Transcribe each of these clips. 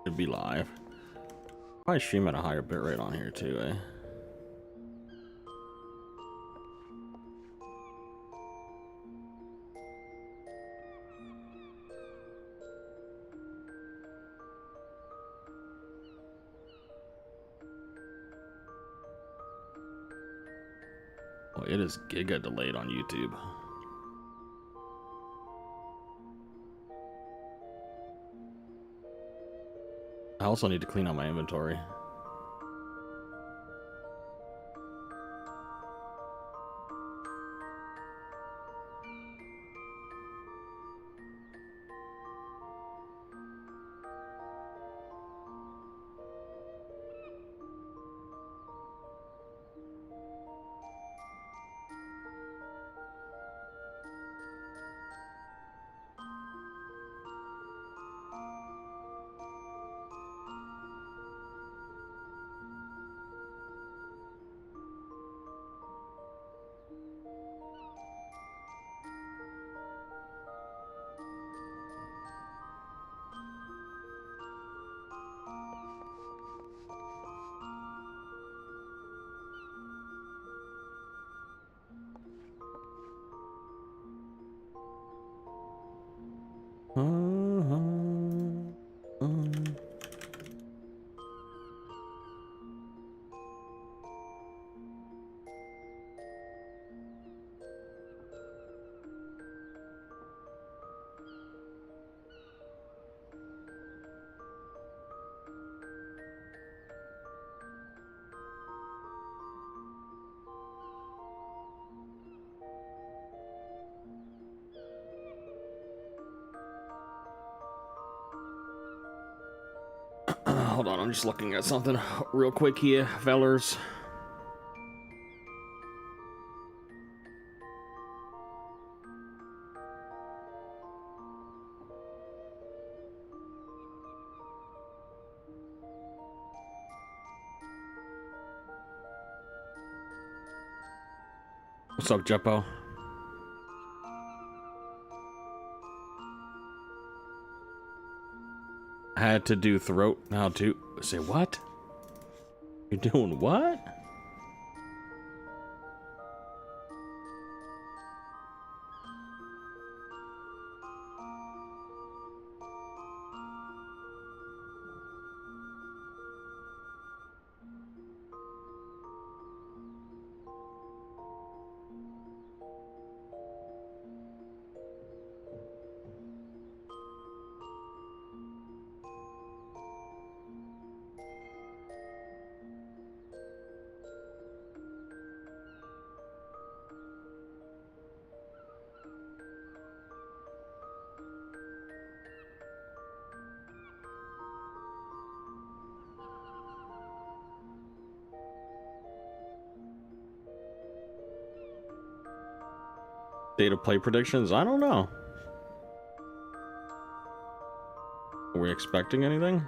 Should be live. Probably stream at a higher bit rate on here too, eh? Oh, it is giga delayed on YouTube. I also need to clean out my inventory. Hold on, I'm just looking at something real quick here, fellers. What's up, Jeppo? I had to do throat now too. Say what? You're doing what? State of play predictions? I don't know. Are we expecting anything?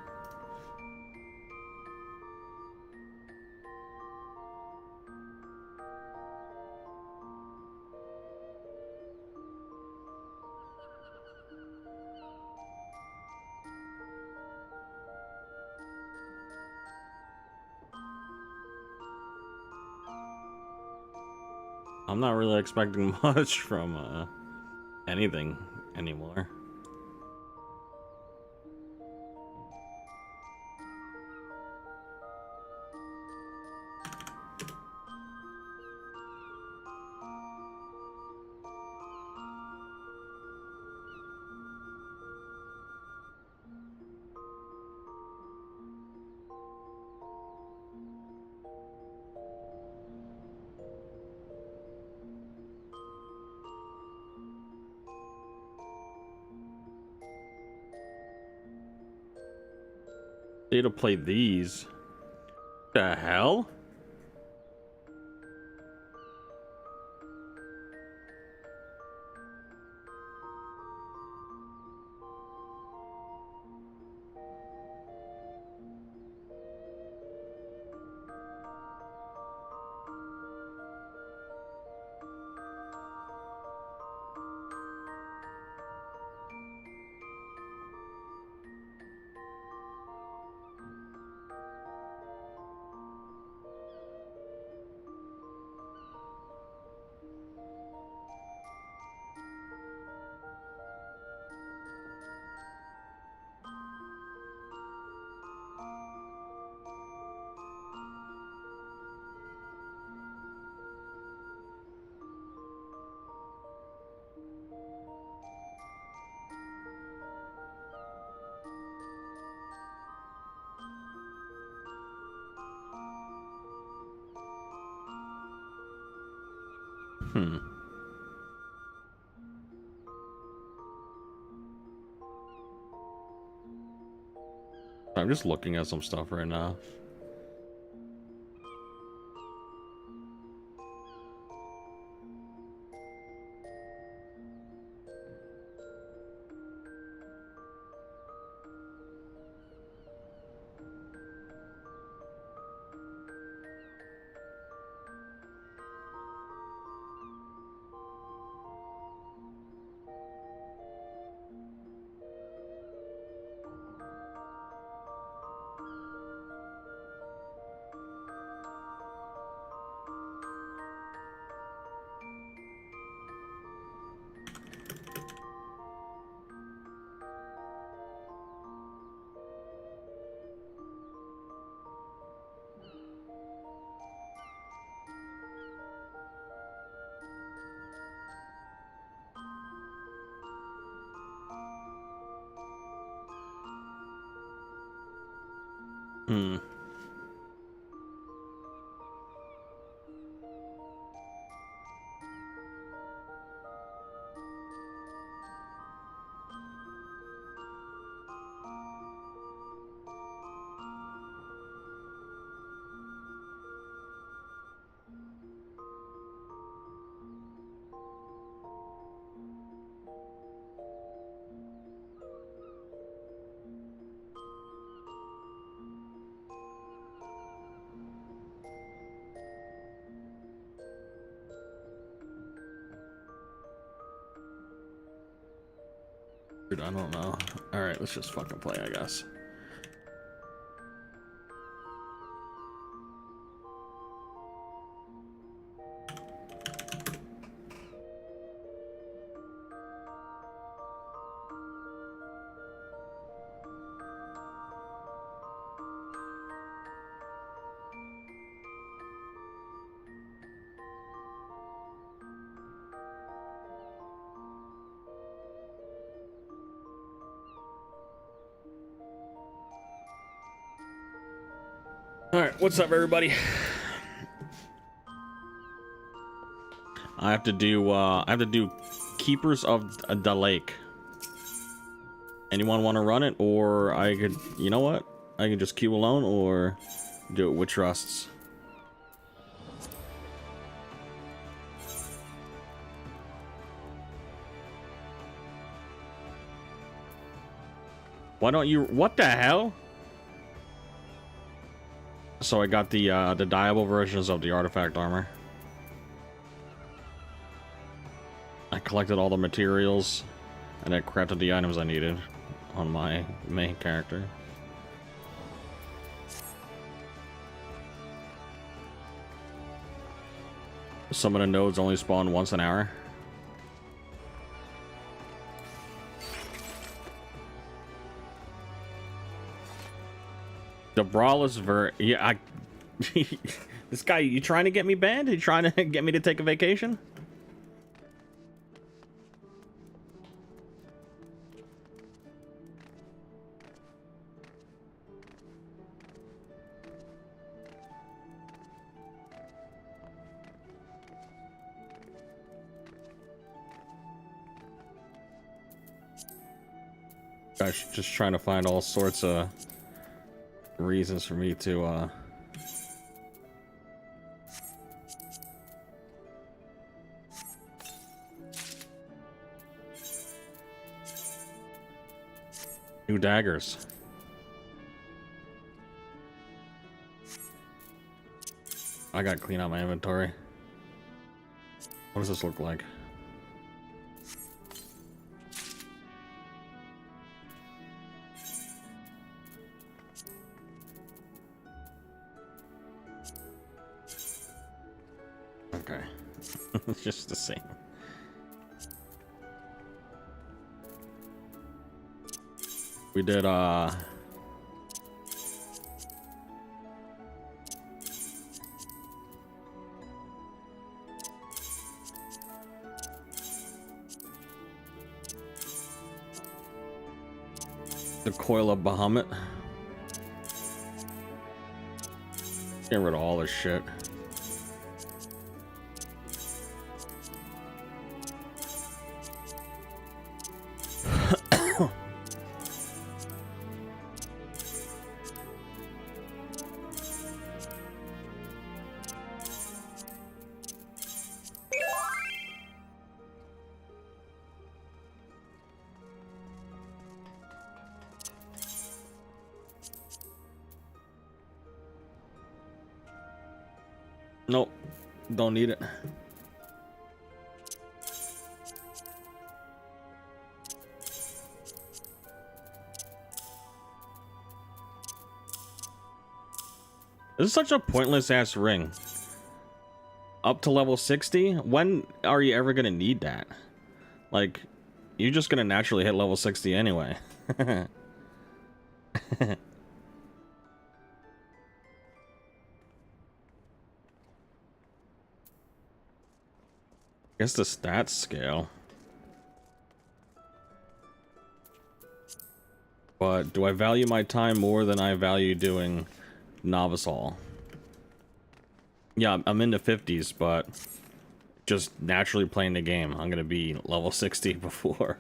I'm not really expecting much from anything anymore. Need to play these. The hell? I'm just looking at some stuff right now. Hmm. Dude, I don't know. Alright, let's just fucking play, I guess. Alright, what's up, everybody? I have to do Keepers of the Lake. Anyone want to run it? Or I could, you know what? I can just queue alone or do it with trusts. Why don't you, what the hell? So I got the dyeable versions of the artifact armor. I collected all the materials and I crafted the items I needed on my main character. Some of the nodes only spawn once an hour. The brawl is very, yeah, this guy, you trying to get me banned? You trying to get me to take a vacation? Gosh, just trying to find all sorts of reasons for me to new daggers. I gotta clean out my inventory. What does this look like? Okay. It's just the same. We did the coil of Bahamut. Get rid of all this shit. Nope, don't need it. This is such a pointless ass ring. Up to level 60? When are you ever gonna need that? Like, you're just gonna naturally hit level 60 anyway. Guess the stats scale. But do I value my time more than I value doing Novice Hall? Yeah, I'm in the 50s, but just naturally playing the game, I'm gonna be level 60 before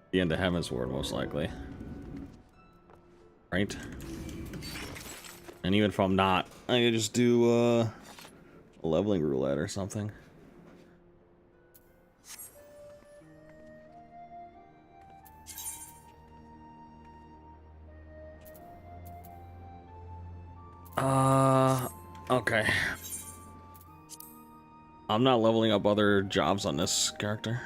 the end of Heaven's Ward, most likely. Right? And even if I'm not, I could just do a leveling roulette or something. Okay. I'm not leveling up other jobs on this character.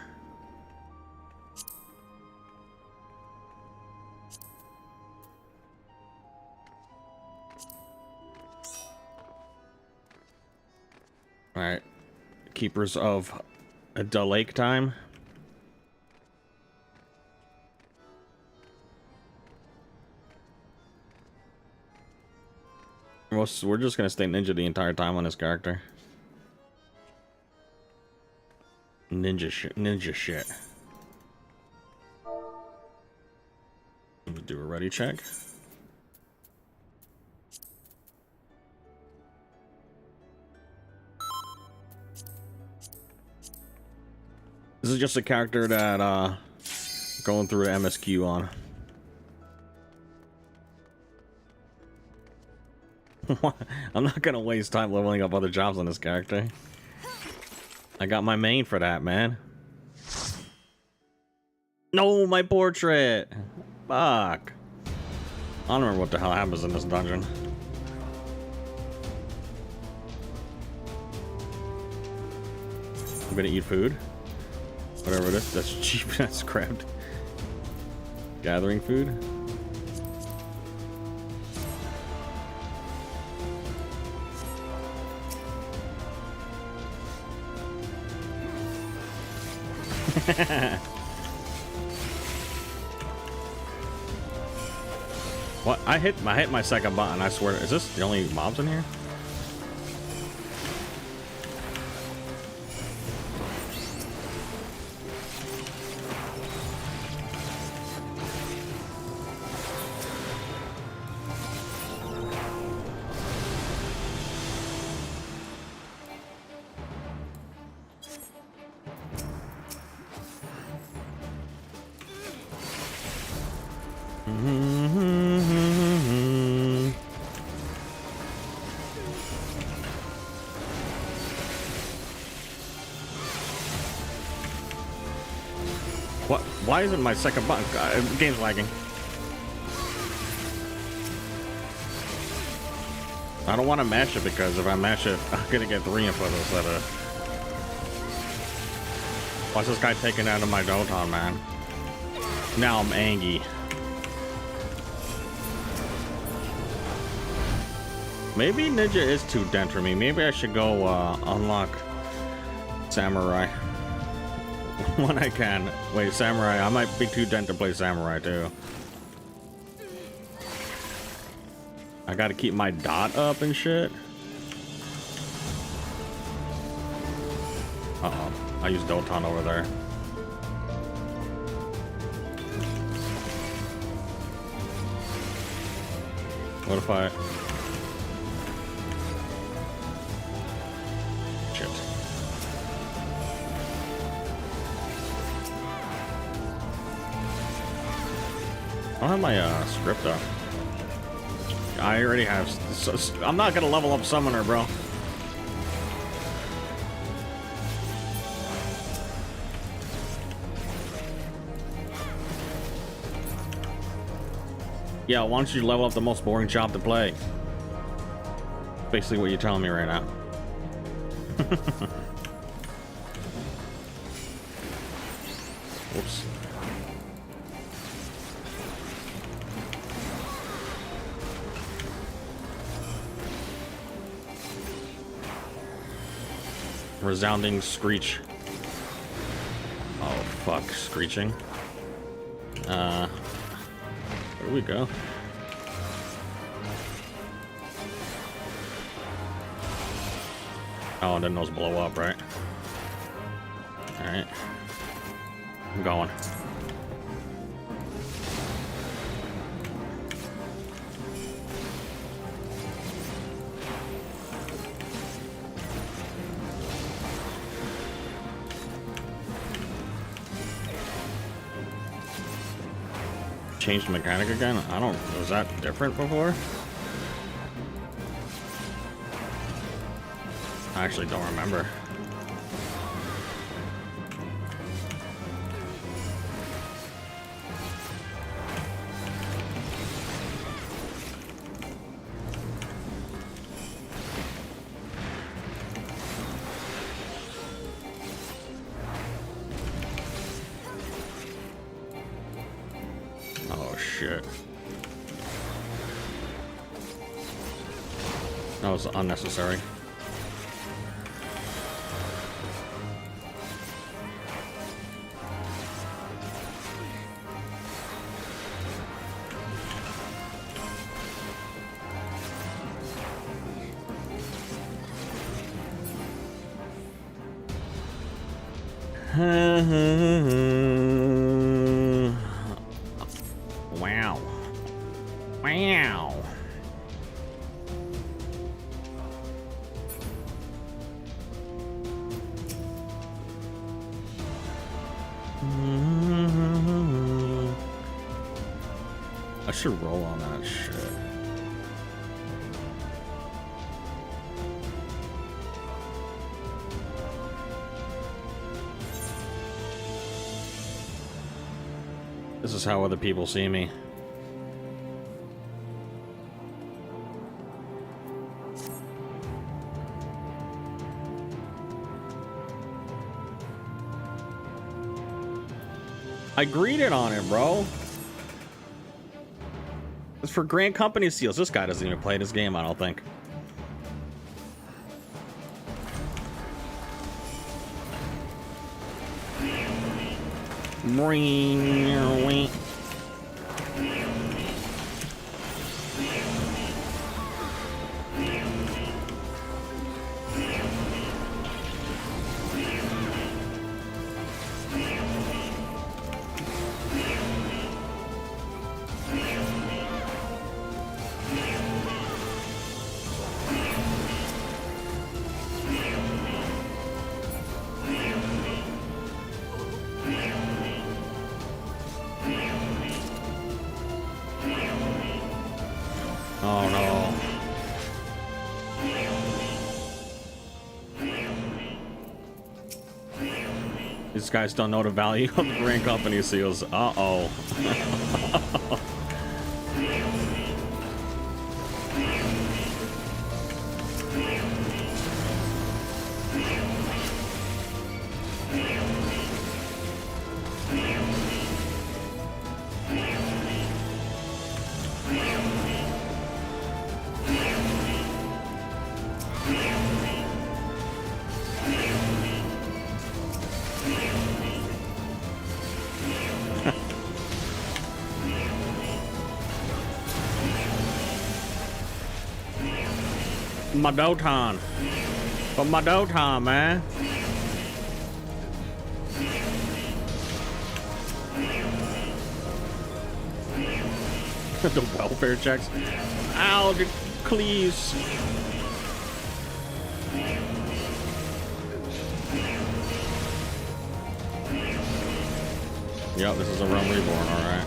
Alright. Keepers of the Lake time. We're just gonna stay ninja the entire time on this character. Ninja shit. Ninja shit. Do a ready check. This is just a character that going through an MSQ on. I'm not gonna waste time leveling up other jobs on this character. I got my main for that, man. No, my portrait. Fuck. I don't remember what the hell happens in this dungeon. I'm gonna eat food. Whatever it is, that's cheap. That's crabbed. Gathering food. What? I hit my second button. I swear. Is this the only mobs in here? What? Why isn't my second button? Game's lagging. I don't want to match it because if I match it, I'm gonna get 3 input instead of. Why's this guy taking out of my Doton, man? Now I'm angry. Maybe Ninja is too dent for me. Maybe I should go unlock Samurai when I can. Wait, Samurai. I might be too dent to play Samurai too. I gotta keep my dot up and shit. Uh-oh. I use Doton over there. What if I... Shit. I don't have my script up. I already have... I'm not gonna level up Summoner, bro. Yeah, why don't you level up the most boring job to play? Basically what you're telling me right now. Whoops. Resounding screech. Oh, fuck. Screeching. Where do we go? Oh, and then those blow up, right? Alright. I'm going. Changed the mechanic again? I don't... Was that different before? I actually don't remember. Oh shit. That was unnecessary. Wow. Wow. I should roll on that shit. This is how other people see me. I greeted on it, bro. It's for Grand Company seals. This guy doesn't even play this game, I don't think. Oh no. These guys don't know the value of Grand Company seals. Uh-oh. My Doton. For my Doton, man. The welfare checks. Ow, the cleaves. Yep, this is a Realm Reborn, alright.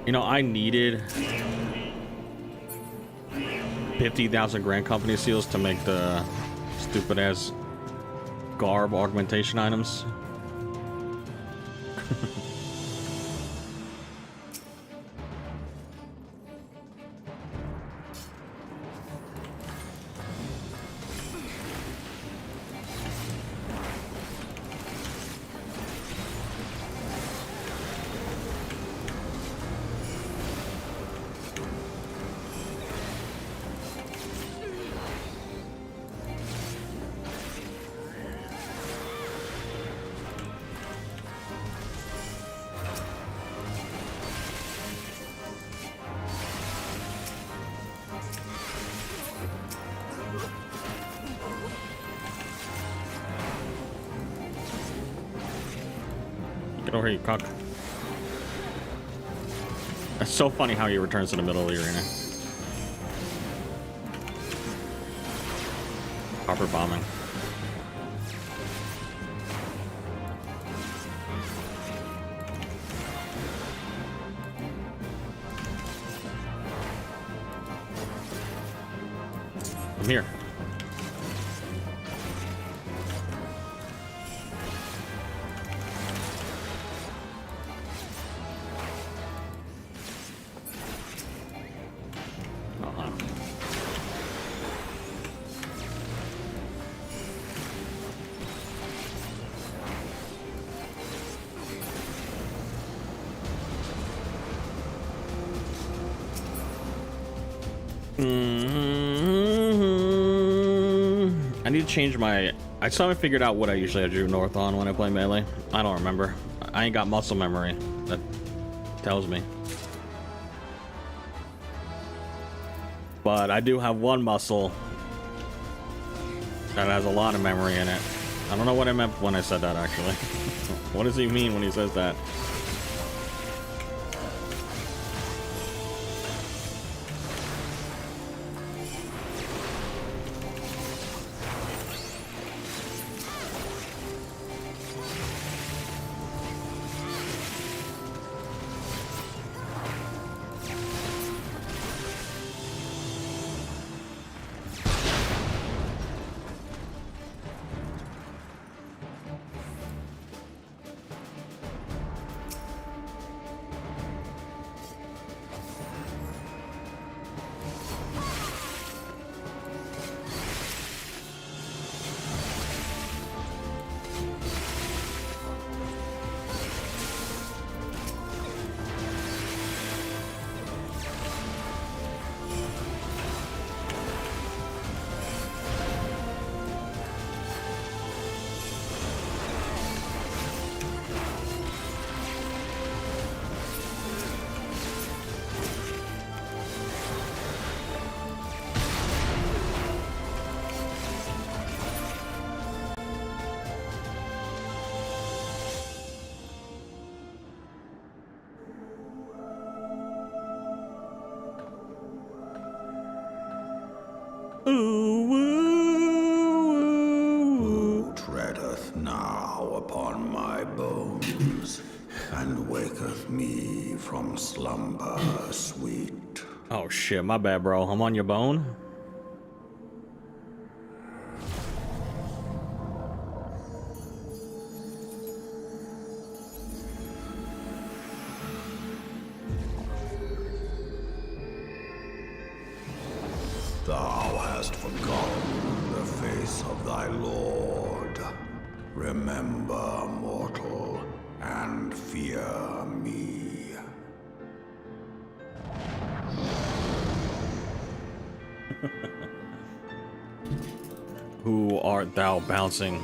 You know, I needed 50,000 Grand Company seals to make the stupid ass garb augmentation items. Get over here, you cock. That's so funny how he returns to the middle of the arena. Copper bombing. I'm here. I need to change my... I still haven't figured out what I usually do north on when I play melee. I don't remember. I ain't got muscle memory. That tells me. But I do have one muscle that has a lot of memory in it. I don't know what I meant when I said that, actually. What does he mean when he says that? Who treadeth now upon my bones, and waketh me from slumber sweet? Oh shit, my bad, bro. I'm on your bone. Thou hast forgotten the face of thy Lord. Remember, mortal, and fear me. Who art thou bouncing?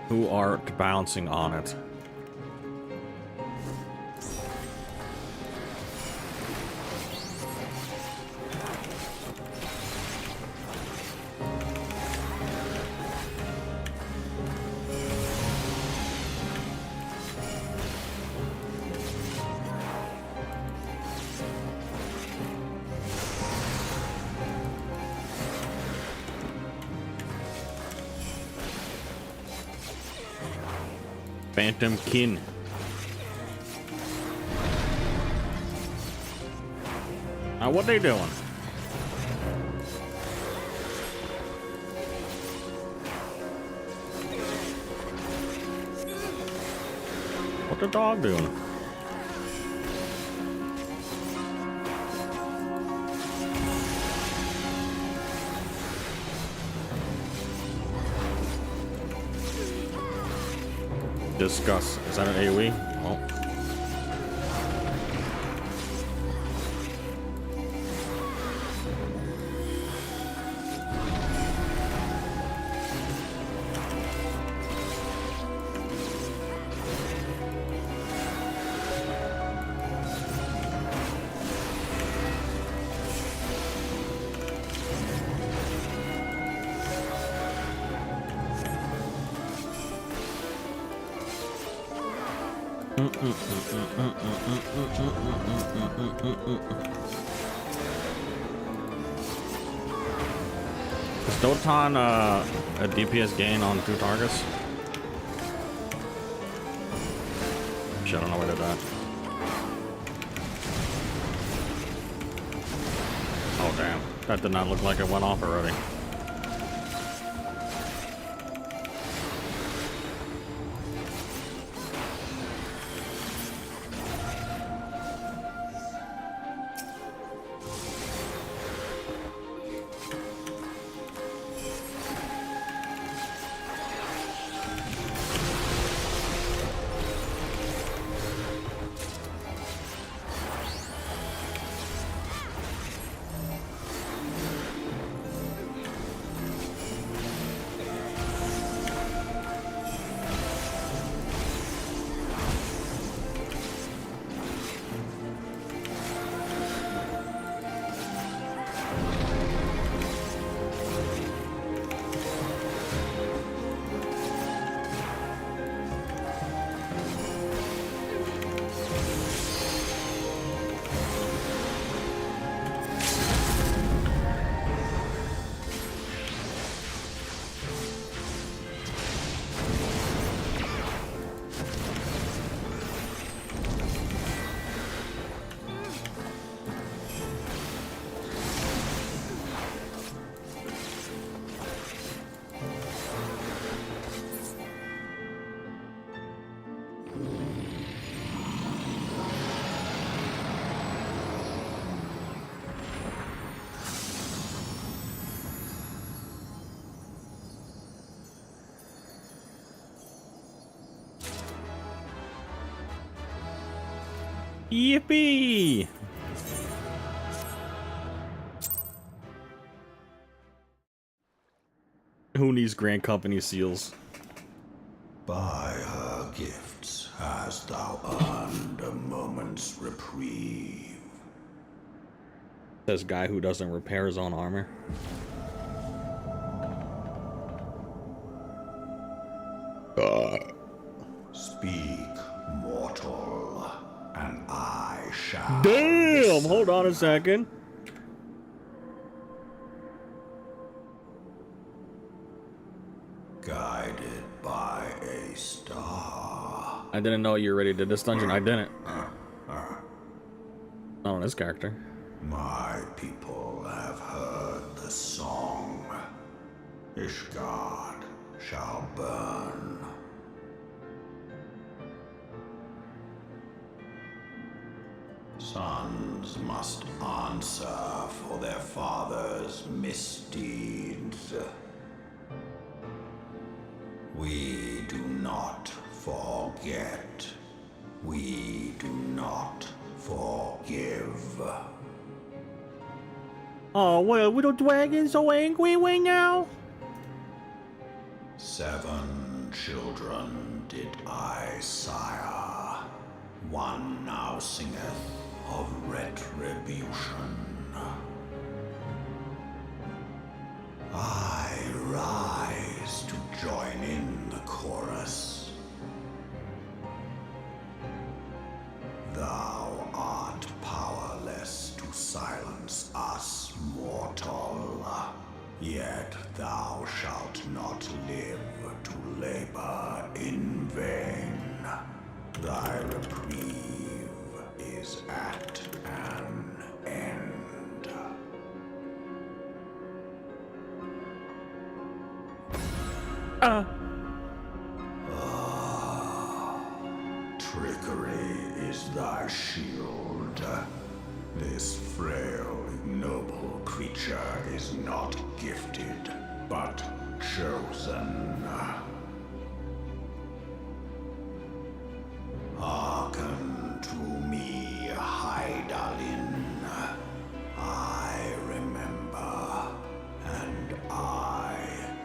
Who art bouncing on it? Phantom Kin. Now what they doing? What the dog doing? Discuss. Is that an AoE? Oh. Is Doton a DPS gain on 2 targets? Shit, I don't know where they're at. Oh damn, that did not look like it went off already. Yippee! Who needs Grand Company seals? By her gifts hast thou earned a moment's reprieve. Says guy who doesn't repair his own armor. Speak, mortal, and I shall Damn! hold on a second. Guided by a star. I didn't know you were ready to this dungeon. I didn't. Not on this character. My people have heard the song. Ishgard shall burn. Sons must answer for their father's misdeeds. We do not forget. We do not forgive. Oh, well, little dragon so angry right now? 7 children did I sire. One now singeth of retribution. I rise to join in the chorus. Thou art powerless to silence us, mortal. Yet thou shalt not live to labor in vain. Thy reprieve is at an end. Trickery is thy shield. This frail, ignoble creature is not gifted, but chosen. Hearken to me, Hydaelyn. I remember, and I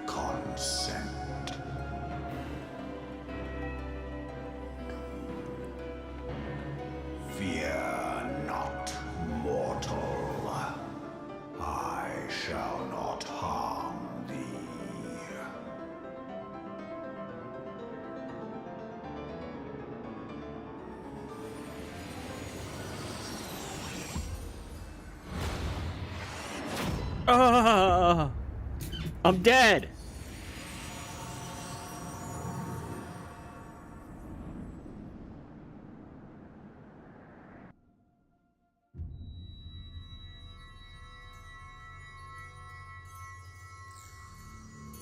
consent. Fear not, mortal. I shall not harm thee. I'm dead.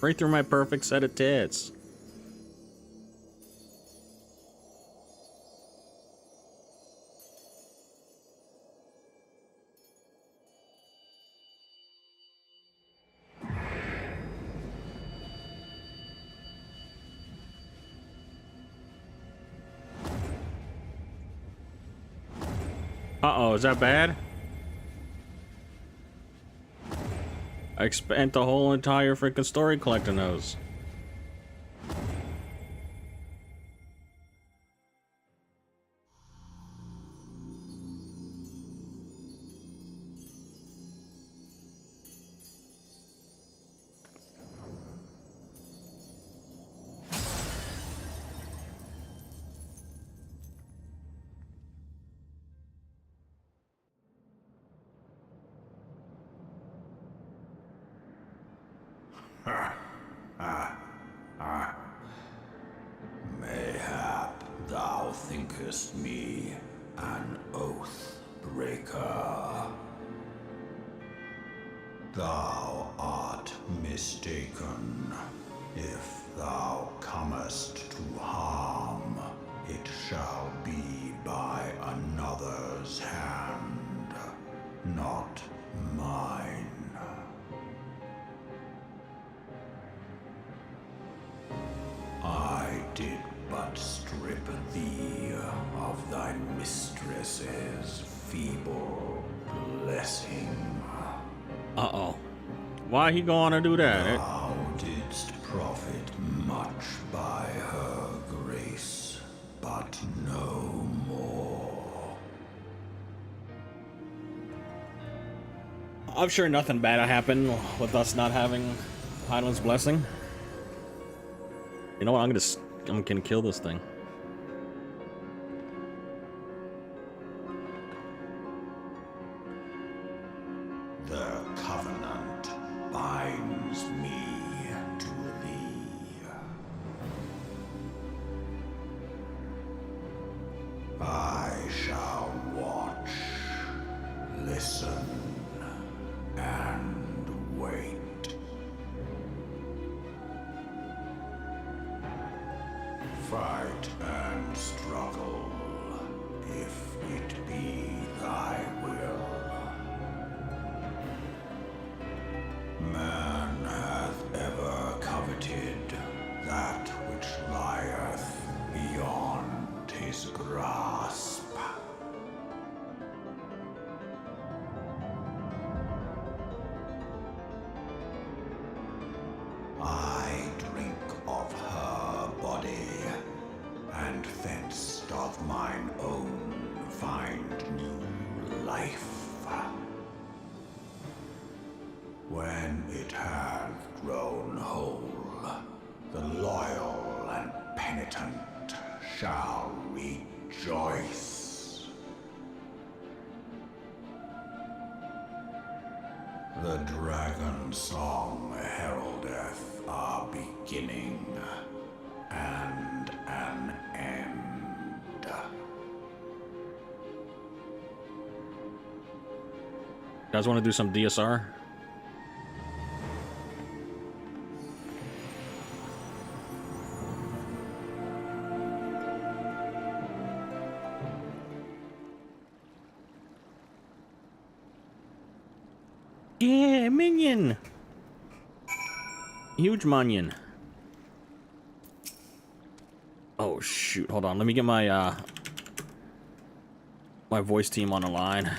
Right through my perfect set of tits. Uh-oh, is that bad? I spent the whole entire freaking story collecting those. Mayhap thou thinkest me an oath breaker. Thou art mistaken. If thou comest to harm, it shall be by another's hand, not mine. I did but strip thee of thy mistress's feeble blessing. Uh-oh. Why he gonna do that? Thou didst profit much by her grace, but no more. I'm sure nothing bad will happen with us not having Hydaelyn's blessing. You know what? I'm gonna kill this thing. I shall watch, listen, and wait. Fight and struggle, if it be thy will. Man hath ever coveted that which lieth beyond his grasp. I drink of her body, and thence doth mine own find new life. When it hath grown whole, the loyal and penitent shall rejoice. The dragon song heraldeth a beginning and an end. You guys want to do some DSR? Yeah, minion. Huge minion. Oh shoot! Hold on. Let me get my my voice team on the line.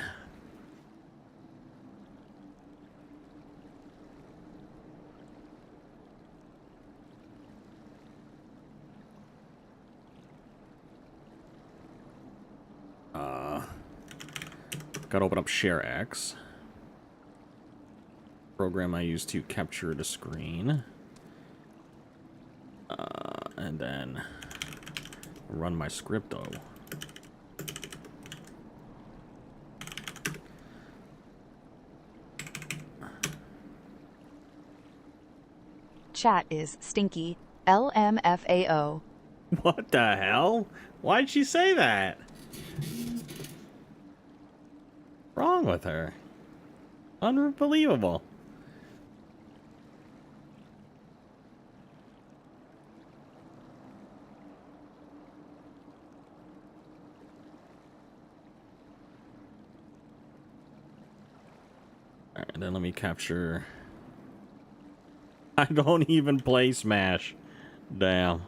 Gotta open up Share X. Program I use to capture the screen. And then run my script though. Chat is stinky. LMFAO. What the hell? Why'd she say that? Wrong with her? Unbelievable. Alright, then let me capture... I don't even play Smash. Damn.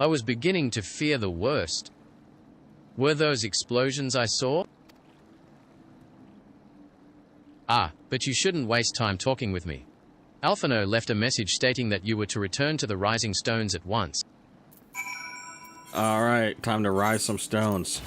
I was beginning to fear the worst. Were those explosions I saw? Ah, but you shouldn't waste time talking with me. Alphino left a message stating that you were to return to the Rising Stones at once. Alright, time to rise some stones.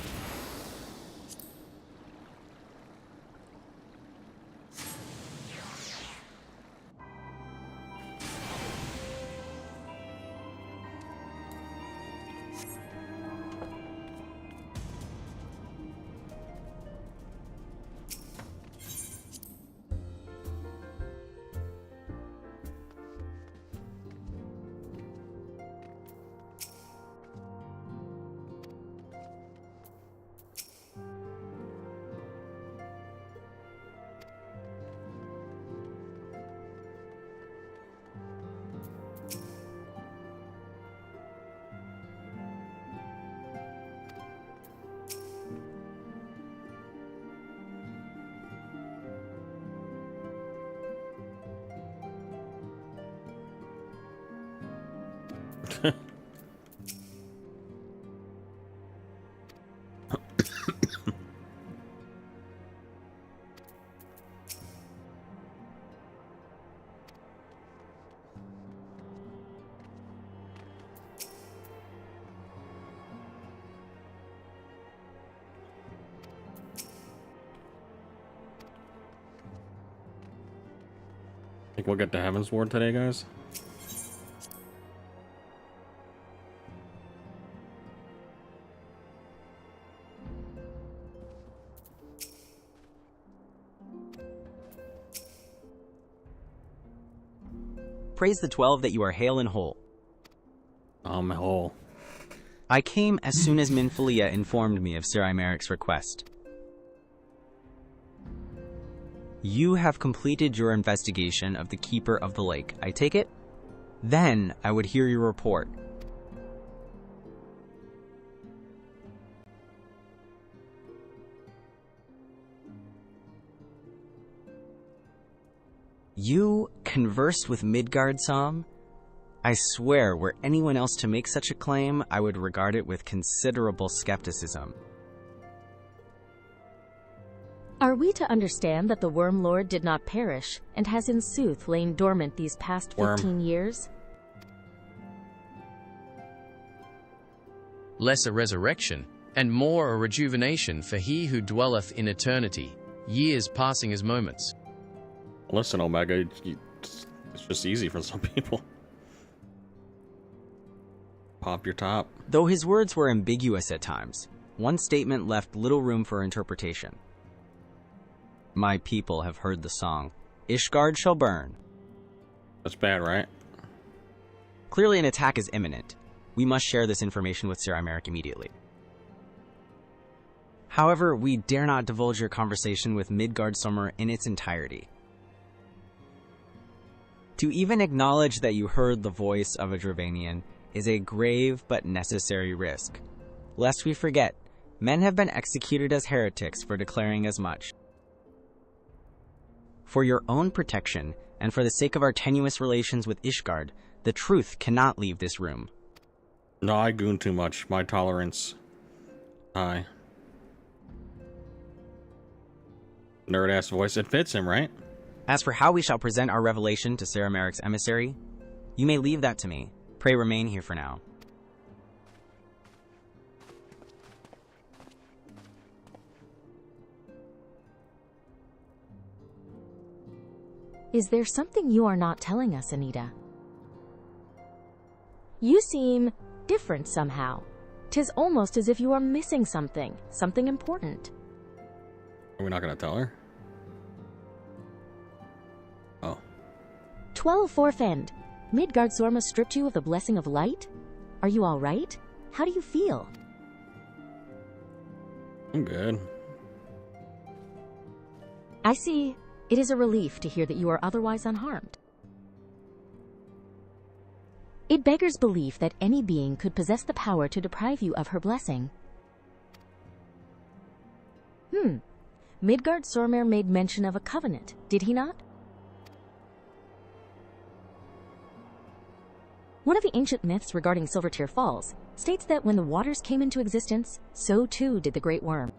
Think we'll get to Heaven's Ward today, guys? Praise the 12 that you are hale and whole. I'm whole. I came as soon as Minfilia informed me of Sir Imeric's request. You have completed your investigation of the Keeper of the Lake, I take it? Then I would hear your report. You conversed with Midgard Som? I swear, were anyone else to make such a claim, I would regard it with considerable skepticism. Are we to understand that the Worm Lord did not perish, and has in sooth lain dormant these past 15 years? Less a resurrection, and more a rejuvenation for he who dwelleth in eternity, years passing as moments. Listen, Omega, it's just easy for some people. Pop your top. Though his words were ambiguous at times, one statement left little room for interpretation. My people have heard the song, Ishgard shall burn. That's bad, right? Clearly an attack is imminent. We must share this information with Sir Imeric immediately. However, we dare not divulge your conversation with Midgard Sommer in its entirety. To even acknowledge that you heard the voice of a Dravanian is a grave but necessary risk. Lest we forget, men have been executed as heretics for declaring as much. For your own protection, and for the sake of our tenuous relations with Ishgard, the truth cannot leave this room. No, I goon too much. My tolerance high. Nerd-ass voice. It fits him, right? As for how we shall present our revelation to Sir Imeric's emissary, you may leave that to me. Pray remain here for now. Is there something you are not telling us, Anita? You seem different somehow. 'Tis almost as if you are missing something important. Are we not going to tell her? Oh. 12 Forfend. Midgard Sorma stripped you of the blessing of light? Are you all right? How do you feel? I'm good. I see. It is a relief to hear that you are otherwise unharmed. It beggars belief that any being could possess the power to deprive you of her blessing. Midgard Sormer made mention of a covenant, did he not? One of the ancient myths regarding Silvertear Falls states that when the waters came into existence, so too did the Great Worm.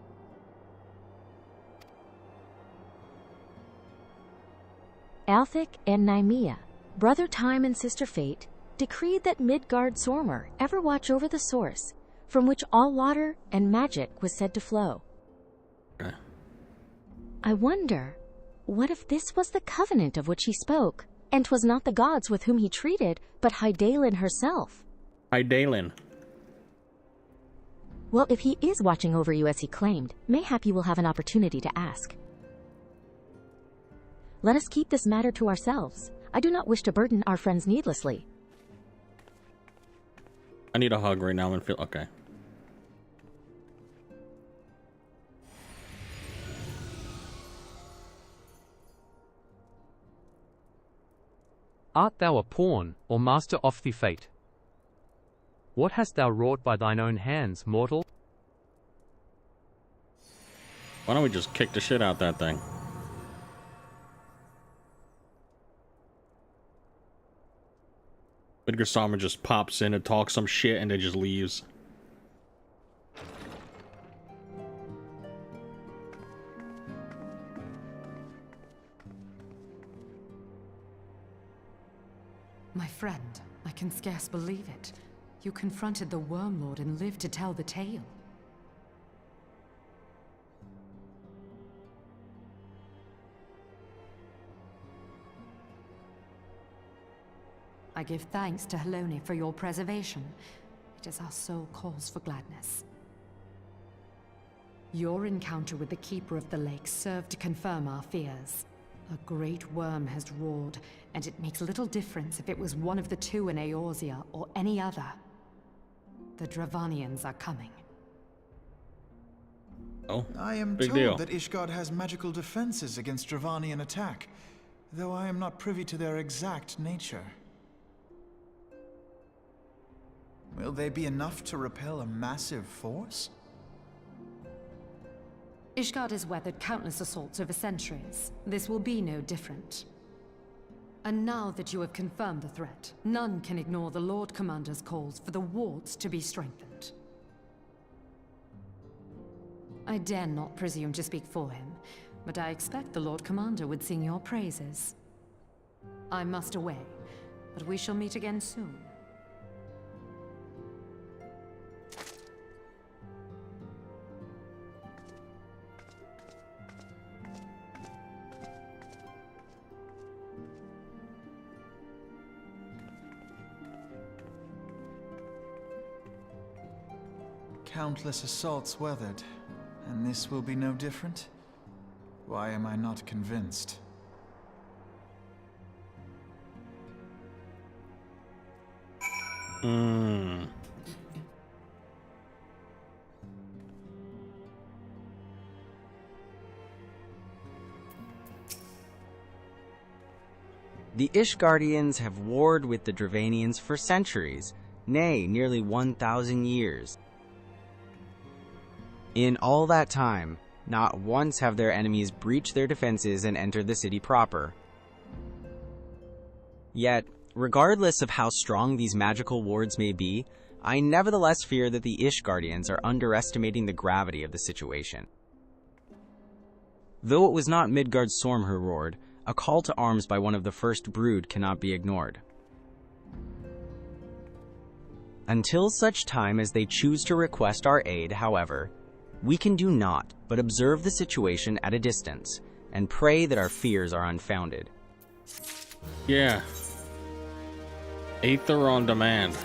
Althik and Nymea, brother Time and sister Fate, decreed that Midgard Sormer ever watch over the source, from which all water and magic was said to flow. Okay. I wonder, what if this was the covenant of which he spoke, and 'twas not the gods with whom he treated, but Hydaelyn herself? Hydaelyn. Well, if he is watching over you as he claimed, mayhap you will have an opportunity to ask. Let us keep this matter to ourselves. I do not wish to burden our friends needlessly. I need a hug right now and feel okay. Art thou a pawn, or master of the fate? What hast thou wrought by thine own hands, mortal? Why don't we just kick the shit out that thing? Midgard Sommer just pops in and talks some shit and then just leaves. My friend, I can scarce believe it. You confronted the Worm Lord and lived to tell the tale. I give thanks to Helone for your preservation. It is our sole cause for gladness. Your encounter with the Keeper of the Lake served to confirm our fears. A great worm has roared, and it makes little difference if it was one of the two in Eorzea or any other. The Dravanians are coming. Oh, I am big told deal. that Ishgard has magical defenses against Dravanian attack, though I am not privy to their exact nature. Will they be enough to repel a massive force? Ishgard has weathered countless assaults over centuries. This will be no different. And now that you have confirmed the threat, none can ignore the Lord Commander's calls for the wards to be strengthened. I dare not presume to speak for him, but I expect the Lord Commander would sing your praises. I must away, but we shall meet again soon. Countless assaults weathered, and this will be no different? Why am I not convinced? The Ishgardians have warred with the Dravanians for centuries, nay, nearly 1,000 years. In all that time, not once have their enemies breached their defenses and entered the city proper. Yet, regardless of how strong these magical wards may be, I nevertheless fear that the Ishgardians are underestimating the gravity of the situation. Though it was not Midgard Storm who roared, a call to arms by one of the first brood cannot be ignored. Until such time as they choose to request our aid, however, we can do naught but observe the situation at a distance and pray that our fears are unfounded. Yeah. Aether on demand.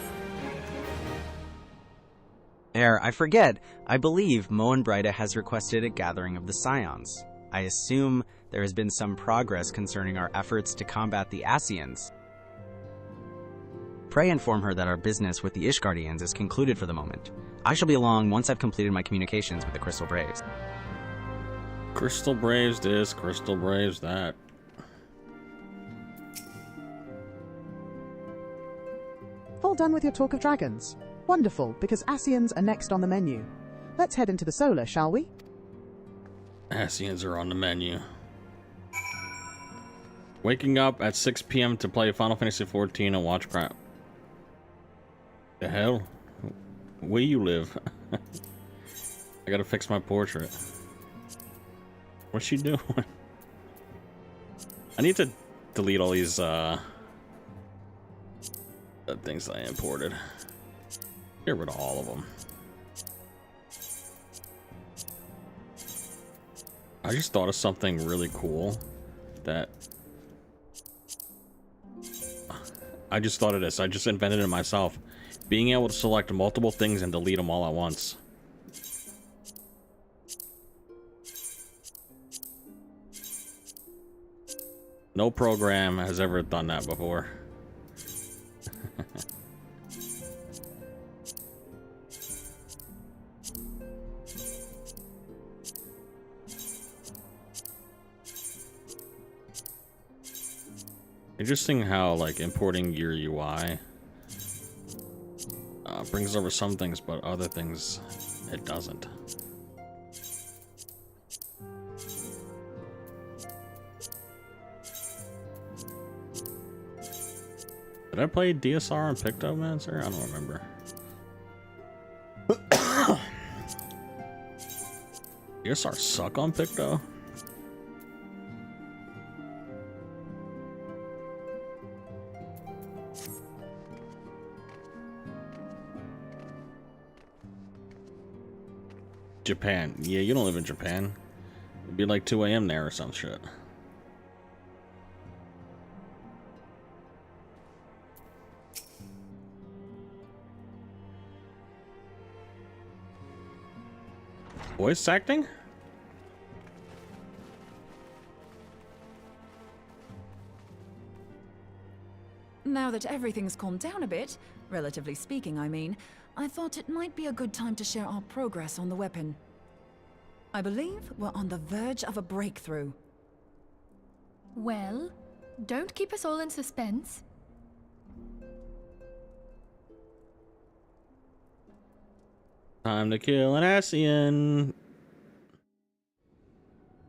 I forget, I believe Moenbryda has requested a gathering of the Scions. I assume there has been some progress concerning our efforts to combat the Ascians. Pray inform her that our business with the Ishgardians is concluded for the moment. I shall be along once I've completed my communications with the Crystal Braves. Crystal Braves this, Crystal Braves that. All done with your talk of dragons? Wonderful, because Ascians are next on the menu. Let's head into the Solar, shall we? Ascians are on the menu. Waking up at 6 p.m. to play Final Fantasy XIV and watch crap. The hell? Where you live? I gotta fix my portrait. What's she doing? I need to delete all these things that I imported. Get rid of all of them. I just thought of something really cool that I just thought of this. I just invented it myself. Being able to select multiple things and delete them all at once. No program has ever done that before. Interesting how, like, importing your UI brings over some things, but other things it doesn't. Did I play DSR on Pictomancer? I don't remember. DSR suck on Picto? Japan. Yeah, you don't live in Japan. It'd be like 2 a.m. there or some shit. Voice acting? Now that everything's calmed down a bit, relatively speaking I mean, I thought it might be a good time to share our progress on the weapon. I believe we're on the verge of a breakthrough. Well, don't keep us all in suspense. Time to kill an Ascian.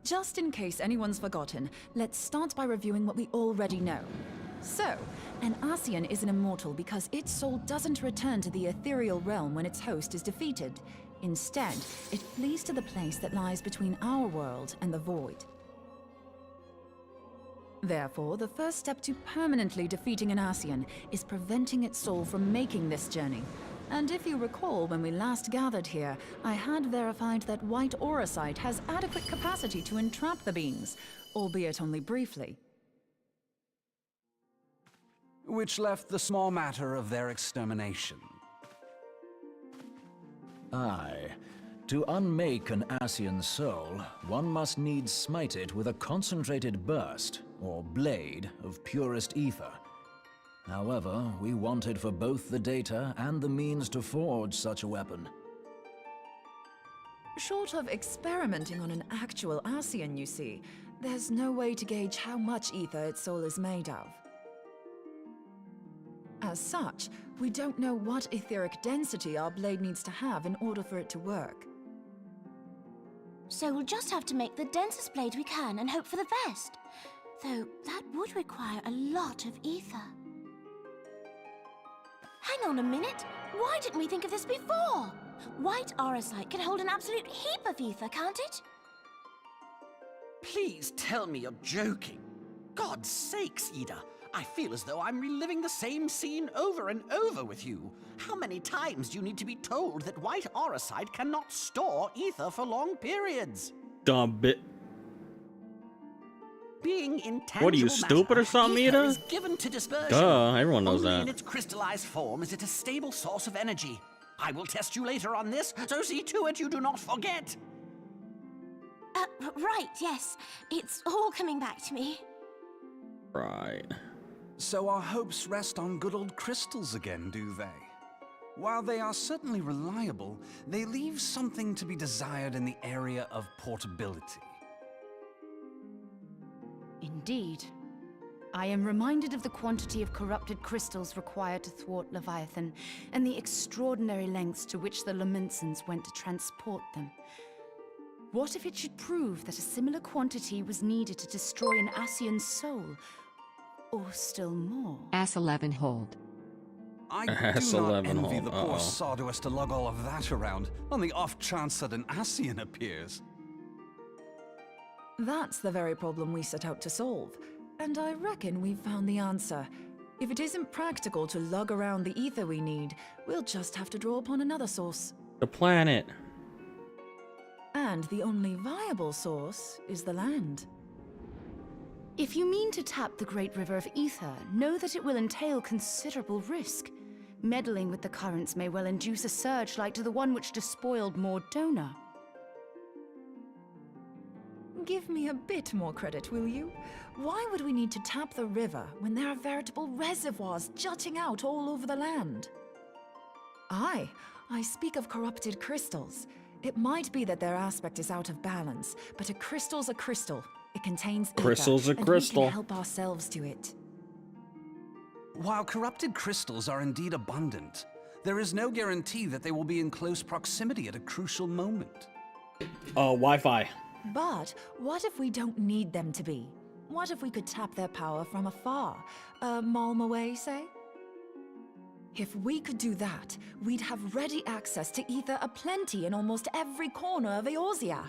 Just in case anyone's forgotten, let's start by reviewing what we already know. So, an Ascian is an immortal because its soul doesn't return to the ethereal realm when its host is defeated. Instead, it flees to the place that lies between our world and the void. Therefore, the first step to permanently defeating an Ascian is preventing its soul from making this journey. And if you recall, when we last gathered here, I had verified that white auracite has adequate capacity to entrap the beings, albeit only briefly. Which left the small matter of their extermination. Aye. To unmake an Ascian soul, one must needs smite it with a concentrated burst, or blade, of purest ether. However, we wanted for both the data and the means to forge such a weapon. Short of experimenting on an actual Ascian, you see, there's no way to gauge how much ether its soul is made of. As such, we don't know what etheric density our blade needs to have in order for it to work. So we'll just have to make the densest blade we can and hope for the best. Though that would require a lot of ether. Hang on a minute! Why didn't we think of this before? White auracite can hold an absolute heap of ether, can't it? Please tell me you're joking. God's sakes, Ida. I feel as though I'm reliving the same scene over and over with you. How many times do you need to be told that white auracite cannot store ether for long periods? Dumb bit. Being intangible What are you, stupid or something, ether Ida? is given to dispersion. Duh, everyone knows Only that. in its crystallized form is it a stable source of energy. I will test you later on this, so see to it you do not forget. Right, yes. It's all coming back to me. Right. So our hopes rest on good old crystals again, do they? While they are certainly reliable, they leave something to be desired in the area of portability. Indeed. I am reminded of the quantity of corrupted crystals required to thwart Leviathan, and the extraordinary lengths to which the Lamentsons went to transport them. What if it should prove that a similar quantity was needed to destroy an Ascian's soul? Or still more? S11 hold. I do not envy the poor sod who has to lug all of that around, on the off chance that an Ascian appears. That's the very problem we set out to solve, and I reckon we've found the answer. If it isn't practical to lug around the ether we need, we'll just have to draw upon another source. The planet. And the only viable source is the land. If you mean to tap the Great River of Ether, know that it will entail considerable risk. Meddling with the currents may well induce a surge like to the one which despoiled Mordona. Give me a bit more credit, will you? Why would we need to tap the river when there are veritable reservoirs jutting out all over the land? Aye, I speak of corrupted crystals. It might be that their aspect is out of balance, but a crystal's a crystal. It contains ether, Crystal's a crystal. And we can help ourselves to it. While corrupted crystals are indeed abundant, there is no guarantee that they will be in close proximity at a crucial moment. Wi-Fi. But what if we don't need them to be? What if we could tap their power from afar? A malm away, say? If we could do that, we'd have ready access to ether aplenty in almost every corner of Eorzea.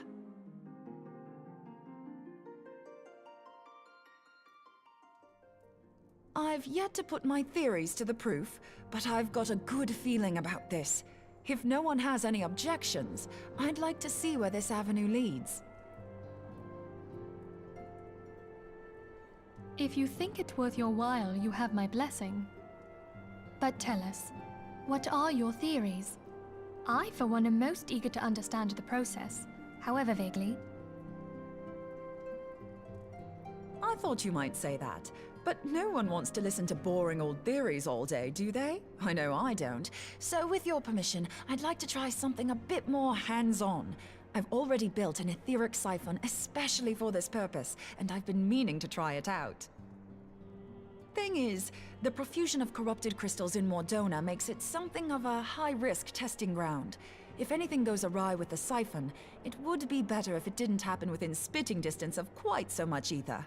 I've yet to put my theories to the proof, but I've got a good feeling about this. If no one has any objections, I'd like to see where this avenue leads. If you think it worth your while, you have my blessing. But tell us, what are your theories? I, for one, am most eager to understand the process, however vaguely. I thought you might say that. But no one wants to listen to boring old theories all day, do they? I know I don't. So with your permission, I'd like to try something a bit more hands-on. I've already built an etheric siphon especially for this purpose, and I've been meaning to try it out. Thing is, the profusion of corrupted crystals in Mordona makes it something of a high-risk testing ground. If anything goes awry with the siphon, it would be better if it didn't happen within spitting distance of quite so much ether.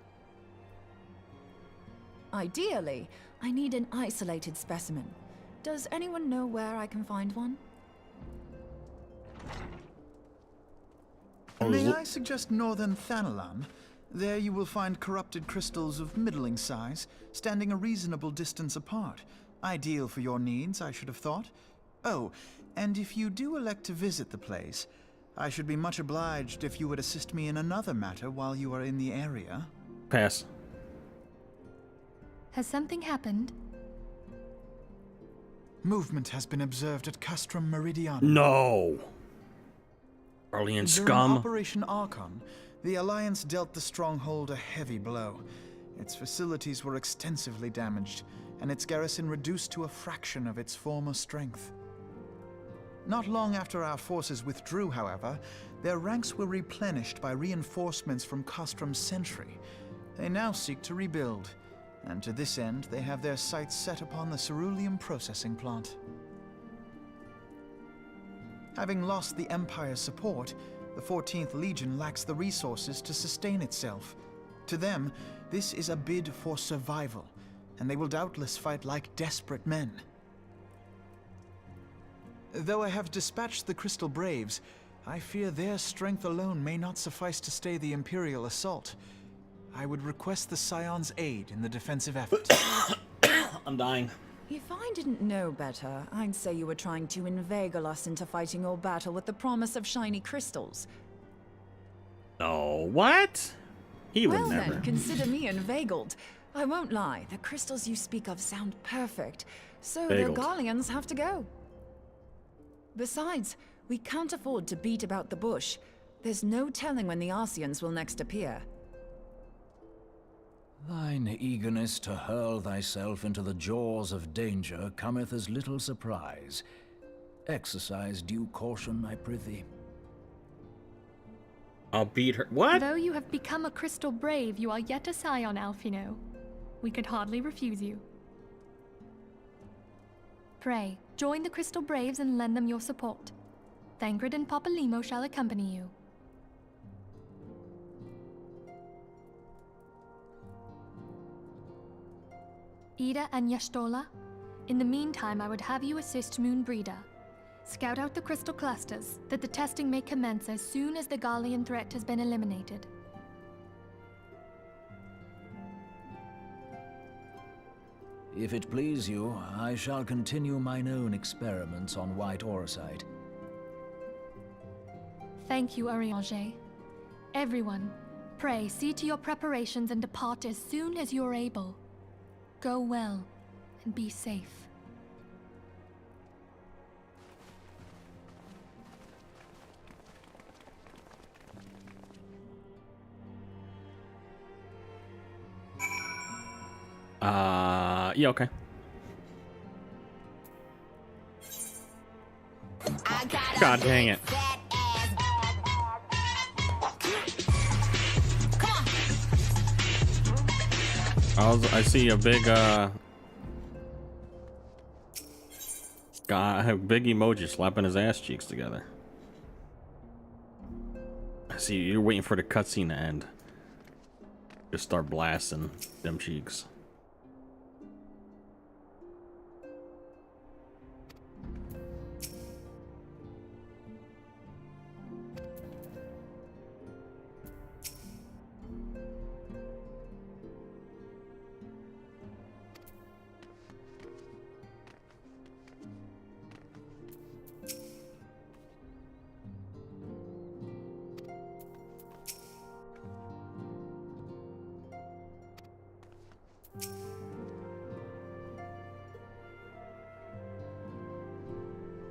Ideally, I need an isolated specimen. Does anyone know where I can find one? May I suggest northern Thanalan? There you will find corrupted crystals of middling size, standing a reasonable distance apart. Ideal for your needs, I should have thought. Oh, and if you do elect to visit the place, I should be much obliged if you would assist me in another matter while you are in the area. Pass. Has something happened? Movement has been observed at Castrum Meridian. No! Arlean scum. During Operation Archon, the Alliance dealt the stronghold a heavy blow. Its facilities were extensively damaged, and its garrison reduced to a fraction of its former strength. Not long after our forces withdrew, however, their ranks were replenished by reinforcements from Castrum's sentry. They now seek to rebuild, and to this end they have their sights set upon the ceruleum processing plant. Having lost the Empire's support, the 14th Legion lacks the resources to sustain itself. To them, this is a bid for survival, and they will doubtless fight like desperate men. Though I have dispatched the Crystal Braves, I fear their strength alone may not suffice to stay the Imperial assault. I would request the Scion's aid in the defensive effort. I'm dying. If I didn't know better, I'd say you were trying to inveigle us into fighting your battle with the promise of shiny crystals. No, what? He would well never. Then, consider me inveigled. I won't lie, the crystals you speak of sound perfect, so the Bagelled. Garleans have to go. Besides, we can't afford to beat about the bush. There's no telling when the Arceans will next appear. Thine eagerness to hurl thyself into the jaws of danger cometh as little surprise. Exercise due caution, I prithee. I'll beat her. What? Though you have become a crystal brave, you are yet a scion, Alphino. We could hardly refuse you. Pray, join the Crystal Braves and lend them your support. Thangred and Papalymo shall accompany you. Ida and Yashtola, in the meantime I would have you assist Moonbreeder. Scout out the crystal clusters, that the testing may commence as soon as the Garlean threat has been eliminated. If it please you, I shall continue mine own experiments on white auricite. Thank you, Arianger. Everyone, pray see to your preparations and depart as soon as you are able. Go well, and be safe. Yeah, okay. God dang it. I see a big, guy, a big emoji slapping his ass cheeks together. I see you're waiting for the cutscene to end. Just start blasting them cheeks.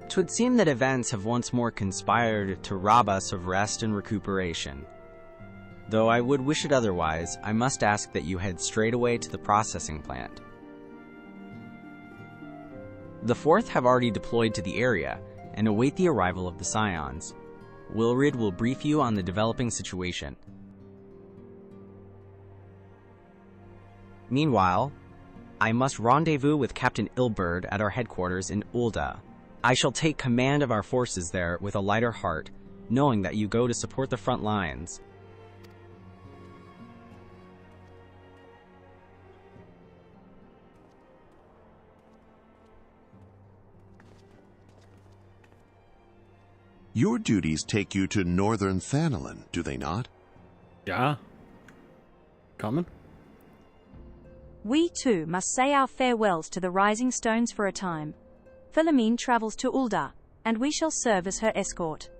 Twould seem that events have once more conspired to rob us of rest and recuperation. Though I would wish it otherwise, I must ask that you head straight away to the processing plant. The 4th have already deployed to the area and await the arrival of the Scions. Wilrid will brief you on the developing situation. Meanwhile, I must rendezvous with Captain Ilberd at our headquarters in Ulda. I shall take command of our forces there with a lighter heart, knowing that you go to support the front lines. Your duties take you to northern Thanalin, do they not? Yeah. Coming? We too must say our farewells to the Rising Stones for a time. Philomene travels to Ulda, and we shall serve as her escort.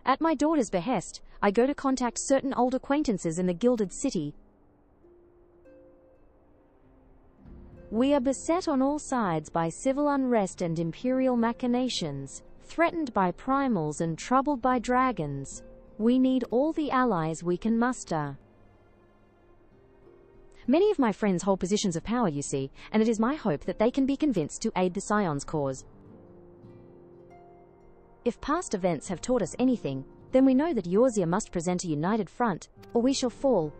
At my daughter's behest, I go to contact certain old acquaintances in the Gilded City. We are beset on all sides by civil unrest and imperial machinations, threatened by primals and troubled by dragons. We need all the allies we can muster. Many of my friends hold positions of power, you see, and it is my hope that they can be convinced to aid the Scion's cause. If past events have taught us anything, then we know that Eorzea must present a united front, or we shall fall.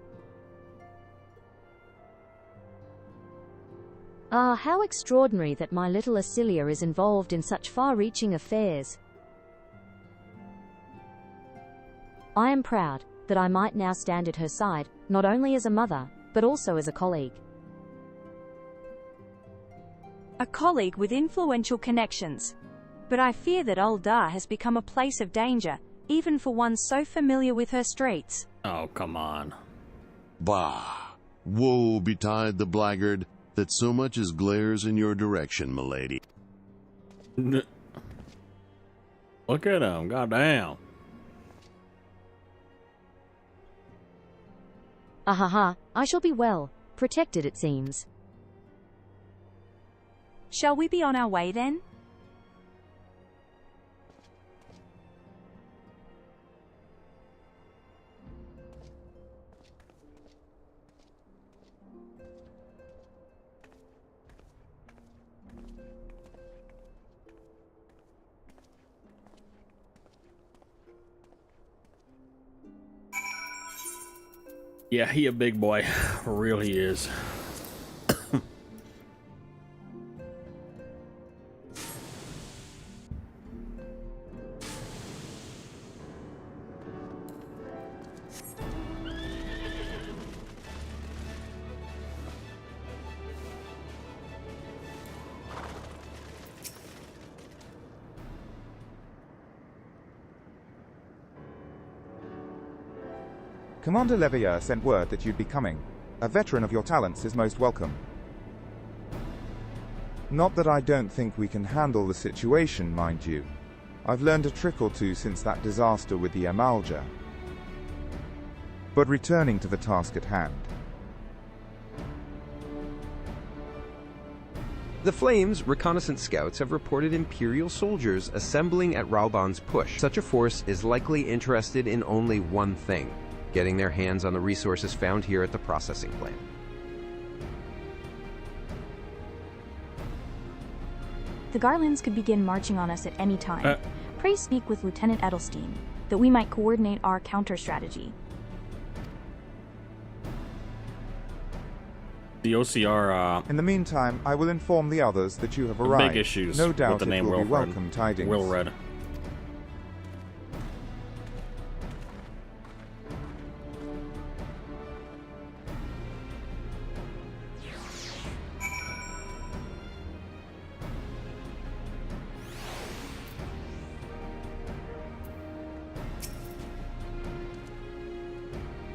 Ah, how extraordinary that my little Acilia is involved in such far-reaching affairs. I am proud that I might now stand at her side, not only as a mother, but also as a colleague. A colleague with influential connections. But I fear that Ulda has become a place of danger, even for one so familiar with her streets. Oh, come on. Bah! Woe betide the blackguard that so much as glares in your direction, milady. Look at him, goddamn. Ahaha, I shall be well, protected it seems. Shall we be on our way then? Yeah, he a big boy. For real, he is. Commander Leveilleur sent word that you'd be coming. A veteran of your talents is most welcome. Not that I don't think we can handle the situation, mind you. I've learned a trick or two since that disaster with the Amalja. But returning to the task at hand. The Flames reconnaissance scouts have reported Imperial soldiers assembling at Rauban's push. Such a force is likely interested in only one thing: getting their hands on the resources found here at the processing plant. The Garlands could begin marching on us at any time. Pray speak with Lieutenant Edelstein, that we might coordinate our counter-strategy. The OCR, in the meantime, I will inform the others that you have arrived. big issues no doubt with the name it will be Wilfred. welcome tidings. Wilred.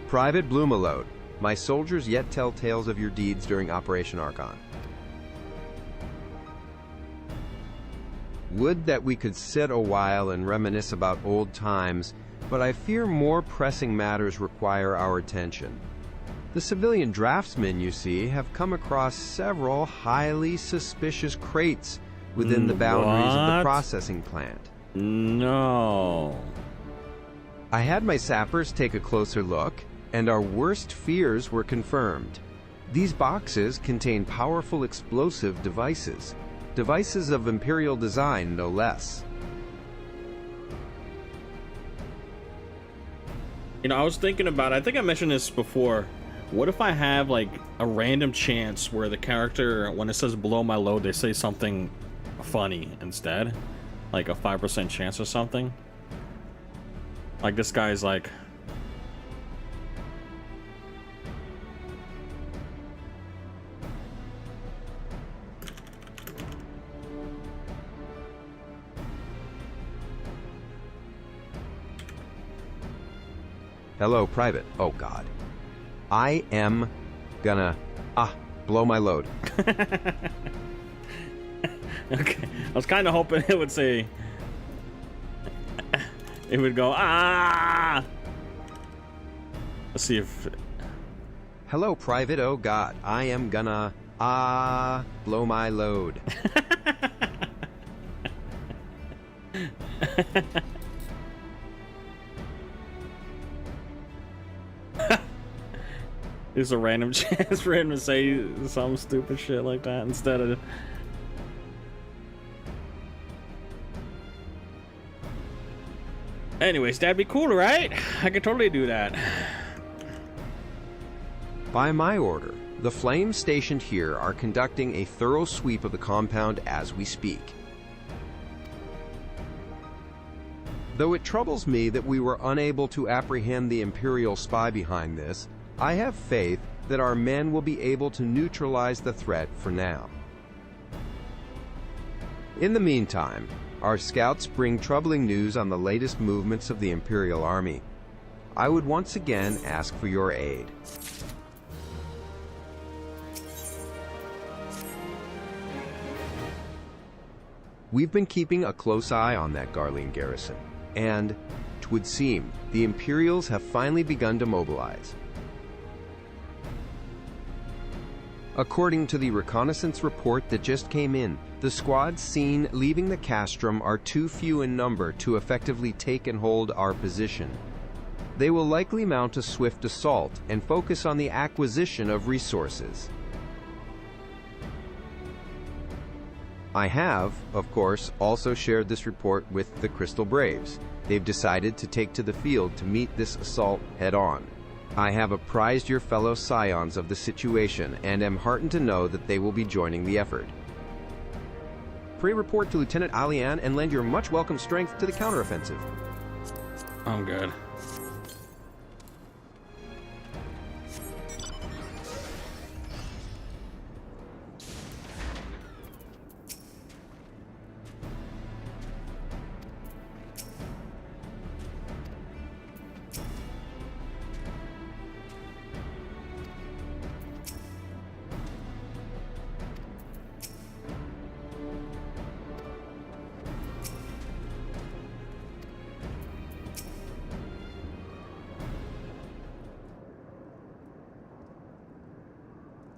Private Bloomalode, my soldiers yet tell tales of your deeds during Operation Archon. Would that we could sit a while and reminisce about old times, but I fear more pressing matters require our attention. The civilian draftsmen, you see, have come across several highly suspicious crates within the boundaries of the What? processing plant. No. I had my sappers take a closer look, and our worst fears were confirmed. These boxes contain powerful explosive devices. Devices of Imperial design, no less. You know, I was thinking about, I think I mentioned this before. What if I have like a random chance where the character, when it says below my load, they say something funny instead? Like a 5% chance or something? Like this guy's like... Hello, Private. Oh, God. I am gonna... blow my load. Okay, I was kind of hoping it would say... It would go, ah! Let's see if... Hello, Private. Oh, God. I am gonna... blow my load. There's a random chance for him to say some stupid shit like that instead of... Anyways, that'd be cool, right? I could totally do that. By my order, the flames stationed here are conducting a thorough sweep of the compound as we speak. Though it troubles me that we were unable to apprehend the Imperial spy behind this, I have faith that our men will be able to neutralize the threat for now. In the meantime, our scouts bring troubling news on the latest movements of the Imperial Army. I would once again ask for your aid. We've been keeping a close eye on that Garlean garrison, and, 'twould seem, the Imperials have finally begun to mobilize. According to the reconnaissance report that just came in, the squads seen leaving the castrum are too few in number to effectively take and hold our position. They will likely mount a swift assault and focus on the acquisition of resources. I have, of course, also shared this report with the Crystal Braves. They've decided to take to the field to meet this assault head-on. I have apprised your fellow scions of the situation and am heartened to know that they will be joining the effort. Pray report to Lieutenant Alian and lend your much welcome strength to the counteroffensive. I'm good.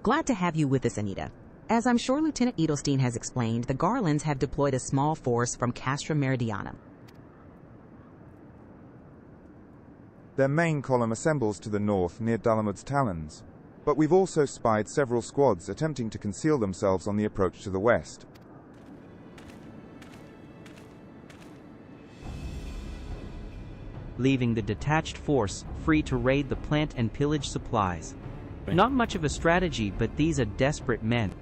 Glad to have you with us, Anita. As I'm sure Lieutenant Edelstein has explained, the Garlands have deployed a small force from Castra Meridianum. Their main column assembles to the north near Dalamud's Talons, but we've also spied several squads attempting to conceal themselves on the approach to the west. Leaving the detached force free to raid the plant and pillage supplies. Not much of a strategy, but these are desperate men.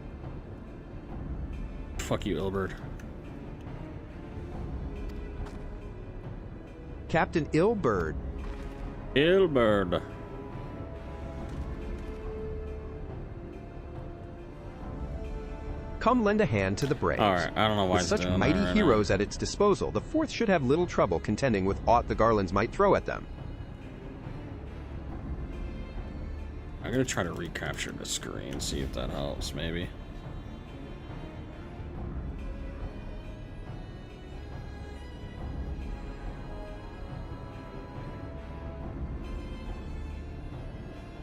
Fuck you, Ilberd. Captain Ilberd. Ilberd. Come lend a hand to the Braves. Alright, I don't know why With it's such doing mighty that right heroes at its disposal, the 4th should have little trouble contending with aught the Garlands might throw at them. I'm gonna try to recapture the screen, see if that helps, maybe.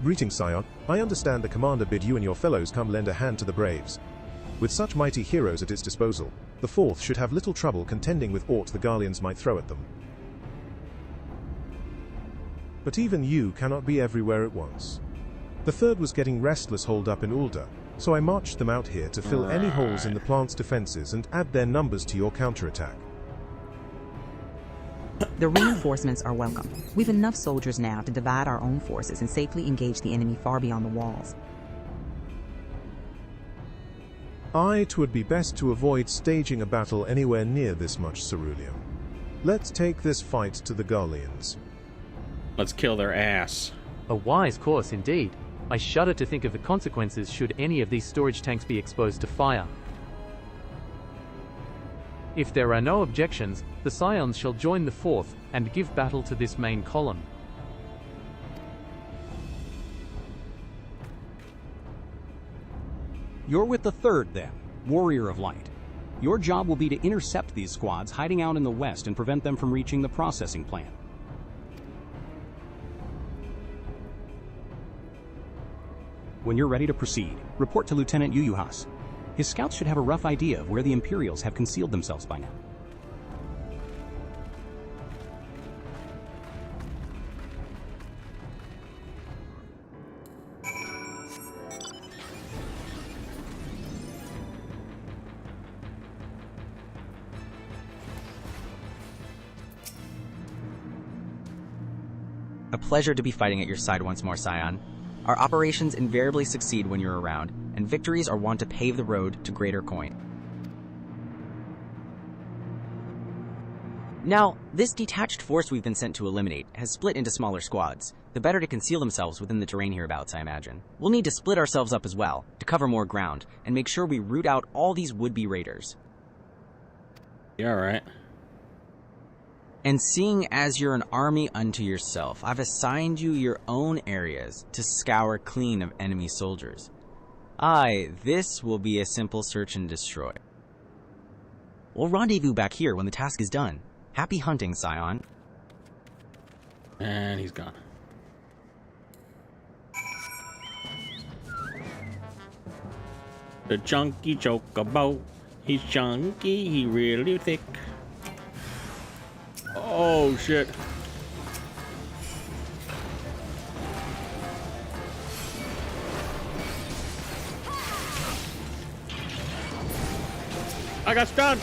Greetings, Scion. I understand the commander bid you and your fellows come lend a hand to the Braves. With such mighty heroes at its disposal, the 4th should have little trouble contending with aught the Garleans might throw at them. but even you cannot be everywhere at once. The third was getting restless holed up in Ulda, so I marched them out here to fill any holes in the plant's defenses and add their numbers to your counterattack. The reinforcements are welcome. We've enough soldiers now to divide our own forces and safely engage the enemy far beyond the walls. It would be best to avoid staging a battle anywhere near this much ceruleum. Let's take this fight to the Garleans. Let's kill their ass. A wise course indeed. I shudder to think of the consequences should any of these storage tanks be exposed to fire. If there are no objections, the Scions shall join the 4th and give battle to this main column. You're with the 3rd then, Warrior of Light. Your job will be to intercept these squads hiding out in the west and prevent them from reaching the processing plant. When you're ready to proceed, report to Lieutenant Yuyuhas. His scouts should have a rough idea of where the Imperials have concealed themselves by now. A pleasure to be fighting at your side once more, Scion. Our operations invariably succeed when you're around, and victories are wont to pave the road to greater coin. Now, this detached force we've been sent to eliminate has split into smaller squads, the better to conceal themselves within the terrain hereabouts, I imagine. We'll need to split ourselves up as well, to cover more ground, and make sure we root out all these would-be raiders. Yeah, right. And seeing as you're an army unto yourself, I've assigned you your own areas to scour clean of enemy soldiers. This will be a simple search and destroy. We'll rendezvous back here when the task is done. Happy hunting, Scion. And he's gone. The chunky chocobo. He's chunky, he really thick. Oh shit. I got stunned.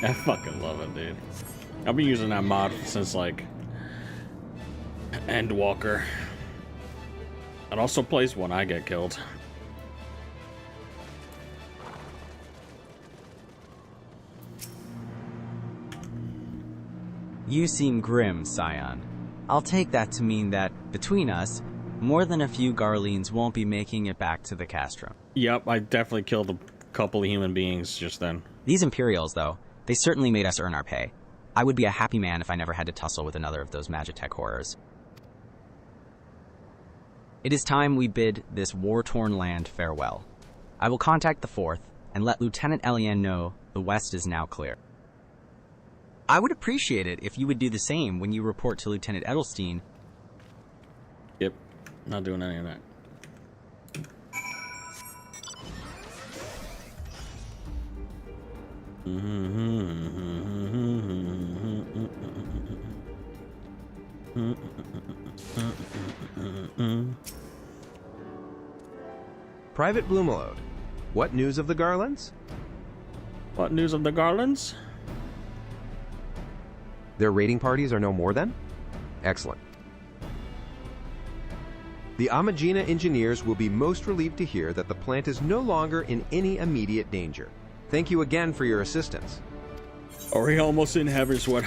I fucking love it, dude. I've been using that mod since like Endwalker. It also plays when I get killed. You seem grim, Scion. I'll take that to mean that, between us, more than a few Garleans won't be making it back to the castrum. Yep, I definitely killed a couple of human beings just then. These Imperials, though, they certainly made us earn our pay. I would be a happy man if I never had to tussle with another of those Magitech horrors. It is time we bid this war-torn land farewell. I will contact the 4th and let Lieutenant Elian know the west is now clear. I would appreciate it if you would do the same when you report to Lieutenant Edelstein. Yep, not doing any of that. Private Bloomalode, what news of the Garlands? What news of the Garlands? Their raiding parties are no more then? Excellent. The Amagina engineers will be most relieved to hear that the plant is no longer in any immediate danger. Thank you again for your assistance. Are we almost in Heaven's Wood?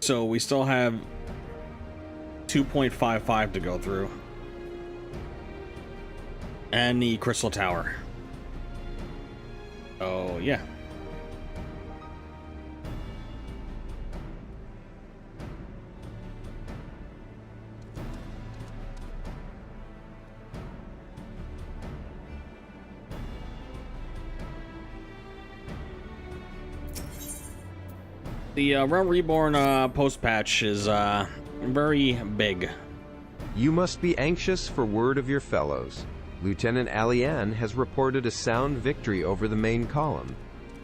So we still have 2.55 to go through. And the Crystal Tower. Oh, yeah. The Realm Reborn post-patch is very big. You must be anxious for word of your fellows. Lieutenant Alian has reported a sound victory over the main column,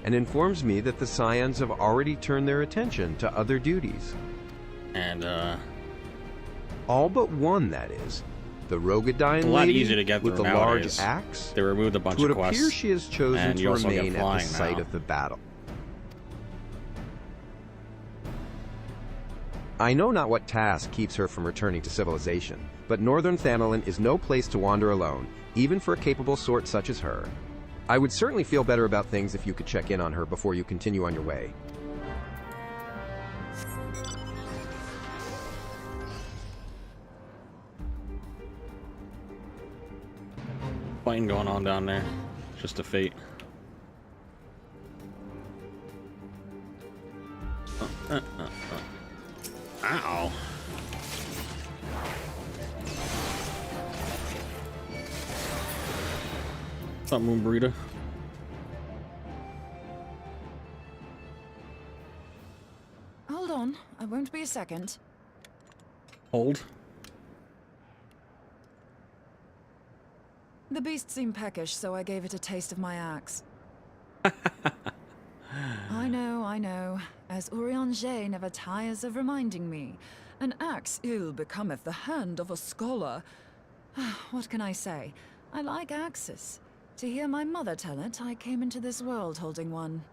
and informs me that the Scions have already turned their attention to other duties. And, all but one, that is. The Rogadine a lot lady easier to get with the through large nowadays. axe. They removed a bunch It of would quests. appear she has chosen and to you also get remain at the flying site now. of the battle. I know not what task keeps her from returning to civilization, but Northern Thanolin is no place to wander alone, even for a capable sort such as her. I would certainly feel better about things if you could check in on her before you continue on your way. Fighting going on down there. Just a fate. Ow. What's up, Moon Burrito? Hold on, I won't be a second. Hold. The beast seemed peckish, so I gave it a taste of my axe. I know. As Urianger never tires of reminding me, an axe ill becometh the hand of a scholar. What can I say? I like axes. To hear my mother tell it, I came into this world holding one.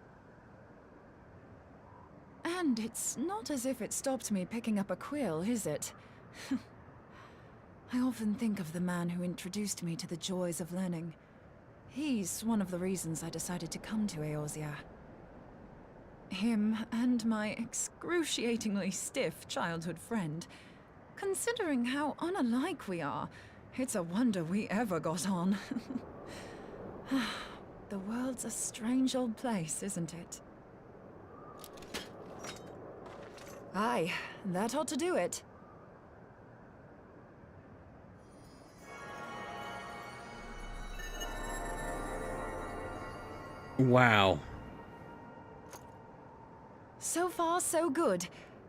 And it's not as if it stopped me picking up a quill, is it? I often think of the man who introduced me to the joys of learning. He's one of the reasons I decided to come to Eorzea. Him and my excruciatingly stiff childhood friend. Considering how unalike we are, it's a wonder we ever got on. The world's a strange old place, isn't it? Aye, that ought to do it. Wow. So far, so good.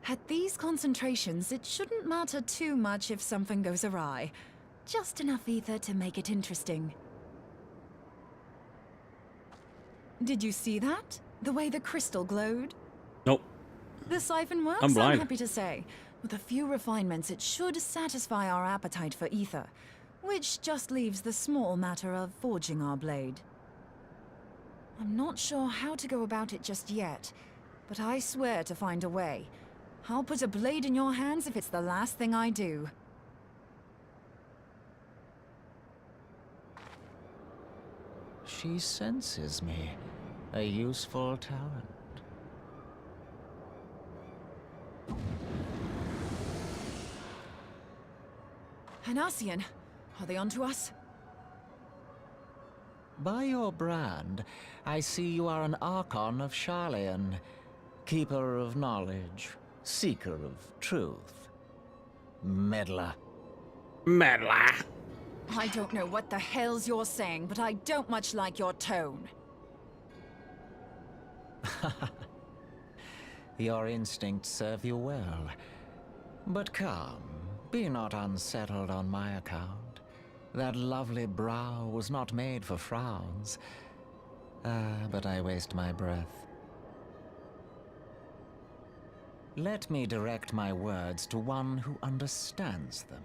At these concentrations, it shouldn't matter too much if something goes awry. Just enough ether to make it interesting. Did you see that? The way the crystal glowed? Nope. The siphon works, I'm blind. I'm happy to say. With a few refinements, it should satisfy our appetite for ether, which just leaves the small matter of forging our blade. I'm not sure how to go about it just yet, but I swear to find a way. I'll put a blade in your hands if it's the last thing I do. She senses me. A useful talent. Hanassian, are they onto us? By your brand, I see you are an Archon of Sharlayan, keeper of knowledge, seeker of truth. Meddler. Meddler. I don't know what the hell's you're saying, but I don't much like your tone. Your instincts serve you well. But come, be not unsettled on my account. That lovely brow was not made for frowns. But I waste my breath. Let me direct my words to one who understands them.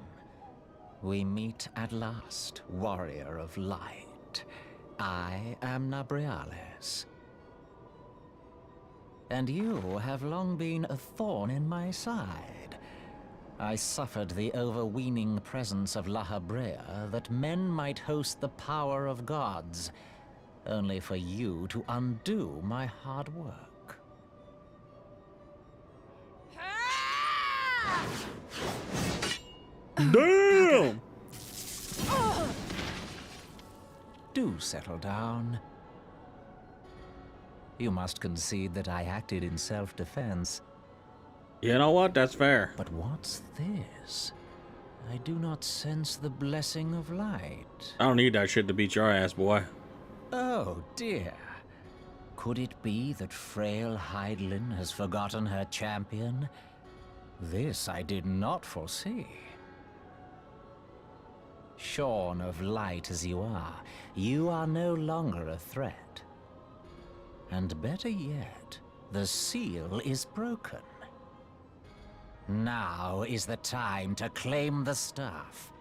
We meet at last, warrior of light. I am Nabriales. And you have long been a thorn in my side. I suffered the overweening presence of La Habrea that men might host the power of gods, only for you to undo my hard work. Damn! Do settle down. You must concede that I acted in self-defense. You know what? That's fair. But what's this? I do not sense the blessing of light. I don't need that shit to beat your ass, boy. Oh, dear. Could it be that frail Hydaelyn has forgotten her champion? This I did not foresee. Shorn of light as you are no longer a threat. And better yet, the seal is broken. Now is the time to claim the staff.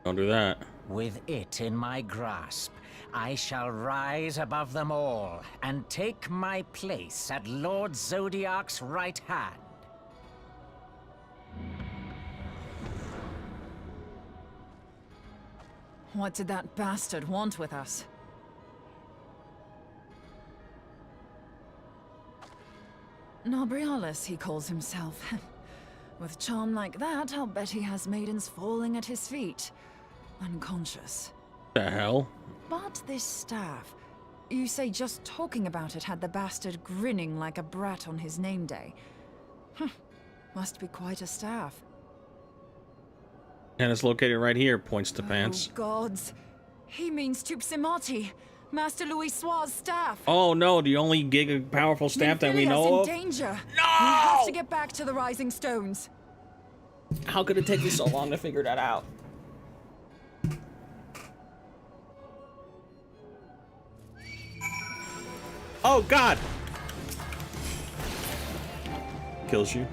Don't do that. With it in my grasp, I shall rise above them all and take my place at Lord Zodiac's right hand. What did that bastard want with us? Nobrialis, he calls himself. With charm like that, I'll bet he has maidens falling at his feet, unconscious. The hell? But this staff, you say just talking about it had the bastard grinning like a brat on his name day. Must be quite a staff. And it's located right here, points to pants. Oh, gods. He means Tupsimati, Master Louis Soir's staff. Oh no, the only giga powerful staff that we know of? In danger. No! We have to get back to the Rising Stones. How could it take you so long to figure that out? Oh god! Kills you.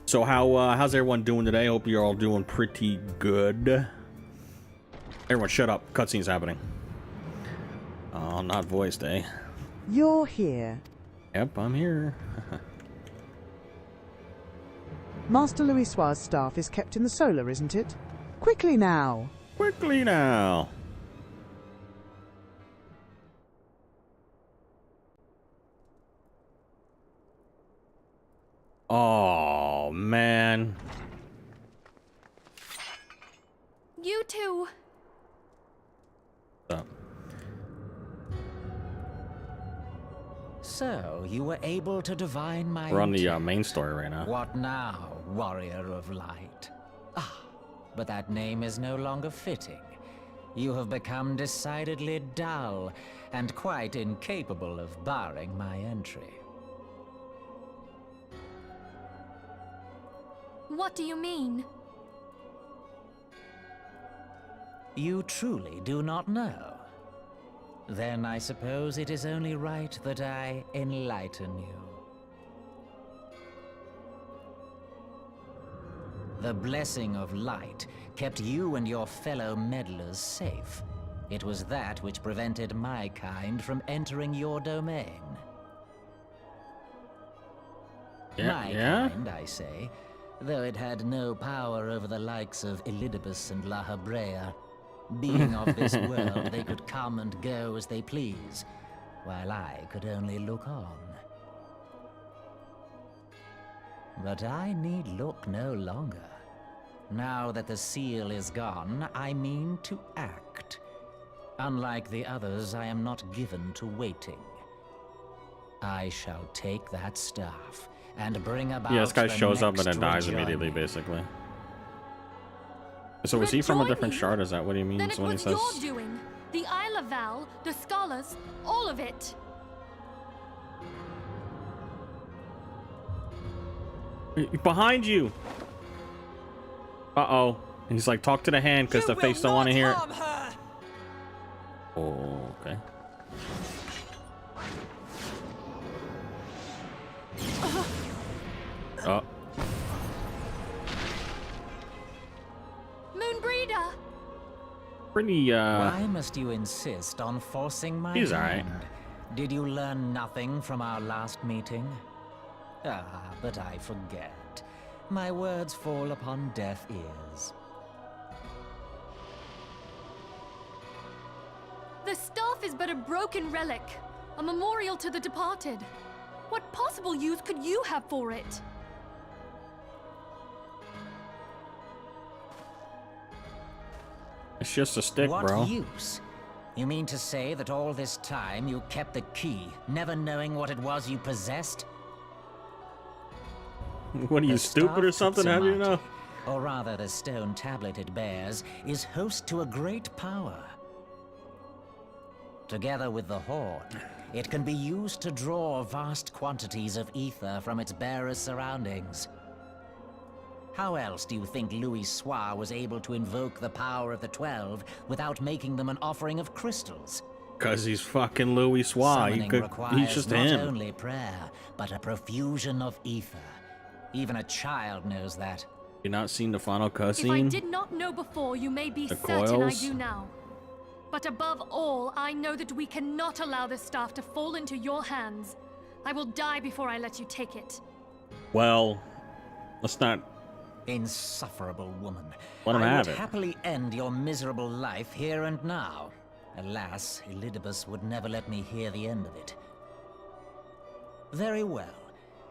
So how's everyone doing today? Hope you're all doing pretty good. Everyone shut up. Cutscene's happening. Oh, not voiced, eh? You're here. Yep, I'm here. Master Louis Soir's staff is kept in the solar, isn't it? Quickly now. Quickly now. Oh, man. You too. Stop. So, you were able to divine my... We're on the main story right now. What now, warrior of light? Ah, but that name is no longer fitting. You have become decidedly dull, and quite incapable of barring my entry. What do you mean? You truly do not know? Then I suppose it is only right that I enlighten you. The blessing of light kept you and your fellow meddlers safe. It was that which prevented my kind from entering your domain. My kind, I say, though it had no power over the likes of Elidibus and La Habrea. Being of this world, they could come and go as they please, while I could only look on. But I need look no longer. Now that the seal is gone, I mean to act. Unlike the others, I am not given to waiting. I shall take that staff and bring about... Yeah, this guy shows up and then dies rejoining. immediately, basically. So is he from a different shard? Is that what he means Then it when he was says... your doing. The Isle of Val, the scholars, all of it. Behind you! Uh-oh. He's like, talk to the hand, because the face don't want to hear it. Oh, okay. Oh. Moonbreeder! Pretty, Why must you insist on forcing my He's hand? alright. Did you learn nothing from our last meeting? Ah, but I forget. My words fall upon deaf ears. The staff is but a broken relic, a memorial to the departed. What possible use could you have for it? It's just a stick, bro. What use? You mean to say that all this time you kept the key, never knowing what it was you possessed? What are you, stupid or something? How do you know? Or rather, the stone tablet it bears is host to a great power. Together with the Horde, it can be used to draw vast quantities of ether from its bearer's surroundings. How else do you think Louis Soir was able to invoke the power of the 12 without making them an offering of crystals? Cause he's fucking Louis Soir. He's just not him. only prayer, but a profusion of ether. Even a child knows that. You not seen the final If I cutscene? did not know before, you may be The certain I coils? do now. But above all, I know that we cannot allow this staff to fall into your hands. I will die before I let you take it. Well, let's not. Insufferable woman. Let him I have would it. happily end your miserable life here and now. Alas, Elidibus would never let me hear the end of it. Very well.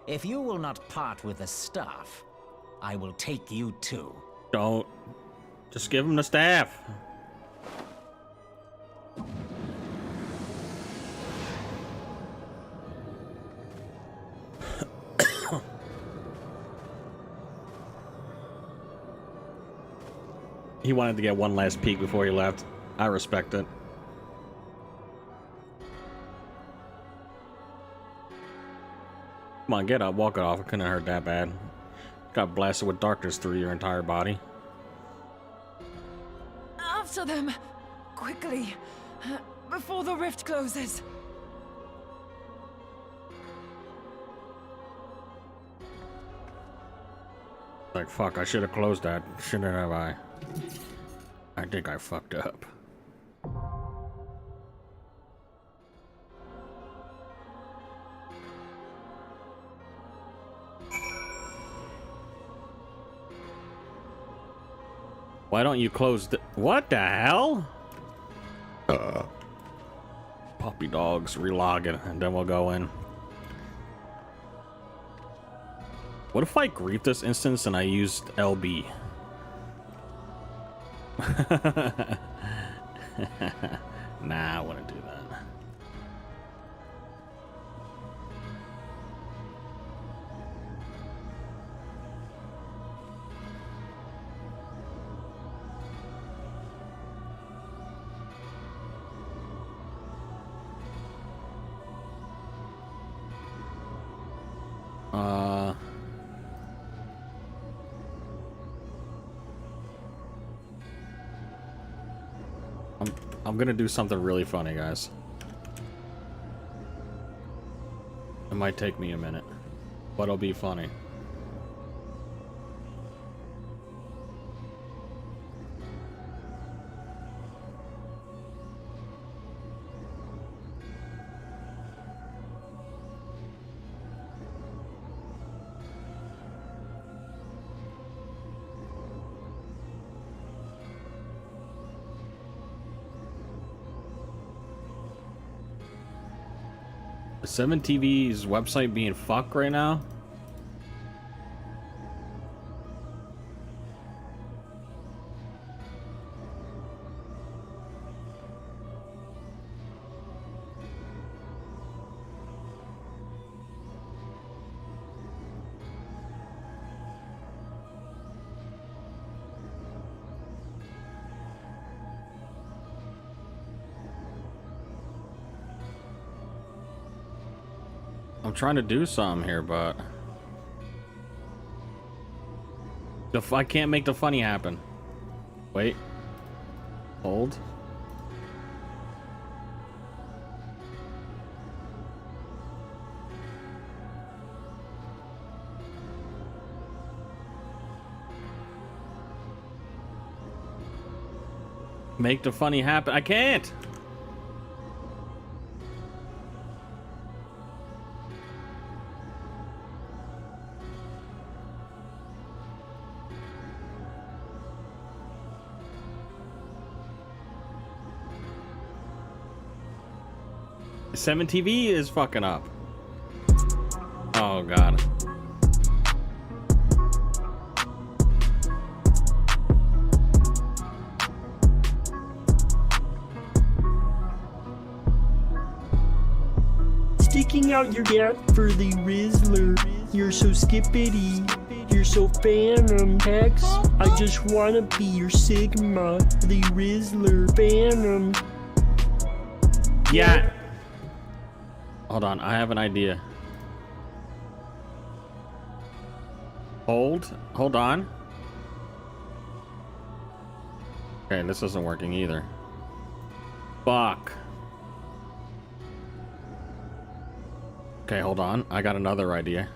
If you will not part with the staff, I will take you too. Don't. Just give him the staff. He wanted to get one last peek before he left. I respect it. Come on, get up, walk it off. It couldn't have hurt that bad. Got blasted with darkness through your entire body. After them! Quickly! Before the rift closes! Like, fuck, I should have closed that. Shouldn't have I? I think I fucked up. Why don't you close the... What the hell? Puppy dogs, relog it, and then we'll go in. What if I grief this instance and I used LB? Nah, I wouldn't do that. I'm gonna do something really funny, guys. It might take me a minute, but it'll be funny. Is 7TV's website being fucked right now? I'm trying to do something here, but I can't make the funny happen. Wait. Hold. Make the funny happen. I can't. 7TV is fucking up. Oh god. Sticking out your gap for the Rizzler. You're so skippity. You're so Phantom Hex. I just wanna be your Sigma, the Rizzler Phantom. Yeah. Hold on, I have an idea. Hold on. Okay, this isn't working either. Fuck. Okay, hold on. I got another idea.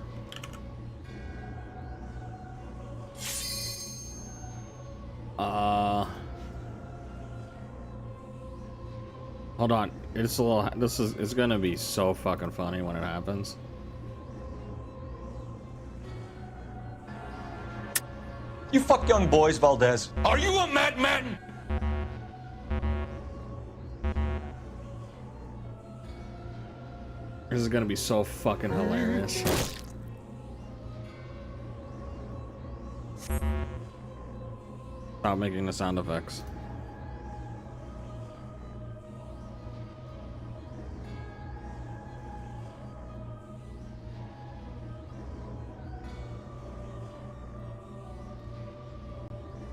Hold on. It's gonna be so fucking funny when it happens. You fuck young boys, Valdez. Are you a madman? This is gonna be so fucking hilarious. Stop making the sound effects.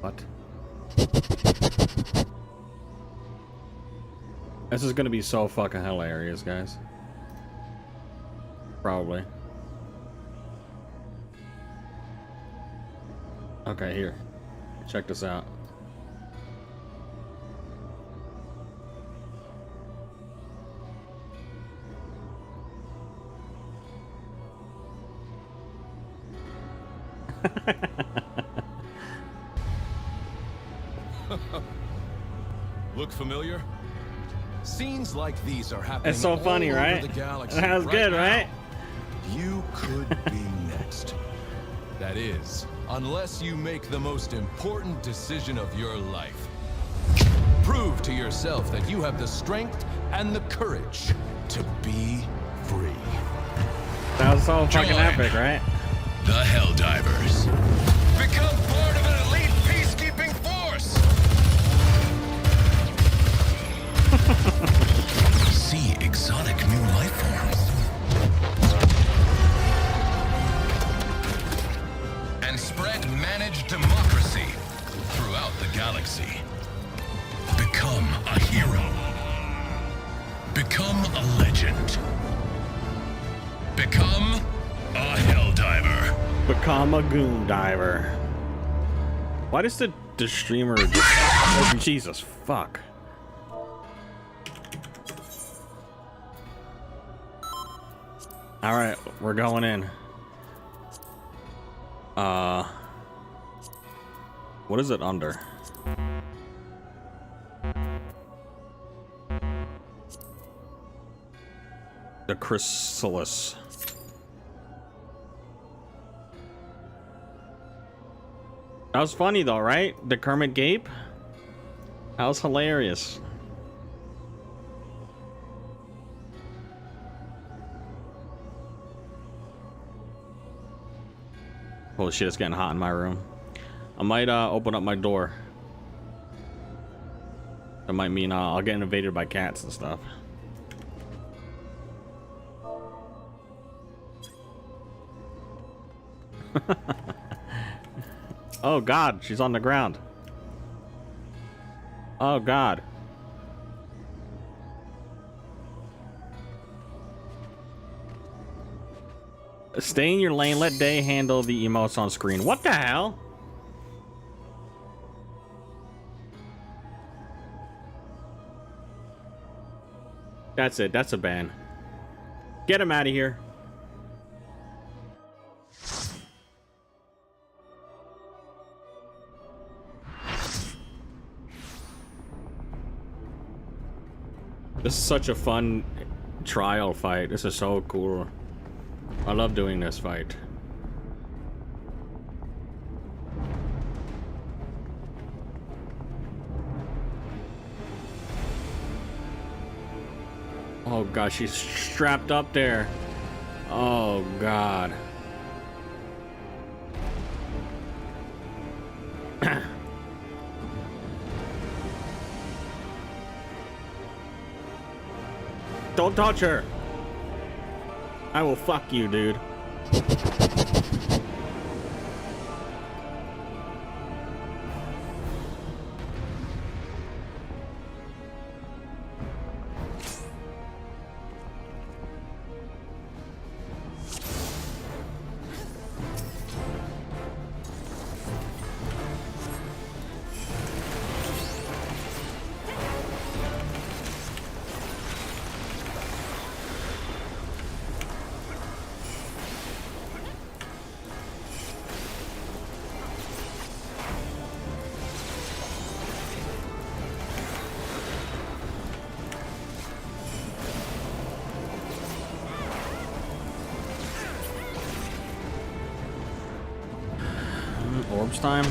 What? This is gonna be so fucking hilarious, guys. Probably. Okay, here. Check this out. Look familiar? Scenes like these are happening. It's so funny, all right? over the galaxy That was good, now. right? You could be next. That is, unless you make the most important decision of your life. Prove to yourself that you have the strength and the courage to be free. That was so fucking epic, right? The Helldivers. Become part of an elite peacekeeping force. See exotic new life forms. And spread managed democracy throughout the galaxy. Become a hero. Become a legend. Become a Helldiver. Become a goon diver. Why does the streamer just... Jesus fuck. Alright, we're going in. What is it under? The chrysalis. That was funny though, right? The Kermit Gape? That was hilarious. Holy shit, it's getting hot in my room. I might open up my door. That might mean I'll get invaded by cats and stuff. Oh god, she's on the ground. Oh god. Stay in your lane, let Day handle the emotes on screen. What the hell? That's it, that's a ban. Get him out of here. This is such a fun trial fight. This is so cool. I love doing this fight. Oh god, she's strapped up there. Oh god. Don't touch her. I will fuck you, dude. Orbs time.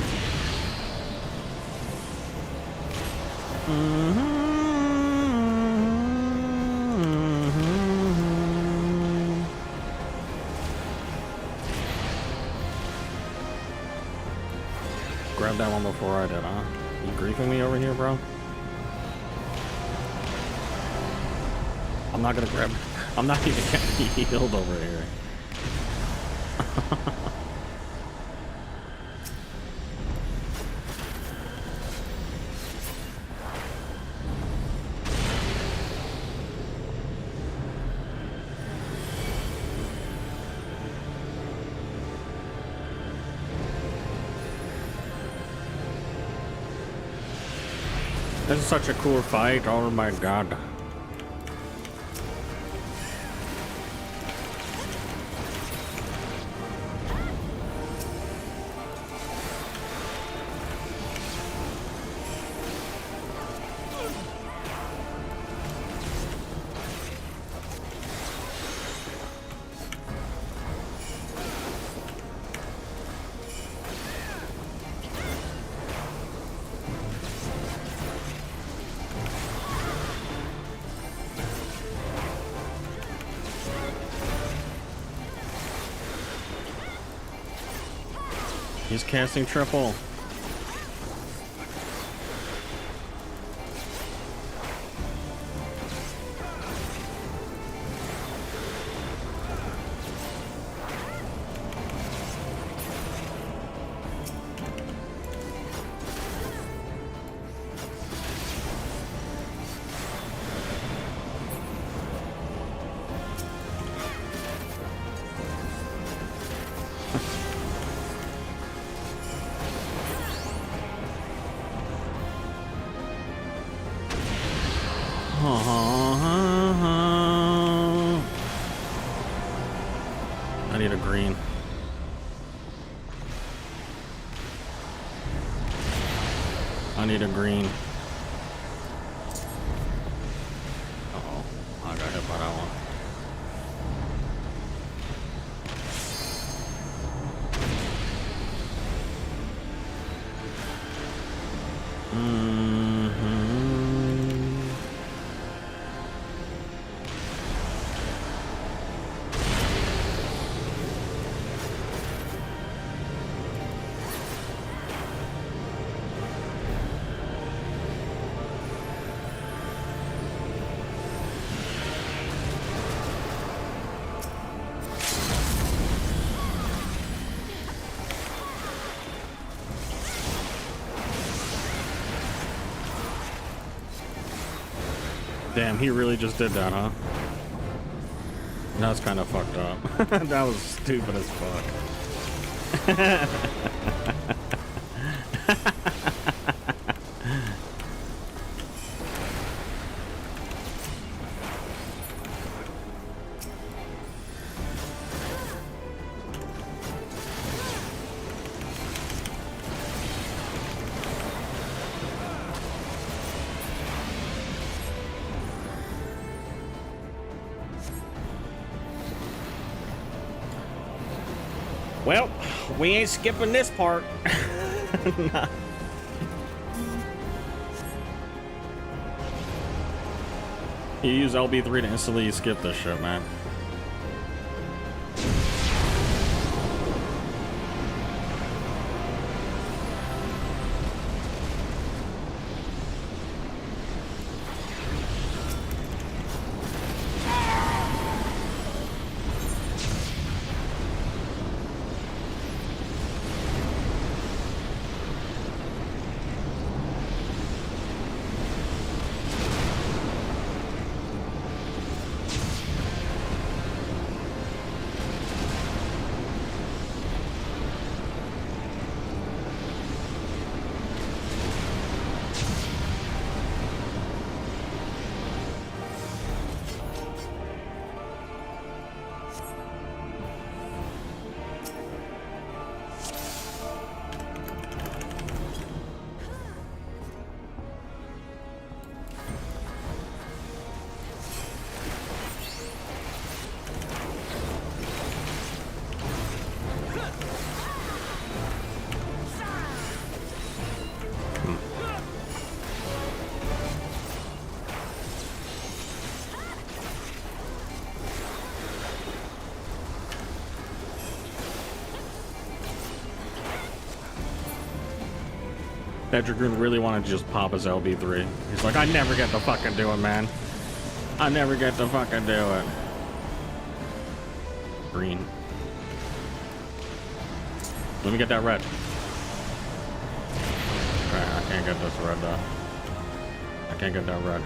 Grab that one before I did, huh? You griefing me over here, bro? I'm not gonna grab. I'm not even getting healed over here. This is such a cool fight, oh my god. He's casting triple. I need a green. I need a green. Uh-oh. I got hit by that one. Damn, he really just did that, huh? That's kind of fucked up. That was stupid as fuck. Well, we ain't skipping this part. Nah. You use LB3 to instantly skip this shit, man. That Dragoon really wanted to just pop his LB3. He's like, I never get to fucking do it, man. I never get to fucking do it. Green. Let me get that red. Okay, I can't get this red though. I can't get that red.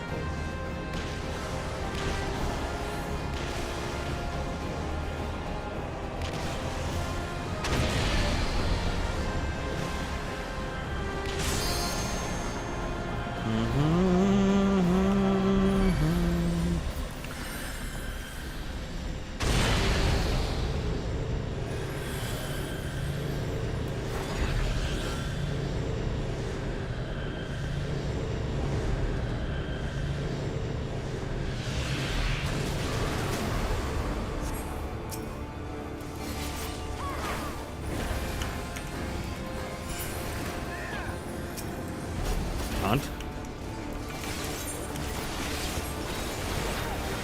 Hunt.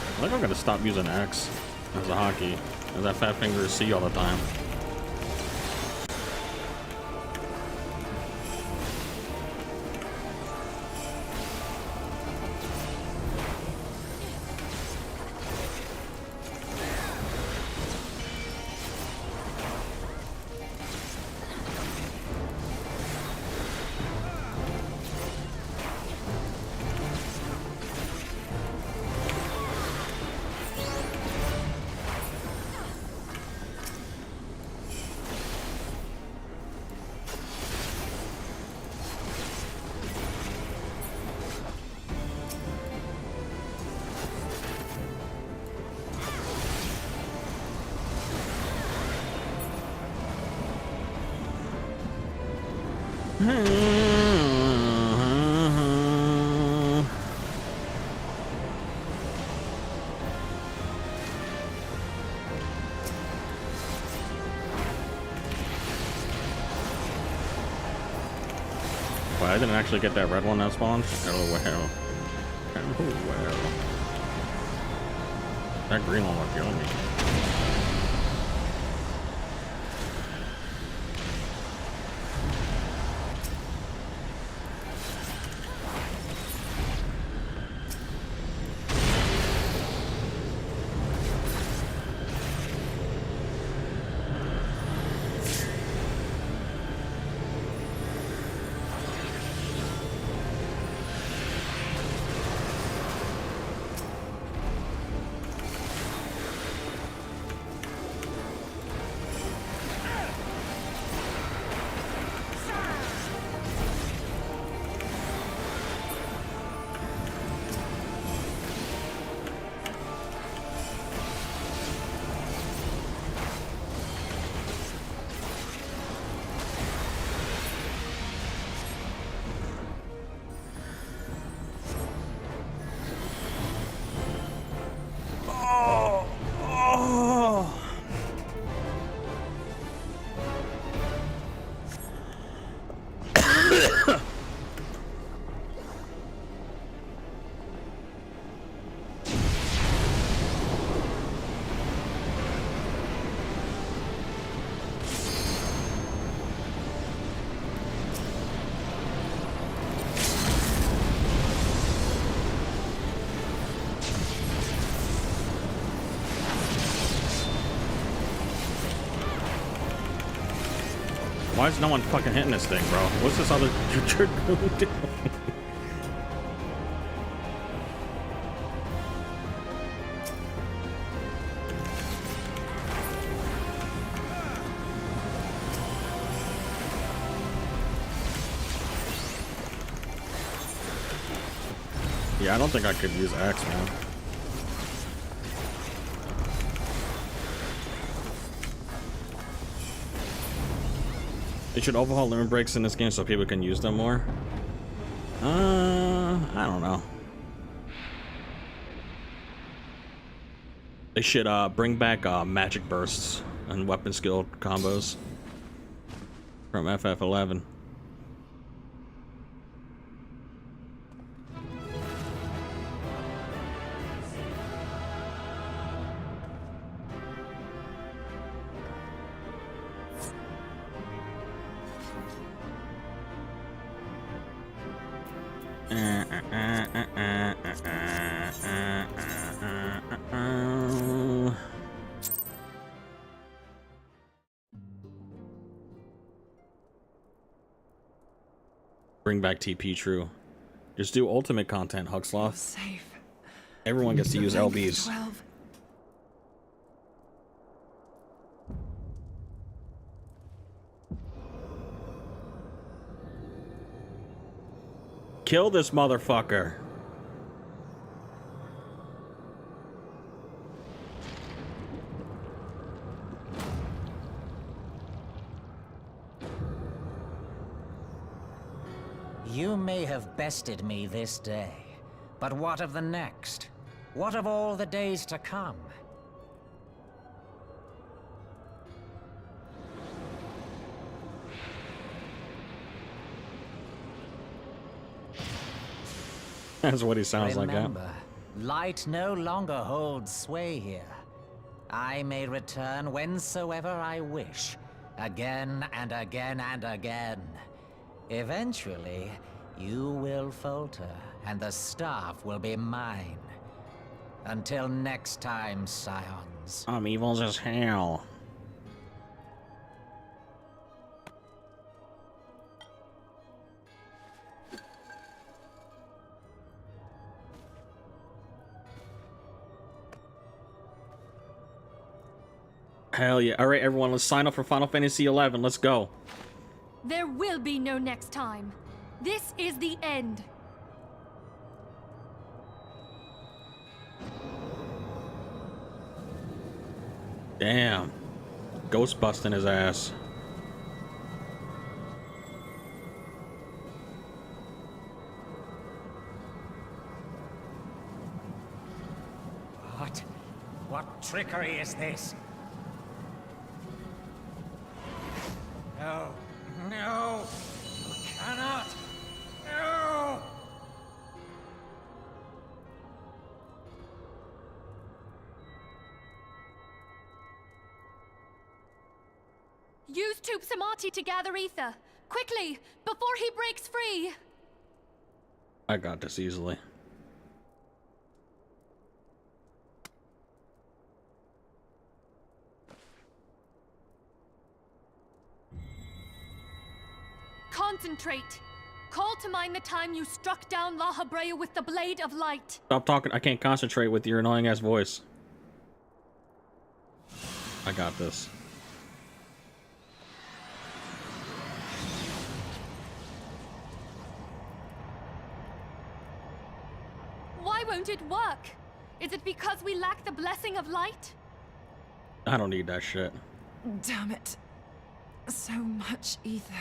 I think I'm gonna stop using X as a hockey, as that fat finger is C all the time. Well, I didn't actually get that red one that spawned. Oh well. Oh well. That green one was killing me. Why is no one fucking hitting this thing, bro? What's this other dragoon doing? Yeah, I don't think I could use X, man. They should overhaul limit breaks in this game so people can use them more. I don't know. They should bring back magic bursts and weapon skill combos from FF11. Bring back TP True. Just do ultimate content, Huxloth. Everyone gets to use LBs. Kill this motherfucker. You may have bested me this day, but what of the next? What of all the days to come? That's what he sounds like. Remember, light no longer holds sway here. I may return whensoever I wish, again and again and again. Eventually, you will falter, and the staff will be mine. Until next time, Scions. I'm evil as hell. Hell yeah. Alright, everyone, let's sign up for Final Fantasy XI. Let's go. There will be no next time. This is the end. Damn. Ghost busting his ass. What? What trickery is this? No. No! You cannot! No! Use Tube Samati to gather ether. Quickly, before he breaks free. I got this easily. Concentrate. Call to mind the time you struck down La Habrea with the Blade of Light. Stop talking. I can't concentrate with your annoying ass voice. I got this. Why won't it work? Is it because we lack the blessing of light? I don't need that shit. Damn it. So much ether.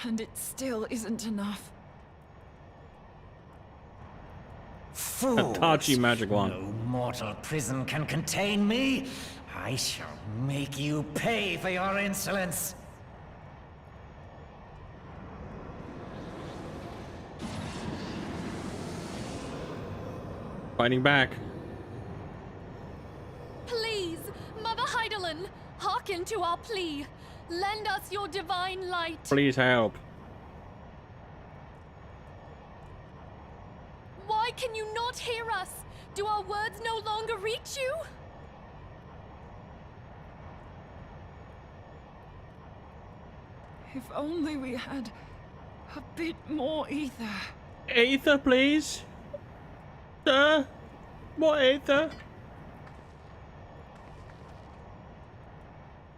And it still isn't enough. Fools! Hitachi magic wand. No mortal prison can contain me. I shall make you pay for your insolence. Fighting back. Please, Mother Heidelin, hearken to our plea. Lend us your divine light. Please help. Why can you not hear us? Do our words no longer reach you? If only we had a bit more ether. Ether, please. Sir, more ether.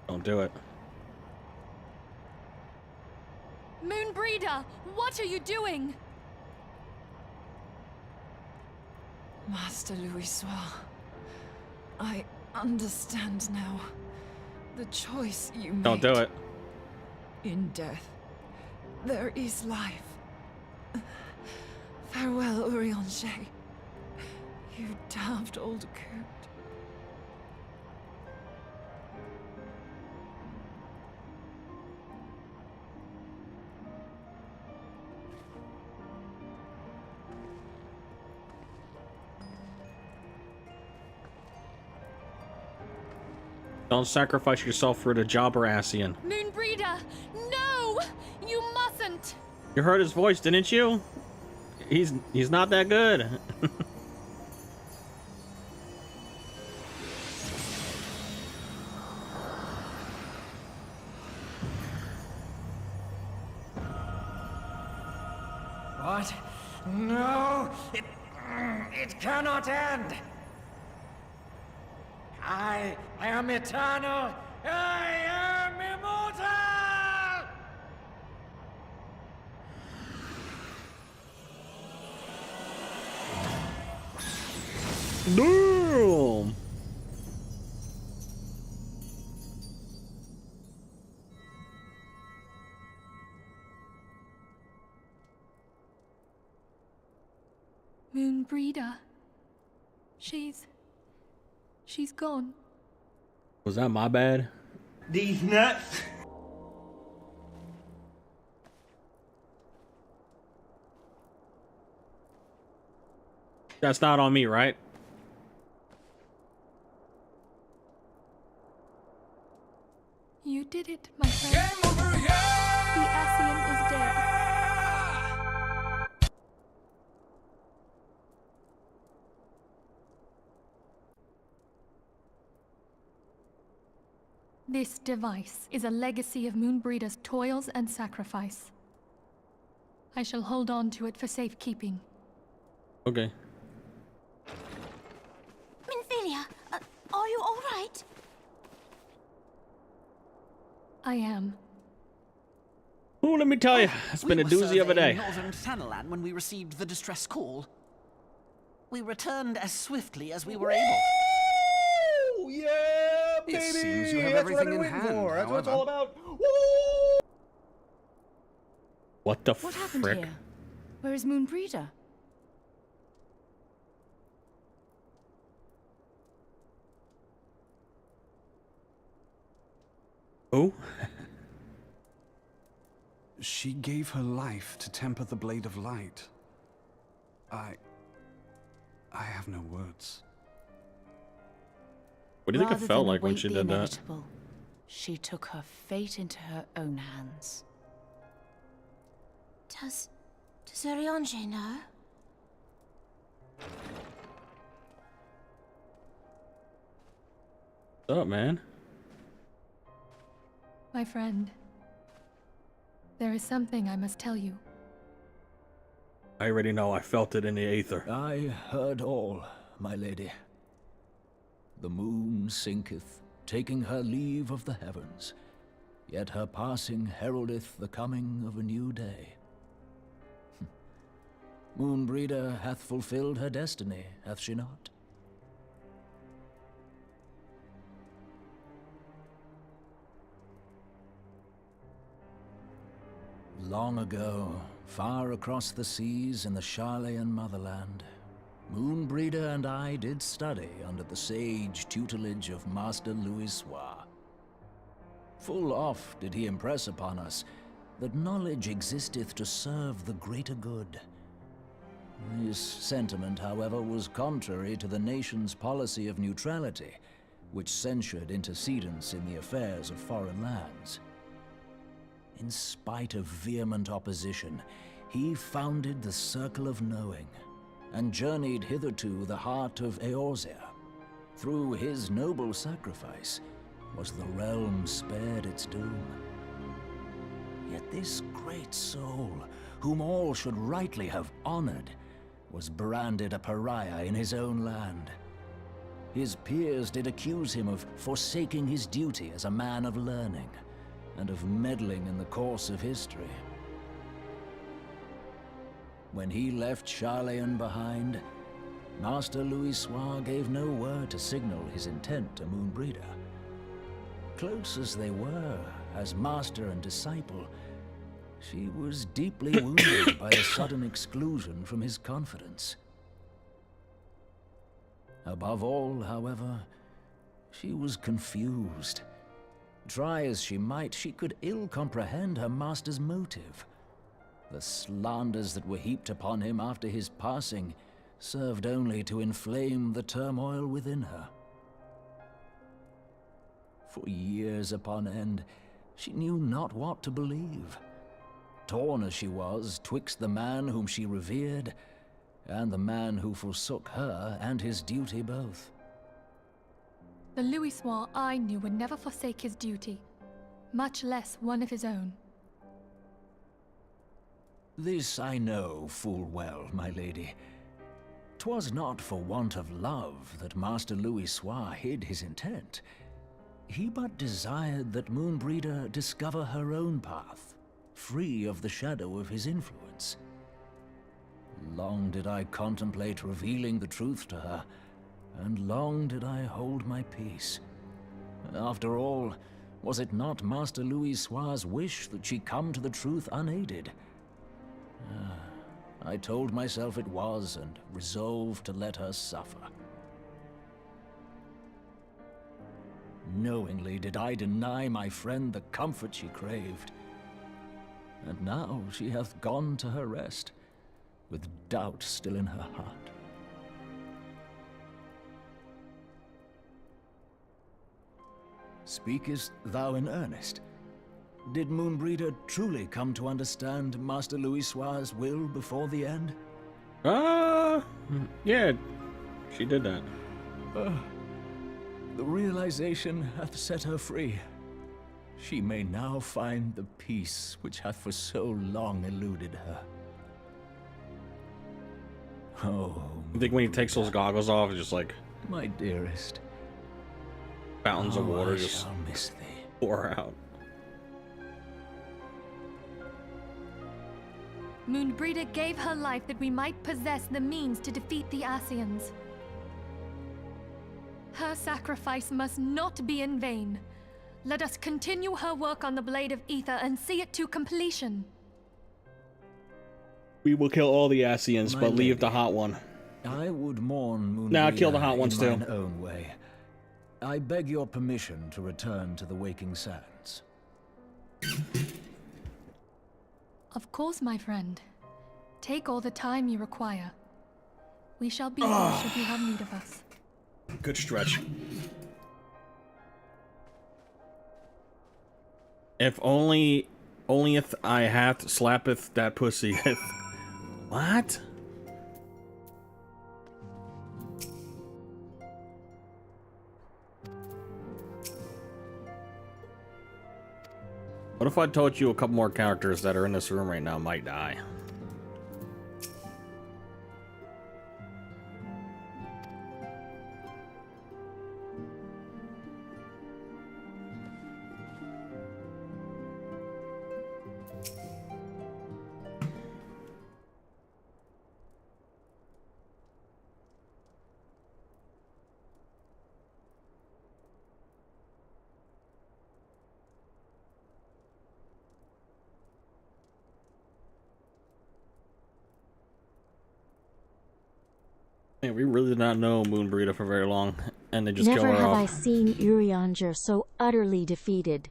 Don't do it. Moonbreeder, what are you doing? Master Louisoix, I understand now. The choice you made. Don't do it. In death, there is life. Farewell, Urianger. You daft old coot. Don't sacrifice yourself for the Jobberasian. Moonbreeder, no! You mustn't! You heard his voice, didn't you? He's not that good. What? No! It cannot end! I am eternal! I am immortal! Damn! Moonbreeder. She's gone. Was that my bad? These nuts! That's not on me, right? You did it, my friend. Game over here! The Ascian is dead. This device is a legacy of Moonbreeder's toils and sacrifice. I shall hold on to it for safekeeping. Okay. Minfilia, are you all right? I am. Oh, let me tell you, it's been a doozy of a day. Northern Thanalan when we received the distress call. We returned as swiftly as we were able. Oh, yeah, baby! It seems you have That's everything what in hand, That's what it's however. all about. Woo! What the What happened frick? here? Where is Moonbreeder? Oh? She gave her life to temper the blade of light. I have no words. What do you think it Rather felt than like when await she the did that? inevitable, she took her fate into her own hands. Does Urianger know? What's up, man? My friend, there is something I must tell you. I already know. I felt it in the aether. I heard all, my lady. The moon sinketh, taking her leave of the heavens, yet her passing heraldeth the coming of a new day. Moonbreeder hath fulfilled her destiny, hath she not? Long ago, far across the seas in the Charlayan motherland, Moonbreeder and I did study under the sage tutelage of Master Louisoix. Full oft did he impress upon us that knowledge existeth to serve the greater good. This sentiment, however, was contrary to the nation's policy of neutrality, which censured intercedence in the affairs of foreign lands. In spite of vehement opposition, he founded the Circle of Knowing, and journeyed hither to the heart of Eorzea. Through his noble sacrifice was the realm spared its doom. Yet this great soul, whom all should rightly have honored, was branded a pariah in his own land. His peers did accuse him of forsaking his duty as a man of learning, and of meddling in the course of history. When he left Charlayan behind, Master Louisoix gave no word to signal his intent to Moonbreeder. Close as they were, as master and disciple, she was deeply wounded by a sudden exclusion from his confidence. Above all, however, she was confused. Try as she might, she could ill comprehend her master's motive. The slanders that were heaped upon him after his passing served only to inflame the turmoil within her. For years upon end, she knew not what to believe. Torn as she was twixt the man whom she revered and the man who forsook her and his duty both. The Louisoix I knew would never forsake his duty, much less one of his own. This I know full well, my lady. 'Twas not for want of love that Master Louisoix hid his intent. He but desired that Moonbreeder discover her own path, free of the shadow of his influence. Long did I contemplate revealing the truth to her, and long did I hold my peace. After all, was it not Master Louisoix's wish that she come to the truth unaided? I told myself it was, and resolved to let her suffer. Knowingly did I deny my friend the comfort she craved. And now she hath gone to her rest, with doubt still in her heart. Speakest thou in earnest? Did Moonbreeder truly come to understand Master Louisoix's will before the end? Yeah, she did that. The realization hath set her free. She may now find the peace which hath for so long eluded her. Oh, I think when he takes those goggles off, it's just like my dearest, fountains of water I just shall miss thee. pour out. Moonbreeder gave her life that we might possess the means to defeat the Ascians. Her sacrifice must not be in vain. Let us continue her work on the Blade of Ether and see it to completion. We will kill all the Ascians, My but leave lady, the hot one. I would mourn Moonbreeder Nah, kill the hot ones in too. mine own way. I beg your permission to return to the Waking Sands. Of course, my friend. Take all the time you require. We shall be here should you have need of us. Good stretch. If only if I hath slappeth that pussy. What? What if I told you a couple more characters that are in this room right now might die? Man, we really did not know Moonbreeder for very long, and they just kill her Never have off. I seen Urianger so utterly defeated.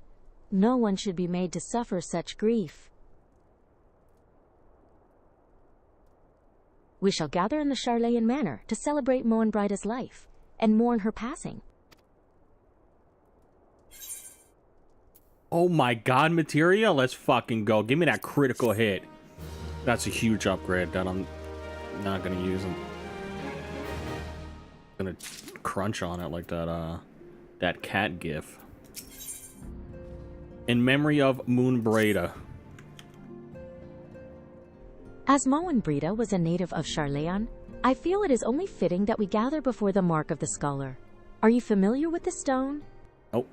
No one should be made to suffer such grief. We shall gather in the Charlayan Manor to celebrate Moonbride's life and mourn her passing. Oh my god, materia? Let's fucking go. Give me that critical hit. That's a huge upgrade that I'm not gonna use. I'm gonna crunch on it like that cat gif. In memory of Moonbreeder. As Moenbrita was a native of Charleon, I feel it is only fitting that we gather before the mark of the scholar. Are you familiar with the stone? Oh.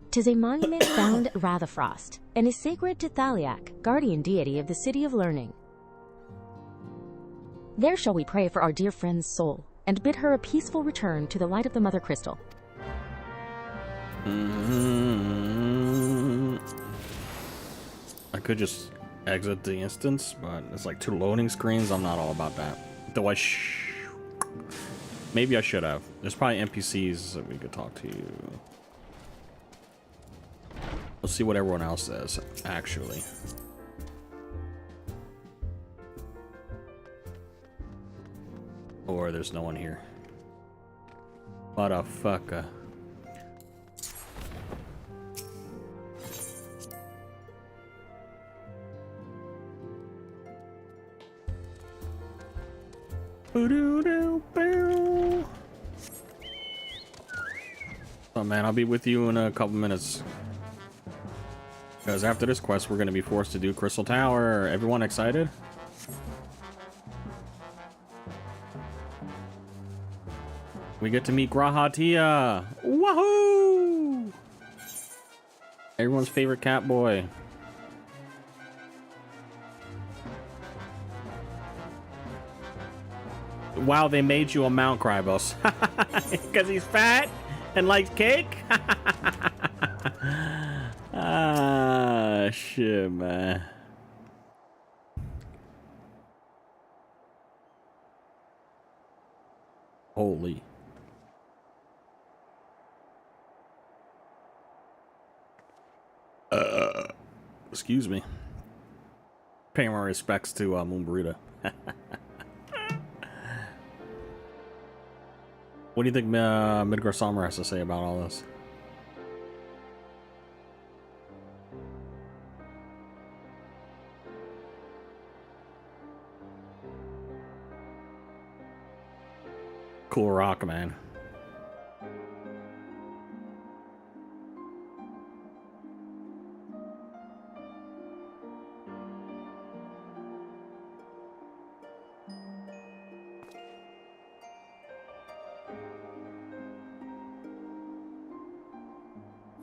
'Tis a monument found at Rathafrost, and is sacred to Thaliak, guardian deity of the City of Learning. There shall we pray for our dear friend's soul, and bid her a peaceful return to the light of the Mother Crystal. I could just exit the instance, but it's like 2 loading screens. I'm not all about that. Though maybe I should have. There's probably NPCs that we could talk to. Let's see what everyone else says, actually. Or there's no one here. Motherfucker. Oh man, I'll be with you in a couple minutes. Because after this quest, we're going to be forced to do Crystal Tower. Everyone excited? We get to meet Grahatia. Wahoo! Everyone's favorite cat boy. Wow, they made you a Mount Krybos. Because he's fat and likes cake? Ah, shit, man. Holy. Excuse me. Paying my respects to Moonburrito. What do you think Midgar Sommer has to say about all this? Cool rock, man.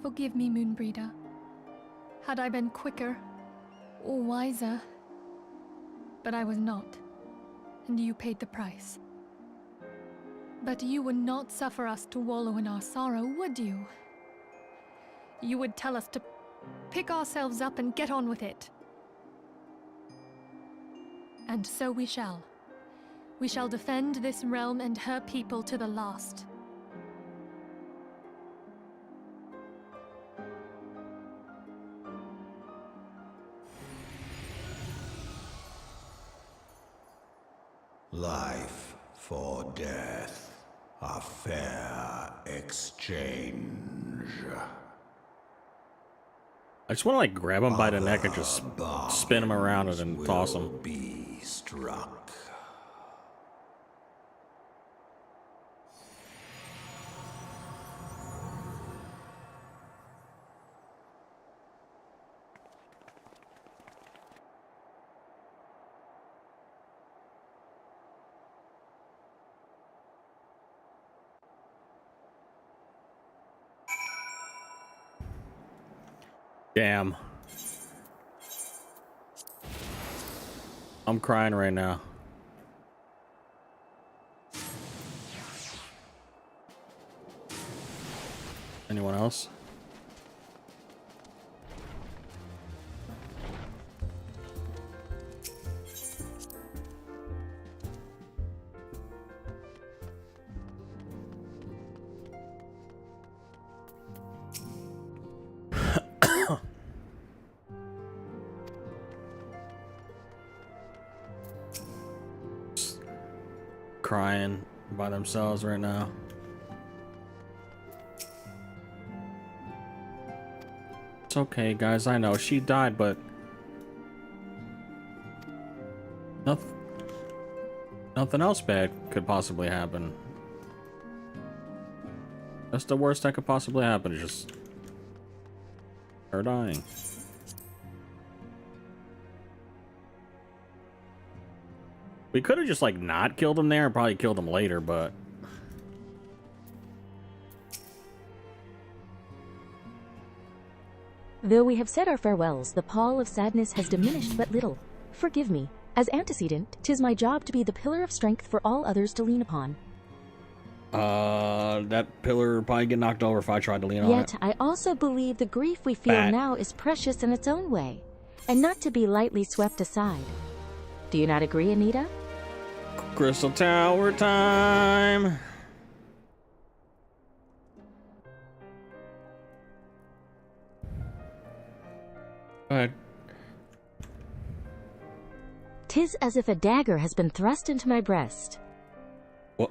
Forgive me, Moonbreeder. Had I been quicker or wiser, but I was not, and you paid the price. But you would not suffer us to wallow in our sorrow, would you? You would tell us to pick ourselves up and get on with it. And so we shall. We shall defend this realm and her people to the last. Life for death, a fair exchange. I just want to like grab him by the neck and just spin him around and then toss him. Be struck. Damn. I'm crying right now. Anyone else? Crying by themselves right now. It's okay, guys. I know she died, but nothing else bad could possibly happen. That's the worst that could possibly happen, is just her dying. We could have just, like, not killed him there and probably killed him later, but... Though we have said our farewells, the pall of sadness has diminished but little. Forgive me. As antecedent, 'tis my job to be the pillar of strength for all others to lean upon. That pillar would probably get knocked over if I tried to lean on it. Yet, I also believe the grief we feel now is precious in its own way, and not to be lightly swept aside. Do you not agree, Anita? Crystal Tower time! Go ahead. 'Tis as if a dagger has been thrust into my breast. What?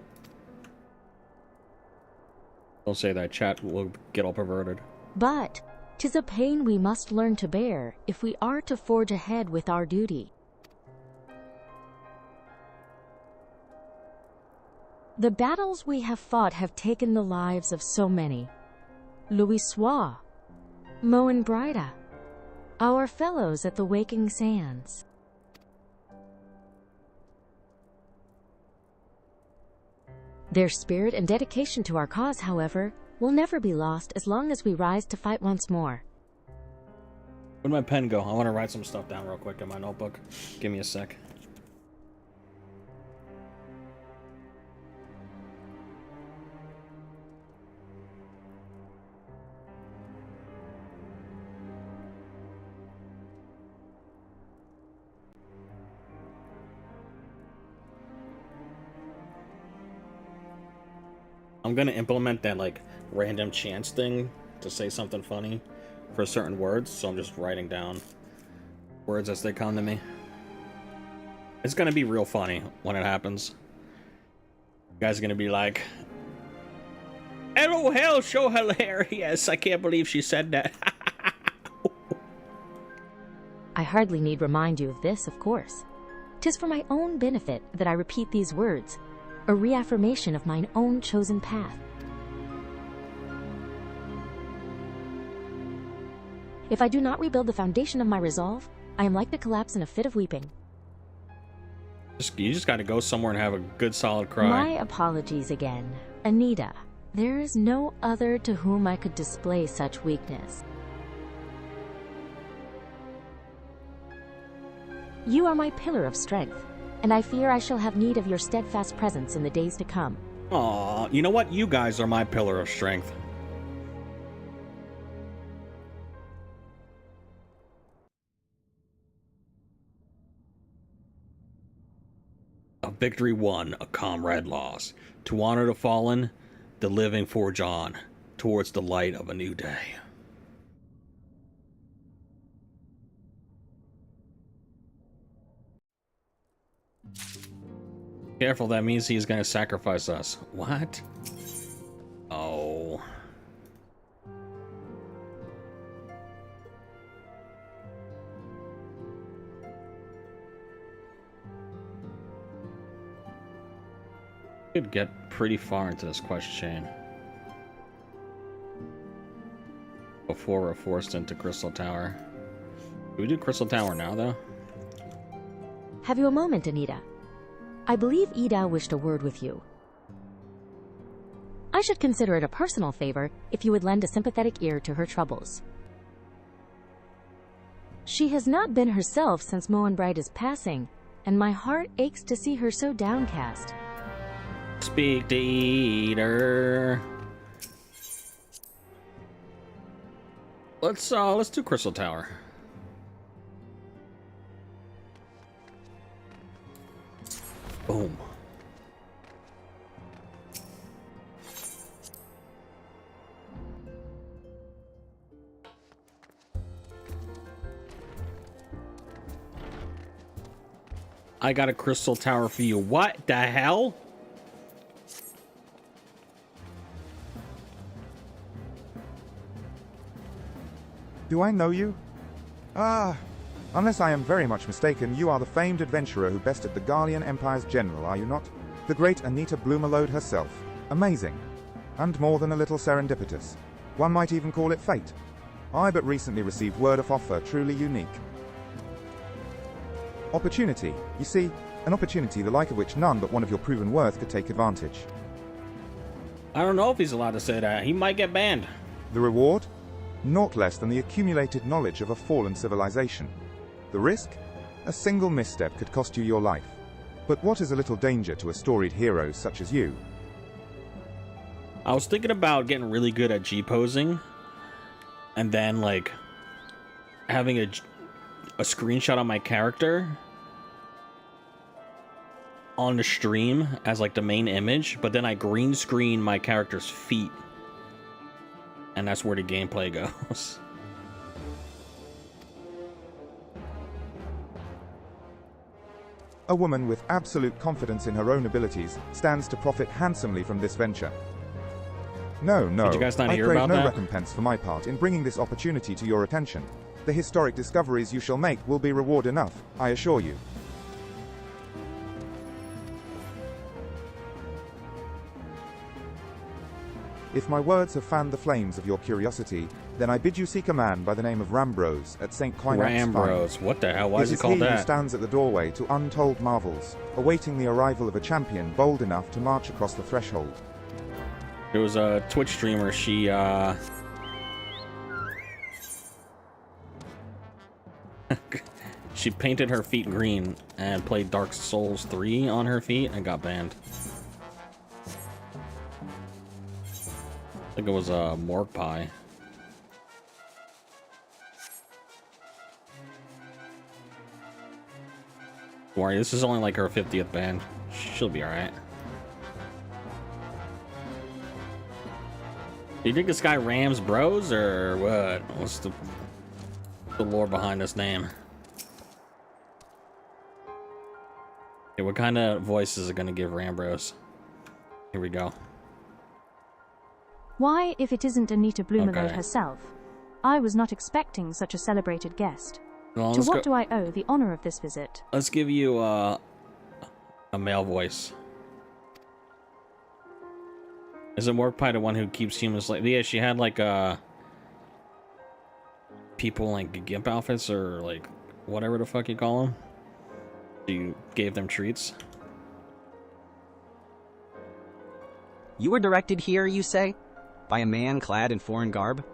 Don't say that, chat will get all perverted. But 'tis a pain we must learn to bear if we are to forge ahead with our duty. The battles we have fought have taken the lives of so many. Louisoix, Moen Brida, our fellows at the Waking Sands. Their spirit and dedication to our cause, however, will never be lost as long as we rise to fight once more. Where'd my pen go? I want to write some stuff down real quick in my notebook. Give me a sec. I'm gonna implement that, like, random chance thing to say something funny for certain words, so I'm just writing down words as they come to me. It's gonna be real funny when it happens. You guys are gonna be like, LOL, so hilarious. I can't believe she said that. I hardly need remind you of this, of course. 'Tis for my own benefit that I repeat these words, a reaffirmation of mine own chosen path. If I do not rebuild the foundation of my resolve, I am like to collapse in a fit of weeping. You just gotta go somewhere and have a good solid cry. My apologies again. Anita, there is no other to whom I could display such weakness. You are my pillar of strength, and I fear I shall have need of your steadfast presence in the days to come. Aw, you know what? You guys are my pillar of strength. A victory won, a comrade lost. To honor the fallen, the living forge on, towards the light of a new day. Careful, that means he's gonna sacrifice us. What? Oh. Could get pretty far into this quest chain before we're forced into Crystal Tower. Do we do Crystal Tower now, though? Have you a moment, Anita? I believe Ida wished a word with you. I should consider it a personal favor if you would lend a sympathetic ear to her troubles. She has not been herself since Moen Brida's passing, and my heart aches to see her so downcast. Speak to Eater. Let's do Crystal Tower. Boom. I got a Crystal Tower for you. What the hell? Do I know you? Unless I am very much mistaken, you are the famed adventurer who bested the Garlean Empire's general, are you not? The great Anita Bloomerlode herself. Amazing. And more than a little serendipitous. One might even call it fate. I but recently received word of offer truly unique. Opportunity. You see, An opportunity the like of which none but one of your proven worth could take advantage. I don't know if he's allowed to say that. He might get banned. The reward? Naught less than the accumulated knowledge of a fallen civilization. The risk? A single misstep could cost you your life. But what is a little danger to a storied hero such as you? I was thinking about getting really good at G-posing, and then, like, having a screenshot of my character on the stream as, like, the main image, but then I green screen my character's feet. And that's where the gameplay goes. A woman with absolute confidence in her own abilities stands to profit handsomely from this venture. No, Did you guys not hear I crave about no that? recompense for my part in bringing this opportunity to your attention. The historic discoveries you shall make will be reward enough, I assure you. If my words have fanned the flames of your curiosity, then I bid you seek a man by the name of Rambrose at St. Quinac's Rambrose, what the hell? Why is it called It is he who that? stands at the doorway to untold marvels, awaiting the arrival of a champion bold enough to march across the threshold. There was a Twitch streamer, she she painted her feet green and played Dark Souls 3 on her feet and got banned. I think it was a Morg Pie. Don't worry, this is only like her 50th ban. She'll be alright. Do you think this guy rams bros or what? What's the lore behind this name? Okay, what kind of voice is it gonna give Rambros? Here we go. Why, if it isn't Anita Bloomerlode Okay. herself? I was not expecting such a celebrated guest. Well, To let's what go- do I owe the honor of this visit? Let's give you a male voice. Is it Morg Pie the one who keeps humans like? Yeah, she had like people like gimp outfits or like whatever the fuck you call them. You gave them treats. You were directed here, you say? By a man clad in foreign garb?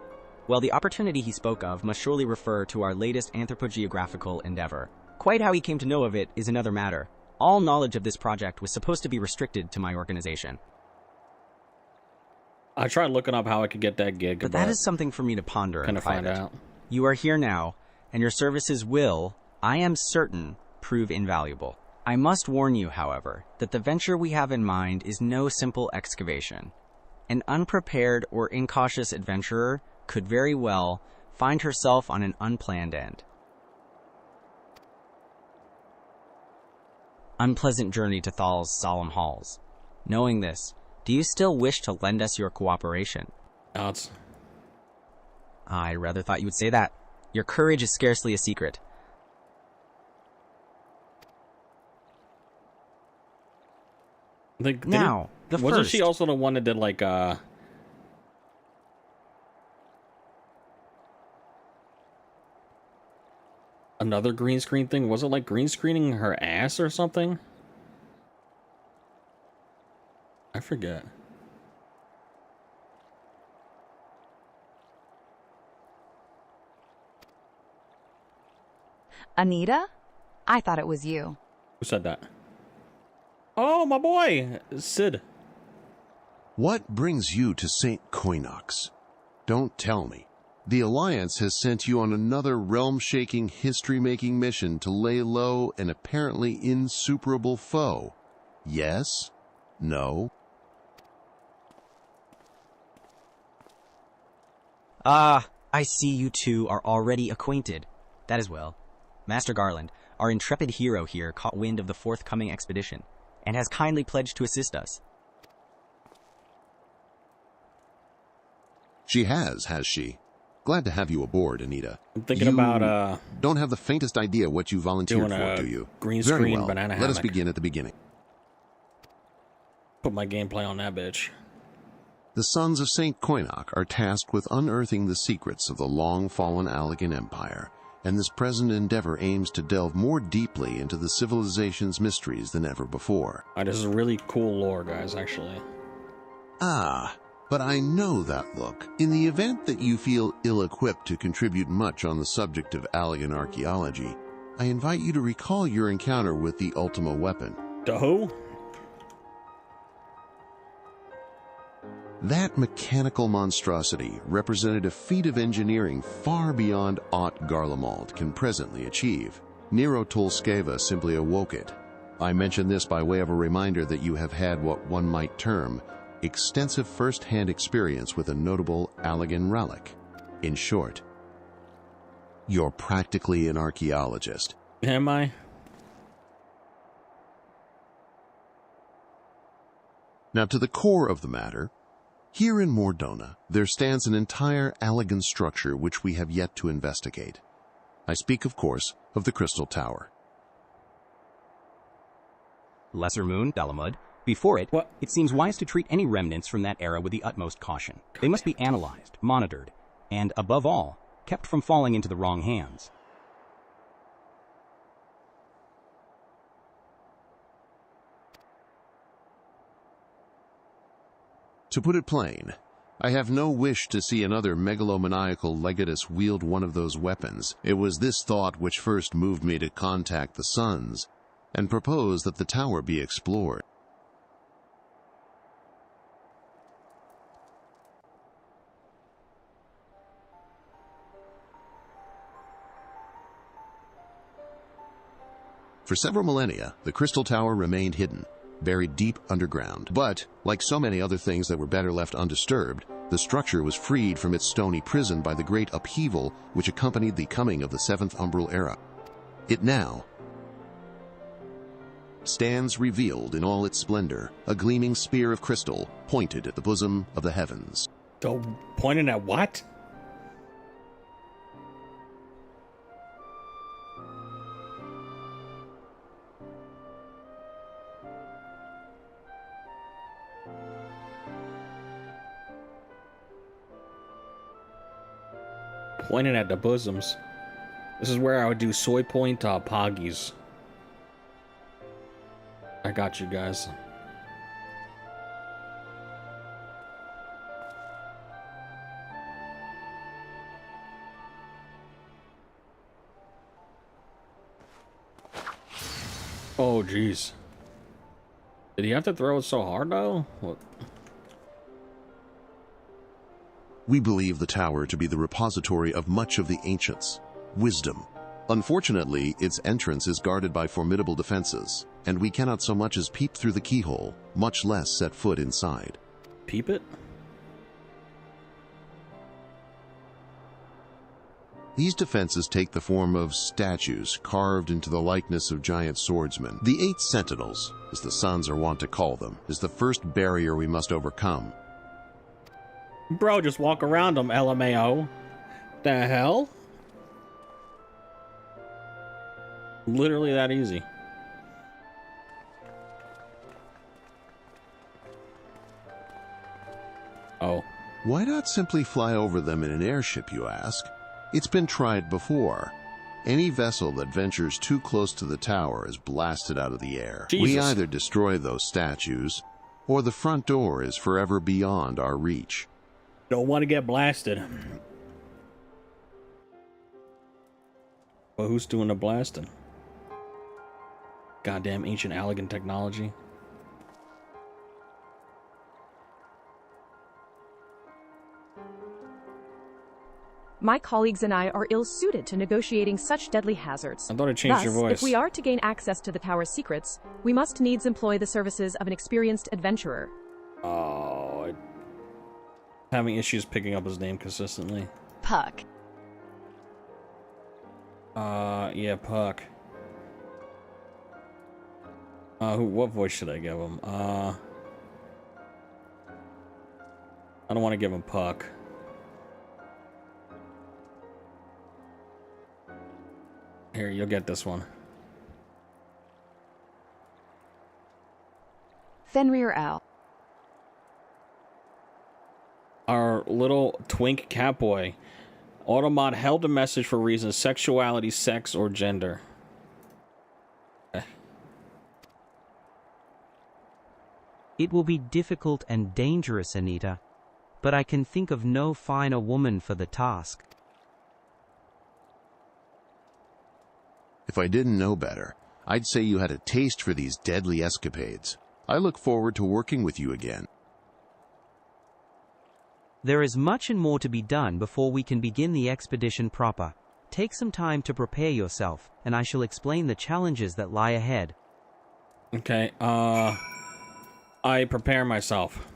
Well, the opportunity he spoke of must surely refer to our latest anthropogeographical endeavor. Quite how he came to know of it is another matter. All knowledge of this project was supposed to be restricted to my organization. I tried looking up how I could get that gig, But that is something for me to ponder in Kinda find private. out. You are here now, and your services will, I am certain, prove invaluable. I must warn you, however, that the venture we have in mind is no simple excavation. An unprepared or incautious adventurer could very well find herself on an unplanned end. Unpleasant journey to Thal's solemn halls. Knowing this, do you still wish to lend us your cooperation? Odds. I rather thought you would say that. Your courage is scarcely a secret. Now, the wasn't first. she also the one that did like another green screen thing? Was it like green screening her ass or something? I forget. Anita? I thought it was you. Who said that? Oh, my boy, Sid. What brings you to St. Koinox? Don't tell me. The Alliance has sent you on another realm-shaking, history-making mission to lay low an apparently insuperable foe. Yes? No? Ah, I see you two are already acquainted. That is well. Master Garland, our intrepid hero here, caught wind of the forthcoming expedition, and has kindly pledged to assist us. She has she? Glad to have you aboard, Anita. I'm thinking about don't have the faintest idea what you volunteered doing for, a do you? green Very screen well. banana Let us hammock. begin at the beginning. Put my gameplay on that bitch. The sons of St. Koinoc are tasked with unearthing the secrets of the long-fallen Allegan Empire and this present endeavor aims to delve more deeply into the civilization's mysteries than ever before. This is really cool lore, guys, actually. Ah, but I know that look. In the event that you feel ill-equipped to contribute much on the subject of Allagan archaeology, I invite you to recall your encounter with the Ultima weapon. The who? That mechanical monstrosity represented a feat of engineering far beyond aught Garlemald can presently achieve. Nero Tolskeva simply awoke it. I mention this by way of a reminder that you have had what one might term extensive first-hand experience with a notable Allagan relic. In short, you're practically an archaeologist. Am I? Now, to the core of the matter, here in Mordona, there stands an entire Allagan structure which we have yet to investigate. I speak, of course, of the Crystal Tower. Lesser Moon, Dalamud. Before it, it seems wise to treat any remnants from that era with the utmost caution. They must be analyzed, monitored, and, above all, kept from falling into the wrong hands. To put it plain, I have no wish to see another megalomaniacal legatus wield one of those weapons. It was this thought which first moved me to contact the Sons and propose that the tower be explored. For several millennia, the Crystal Tower remained hidden, buried deep underground. But, like so many other things that were better left undisturbed, the structure was freed from its stony prison by the great upheaval which accompanied the coming of the Seventh Umbral Era. It now stands revealed in all its splendor, a gleaming spear of crystal pointed at the bosom of the heavens. So, pointing at what? Pointing at the bosoms. This is where I would do soy point poggies. I got you guys. Oh, jeez. Did he have to throw it so hard, though? What? We believe the tower to be the repository of much of the ancients' wisdom. Unfortunately, its entrance is guarded by formidable defenses, and we cannot so much as peep through the keyhole, much less set foot inside. Peep it? These defenses take the form of statues carved into the likeness of giant swordsmen. The 8 Sentinels, as the Sons are wont to call them, is the first barrier we must overcome. Bro, just walk around them, LMAO. The hell? Literally that easy. Oh. Why not simply fly over them in an airship, you ask? It's been tried before. Any vessel that ventures too close to the tower is blasted out of the air. Jesus. We either destroy those statues, or the front door is forever beyond our reach. Don't want to get blasted. But who's doing the blasting? Goddamn ancient Allagan technology. My colleagues and I are ill-suited to negotiating such deadly hazards. I thought I changed Thus, your voice. if we are to gain access to the tower's secrets, we must needs employ the services of an experienced adventurer. Oh, I'm having issues picking up his name consistently. Puck. Yeah, Puck. What voice should I give him? I don't want to give him Puck. Here, you'll get this one. Fenrir Al. Our little twink catboy. Automod held a message for reasons sexuality, sex, or gender. Okay. It will be difficult and dangerous, Anita, but I can think of no finer woman for the task. If I didn't know better, I'd say you had a taste for these deadly escapades. I look forward to working with you again. There is much and more to be done before we can begin the expedition proper. Take some time to prepare yourself, and I shall explain the challenges that lie ahead. Okay, I prepare myself.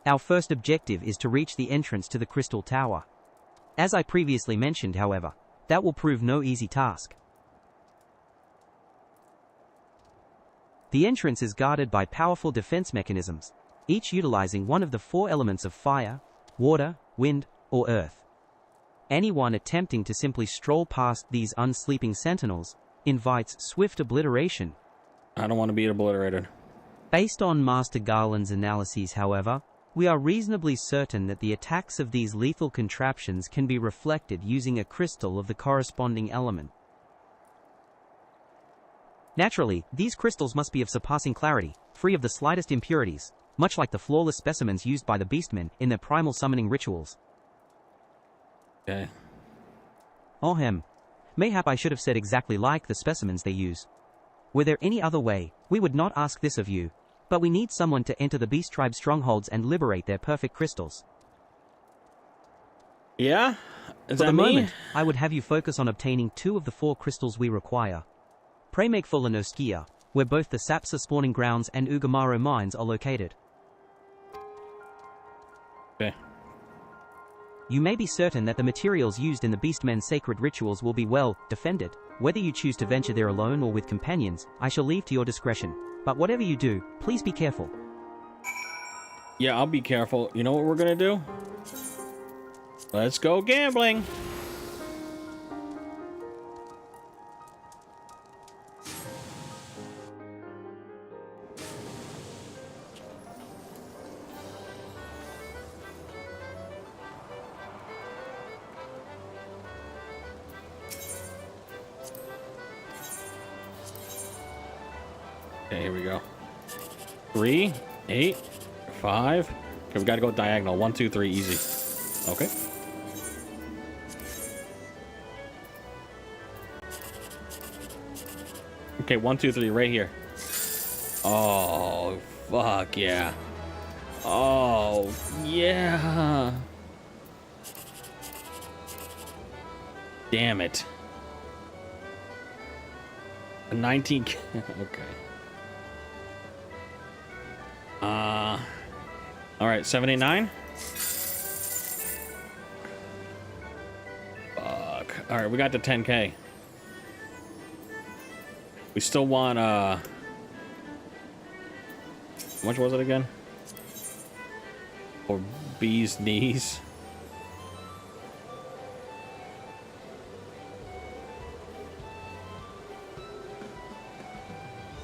Our first objective is to reach the entrance to the Crystal Tower. As I previously mentioned, however, that will prove no easy task. The entrance is guarded by powerful defense mechanisms, each utilizing one of the 4 elements of fire, water, wind, or earth. Anyone attempting to simply stroll past these unsleeping sentinels invites swift obliteration. I don't want to be obliterated. Based on Master Garland's analyses, however, we are reasonably certain that the attacks of these lethal contraptions can be reflected using a crystal of the corresponding element. Naturally, these crystals must be of surpassing clarity, free of the slightest impurities, much like the flawless specimens used by the Beastmen in their primal summoning rituals. Okay. Ohem. Mayhap I should have said exactly like the specimens they use. Were there any other way, we would not ask this of you, but we need someone to enter the Beast Tribe strongholds and liberate their perfect crystals. Yeah? Is For that the me? moment, I would have you focus on obtaining 2 of the 4 crystals we require. Pray make for Lanoskia, where both the Sapsa spawning grounds and Ugamaro mines are located. Okay. You may be certain that the materials used in the Beastmen's sacred rituals will be well defended. Whether you choose to venture there alone or with companions, I shall leave to your discretion. But whatever you do, please be careful. Yeah, I'll be careful. You know what we're gonna do? Let's go gambling. Okay, here we go. 3, 8, 5. Okay, we gotta go diagonal. 1, 2, 3, easy. Okay. Okay, 1, 2, 3, right here. Oh, fuck yeah. Oh, yeah. Damn it. A 19. Okay. All right, 79. Fuck. All right, we got to 10K. We still want, how much was it again? Or bee's knees.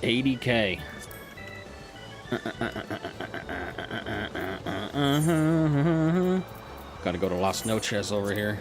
$80K. Gotta go to Las Noches over here.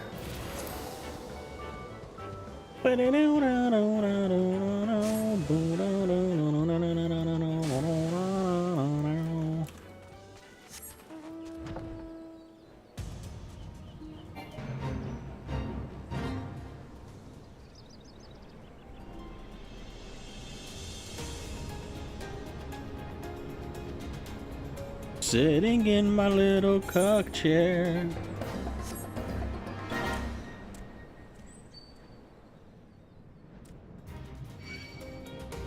Sitting in my little cuck chair.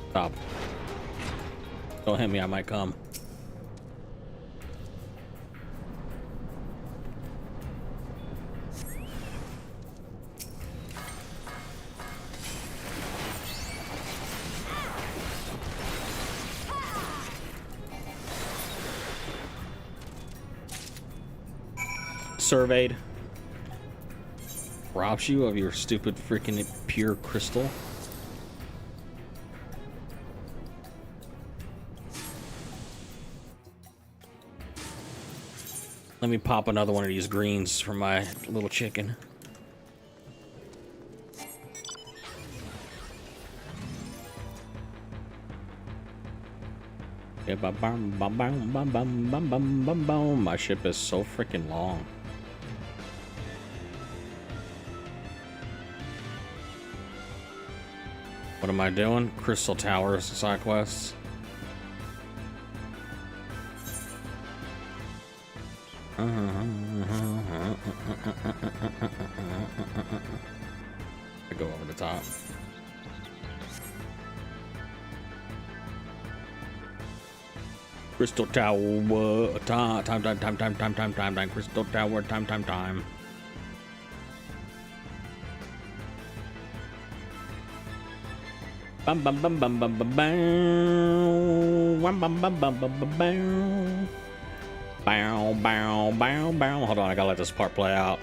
Stop. Don't hit me, I might come. Surveyed. Robs you of your stupid freaking pure crystal. me pop another one of these greens for my little chicken. Yeah, bum bum bum bum bum bum bum bum bum. My ship is so freaking long. What am I doing? Crystal Towers side quests. I go over the top. Crystal Tower, time, Crystal Tower, time. Bum bum bum bum bum bum bum bum bum bum bum bum bum. Bow bow bow bow. Hold on, I gotta let this part play out.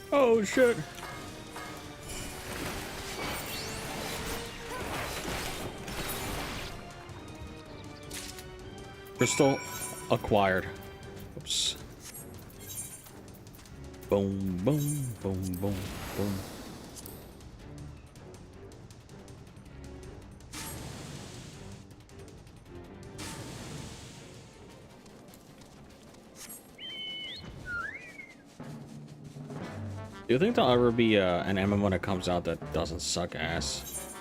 Oh shit. Crystal acquired. Oops. Boom, boom, boom, boom, boom. Do you think there'll ever be an MMO when it comes out that doesn't suck ass?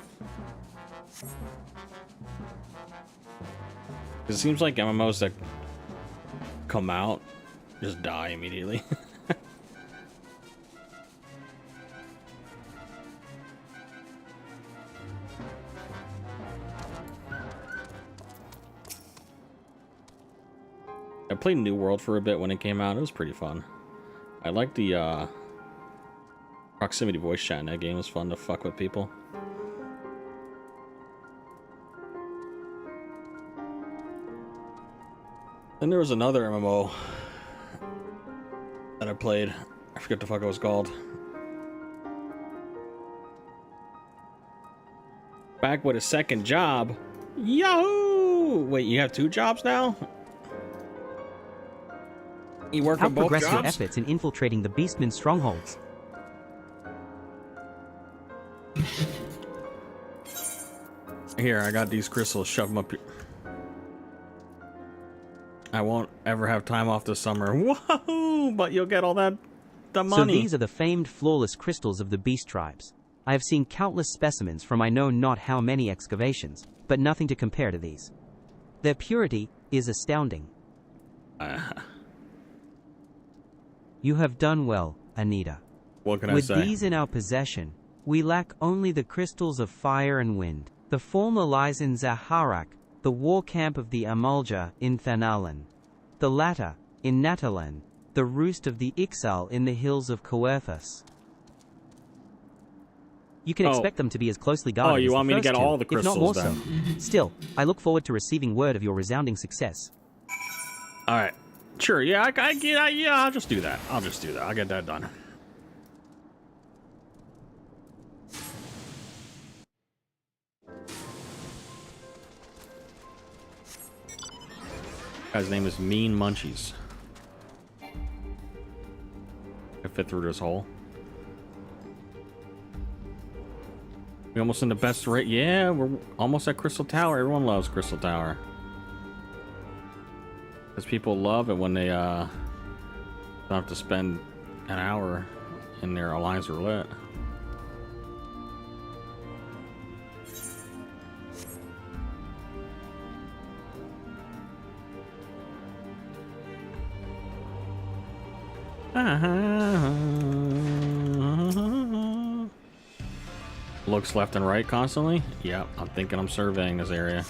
It seems like MMOs that come out just die immediately. I played New World for a bit when it came out. It was pretty fun. I like the proximity voice chat in that game. Was fun to fuck with people. Then there was another MMO that I played. I forget the fuck it was called. Back with a second job. Yahoo! Wait, you have 2 jobs now? You work How on both progress your jobs? efforts in infiltrating the Beastman's strongholds? Here, I got these crystals. Shove them up here. I won't ever have time off this summer. Whoa! But you'll get all the money. So these are the famed flawless crystals of the beast tribes. I have seen countless specimens from I know not how many excavations, but nothing to compare to these. Their purity is astounding. You have done well, Anita. What can I With say? these in our possession, we lack only the crystals of fire and wind. The former lies in Zaharak, the war camp of the Amulja in Thanalan. The latter, in Natalan, the roost of the Ixal in the hills of Coerthus. You can expect them to be as closely guarded you as want the me to first get two, all the if not crystals more so. Still, I look forward to receiving word of your resounding success. All right. Sure. Yeah. Yeah. I'll just do that. I'll get that done. Guy's name is Mean Munchies. I fit through this hole. We almost in the best rate. Yeah, we're almost at Crystal Tower. Everyone loves Crystal Tower. Because people love it when they don't have to spend an hour in their Alliance Roulette. Looks left and right constantly. Yep, I'm thinking I'm surveying this area.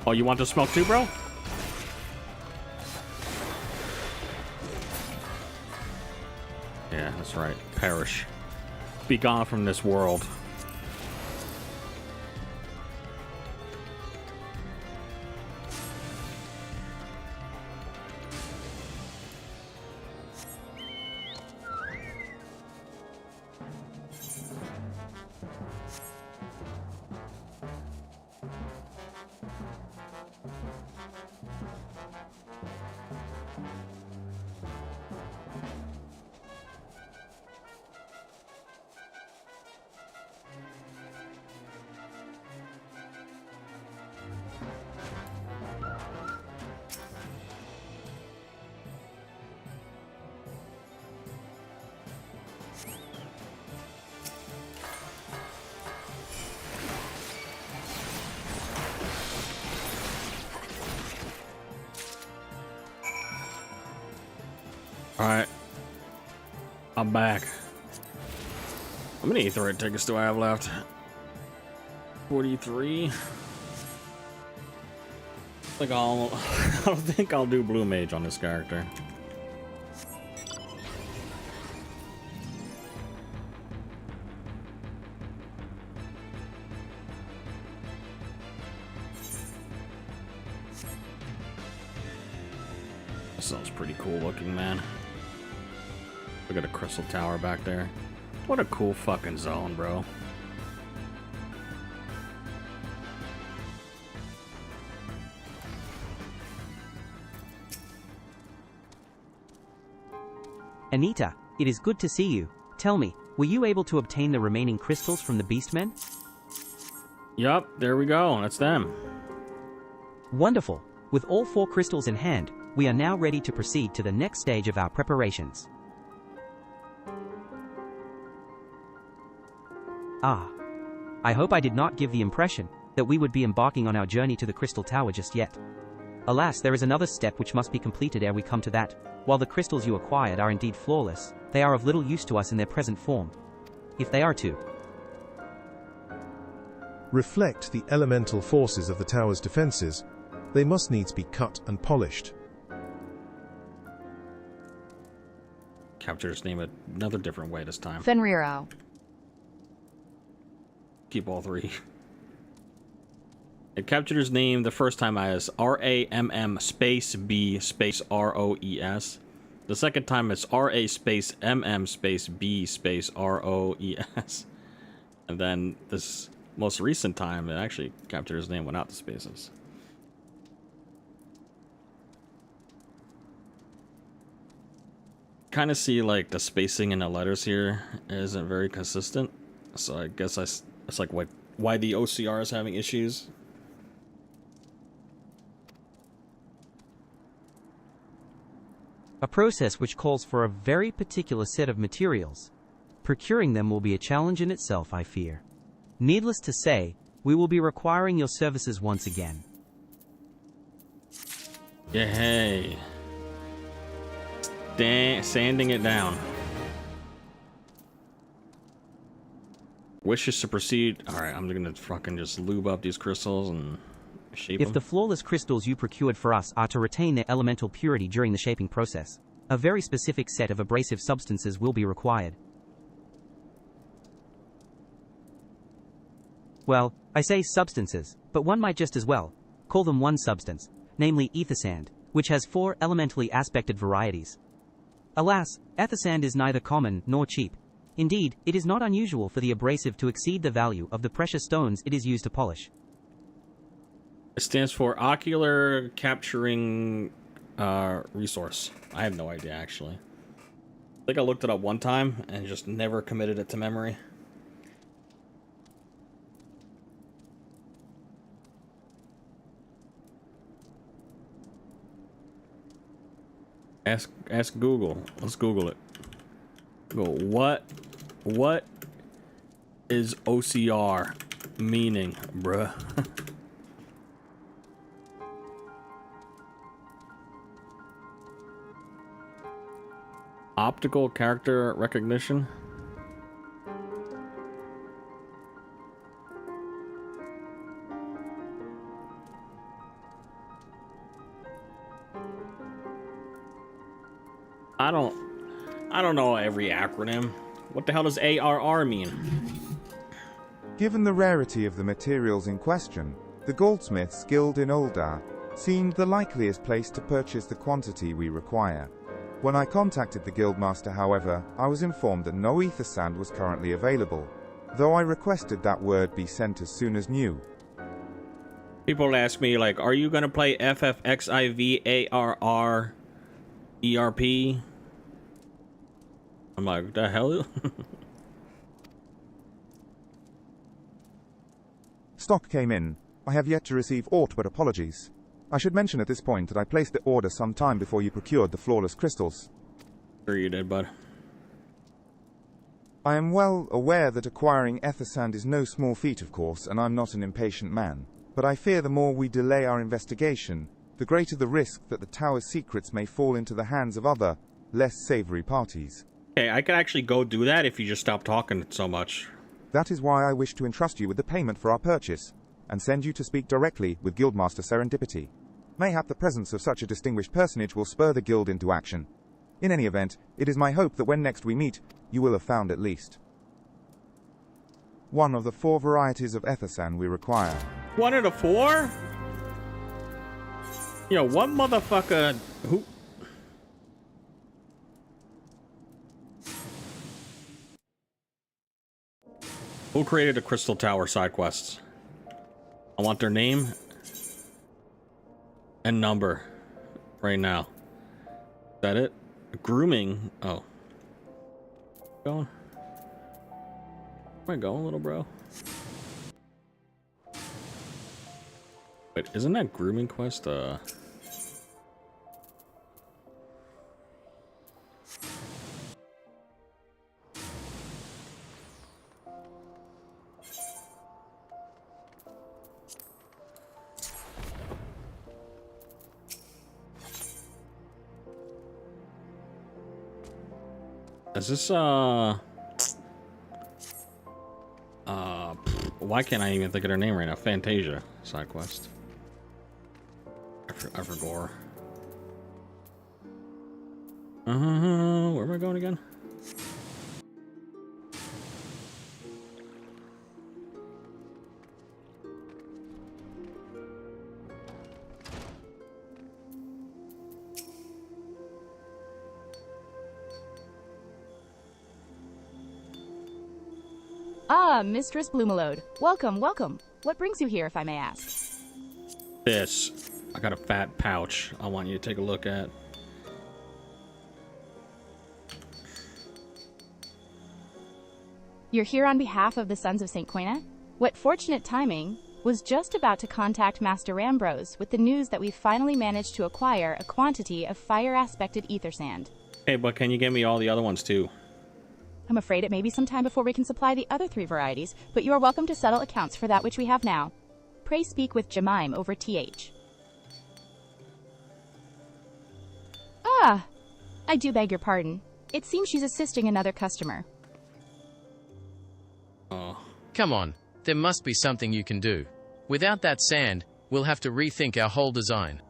Oh, you want the smoke too, bro? Yeah, that's right. Perish. Be gone from this world. Alright. I'm back. How many aetherite tickets do I have left? 43? I don't think I'll do Blue Mage on this character. That sounds pretty cool looking, man. Look at a crystal tower back there. What a cool fucking zone, bro. Anita, it is good to see you. Tell me, were you able to obtain the remaining crystals from the Beastmen? Yup, there we go. That's them. Wonderful. With all 4 crystals in hand, we are now ready to proceed to the next stage of our preparations. Ah. I hope I did not give the impression that we would be embarking on our journey to the Crystal Tower just yet. Alas, there is another step which must be completed ere we come to that. While the crystals you acquired are indeed flawless, they are of little use to us in their present form. If they are to reflect the elemental forces of the tower's defenses, they must needs be cut and polished. Capture his name another different way this time. Fenrirao. Keep all 3. It captured his name the first time as RAMM space B space ROES. The second time it's RA space MM space B space ROES. And then this most recent time, it actually captured his name without the spaces. Kind of see like the spacing in the letters here isn't very consistent. So I guess it's like why the OCR is having issues. A process which calls for a very particular set of materials. Procuring them will be a challenge in itself, I fear. Needless to say, we will be requiring your services once again. Yeah, hey. Sanding it down. Wishes to proceed. Alright, I'm gonna fucking just lube up these crystals and shape them. If the flawless crystals you procured for us are to retain their elemental purity during the shaping process, a very specific set of abrasive substances will be required. Well, I say substances, but one might just as well call them one substance, namely ether sand, which has 4 elementally aspected varieties. Alas, ether sand is neither common nor cheap. Indeed, it is not unusual for the abrasive to exceed the value of the precious stones it is used to polish. It stands for Ocular Capturing Resource. I have no idea, actually. I think I looked it up one time and just never committed it to memory. Ask Google. Let's Google it. Go, what is OCR meaning, bruh? Optical character recognition? I don't know every acronym. What the hell does ARR mean? Given the rarity of the materials in question, the goldsmiths guild in Uldar seemed the likeliest place to purchase the quantity we require. When I contacted the guildmaster, however, I was informed that no ether sand was currently available, though I requested that word be sent as soon as new. People ask me, like, are you gonna play FF, XIV, ARR, ERP? I'm like, what the hell? Stock came in. I have yet to receive aught but apologies. I should mention at this point that I placed the order some time before you procured the flawless crystals. Sure you did, bud. I am well aware that acquiring ether sand is no small feat, of course, and I'm not an impatient man. But I fear the more we delay our investigation, the greater the risk that the tower's secrets may fall into the hands of other, less savory parties. Okay, I could actually go do that if you just stop talking so much. That is why I wish to entrust you with the payment for our purchase, and send you to speak directly with Guildmaster Serendipity. Mayhap the presence of such a distinguished personage will spur the guild into action. In any event, it is my hope that when next we meet, you will have found at least one of the 4 varieties of ether sand we require. 1 of the 4? Yo, what motherfucker who created a Crystal Tower side quests? I want their name and number right now. Is that it? Grooming. Oh. Going? Where am I going, little bro? Wait, isn't that grooming quest? Is this, why can't I even think of their name right now? Fantasia side quest. I forgot. Where am I going again? Ah, Mistress Bloomalode. Welcome, welcome. What brings you here, if I may ask? This. I got a fat pouch I want you to take a look at. You're here on behalf of the Sons of St. Coina? What fortunate timing. Was just about to contact Master Rambrose with the news that we've finally managed to acquire a quantity of fire-aspected ether sand. Hey, but can you give me all the other ones too? I'm afraid it may be some time before we can supply the other 3 varieties, but you are welcome to settle accounts for that which we have now. Pray speak with Jemime over TH. Ah, I do beg your pardon. It seems she's assisting another customer. Oh. Come on, there must be something you can do. Without that sand, we'll have to rethink our whole design.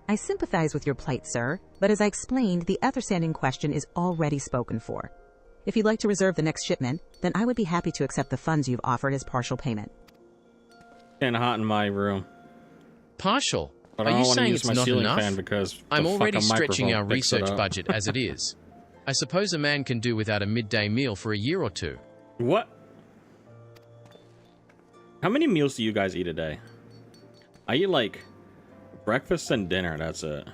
I sympathize with your plight, sir, but as I explained, the ether sand in question is already spoken for. If you'd like to reserve the next shipment, then I would be happy to accept the funds you've offered as partial payment. Kinda hot in my room. Partial? But Are I you don't saying use it's my not ceiling enough? fan because I'm already fucking stretching our microphone picks it research up. budget as it is. I suppose a man can do without a midday meal for a year or 2. What? How many meals do you guys eat a day? I eat like breakfast and dinner, that's it.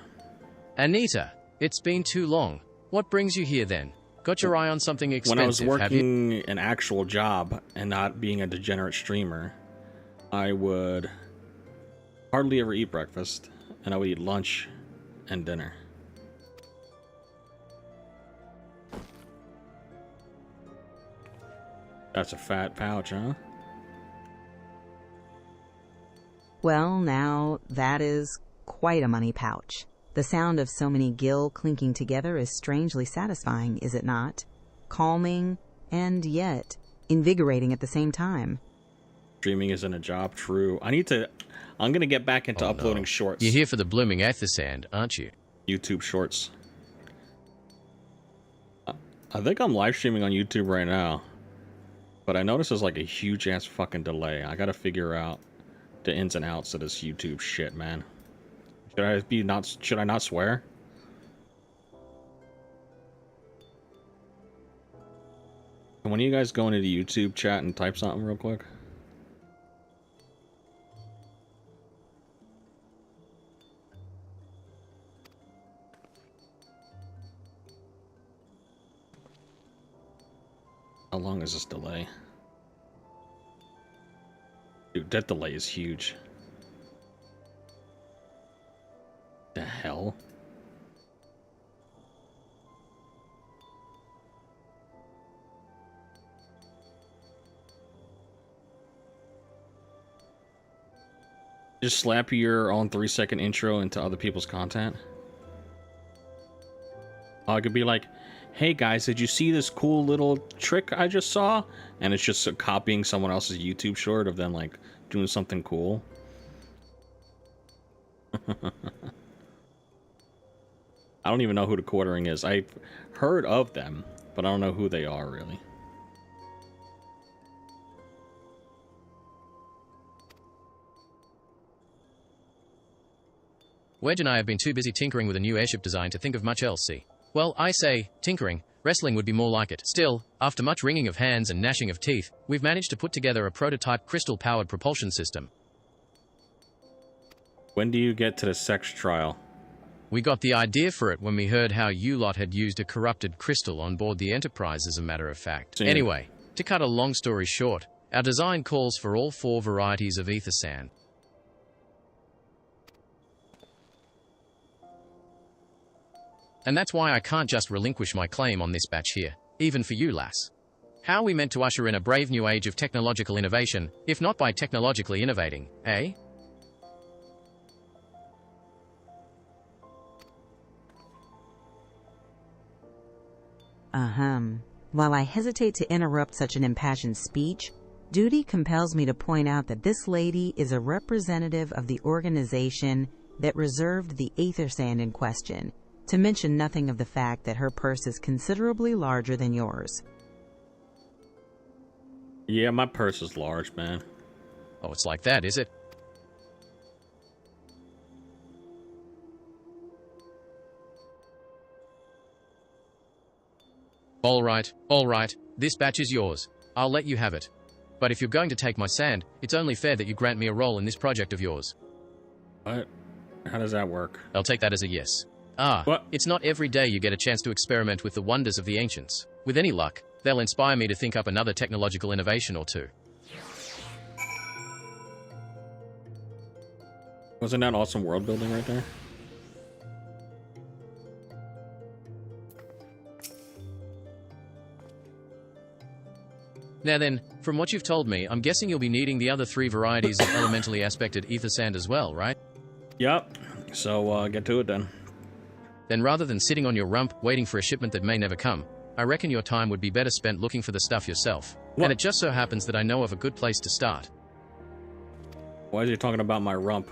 Anita, it's been too long. What brings you here then? Got your eye on something expensive, When I was have you? working an actual job and not being a degenerate streamer, I would hardly ever eat breakfast, and I would eat lunch and dinner. That's a fat pouch, huh? Well, now, that is quite a money pouch. The sound of so many gill clinking together is strangely satisfying, is it not? Calming, and yet invigorating at the same time. Streaming isn't a job. True. I'm gonna get back into uploading shorts. You're here for the blooming Athersand, aren't you? YouTube shorts. I think I'm live streaming on YouTube right now, but I notice there's like a huge ass fucking delay. I gotta figure out the ins and outs of this YouTube shit, man. Should I not swear? Can one of you guys go into the YouTube chat and type something real quick? How long is this delay? Dude, that delay is huge. The hell? Just slap your own 3-second intro into other people's content? I could be like, hey guys, did you see this cool little trick I just saw? And it's just copying someone else's YouTube short of them like doing something cool. I don't even know who the quartering is. I've heard of them, but I don't know who they are really. Wedge and I have been too busy tinkering with a new airship design to think of much else, see. Well, I say, tinkering. Wrestling would be more like it. Still, after much wringing of hands and gnashing of teeth, we've managed to put together a prototype crystal-powered propulsion system. When do you get to the sex trial? We got the idea for it when we heard how you lot had used a corrupted crystal on board the Enterprise, as a matter of fact. Yeah. Anyway, to cut a long story short, our design calls for all 4 varieties of ether sand. And that's why I can't just relinquish my claim on this batch here, even for you, lass. How are we meant to usher in a brave new age of technological innovation, if not by technologically innovating, eh? While I hesitate to interrupt such an impassioned speech, duty compels me to point out that this lady is a representative of the organization that reserved the aether sand in question, to mention nothing of the fact that her purse is considerably larger than yours. Yeah, my purse is large, man. Oh, it's like that, is it? All right, this batch is yours. I'll let you have it. But if you're going to take my sand, it's only fair that you grant me a role in this project of yours. What? How does that work? I'll take that as a yes. What? It's not every day you get a chance to experiment with the wonders of the ancients. With any luck, they'll inspire me to think up another technological innovation or two. Wasn't that awesome world building right there? Now then, from what you've told me, I'm guessing you'll be needing the other 3 varieties of elementally aspected ether sand as well, right? Yep. So, get to it then. Then rather than sitting on your rump waiting for a shipment that may never come, I reckon your time would be better spent looking for the stuff yourself. What? And it just so happens that I know of a good place to start. Why is he talking about my rump?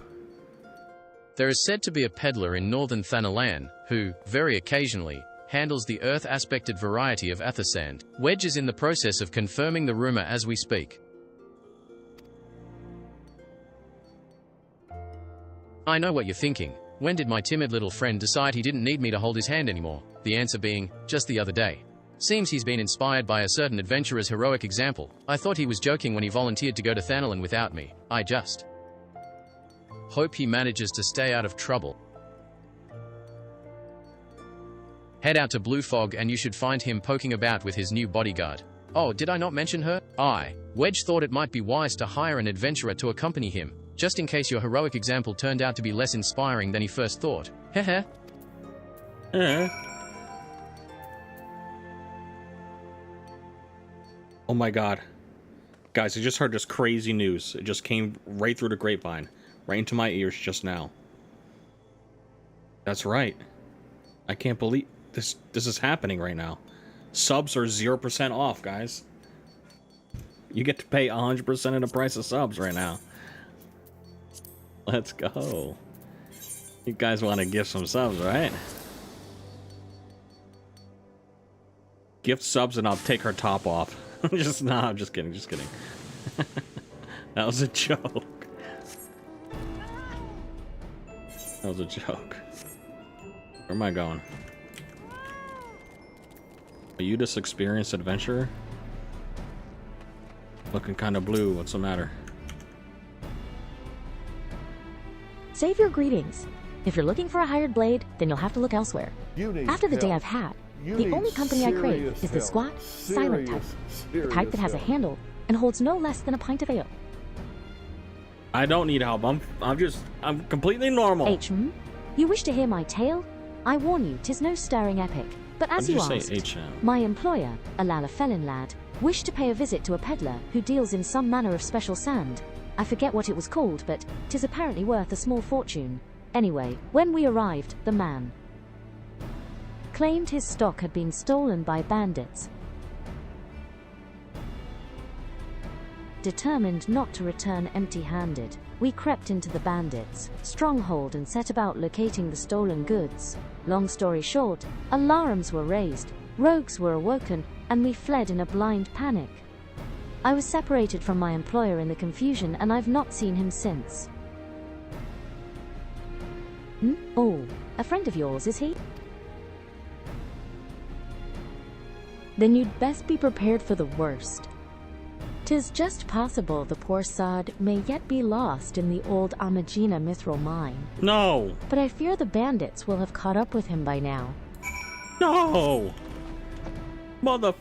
There is said to be a peddler in northern Thanalan who, very occasionally, handles the earth-aspected variety of ether sand. Wedge is in the process of confirming the rumor as we speak. I know what you're thinking. When did my timid little friend decide he didn't need me to hold his hand anymore? The answer being, just the other day. Seems he's been inspired by a certain adventurer's heroic example. I thought he was joking when he volunteered to go to Thanalan without me. I just hope he manages to stay out of trouble. Head out to Blue Fog and you should find him poking about with his new bodyguard. Oh, did I not mention her? Wedge thought it might be wise to hire an adventurer to accompany him, just in case your heroic example turned out to be less inspiring than he first thought. Heh. Oh my god. Guys, I just heard this crazy news. It just came right through the grapevine. Right into my ears just now. That's right. I can't believe this is happening right now. Subs are 0% off, guys. You get to pay 100% of the price of subs right now. Let's go. You guys want to gift some subs, right? Gift subs and I'll take her top off. I'm just kidding, just kidding. That was a joke. That was a joke. Where am I going? Are you this experienced adventurer? Looking kind of blue, what's the matter? Save your greetings. If you're looking for a hired blade, then you'll have to look elsewhere. After the day I've had, the only company I crave is the squat, silent type. The type that has a handle and holds no less than a pint of ale. I don't need help. I'm completely normal. You wish to hear my tale? I warn you, 'tis no stirring epic. But as you asked, my employer, a Lalafelin lad, wished to pay a visit to a peddler who deals in some manner of special sand. I forget what it was called, but 'tis apparently worth a small fortune. Anyway, when we arrived, the man claimed his stock had been stolen by bandits. Determined not to return empty-handed, we crept into the bandits' stronghold and set about locating the stolen goods. Long story short, alarms were raised, rogues were awoken, and we fled in a blind panic. I was separated from my employer in the confusion, and I've not seen him since. Oh, a friend of yours, is he? Then you'd best be prepared for the worst. 'Tis just possible the poor sod may yet be lost in the old Amagina mithril mine. No! But I fear the bandits will have caught up with him by now. No! Mother...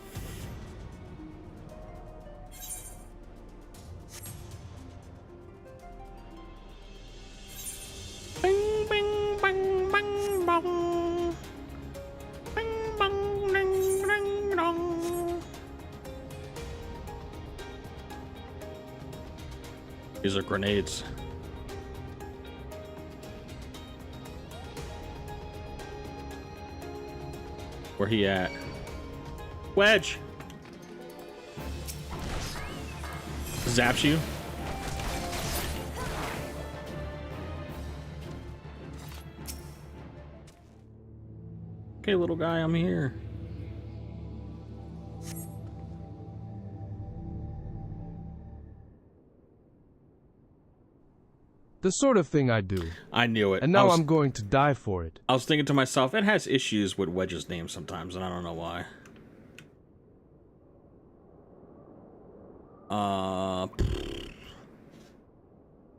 Bing, bing, bang, bang, bong. Bing, bang, ding, ding, dong. These are grenades. Where he at? Wedge! Zaps you. Okay, little guy, I'm here. The sort of thing I do. I knew it. And now I'm going to die for it. I was thinking to myself, it has issues with Wedge's name sometimes, and I don't know why.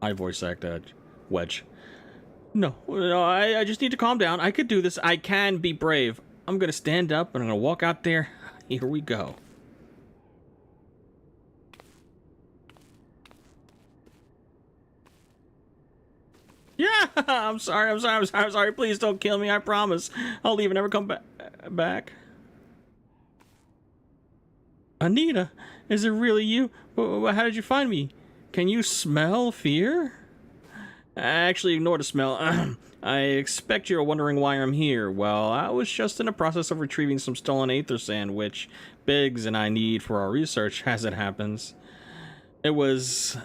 I voice act Wedge. No, I just need to calm down. I could do this. I can be brave. I'm gonna stand up and I'm gonna walk out there. Here we go. Yeah, I'm sorry. Please don't kill me. I promise. I'll leave and never come back. Anita, is it really you? How did you find me? Can you smell fear? Actually, ignore the smell. I expect you're wondering why I'm here. Well, I was just in the process of retrieving some stolen aether sand, which Biggs and I need for our research, as it happens. It was,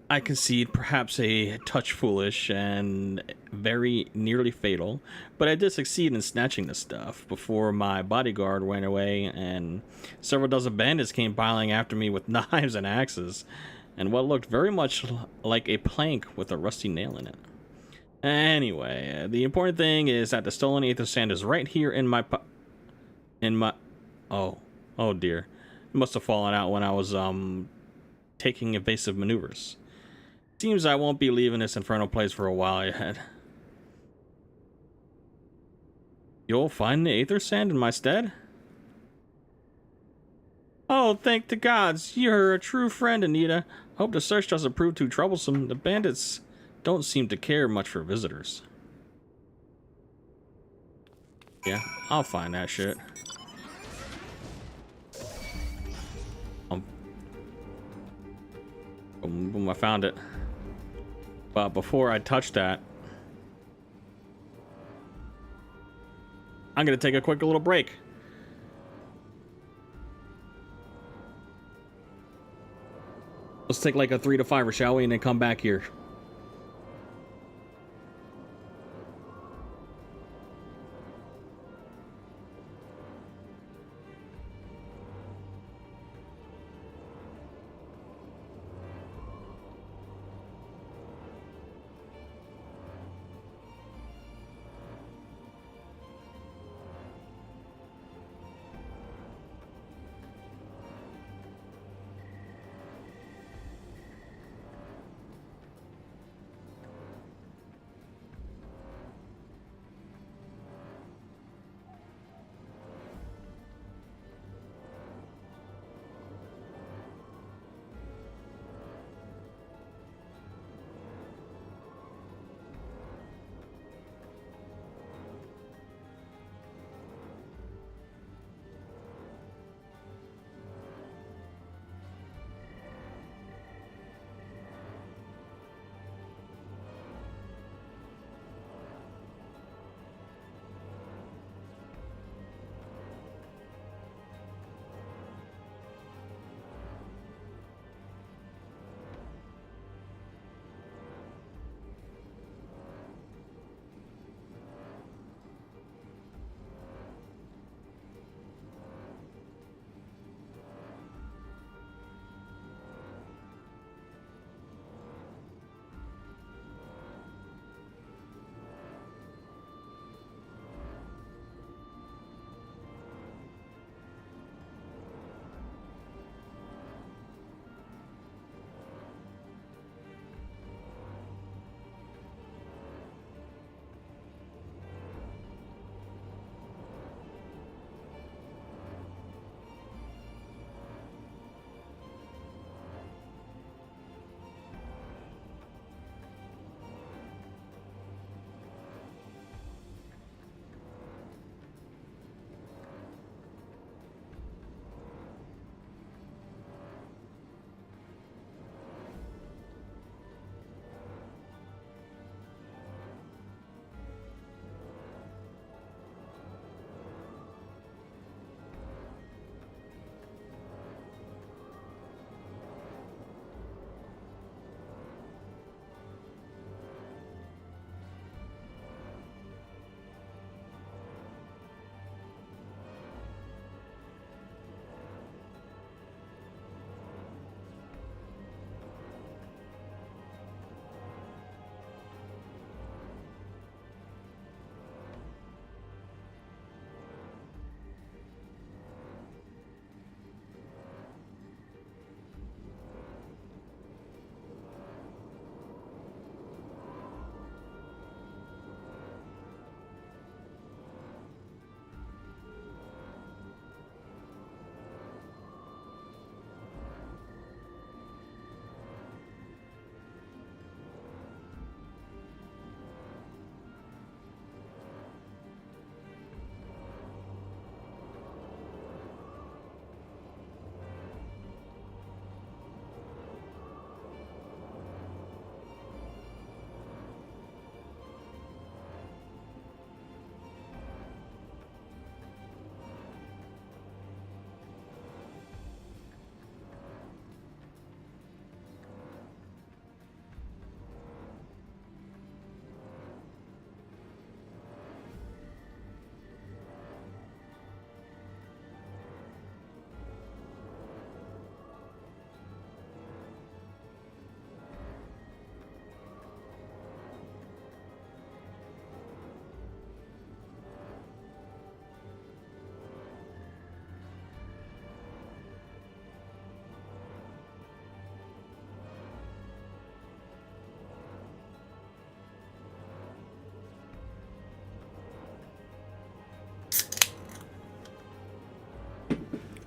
I concede, perhaps a touch foolish and very nearly fatal, but I did succeed in snatching the stuff before my bodyguard went away, and several dozen bandits came piling after me with knives and axes, and what looked very much like a plank with a rusty nail in it. Anyway, the important thing is that the stolen aether sand is right here in my oh dear. It must have fallen out when I was taking evasive maneuvers. Seems I won't be leaving this infernal place for a while yet. You'll find the aether sand in my stead? Oh, thank the gods. You're a true friend, Anita. Hope the search doesn't prove too troublesome. The bandits don't seem to care much for visitors. Yeah, I'll find that shit. Boom, I found it. But before I touch that, I'm gonna take a quick little break. Let's take like a 3 to 5, shall we, and then come back here.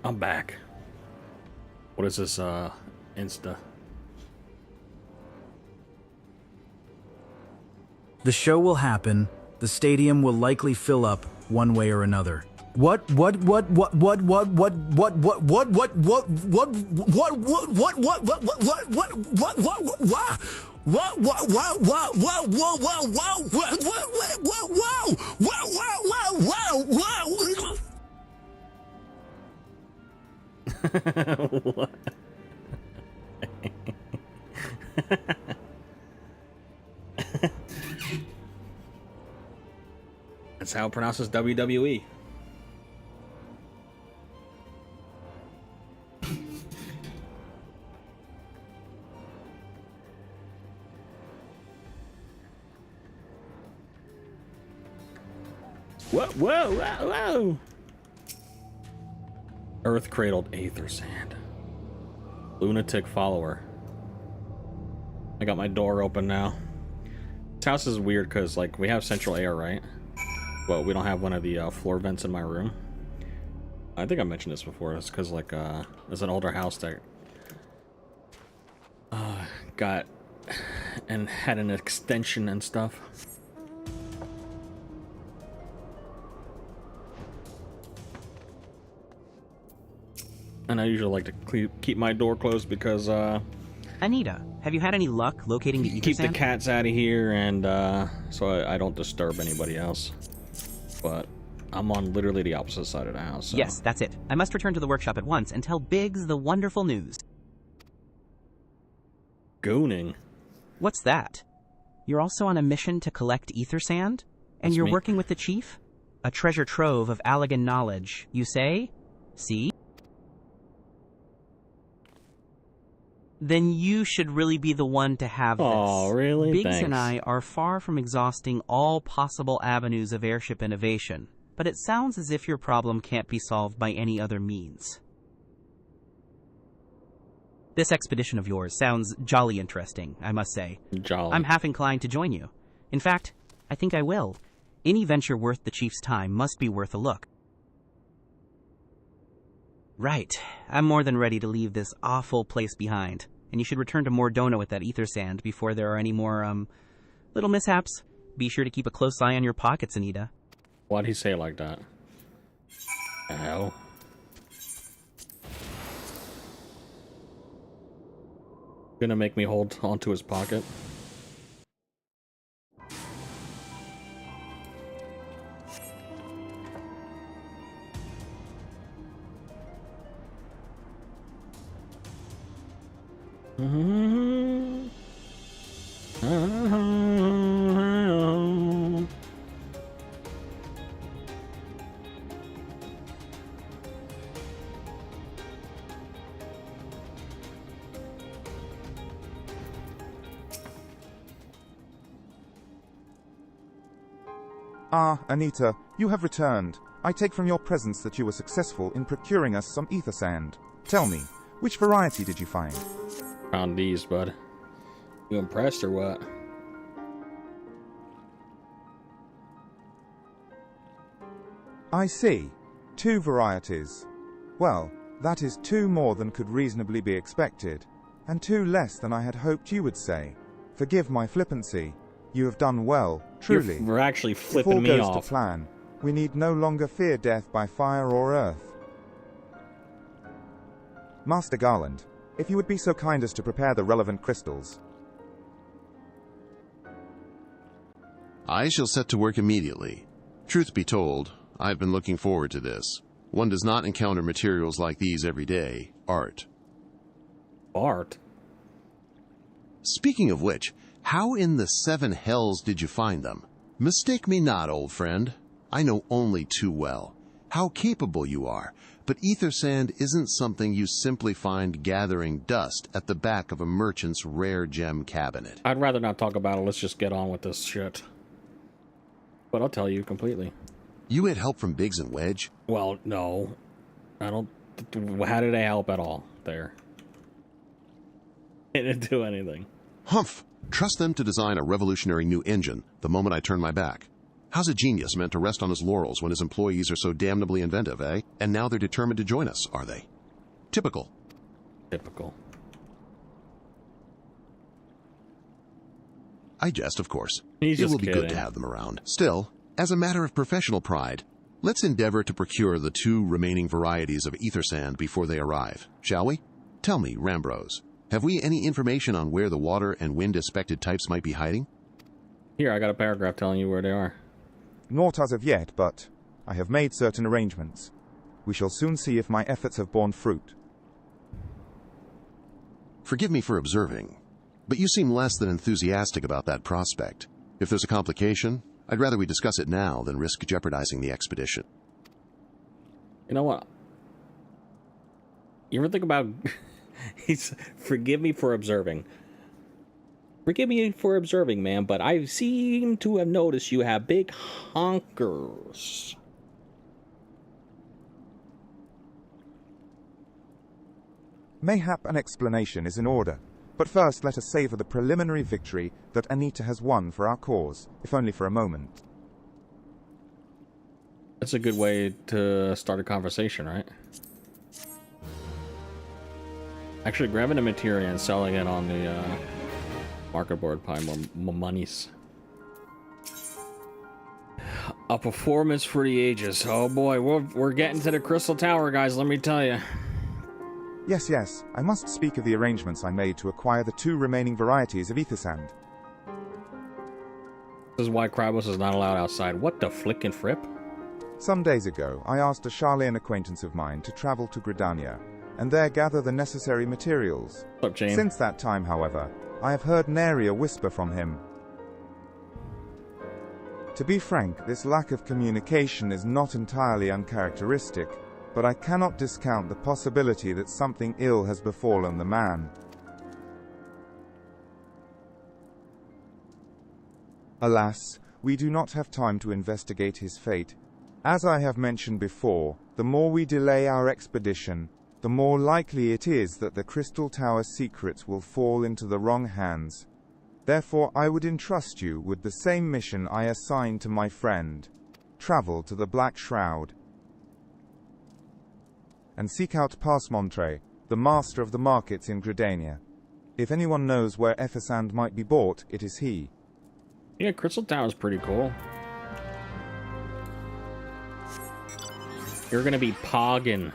I'm back. What is this, Insta? The show will happen. The stadium will likely fill up one way or another. Wow! What? That's how it pronounces WWE. Whoa, whoa, whoa, whoa! Earth-cradled aether sand. Lunatic follower. I got my door open now. This house is weird because, like, we have central air, right? But we don't have one of the floor vents in my room. I think I mentioned this before. It's because, like, there's an older house that got and had an extension and stuff. And I usually like to keep my door closed because, Anita, have you had any luck locating the ether keep sand? the cats out of here, and so I don't disturb anybody else. But I'm on literally the opposite side of the house. So. Yes, that's it. I must return to the workshop at once and tell Biggs the wonderful news. Gooning. What's that? You're also on a mission to collect ether sand? And you're working with the chief? A treasure trove of Allegan knowledge, you say? See? Then you should really be the one to have this. Oh, really? Biggs Thanks. and I are far from exhausting all possible avenues of airship innovation, but it sounds as if your problem can't be solved by any other means. This expedition of yours sounds jolly interesting, I must say. Jolly. I'm half inclined to join you. In fact, I think I will. Any venture worth the chief's time must be worth a look. Right. I'm more than ready to leave this awful place behind. And you should return to Mordona with that ether sand before there are any more, little mishaps. Be sure to keep a close eye on your pockets, Anita. Why'd he say it like that? The hell? Gonna make me hold onto his pocket? Ah, Anita, you have returned. I take from your presence that you were successful in procuring us some ether sand. Tell me, which variety did you find? Found these, bud. You impressed or what? I see. 2 varieties. Well, that is 2 more than could reasonably be expected, and 2 less than I had hoped you would say. Forgive my flippancy. You have done well, truly. We're actually flipping if all me goes off. to plan, we need no longer fear death by fire or earth. Master Garland, if you would be so kind as to prepare the relevant crystals. I shall set to work immediately. Truth be told, I've been looking forward to this. One does not encounter materials like these every day. Art. Art? Speaking of which, how in the 7 hells did you find them? Mistake me not, old friend. I know only too well how capable you are, but ether sand isn't something you simply find gathering dust at the back of a merchant's rare gem cabinet. I'd rather not talk about it. Let's just get on with this shit. But I'll tell you completely. You had help from Biggs and Wedge? Well, no. I don't... How did they help at all there? They didn't do anything. Humph! Trust them to design a revolutionary new engine the moment I turn my back. How's a genius meant to rest on his laurels when his employees are so damnably inventive, eh? And now they're determined to join us, are they? Typical. Typical. I jest, of course. He's it just will be kidding. good to have them around. Still, as a matter of professional pride, let's endeavor to procure the 2 remaining varieties of ether sand before they arrive, shall we? Tell me, Rambrose, have we any information on where the water and wind-aspected types might be hiding? Here, I got a paragraph telling you where they are. Not as of yet, but I have made certain arrangements. We shall soon see if my efforts have borne fruit. Forgive me for observing. but you seem less than enthusiastic about that prospect. If there's a complication, I'd rather we discuss it now than risk jeopardizing the expedition. You know what? You ever think about... Forgive me for observing. Forgive me for observing, man, but I seem to have noticed you have big honkers. Mayhap an explanation is in order, but first let us savor the preliminary victory that Anita has won for our cause, if only for a moment. That's a good way to start a conversation, right? Actually, grabbing a material and selling it on the market board, probably more monies. A performance for the ages. Oh boy, we're getting to the Crystal Tower, guys, let me tell you. Yes, I must speak of the arrangements I made to acquire the 2 remaining varieties of ether sand. This is why Krybos is not allowed outside. What the flickin' frip? Some days ago, I asked a Charlayan acquaintance of mine to travel to Gridania, and there gather the necessary materials. What's up, Jane? Since that time, however, I have heard nary a whisper from him. To be frank, this lack of communication is not entirely uncharacteristic, but I cannot discount the possibility that something ill has befallen the man. Alas, we do not have time to investigate his fate. As I have mentioned before, the more we delay our expedition, the more likely it is that the Crystal Tower's secrets will fall into the wrong hands. Therefore, I would entrust you with the same mission I assigned to my friend. Travel to the Black Shroud and seek out Pasmontre, the master of the markets in Gridania. If anyone knows where Ethersand might be bought, it is he. Yeah, Crystal Tower's pretty cool. You're gonna be pogging.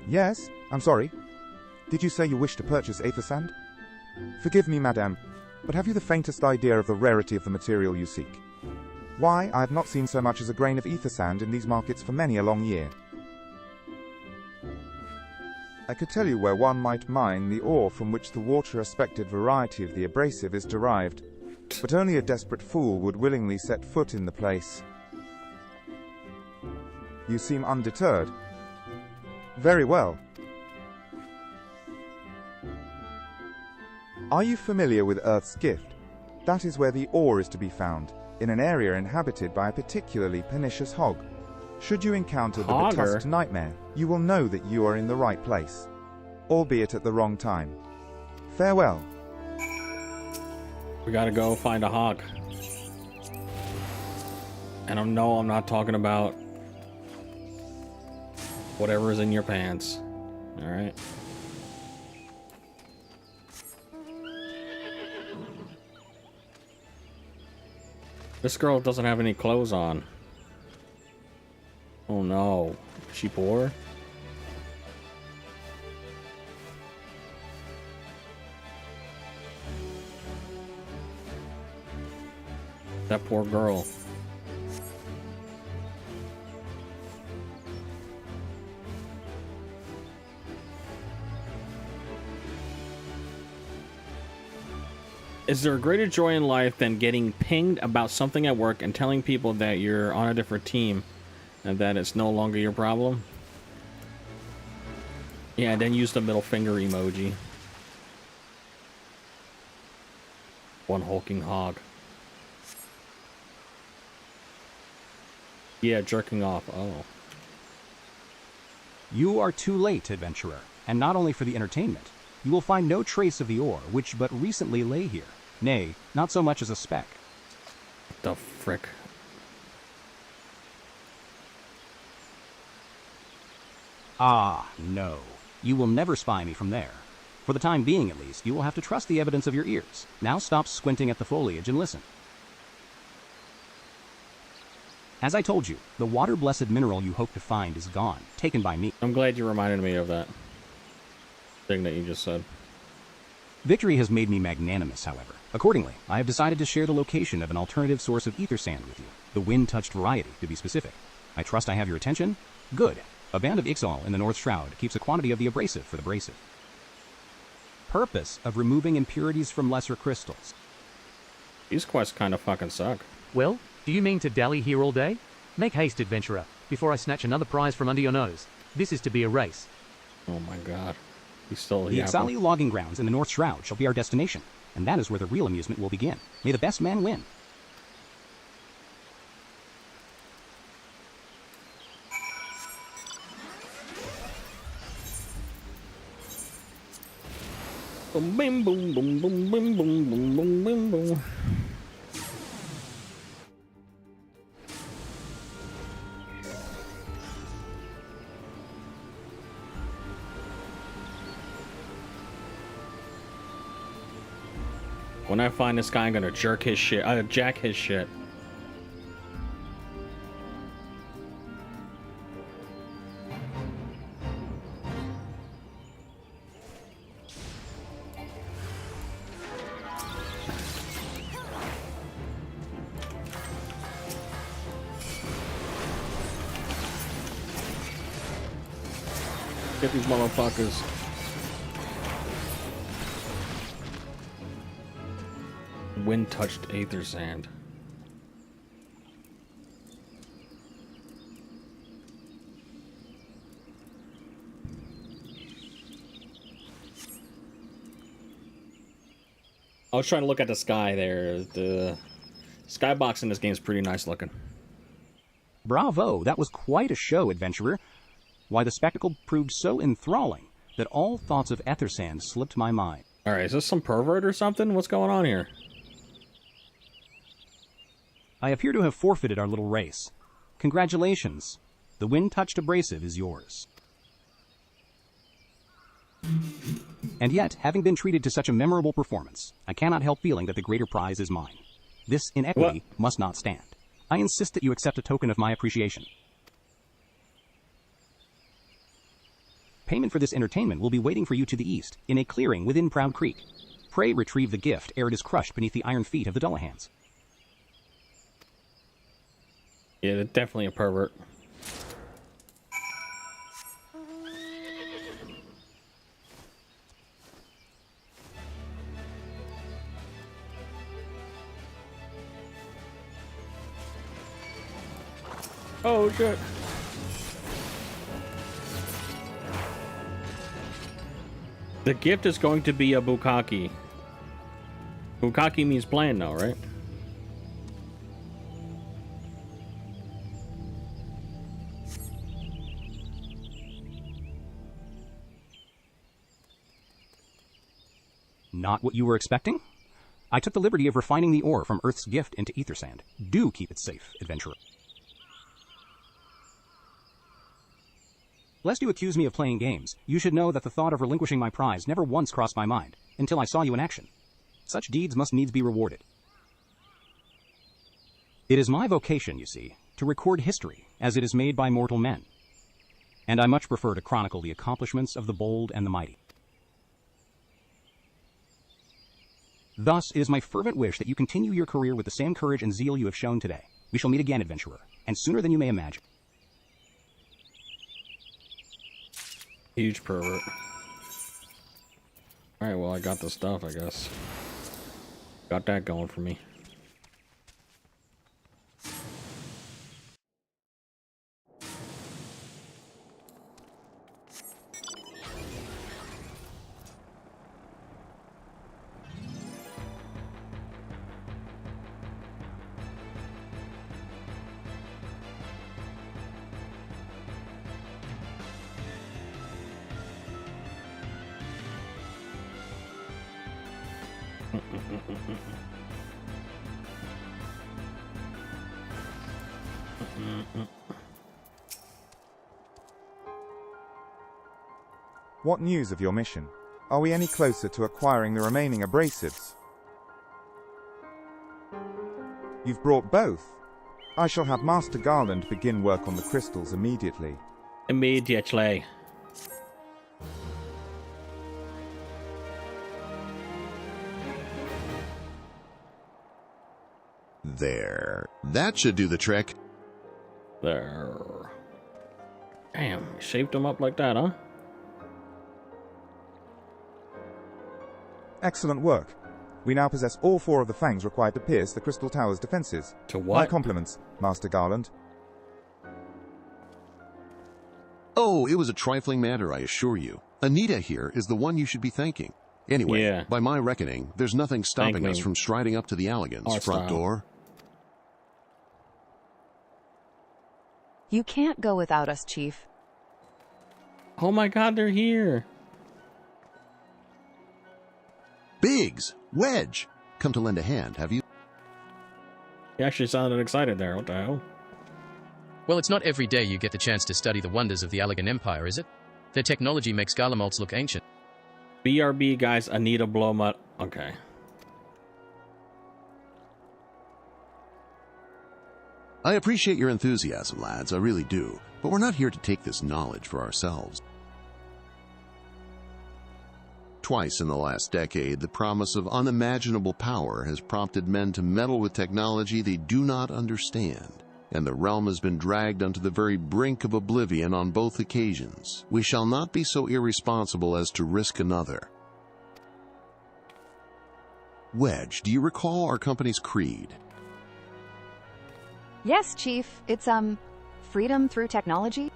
Yes, I'm sorry. Did you say you wish to purchase aether sand? Forgive me, madame, but have you the faintest idea of the rarity of the material you seek? Why, I have not seen so much as a grain of ether sand in these markets for many a long year. I could tell you where one might mine the ore from which the water-aspected variety of the abrasive is derived, but only a desperate fool would willingly set foot in the place. You seem undeterred. Very well. Are you familiar with Earth's Gift? That is where the ore is to be found, in an area inhabited by a particularly pernicious hog. Should you encounter the betusked nightmare, you will know that you are in the right place, albeit at the wrong time. Farewell. We gotta go find a hog. And I'm not talking about whatever is in your pants. Alright. This girl doesn't have any clothes on. Oh no. Is she poor? That poor girl. Is there a greater joy in life than getting pinged about something at work and telling people that you're on a different team and that it's no longer your problem? Yeah, then use the middle finger emoji. One hulking hog. Yeah, jerking off. Oh. You are too late, adventurer, and not only for the entertainment. You will find no trace of the ore, which but recently lay here. Nay, not so much as a speck. The frick? Ah, no. You will never spy me from there. For the time being, at least, you will have to trust the evidence of your ears. Now stop squinting at the foliage and listen. As I told you, the water-blessed mineral you hope to find is gone, taken by me. I'm glad you reminded me of that thing that you just said. Victory has made me magnanimous, however. Accordingly, I have decided to share the location of an alternative source of ether sand with you. The wind-touched variety, to be specific. I trust I have your attention? Good. A band of XIV in the North Shroud keeps a quantity of the abrasive for the abrasive. Purpose of removing impurities from lesser crystals. These quests kind of fucking suck. Well, do you mean to dally here all day? Make haste, adventurer, before I snatch another prize from under your nose. This is to be a race. Oh my god. He's still The XIV logging grounds in the North Shroud shall be our destination, and that is where the real amusement will begin. May the best man win. Boom, boom, boom, boom, boom, boom, boom, boom, boom, boom, boom. When I find this guy, I'm gonna jack his shit. Get these motherfuckers. Wind-touched aether sand. I was trying to look at the sky there. The skybox in this game is pretty nice looking. Bravo, that was quite a show, adventurer. Why, the spectacle proved so enthralling that all thoughts of ether sand slipped my mind. Alright, is this some pervert or something? What's going on here? I appear to have forfeited our little race. Congratulations. The wind-touched abrasive is yours. And yet, having been treated to such a memorable performance, I cannot help feeling that the greater prize is mine. This inequity must not stand. I insist that you accept a token of my appreciation. Payment for this entertainment will be waiting for you to the east, in a clearing within Proud Creek. Pray retrieve the gift ere it is crushed beneath the iron feet of the Dullahans. Yeah, they're definitely a pervert. Oh shit. The gift is going to be a bukkake. Bukkake means plan now, right? Not what you were expecting? I took the liberty of refining the ore from Earth's gift into ether sand. Do keep it safe, adventurer. Lest you accuse me of playing games, you should know that the thought of relinquishing my prize never once crossed my mind, until I saw you in action. Such deeds must needs be rewarded. It is my vocation, you see, to record history as it is made by mortal men. And I much prefer to chronicle the accomplishments of the bold and the mighty. Thus, it is my fervent wish that you continue your career with the same courage and zeal you have shown today. We shall meet again, adventurer, and sooner than you may imagine. Huge pervert. Alright, well, I got the stuff, I guess. Got that going for me. What news of your mission? Are we any closer to acquiring the remaining abrasives? You've brought both. I shall have Master Garland begin work on the crystals immediately. Immediately. There. That should do the trick. There. Damn, shaped them up like that, huh? Excellent work. We now possess all 4 of the fangs required to pierce the Crystal Tower's defenses. To what? My compliments, Master Garland. Oh, it was a trifling matter, I assure you. Anita here is the one you should be thanking. Anyway, by my reckoning, there's nothing stopping us from striding up to the Alligans' front door. You can't go without us, Chief. Oh my god, they're here. Biggs! Wedge! Come to lend a hand, have you? He actually sounded excited there. What the hell? Well, it's not every day you get the chance to study the wonders of the Allagan Empire, is it? Their technology makes Garlemald's look ancient. BRB, guys, Anita Blomut. Okay. I appreciate your enthusiasm, lads, I really do. But we're not here to take this knowledge for ourselves. Twice in the last decade, the promise of unimaginable power has prompted men to meddle with technology they do not understand, and the realm has been dragged onto the very brink of oblivion on both occasions. We shall not be so irresponsible as to risk another. Wedge, do you recall our company's creed? Yes, Chief. It's, freedom through technology?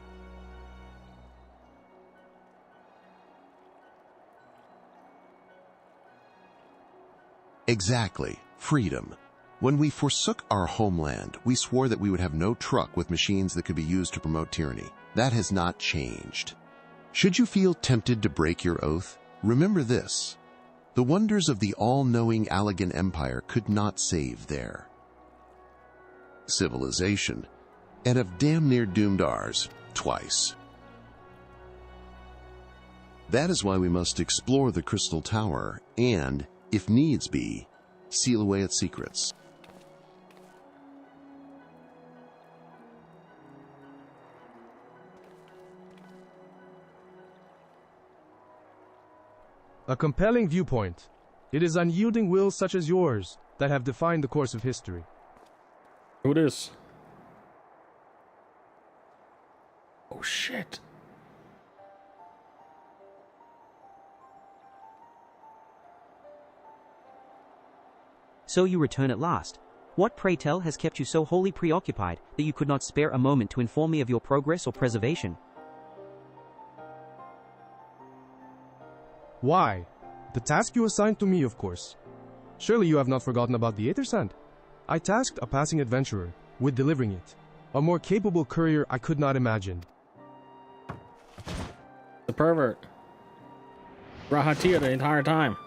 Exactly. Freedom. When we forsook our homeland, we swore that we would have no truck with machines that could be used to promote tyranny. That has not changed. Should you feel tempted to break your oath, remember this. The wonders of the all-knowing Allagan Empire could not save their civilization, and have damn near doomed ours twice. That is why we must explore the Crystal Tower and, if needs be, seal away its secrets. A compelling viewpoint. It is unyielding wills such as yours that have defined the course of history. Who it is? Oh shit. So you return at last. What, pray tell, has kept you so wholly preoccupied that you could not spare a moment to inform me of your progress or preservation? Why? The task you assigned to me, of course. Surely you have not forgotten about the Aether Sand. I tasked a passing adventurer with delivering it. A more capable courier I could not imagine. The pervert. Rahatia the entire time.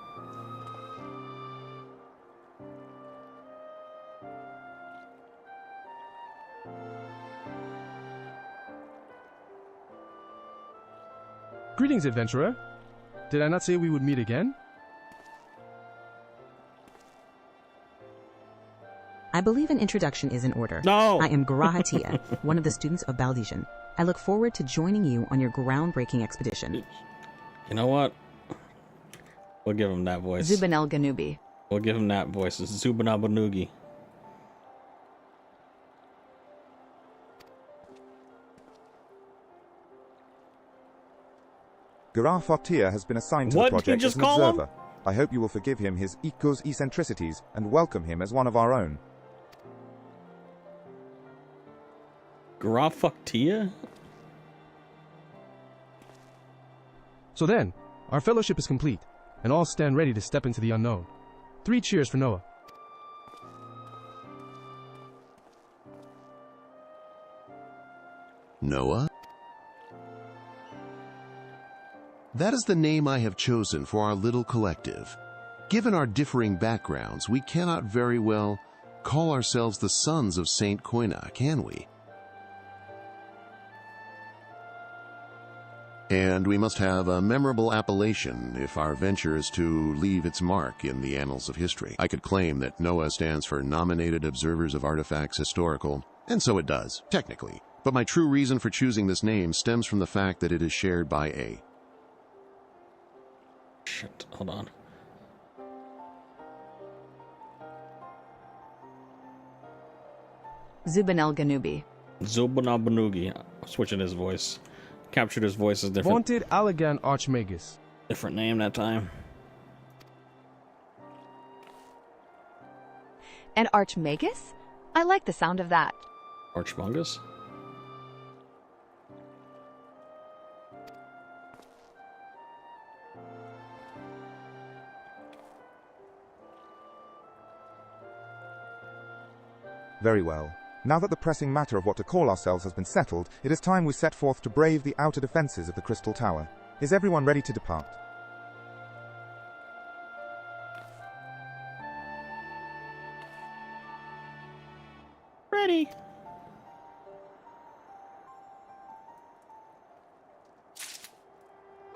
Greetings, adventurer. Did I not say we would meet again? I believe an introduction is in order. No! I am Grahatia, one of the students of Baldesian. I look forward to joining you on your groundbreaking expedition. You know what? We'll give him that voice. Zubanel Ganubi. We'll give him that voice. It's Zubanabanugi. Garafatia has been assigned to the project as an observer. I hope you will forgive him his Iko's eccentricities and welcome him as one of our own. Garafatia? So then, our fellowship is complete, and all stand ready to step into the unknown. 3 cheers for Noah. Noah? That is the name I have chosen for our little collective. Given our differing backgrounds, we cannot very well call ourselves the sons of Saint Koina, can we? And we must have a memorable appellation if our venture is to leave its mark in the annals of history. I could claim that NOAA stands for Nominated Observers of Artifacts Historical, and so it does, technically. But my true reason for choosing this name stems from the fact that it is shared by a... Shit, hold on. Zubin el-Ganubi. Zubin el-Ganubi. Switching his voice. Captured his voice as different. Vaunted Allegan Archmagus. Different name that time. And Archmagus? I like the sound of that. Archmagus? Very well. Now that the pressing matter of what to call ourselves has been settled, it is time we set forth to brave the outer defenses of the Crystal Tower. Is everyone ready to depart? Ready.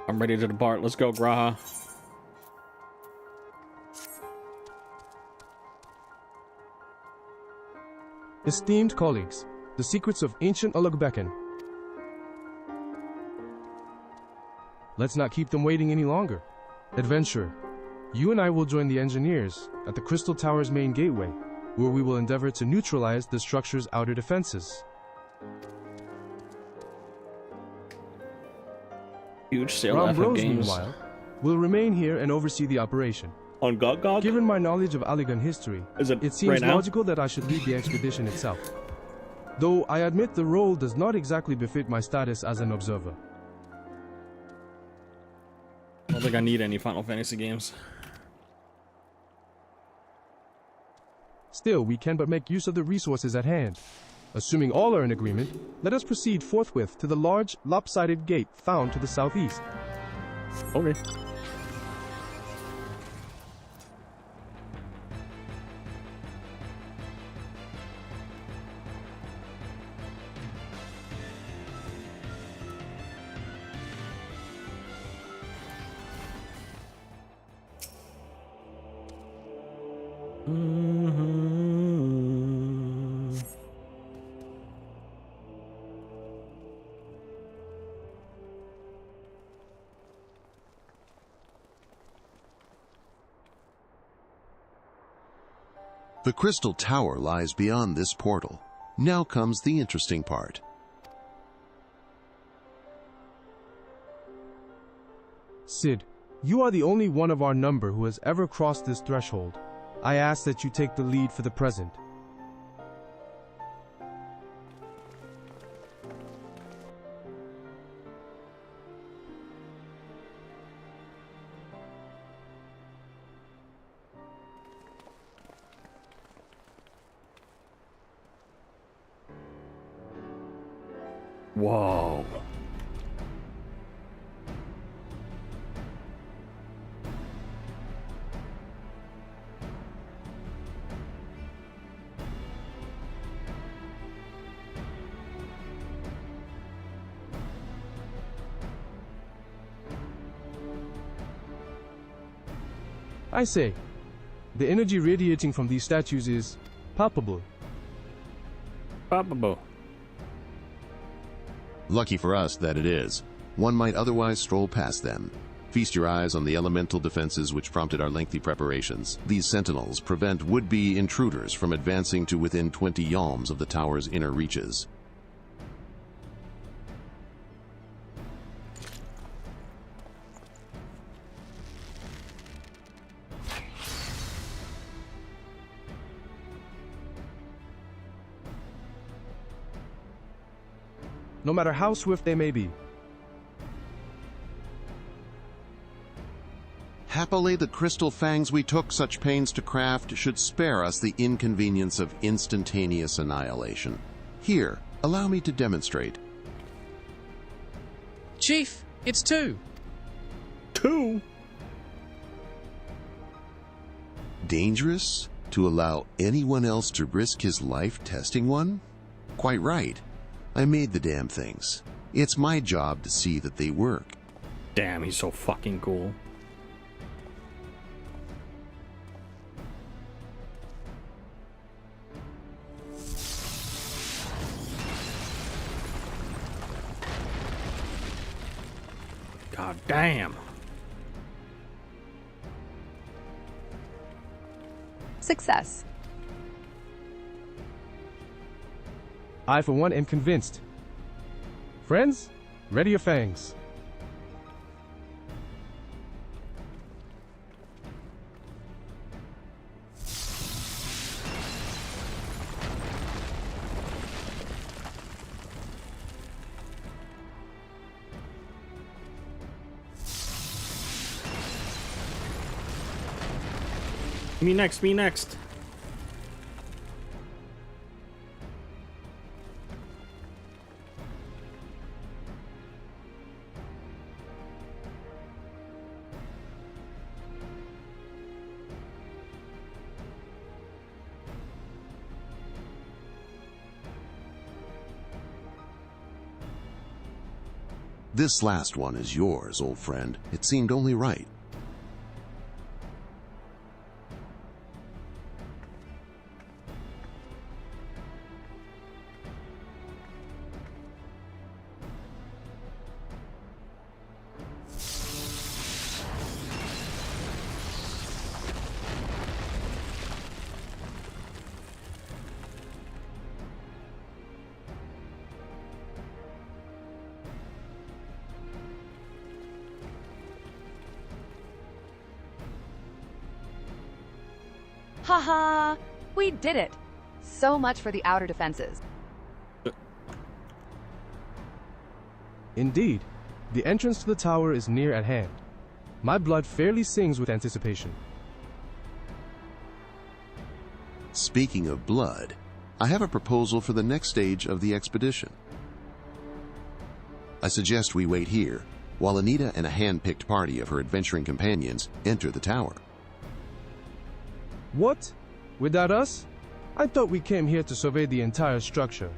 I'm ready to depart. Let's go, Graha. Esteemed colleagues, the secrets of ancient Ulugbekan. Let's not keep them waiting any longer. Adventurer, you and I will join the engineers at the Crystal Tower's main gateway, where we will endeavor to neutralize the structure's outer defenses. Huge sale Realm FF Bros, games. meanwhile, will remain here and oversee the operation. On Gog? Given my knowledge of Aligan history, it seems right now? logical that I should lead the expedition itself. Though I admit the role does not exactly befit my status as an observer. I don't think I need any Final Fantasy games. Still, we can but make use of the resources at hand. Assuming all are in agreement, let us proceed forthwith to the large, lopsided gate found to the southeast. Okay. The Crystal Tower lies beyond this portal. Now comes the interesting part. Sid, you are the only one of our number who has ever crossed this threshold. I ask that you take the lead for the present. Whoa. I say, the energy radiating from these statues is palpable. Palpable. Lucky for us that it is. One might otherwise stroll past them. Feast your eyes on the elemental defenses which prompted our lengthy preparations. These sentinels prevent would-be intruders from advancing to within 20 yalms of the tower's inner reaches. No matter how swift they may be. Happily, the crystal fangs we took such pains to craft should spare us the inconvenience of instantaneous annihilation. Here, allow me to demonstrate. Chief, it's 2. 2? Dangerous to allow anyone else to risk his life testing one? Quite right. I made the damn things. It's my job to see that they work. Damn, he's so fucking cool. God damn. Success. I, for one, am convinced. Friends, ready your fangs. Me next, me next. This last one is yours, old friend. It seemed only right. Haha! We did it! So much for the outer defenses. Indeed, the entrance to the tower is near at hand. My blood fairly sings with anticipation. Speaking of blood, I have a proposal for the next stage of the expedition. I suggest we wait here, while Anita and a hand-picked party of her adventuring companions enter the tower. What? Without us? I thought we came here to survey the entire structure.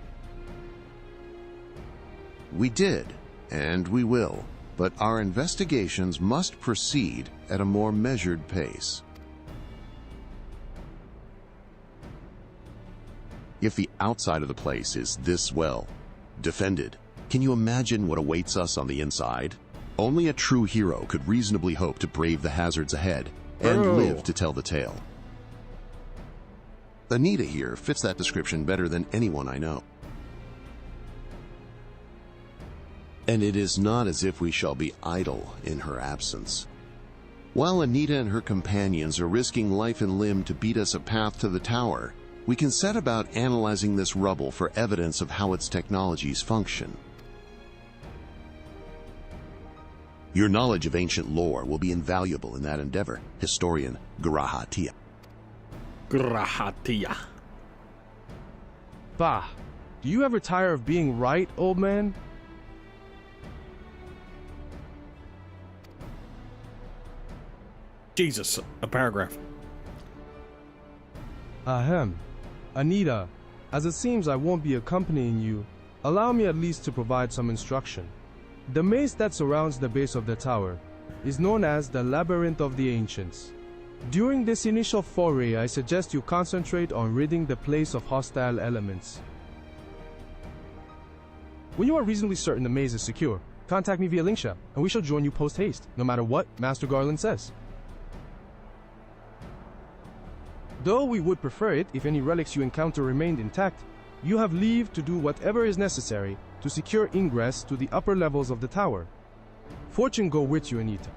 We did, and we will, but our investigations must proceed at a more measured pace. If the outside of the place is this well defended, can you imagine what awaits us on the inside? Only a true hero could reasonably hope to brave the hazards ahead and live to tell the tale. Anita here fits that description better than anyone I know. And it is not as if we shall be idle in her absence. While Anita and her companions are risking life and limb to beat us a path to the tower, we can set about analyzing this rubble for evidence of how its technologies function. Your knowledge of ancient lore will be invaluable in that endeavor, historian Grahatia. Grahatia. Bah, do you ever tire of being right, old man? Jesus, a paragraph. Ahem. Anita, as it seems I won't be accompanying you, allow me at least to provide some instruction. The maze that surrounds the base of the tower is known as the Labyrinth of the Ancients. During this initial foray, I suggest you concentrate on ridding the place of hostile elements. When you are reasonably certain the maze is secure, contact me via Linkshell, and we shall join you post-haste, no matter what Master Garland says. Though we would prefer it if any relics you encounter remained intact, you have leave to do whatever is necessary to secure ingress to the upper levels of the tower. Fortune go with you, Anita.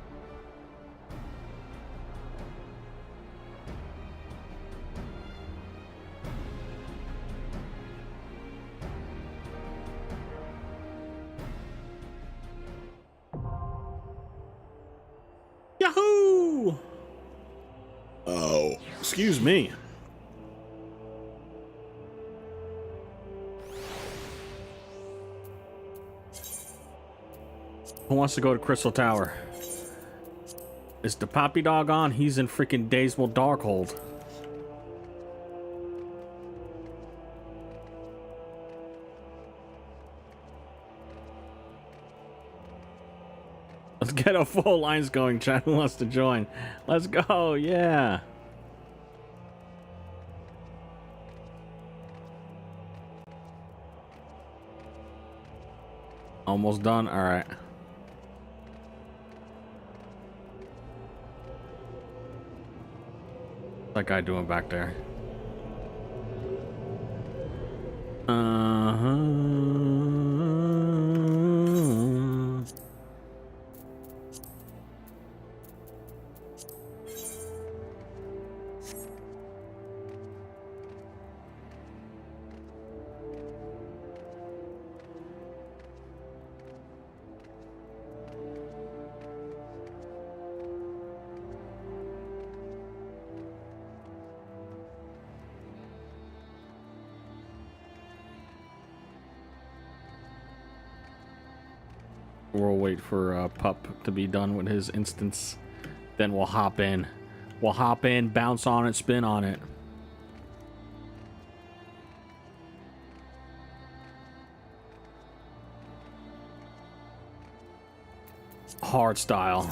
Yahoo! Oh, excuse me. Who wants to go to Crystal Tower? Is the Poppy Dog on? He's in freaking Daysville Darkhold. Let's get a full alliance going. Chat who wants to join. Let's go. Yeah. Almost done. All right. What's that guy doing back there? We'll wait for Pup to be done with his instance. Then we'll hop in. We'll hop in, bounce on it, spin on it. Hard style.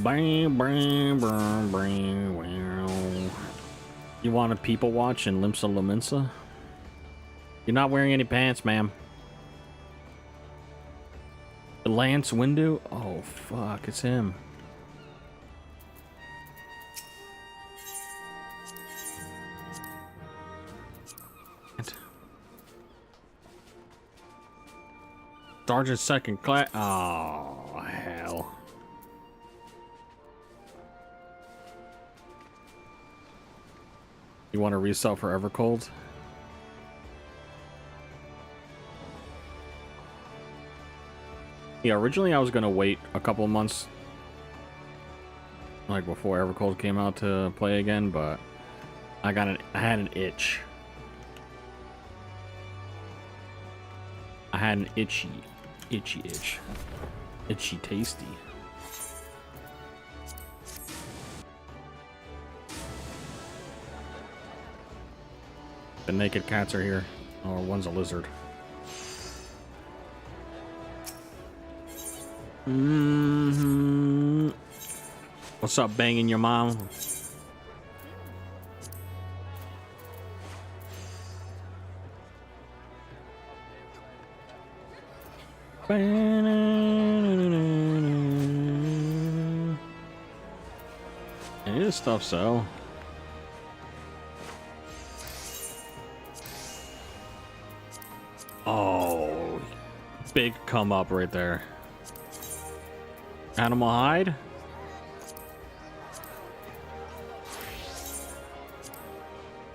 Bang, bang, bang, bang, wow. You want a people watch in Limsa Lominsa? You're not wearing any pants, ma'am. Lance Windu? Oh, fuck, it's him. Sergeant second class. Oh, hell. You want to resell for Evercold? Yeah, originally I was gonna wait a couple of months, like before Evercold came out, to play again, but I had an itch. I had an itchy tasty. The naked cats are here. Oh, one's a lizard. What's up, banging your mom? Any of this stuff, so. Oh, big come up right there. Animal hide.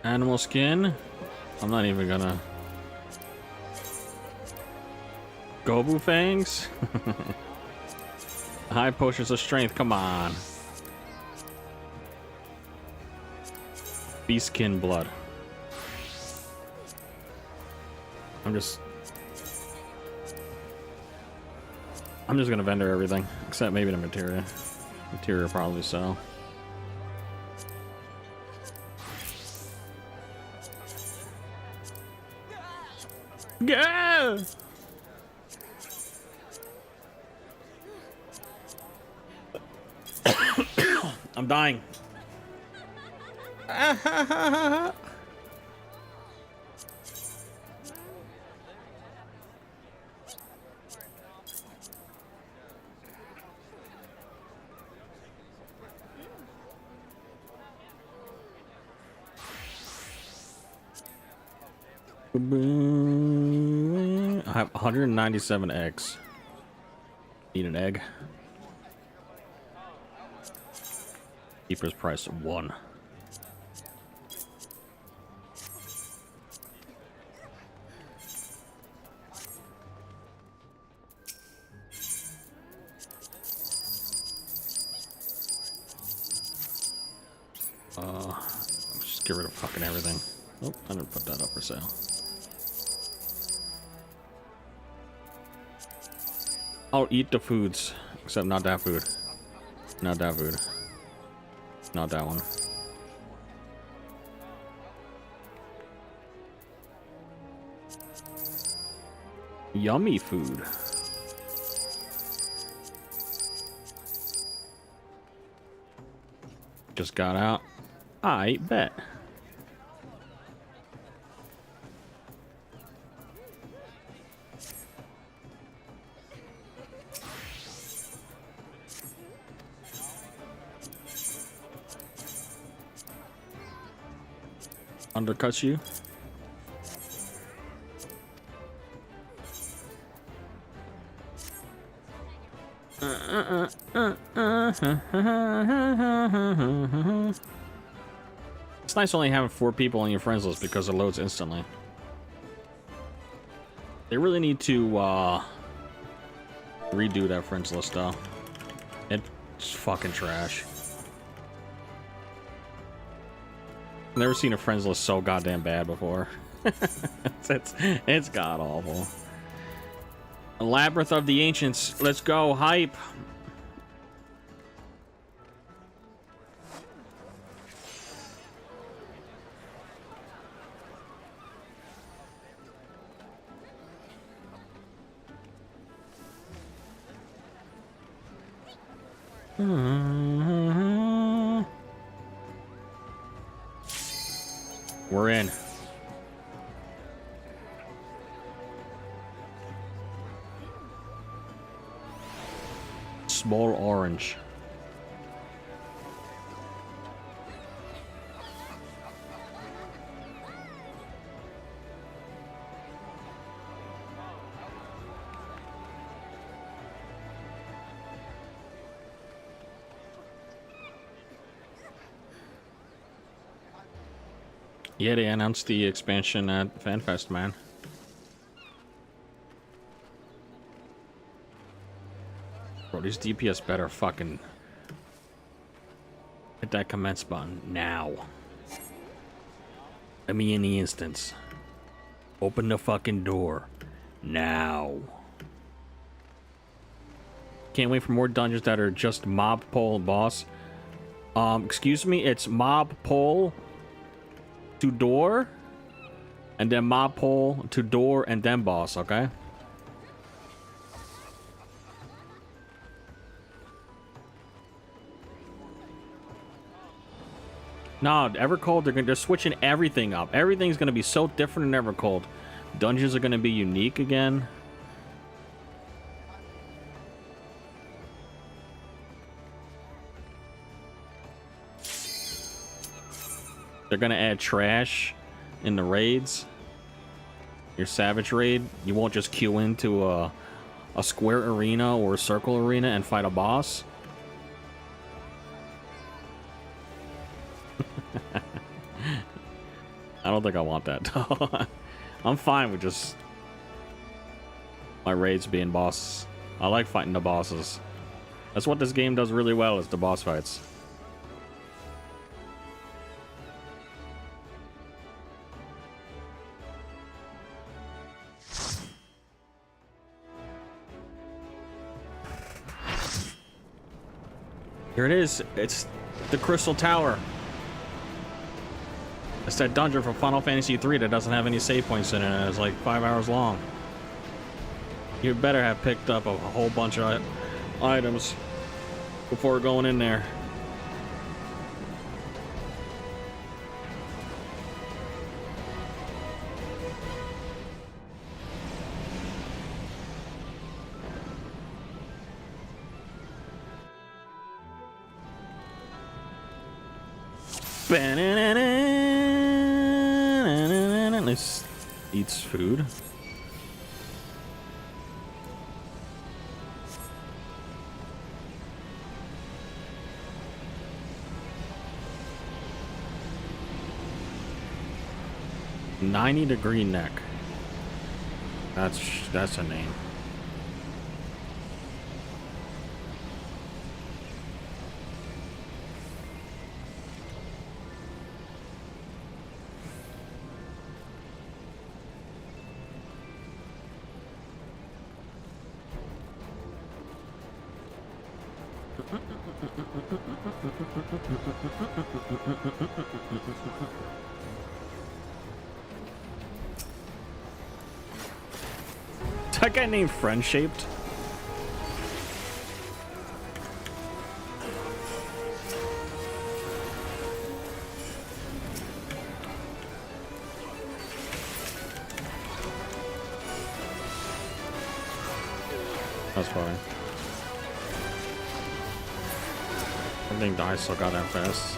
Animal skin. I'm not even gonna. Gobu fangs. High potions of strength. Come on. Beastkin blood. I'm just gonna vendor everything except maybe the materia. Materia probably so. Yeah. I'm dying. I have 197 eggs. Need an egg. Keeper's price 1. Just get rid of fucking everything. Oh, I didn't put that up for sale. I'll eat the foods, except not that food. Not that food. Not that one. Yummy food. Just got out. I bet. Undercuts you. It's nice only having 4 people on your friends list because it loads instantly. They really need to redo that friends list though. It's fucking trash. I've never seen a friends list so goddamn bad before. it's god awful. Labyrinth of the Ancients. Let's go. Hype. We're in. Small orange. Yeah, they announced the expansion at FanFest, man. Bro, these DPS better fucking hit that commence button now. Let me in the instance. Open the fucking door now. Can't wait for more dungeons that are just mob pole boss. Excuse me, it's mob pole to door, and then mob pole to door, and then boss, okay? No, Evercold, they're switching everything up. Everything's gonna be so different in Evercold. Dungeons are gonna be unique again. They're gonna add trash in the raids. Your Savage raid, you won't just queue into a square arena or a circle arena and fight a boss. I don't think I want that. I'm fine with just my raids being bosses. I like fighting the bosses. That's what this game does really well, is the boss fights. Here it is. It's the Crystal Tower. It's that dungeon from Final Fantasy III that doesn't have any save points in it, and it's like 5 hours long. You better have picked up a whole bunch of items before going in there. This eats food. "90-degree neck." That's a name. That guy named Friend-Shaped? That's funny. Everything dies so goddamn fast.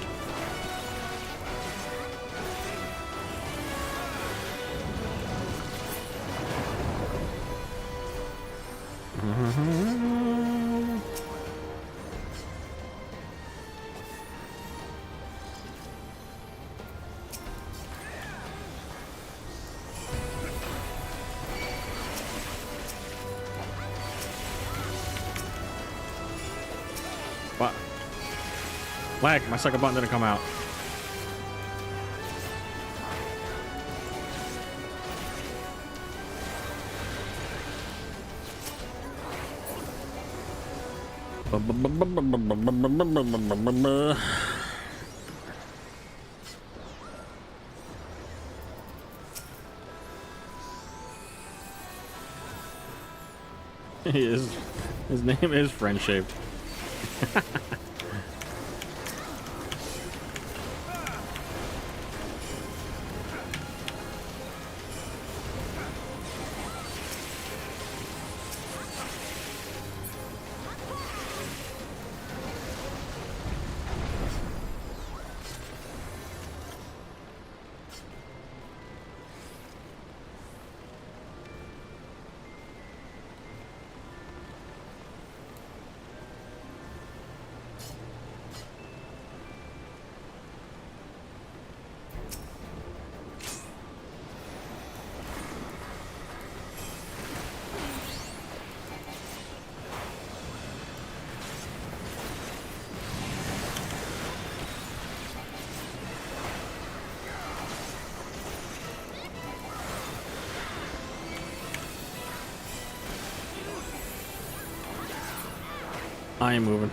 What? Lag, my second button didn't come out. He is. His name is Friend-Shaped. I ain't moving.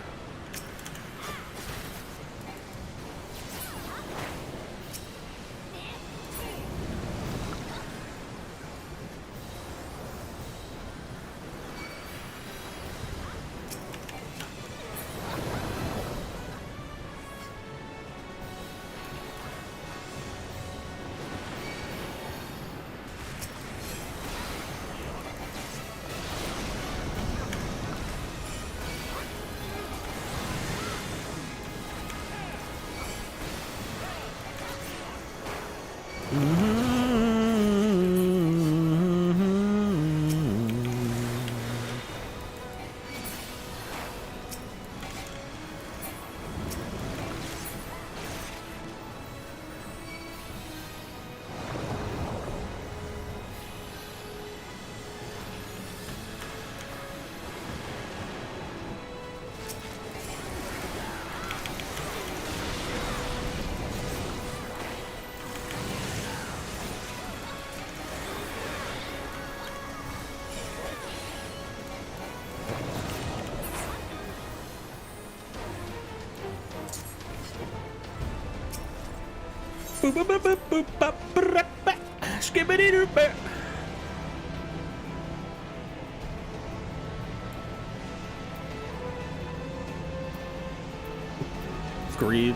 Greed.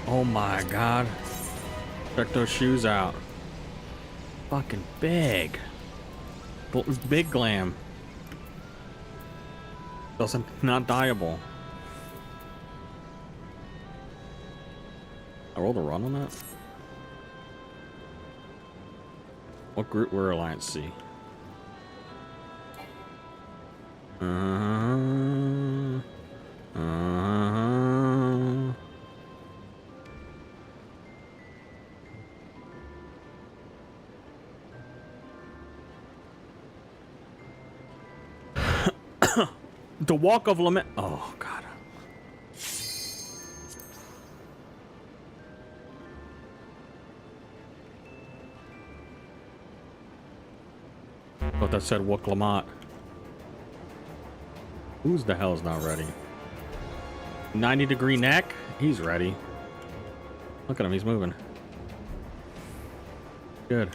Oh my god. Check those shoes out. Fucking big. Big glam. Doesn't not dieable. I rolled a run on that. What group were Alliance C? The Walk of Lament. Oh god. Thought that said Walk Lamont. Who's the hell's not ready? 90-degree neck? He's ready. Look at him, he's moving. Good.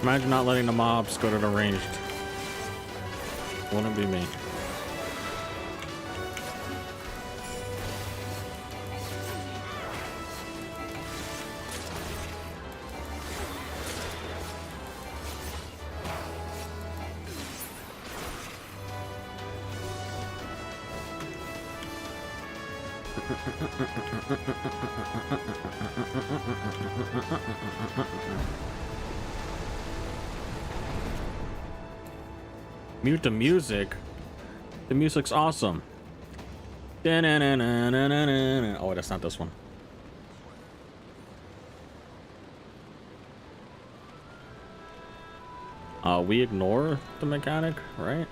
Imagine not letting the mobs go to the ranged. Wouldn't be me. Mute the music. The music's awesome. Oh, that's not this one. We ignore the mechanic, right?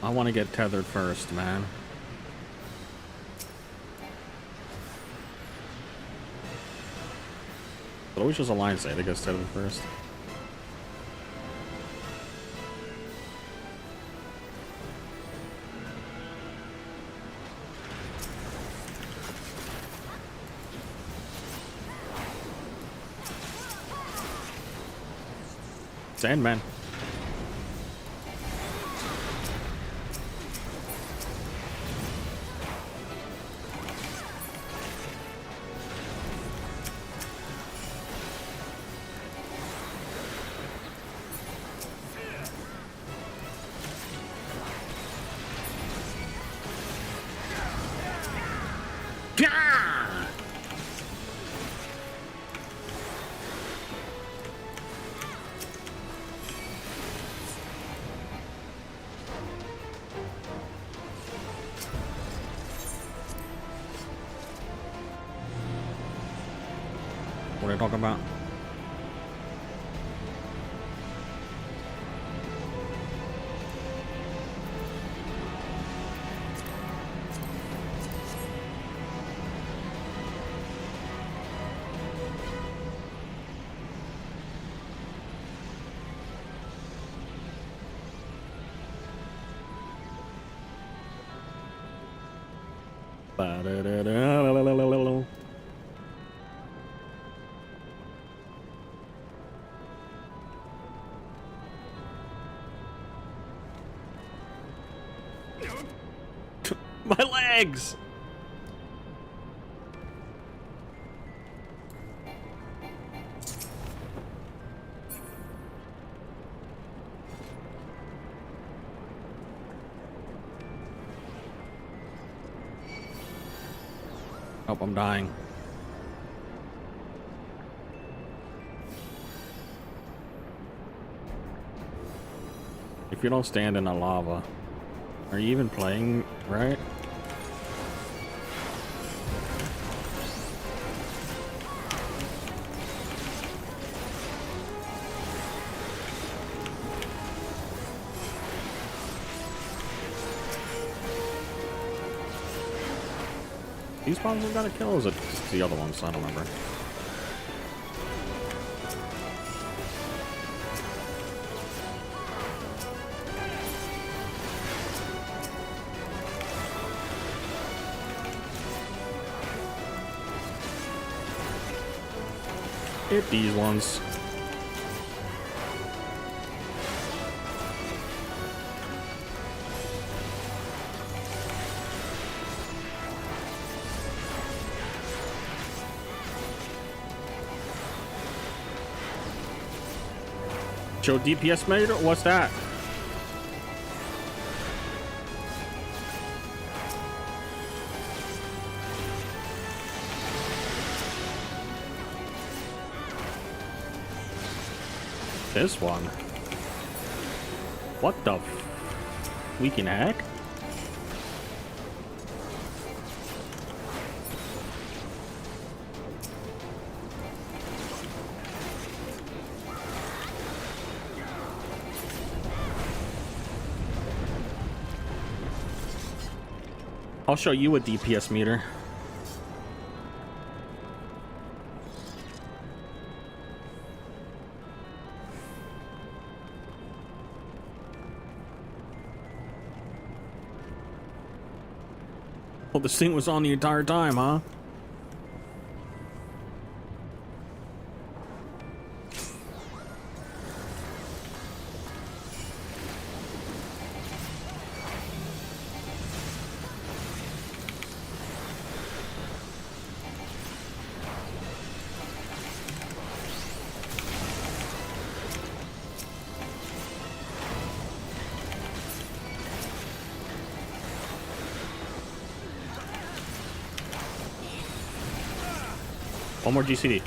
I want to get tethered first, man. But always just a line say to get tethered first. Sandman. What are you talking about? Ba-da-da-da-la-la-la-la-la. My legs! Oh, I'm dying. If you don't stand in the lava, are you even playing right? These bombs have got to kill, or is it just the other ones? I don't remember. Hit these ones. Show DPS meter? What's that? this one? What the freaking heck? I'll show you a DPS meter. Well, this thing was on the entire time, huh? One more GCD.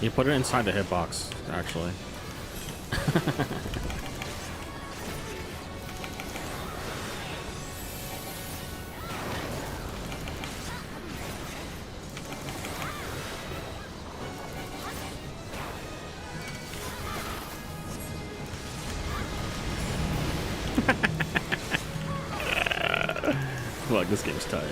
You put it inside the hitbox, actually. Fuck, this game's tight.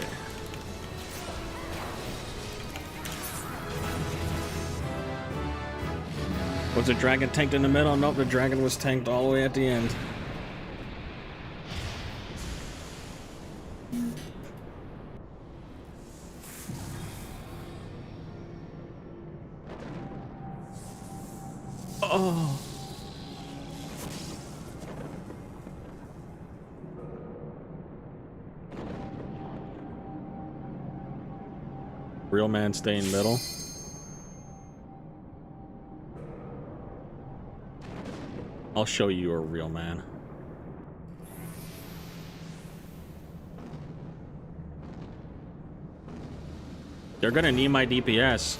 Was the dragon tanked in the middle? Nope, the dragon was tanked all the way at the end. Oh. Real man stay in middle. I'll show you a real man. They're gonna need my DPS.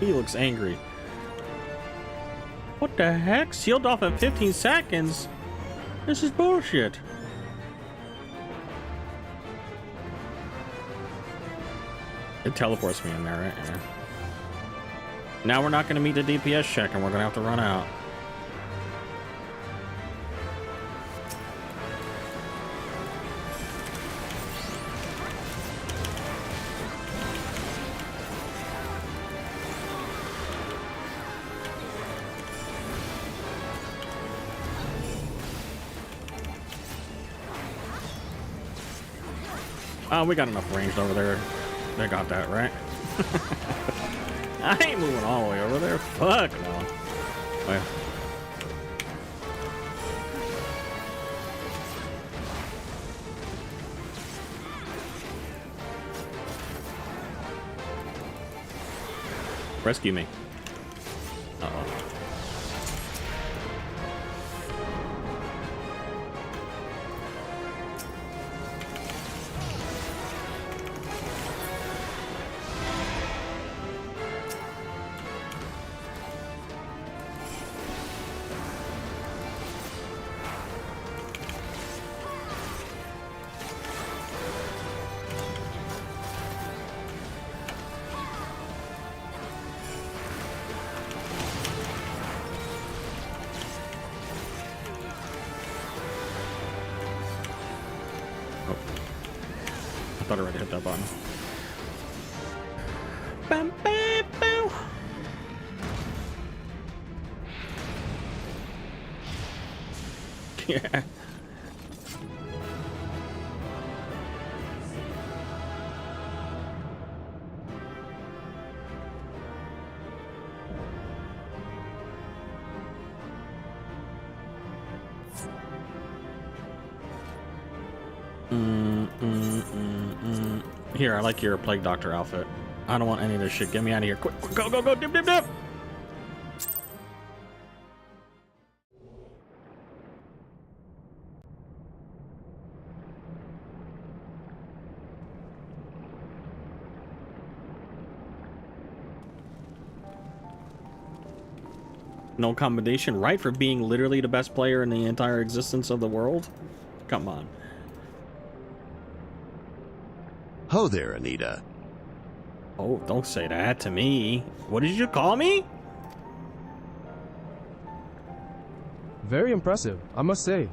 He looks angry. What the heck? Sealed off in 15 seconds? This is bullshit. It teleports me in there, right? Yeah. Now we're not going to meet the DPS check and we're going to have to run out. Oh, we got enough range over there. They got that, right? I ain't moving all the way over there. Fuck no. Well. Rescue me. Uh-oh. I thought I already hit that button. Bam, bam, bam. Yeah. Here, I like your Plague Doctor outfit. I don't want any of this shit. Get me out of here. Quick, go, go, go, dip, dip, dip. No commendation, right? For being literally the best player in the entire existence of the world? Come on. Ho there, Anita. Oh, don't say that to me. What did you call me? Very impressive, I must say.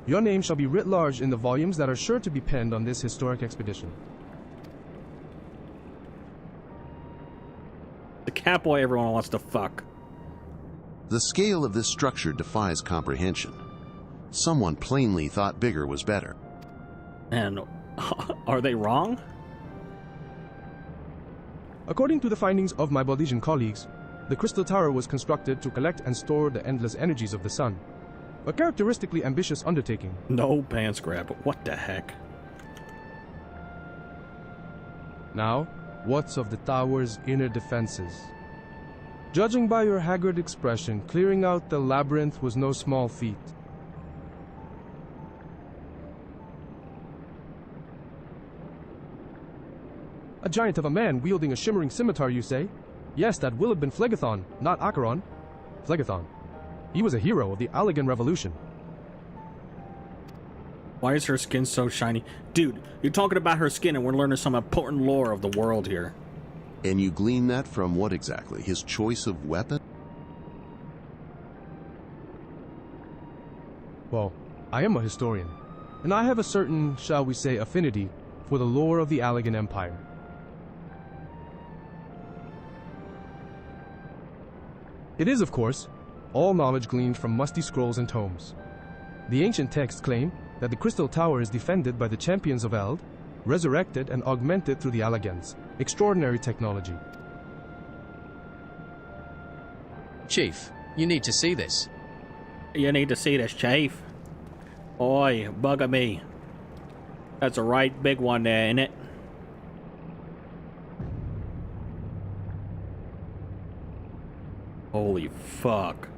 Your name shall be writ large in the volumes that are sure to be penned on this historic expedition. The cat boy everyone wants to fuck. The scale of this structure defies comprehension. Someone plainly thought bigger was better. And are they wrong? According to the findings of my Baldesian colleagues, the Crystal Tower was constructed to collect and store the endless energies of the sun. A characteristically ambitious undertaking. No pants grab. What the heck? Now, what's of the tower's inner defenses? Judging by your haggard expression, clearing out the labyrinth was no small feat. A giant of a man wielding a shimmering scimitar, you say? Yes, that will have been Phlegethon, not Acheron. Phlegethon. He was a hero of the Allegan Revolution. Why is her skin so shiny? Dude, you're talking about her skin and we're learning some important lore of the world here. And you glean that from what exactly? His choice of weapon? Well, I am a historian, and I have a certain, shall we say, affinity for the lore of the Allegan Empire. It is, of course, all knowledge gleaned from musty scrolls and tomes. The ancient texts claim that the Crystal Tower is defended by the champions of Eld, resurrected and augmented through the Allegans. Extraordinary technology. Chief, you need to see this. You need to see this, Chief. Oi, bugger me. That's a right big one there, ain't it? Holy fuck.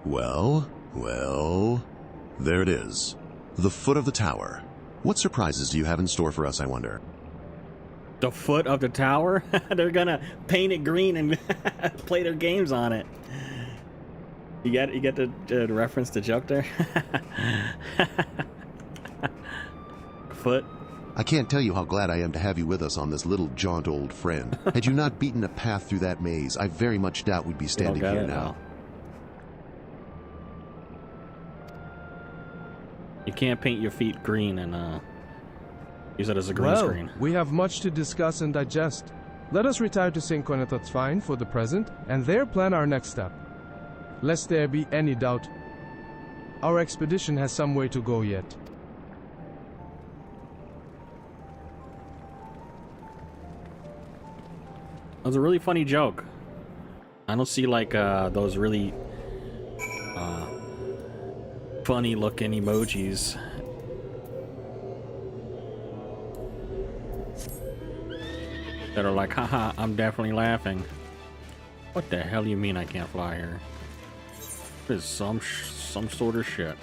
Well, there it is. The foot of the tower. What surprises do you have in store for us, I wonder? The foot of the tower? They're gonna paint it green and play their games on it. You get the reference to joke there? Foot. I can't tell you how glad I am to have you with us on this little jaunt, old friend. Had you not beaten a path through that maze, I very much doubt we'd be standing here now. You can't paint your feet green and use it as a green screen. We have much to discuss and digest. Let us retire to St. Coinetot's Fine for the present, and there plan our next step. Lest there be any doubt, our expedition has some way to go yet. That was a really funny joke. I don't see like those really funny looking emojis. That are like, haha, I'm definitely laughing. What the hell do you mean I can't fly here? This is some sort of shit.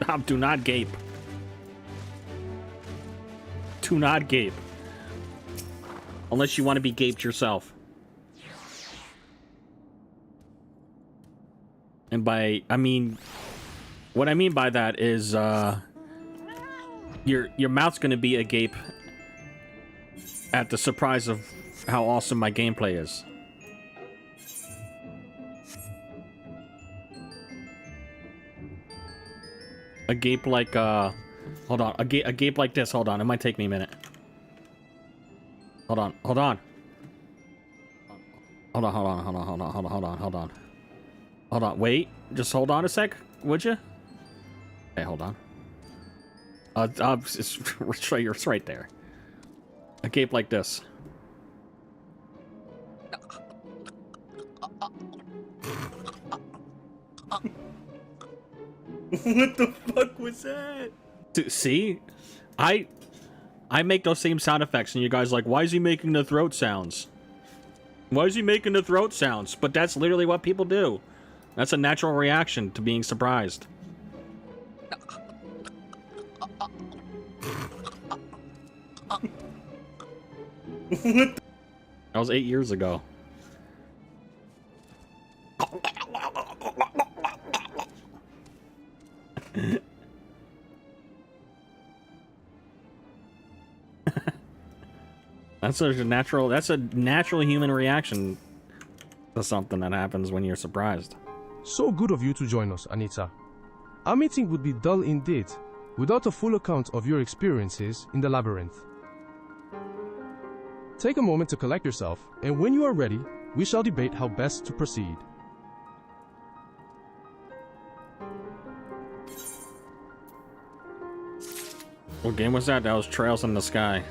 Stop, do not gape. Do not gape. Unless you want to be gaped yourself. And by, I mean, what I mean by that is, your mouth's gonna be agape at the surprise of how awesome my gameplay is. A gape like, hold on, a gape like this, hold on, it might take me a minute. Hold on. Hold on, wait, just hold on a sec, would you? Okay, hold on. It's right there. A gape like this. What the fuck was that? Dude, see? I make those same sound effects and you guys are like, why is he making the throat sounds? Why is he making the throat sounds? But that's literally what people do. That's a natural reaction to being surprised. What? That was 8 years ago. That's a natural human reaction to something that happens when you're surprised. So good of you to join us, Anita. Our meeting would be dull indeed without a full account of your experiences in the labyrinth. Take a moment to collect yourself, and when you are ready, we shall debate how best to proceed. What game was that? That was Trails in the Sky.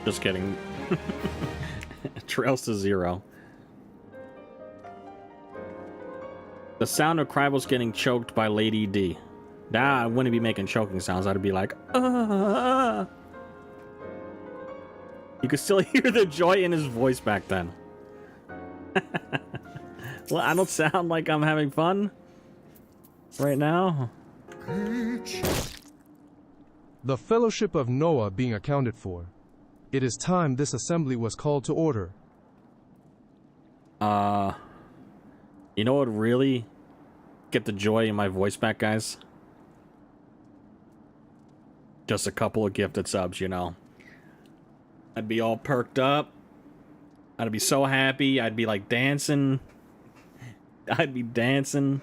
Just kidding. Trails to Zero. The sound of Kribel's getting choked by Lady D. Nah, I wouldn't be making choking sounds. I'd be like, ah. You could still hear the joy in his voice back then. Well, I don't sound like I'm having fun right now. The Fellowship of Noah being accounted for, it is time this assembly was called to order. You know what would really get the joy in my voice back, guys? Just a couple of gifted subs, you know. I'd be all perked up. I'd be so happy. I'd be like dancing. I'd be dancing.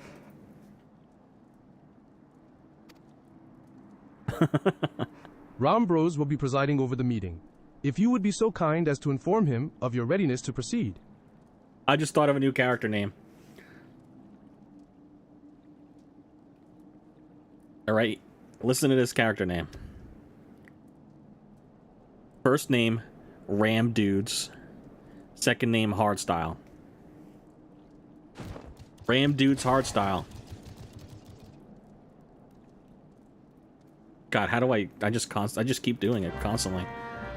Realm Bros will be presiding over the meeting. If you would be so kind as to inform him of your readiness to proceed. I just thought of a new character name. Alright, listen to this character name. First name, Ram Dudes. Second name, Hardstyle. Ram Dudes Hardstyle. God, how do I just keep doing it constantly.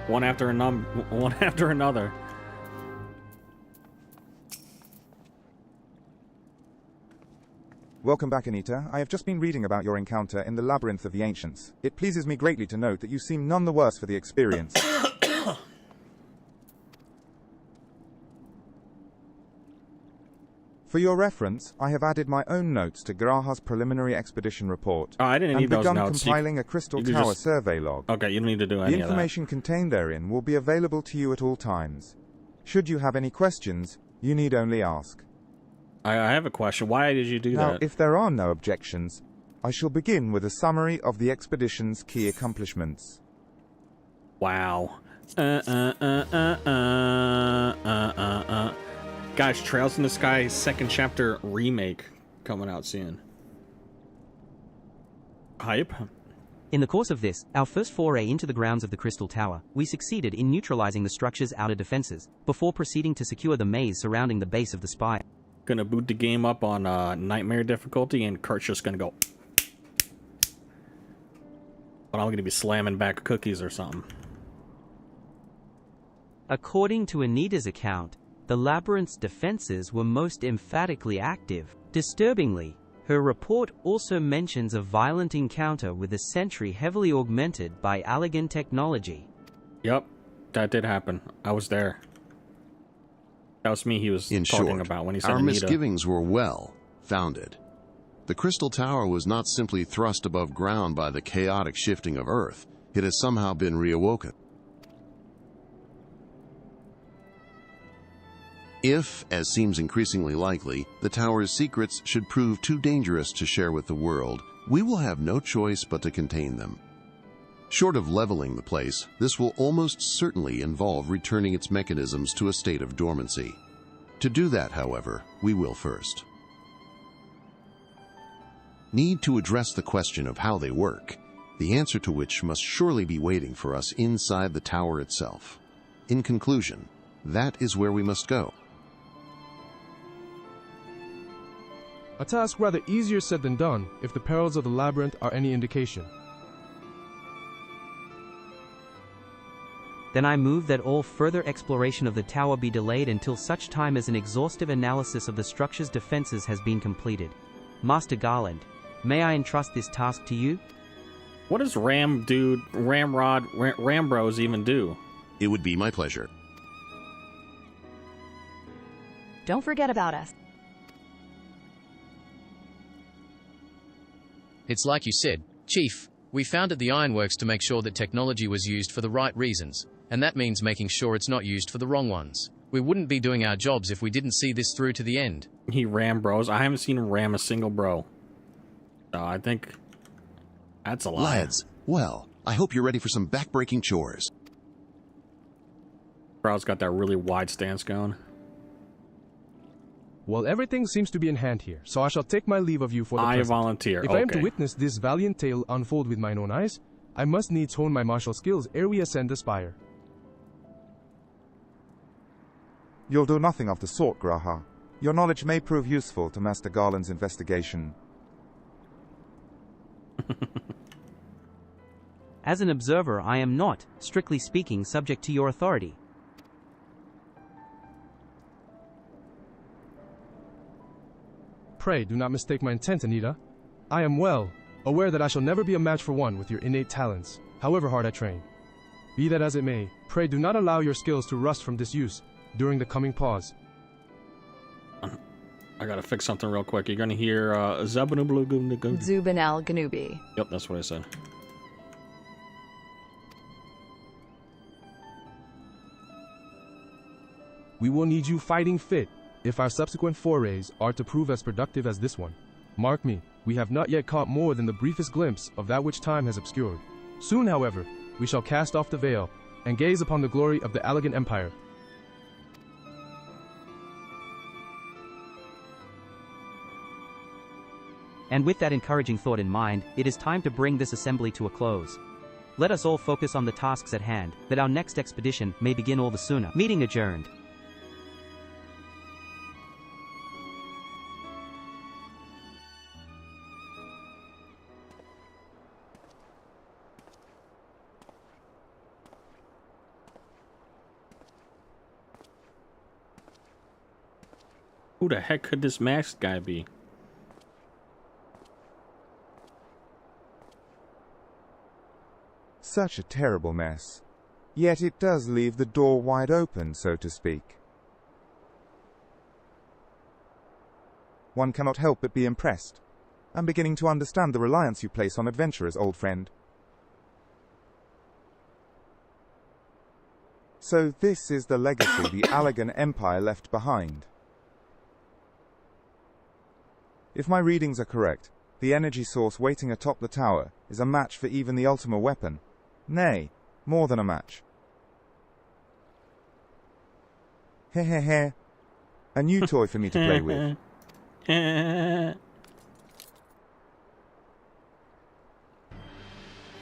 One after another. Welcome back, Anita. I have just been reading about your encounter in the Labyrinth of the Ancients. It pleases me greatly to note that you seem none the worse for the experience. For your reference, I have added my own notes to Graha's preliminary expedition report. Oh, I didn't need those notes. And begun compiling a Crystal Tower survey log. Okay, you don't need to do any of that. The information contained therein will be available to you at all times. Should you have any questions, you need only ask. I have a question. Why did you do that? Now, if there are no objections, I shall begin with a summary of the expedition's key accomplishments. Wow. Guys, Trails in the Sky second chapter remake coming out soon. Hype. In the course of this, our first foray into the grounds of the Crystal Tower, we succeeded in neutralizing the structure's outer defenses, before proceeding to secure the maze surrounding the base of the spire. Gonna boot the game up on Nightmare difficulty, and Kurt's just gonna go. But I'm gonna be slamming back cookies or something. According to Anita's account, the labyrinth's defenses were most emphatically active. Disturbingly, her report also mentions a violent encounter with a sentry heavily augmented by Allegan technology. Yep, that did happen. I was there. That was me he was talking about when he said our Anita. Misgivings were well founded. The Crystal Tower was not simply thrust above ground by the chaotic shifting of Earth. It has somehow been reawoken. If, as seems increasingly likely, the tower's secrets should prove too dangerous to share with the world, we will have no choice but to contain them. Short of leveling the place, this will almost certainly involve returning its mechanisms to a state of dormancy. To do that, however, we will first need to address the question of how they work, the answer to which must surely be waiting for us inside the tower itself. In conclusion, that is where we must go. A task rather easier said than done, if the perils of the labyrinth are any indication. Then I move that all further exploration of the tower be delayed until such time as an exhaustive analysis of the structure's defenses has been completed. Master Garland, may I entrust this task to you? What does Rambros even do? It would be my pleasure. Don't forget about us. It's like you said, Chief. We founded the Ironworks to make sure that technology was used for the right reasons, and that means making sure it's not used for the wrong ones. We wouldn't be doing our jobs if we didn't see this through to the end. He ram bros. I haven't seen him ram a single bro. So I think that's a lie. Lads, well, I hope you're ready for some back-breaking chores. Bro's got that really wide stance going. Well, everything seems to be in hand here, so I shall take my leave of you for the present. I volunteer. If I am to witness this valiant tale unfold with mine own eyes, I must needs hone my martial skills ere we ascend the spire. You'll do nothing of the sort, Graha. Your knowledge may prove useful to Master Garland's investigation. As an observer, I am not, strictly speaking, subject to your authority. Pray do not mistake my intent, Anita. I am well aware that I shall never be a match for one with your innate talents, however hard I train. Be that as it may, pray do not allow your skills to rust from disuse during the coming pause. I gotta fix something real quick. You're gonna hear Zubinal Ganubi. Yep, that's what I said. We will need you fighting fit if our subsequent forays are to prove as productive as this one. Mark me, we have not yet caught more than the briefest glimpse of that which time has obscured. Soon, however, we shall cast off the veil and gaze upon the glory of the Allegan Empire. And with that encouraging thought in mind, it is time to bring this assembly to a close. Let us all focus on the tasks at hand, that our next expedition may begin all the sooner. Meeting adjourned. Who the heck could this masked guy be? Such a terrible mess. Yet it does leave the door wide open, so to speak. One cannot help but be impressed. I'm beginning to understand the reliance you place on adventurers, old friend. So this is the legacy the Allegan Empire left behind. If my readings are correct, the energy source waiting atop the tower is a match for even the Ultima weapon. Nay, more than a match. Heh heh heh. A new toy for me to play with.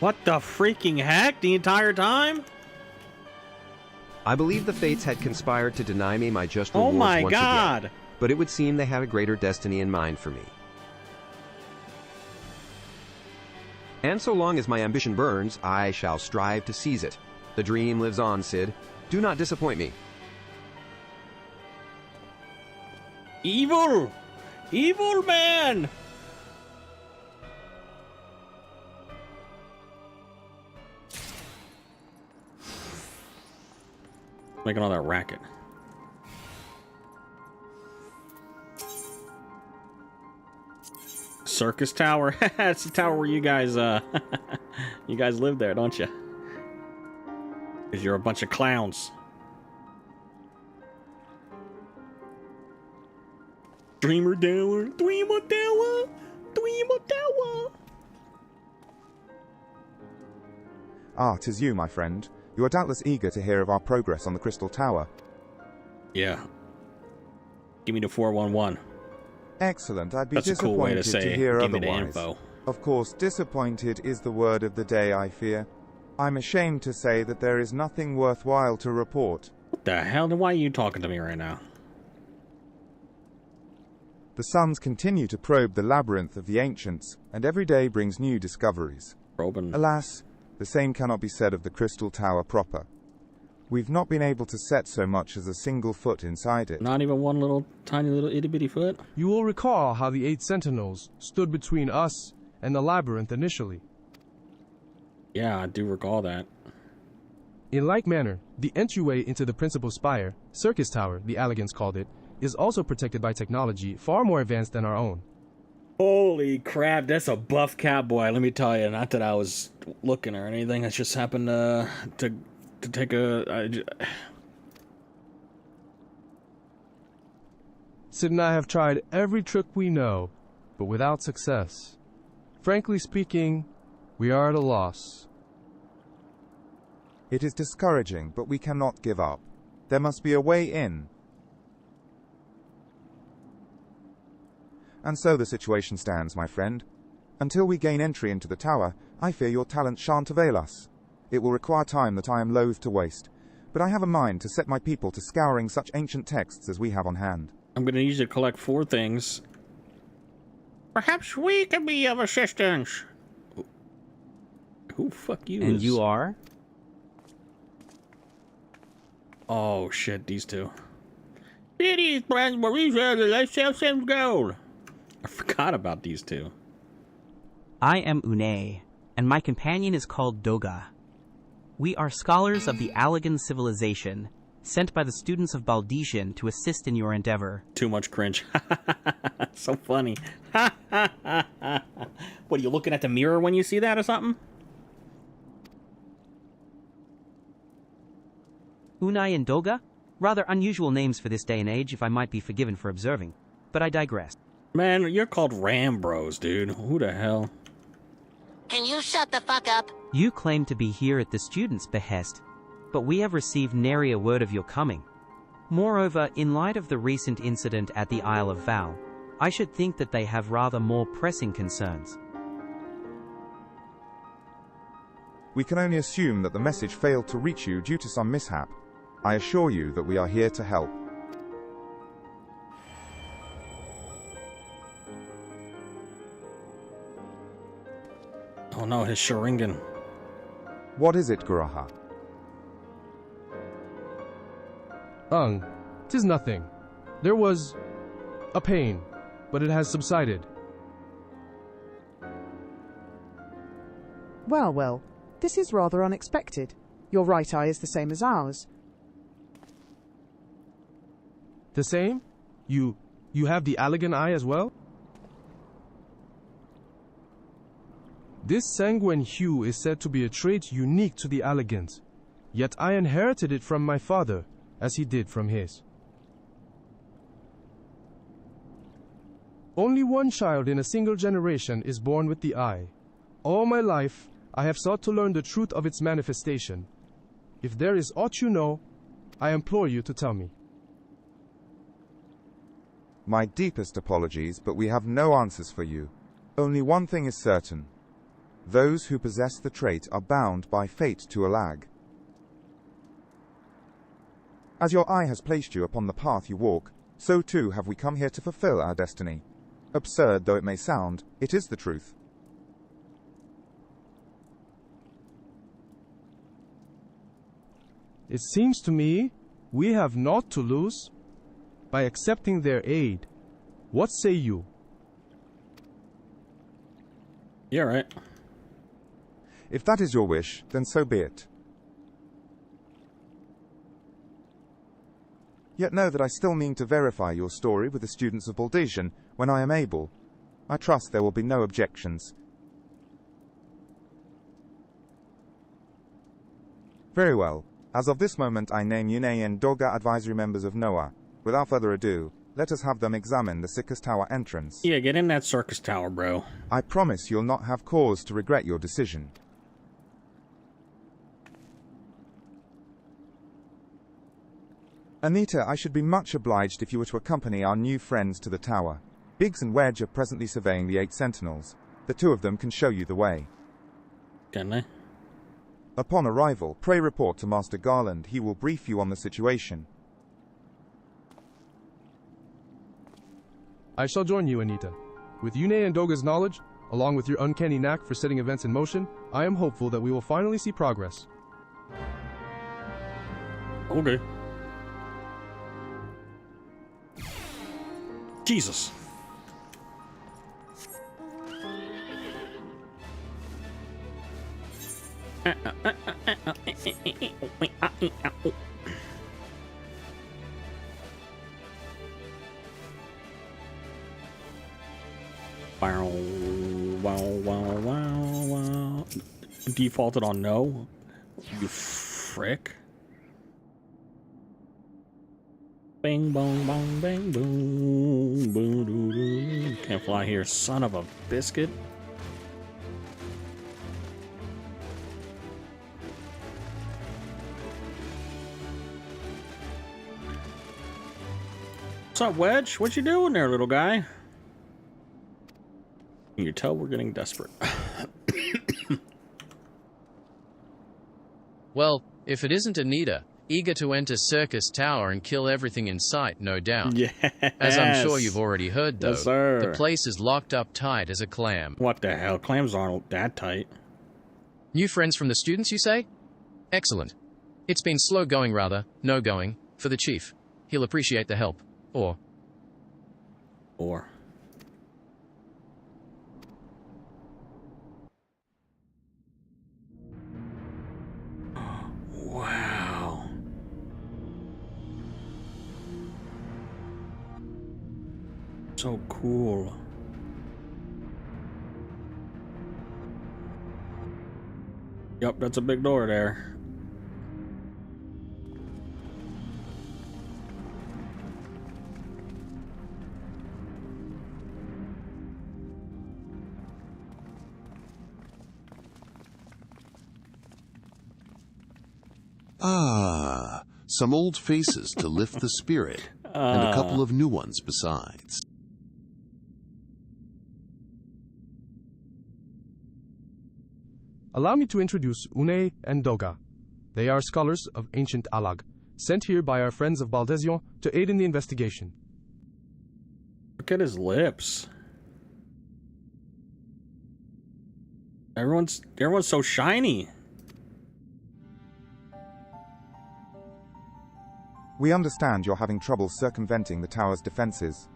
What the freaking heck? The entire time? I believe the fates had conspired to deny me my just rewards my once God. again, but it would seem they had a greater destiny in mind for me. And so long as my ambition burns, I shall strive to seize it. The dream lives on, Cid. Do not disappoint me. Evil! Evil man! Making all that racket. Circus Tower. It's the tower where you guys you guys live there, don't you? Because you're a bunch of clowns. Dreamer Tower, Dreamer Tower, Dreamer Tower. Ah, 'tis you, my friend. You are doubtless eager to hear of our progress on the Crystal Tower. Yeah. Give me the 411. Excellent. I'd be That's a cool way to disappointed say to hear give me otherwise. the info. Of course, disappointed is the word of the day, I fear. I'm ashamed to say that there is nothing worthwhile to report. What the hell? Then why are you talking to me right now? The suns continue to probe the labyrinth of the ancients, and every day brings new discoveries. Probing. Alas, the same cannot be said of the Crystal Tower proper. We've not been able to set so much as a single foot inside it. Not even one little, tiny little itty-bitty foot? You will recall how the 8 sentinels stood between us and the labyrinth initially. Yeah, I do recall that. In like manner, the entryway into the principal spire, Circus Tower, the Allegans called it, is also protected by technology far more advanced than our own. Holy crap, that's a buff cowboy, let me tell you. Not that I was looking or anything, I just happened to take Sid and I have tried every trick we know, but without success. Frankly speaking, we are at a loss. It is discouraging, but we cannot give up. There must be a way in. And so the situation stands, my friend. Until we gain entry into the tower, I fear your talent shan't avail us. It will require time that I am loath to waste, but I have a mind to set my people to scouring such ancient texts as we have on hand. I'm going to need you to collect 4 things. Perhaps we can be of assistance. Who fuck you? And you are? Oh shit, these two. These friends, Marisa, let's sell some gold. I forgot about these two. I am Une, and my companion is called Doga. We are scholars of the Allegan civilization, sent by the students of Baldesian to assist in your endeavor. Too much cringe. So funny. What, are you looking at the mirror when you see that or something? Unai and Doga? Rather unusual names for this day and age, if I might be forgiven for observing. But I digress. Man, you're called Rambros, dude. Who the hell? Can you shut the fuck up? You claim to be here at the students' behest, but we have received nary a word of your coming. Moreover, in light of the recent incident at the Isle of Val, I should think that they have rather more pressing concerns. We can only assume that the message failed to reach you due to some mishap. I assure you that we are here to help. Oh no, his Sharingan. What is it, Guraha? Tis nothing. There was a pain, but it has subsided. Well, well, this is rather unexpected. Your right eye is the same as ours. The same? You have the Allegan eye as well? This sanguine hue is said to be a trait unique to the Allegans, yet I inherited it from my father, as he did from his. Only one child in a single generation is born with the eye. All my life, I have sought to learn the truth of its manifestation. If there is aught you know, I implore you to tell me. My deepest apologies, but we have no answers for you. Only one thing is certain. Those who possess the trait are bound by fate to a lag. As your eye has placed you upon the path you walk, so too have we come here to fulfill our destiny. Absurd though it may sound, it is the truth. It seems to me we have naught to lose by accepting their aid. What say you? Yeah, right. If that is your wish, then so be it. Yet know that I still mean to verify your story with the students of Baldesian when I am able. I trust there will be no objections. Very well. As of this moment, I name Une and Doga advisory members of NOAA. Without further ado, let us have them examine the Circus Tower entrance. Yeah, get in that Circus Tower, bro. I promise you'll not have cause to regret your decision. Anita, I should be much obliged if you were to accompany our new friends to the tower. Biggs and Wedge are presently surveying the 8 sentinels. The 2 of them can show you the way. Can they? Upon arrival, pray report to Master Garland. He will brief you on the situation. I shall join you, Anita. With Une and Doga's knowledge, along with your uncanny knack for setting events in motion, I am hopeful that we will finally see progress. Okay. Jesus. Wow, wow, wow, wow, wow. Defaulted on no? You frick. Bang, bong, bong, bang, boom, boom, doo, doo. Can't fly here, son of a biscuit. What's up, Wedge? What you doing there, little guy? You can tell we're getting desperate. Well, if it isn't Anita, eager to enter Circus Tower and kill everything in sight, no doubt. Yes. As I'm sure you've already heard, though, Yes, sir. the place is locked up tight as a clam. What the hell? Clams aren't that tight. New friends from the students, you say? Excellent. It's been slow going, rather, no going, for the chief. He'll appreciate the help. Or. Wow. So cool. Yep, that's a big door there. Ah, some old faces to lift the spirit, and a couple of new ones besides. Allow me to introduce Une and Doga. They are scholars of ancient Alag, sent here by our friends of Baldesion to aid in the investigation. Look at his lips. Everyone's so shiny. We understand you're having trouble circumventing the tower's defenses.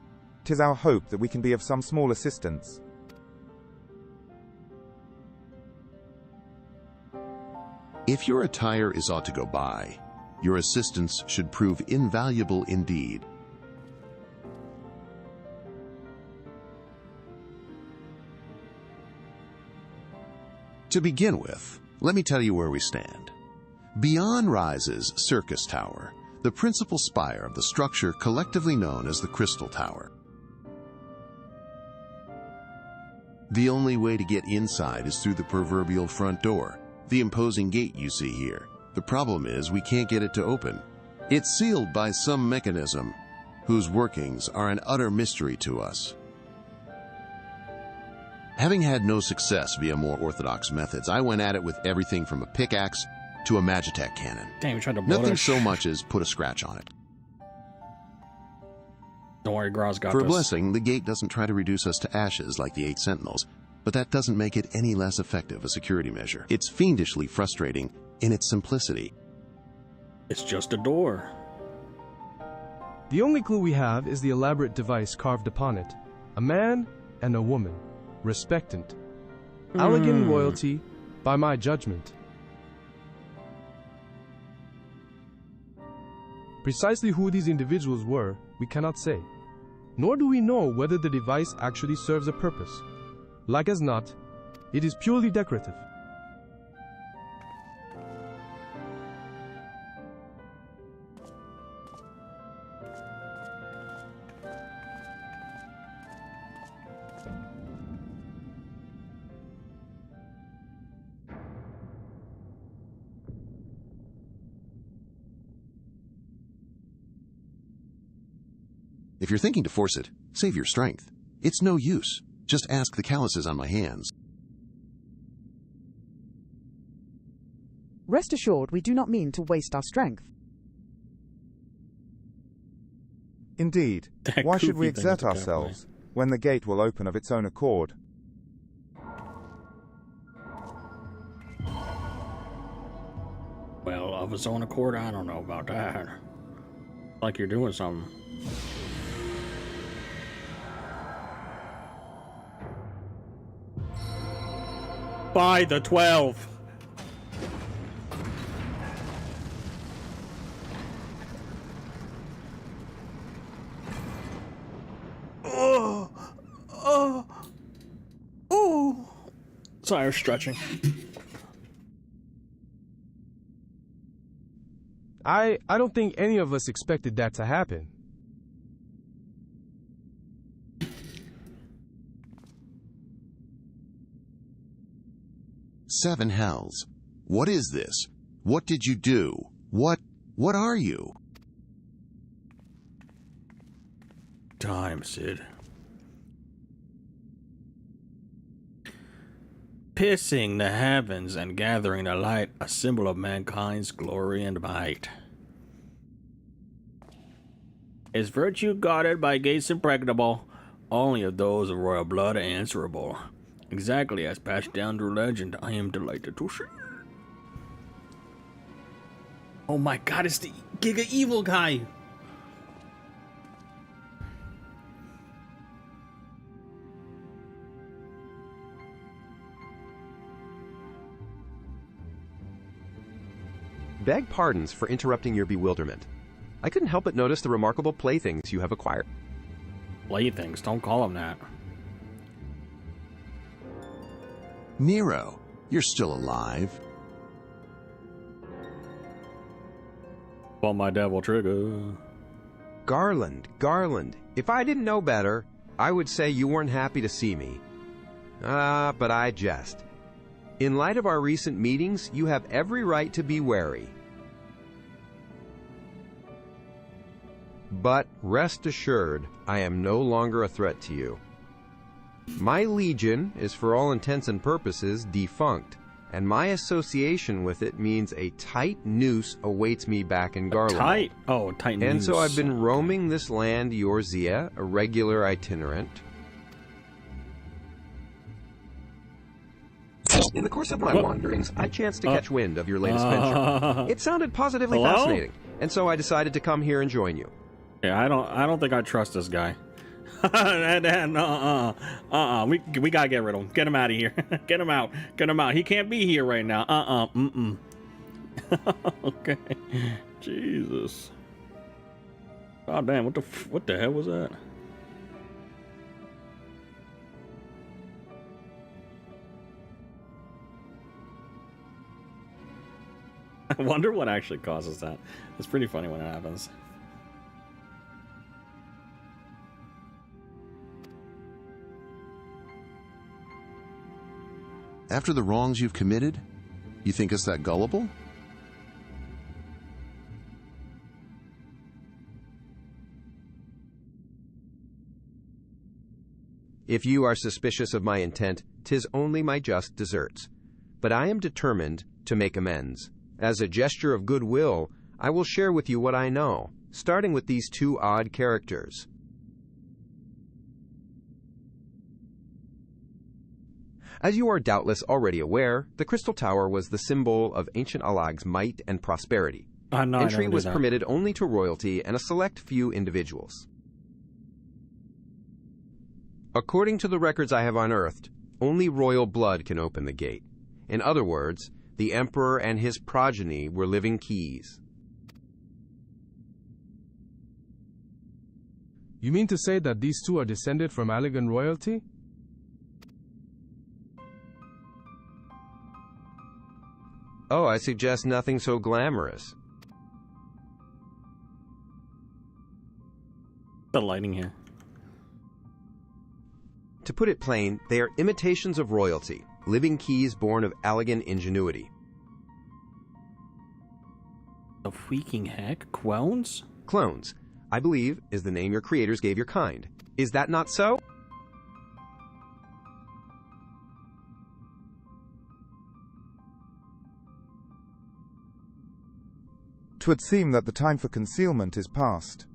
'Tis our hope that we can be of some small assistance. If your attire is ought to go by, your assistance should prove invaluable indeed. To begin with, let me tell you where we stand. Beyond rises Circus Tower, the principal spire of the structure collectively known as the Crystal Tower. The only way to get inside is through the proverbial front door, the imposing gate you see here. The problem is we can't get it to open. It's sealed by some mechanism whose workings are an utter mystery to us. Having had no success via more orthodox methods, I went at it with everything from a pickaxe to a Magitech cannon. Damn, you tried to blow Nothing it. so much as put a scratch on it. Don't worry, Graz got For a this. blessing, the gate doesn't try to reduce us to ashes like the 8 Sentinels, but that doesn't make it any less effective a security measure. It's fiendishly frustrating in its simplicity. It's just a door. The only clue we have is the elaborate device carved upon it. A man and a woman, respectant. Allegan royalty, by my judgment. Precisely who these individuals were, we cannot say. Nor do we know whether the device actually serves a purpose. Like as not, it is purely decorative. If you're thinking to force it, save your strength. It's no use. Just ask the calluses on my hands. Rest assured, we do not mean to waste our strength. Indeed. Why should we exert ourselves when the gate will open of its own accord? Well, of its own accord, I don't know about that. Like you're doing something. By the 12. Sorry, I was stretching. I don't think any of us expected that to happen. Seven hells. What is this? What did you do? What are you? Time, Sid. Piercing the heavens and gathering the light, a symbol of mankind's glory and might. Is virtue guarded by gates impregnable? Only of those of royal blood answerable. Exactly as passed down through legend, I am delighted to share. Oh my god, it's the Giga Evil guy! Beg pardons for interrupting your bewilderment. I couldn't help but notice the remarkable playthings you have acquired. Playthings, don't call them that. Nero, you're still alive. Pull my devil trigger. Garland, if I didn't know better, I would say you weren't happy to see me. But I jest. In light of our recent meetings, you have every right to be wary. But rest assured, I am no longer a threat to you. My legion is for all intents and purposes defunct, and my association with it means a tight noose awaits me back in Garland. Tight noose. And so I've been roaming this land Yorzia, a regular itinerant. In the course of my wanderings, I chanced to catch wind of your latest venture. It sounded positively fascinating, and so I decided to come here and join you. Yeah, I don't think I trust this guy. We gotta get rid of him. Get him out of here. Get him out. Get him out. He can't be here right now. Okay. Jesus. Oh damn! What the hell was that? I wonder what actually causes that. It's pretty funny when it happens. After the wrongs you've committed, you think us that gullible? If you are suspicious of my intent, 'tis only my just deserts. But I am determined to make amends. As a gesture of goodwill, I will share with you what I know, starting with these two odd characters. As you are doubtless already aware, the Crystal Tower was the symbol of ancient Alag's might and prosperity. Entry was permitted only to royalty and a select few individuals. According to the records I have unearthed, only royal blood can open the gate. In other words, the Emperor and his progeny were living keys. You mean to say that these two are descended from Alagan royalty? Oh, I suggest nothing so glamorous. The lighting here. To put it plain, they are imitations of royalty, living keys born of Alagan ingenuity. The freaking heck? Clones? Clones, I believe, is the name your creators gave your kind. Is that not so? 'Twould seem that the time for concealment is past.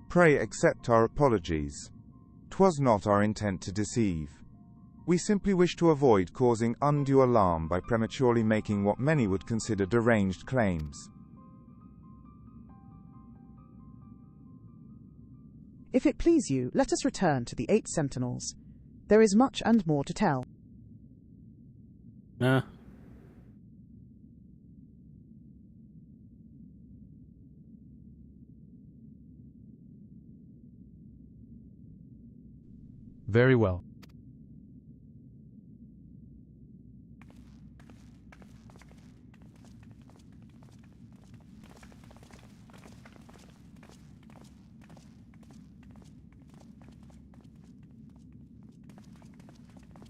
Pray accept our apologies. 'Twas not our intent to deceive. We simply wish to avoid causing undue alarm by prematurely making what many would consider deranged claims. If it please you, let us return to the 8 Sentinels. There is much and more to tell. Nah. Very well.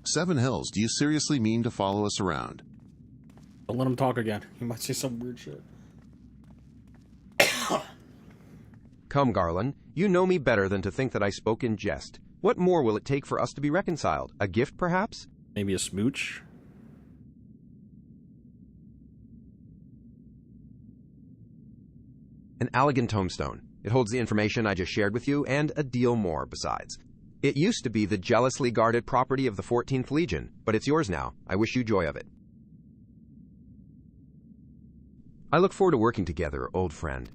Seven Hells, do you seriously mean to follow us around? Don't let him talk again. He might say some weird shit. Come, Garland, you know me better than to think that I spoke in jest. What more will it take for us to be reconciled? A gift, perhaps? Maybe a smooch? An Allegan tombstone. It holds the information I just shared with you, and a deal more, besides. It used to be the jealously guarded property of the 14th Legion, but it's yours now. I wish you joy of it. I look forward to working together, old friend.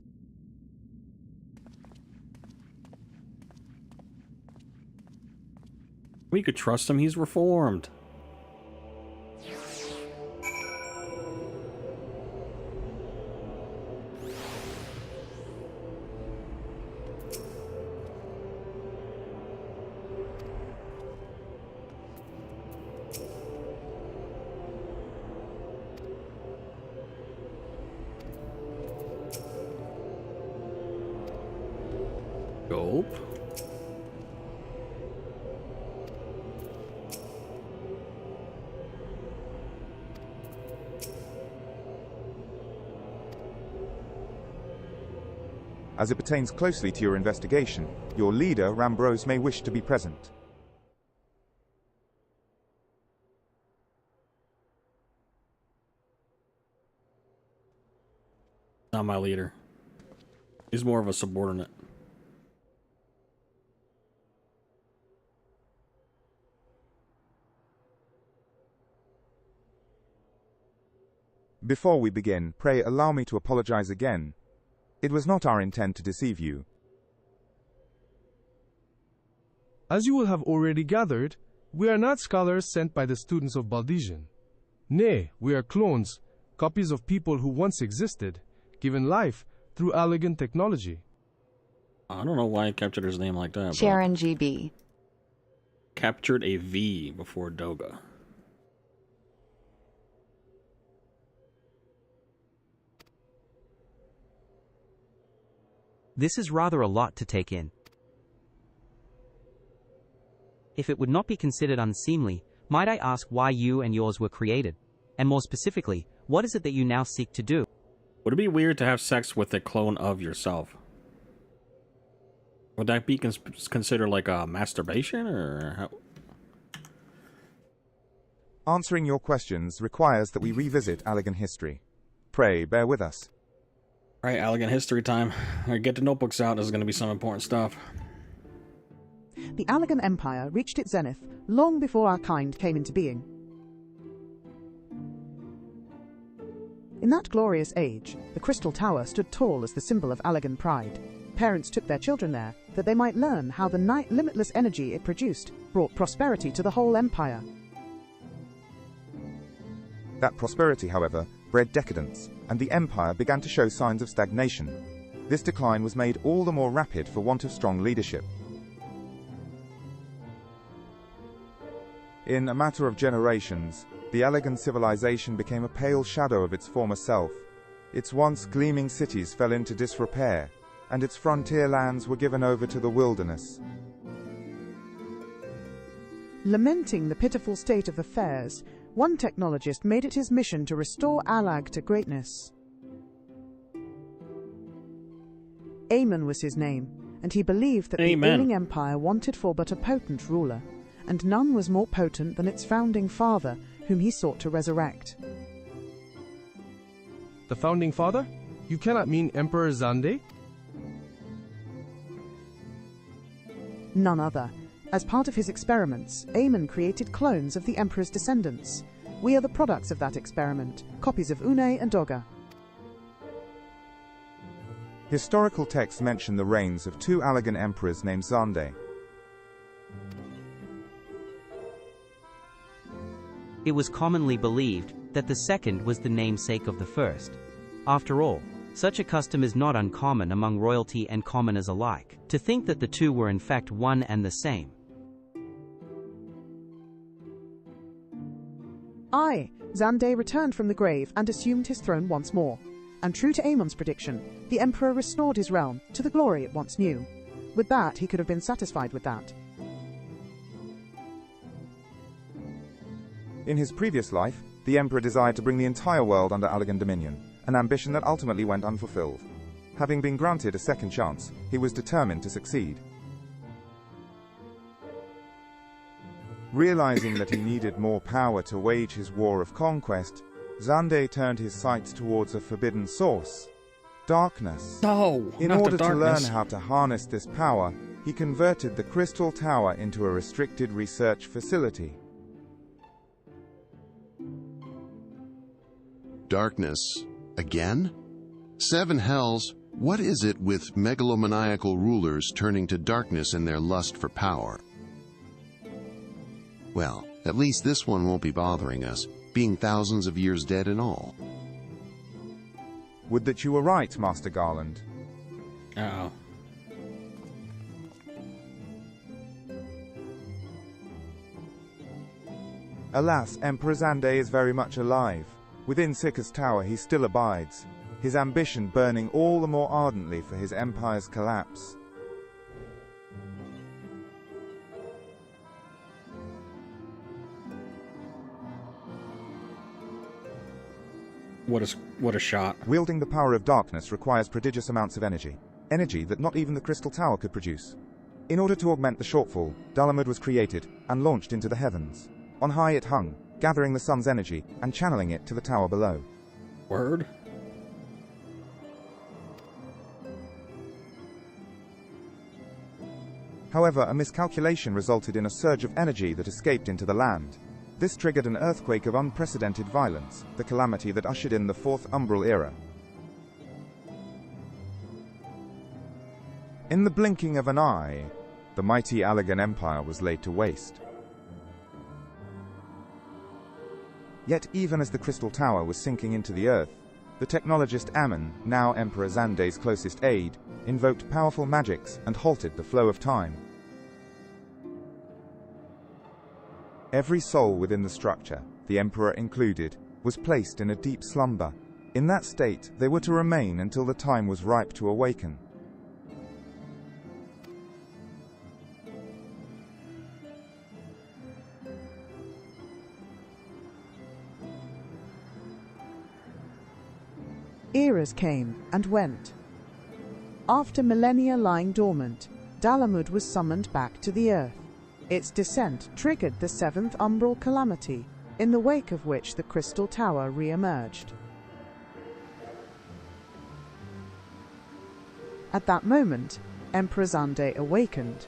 We could trust him, he's reformed. Gulp. As it pertains closely to your investigation, your leader, Rambrose, may wish to be present. Not my leader. He's more of a subordinate. Before we begin, pray allow me to apologize again. It was not our intent to deceive you. As you will have already gathered, we are not scholars sent by the students of Baldesian. Nay, we are clones, copies of people who once existed, given life through Allegan technology. I don't know why I captured his name like that. Sharon GB. Captured a V before Doga. This is rather a lot to take in. If it would not be considered unseemly, might I ask why you and yours were created? And more specifically, what is it that you now seek to do? Would it be weird to have sex with a clone of yourself? Would that be considered like a masturbation, or how? Answering your questions requires that we revisit Allegan history. Pray, bear with us. Alright, Allegan history time. Alright, get the notebooks out. This is going to be some important stuff. The Allegan Empire reached its zenith long before our kind came into being. In that glorious age, the Crystal Tower stood tall as the symbol of Allegan pride. Parents took their children there that they might learn how the limitless energy it produced brought prosperity to the whole empire. That prosperity, however, bred decadence, and the empire began to show signs of stagnation. This decline was made all the more rapid for want of strong leadership. In a matter of generations, the Allegan civilization became a pale shadow of its former self. Its once gleaming cities fell into disrepair, and its frontier lands were given over to the wilderness. Lamenting the pitiful state of affairs, one technologist made it his mission to restore Allag to greatness. Aemon was his name, and he believed that the ailing empire wanted for but a potent ruler, and none was more potent than its founding father, whom he sought to resurrect. The founding father? You cannot mean Emperor Zande? None other. As part of his experiments, Aemon created clones of the Emperor's descendants. We are the products of that experiment, copies of Une and Doga. Historical texts mention the reigns of two Allegan emperors named Zande. It was commonly believed that the second was the namesake of the first. After all, such a custom is not uncommon among royalty and commoners alike, to think that the two were in fact one and the same. Aye, Xande returned from the grave and assumed his throne once more. And true to Amon's prediction, the Emperor restored his realm to the glory it once knew. With that, he could have been satisfied with that. In his previous life, the Emperor desired to bring the entire world under Allagan dominion, an ambition that ultimately went unfulfilled. Having been granted a second chance, he was determined to succeed. Realizing that he needed more power to wage his war of conquest, Xande turned his sights towards a forbidden source, darkness. No, in order to learn how to harness this power, he converted the Crystal Tower into a restricted research facility. Darkness again? Seven hells, what is it with megalomaniacal rulers turning to darkness in their lust for power? Well, at least this one won't be bothering us, being thousands of years dead and all. Would that you were right, Master Garland. Uh-oh. Alas, Emperor Xande is very much alive. Within Sika's tower he still abides, his ambition burning all the more ardently for his empire's collapse. What a shot. Wielding the power of darkness requires prodigious amounts of energy. Energy that not even the Crystal Tower could produce. In order to augment the shortfall, Dalamud was created and launched into the heavens. On high it hung, gathering the sun's energy and channeling it to the tower below. Word? However, a miscalculation resulted in a surge of energy that escaped into the land. This triggered an earthquake of unprecedented violence, the calamity that ushered in the Fourth Umbral Era. In the blinking of an eye, the mighty Allagan Empire was laid to waste. Yet even as the Crystal Tower was sinking into the earth, the technologist Amon, now Emperor Xande's closest aide, invoked powerful magics and halted the flow of time. Every soul within the structure, the Emperor included, was placed in a deep slumber. In that state, they were to remain until the time was ripe to awaken. Eras came and went. After millennia lying dormant, Dalamud was summoned back to the earth. Its descent triggered the Seventh Umbral Calamity, in the wake of which the Crystal Tower re-emerged. At that moment, Emperor Xande awakened.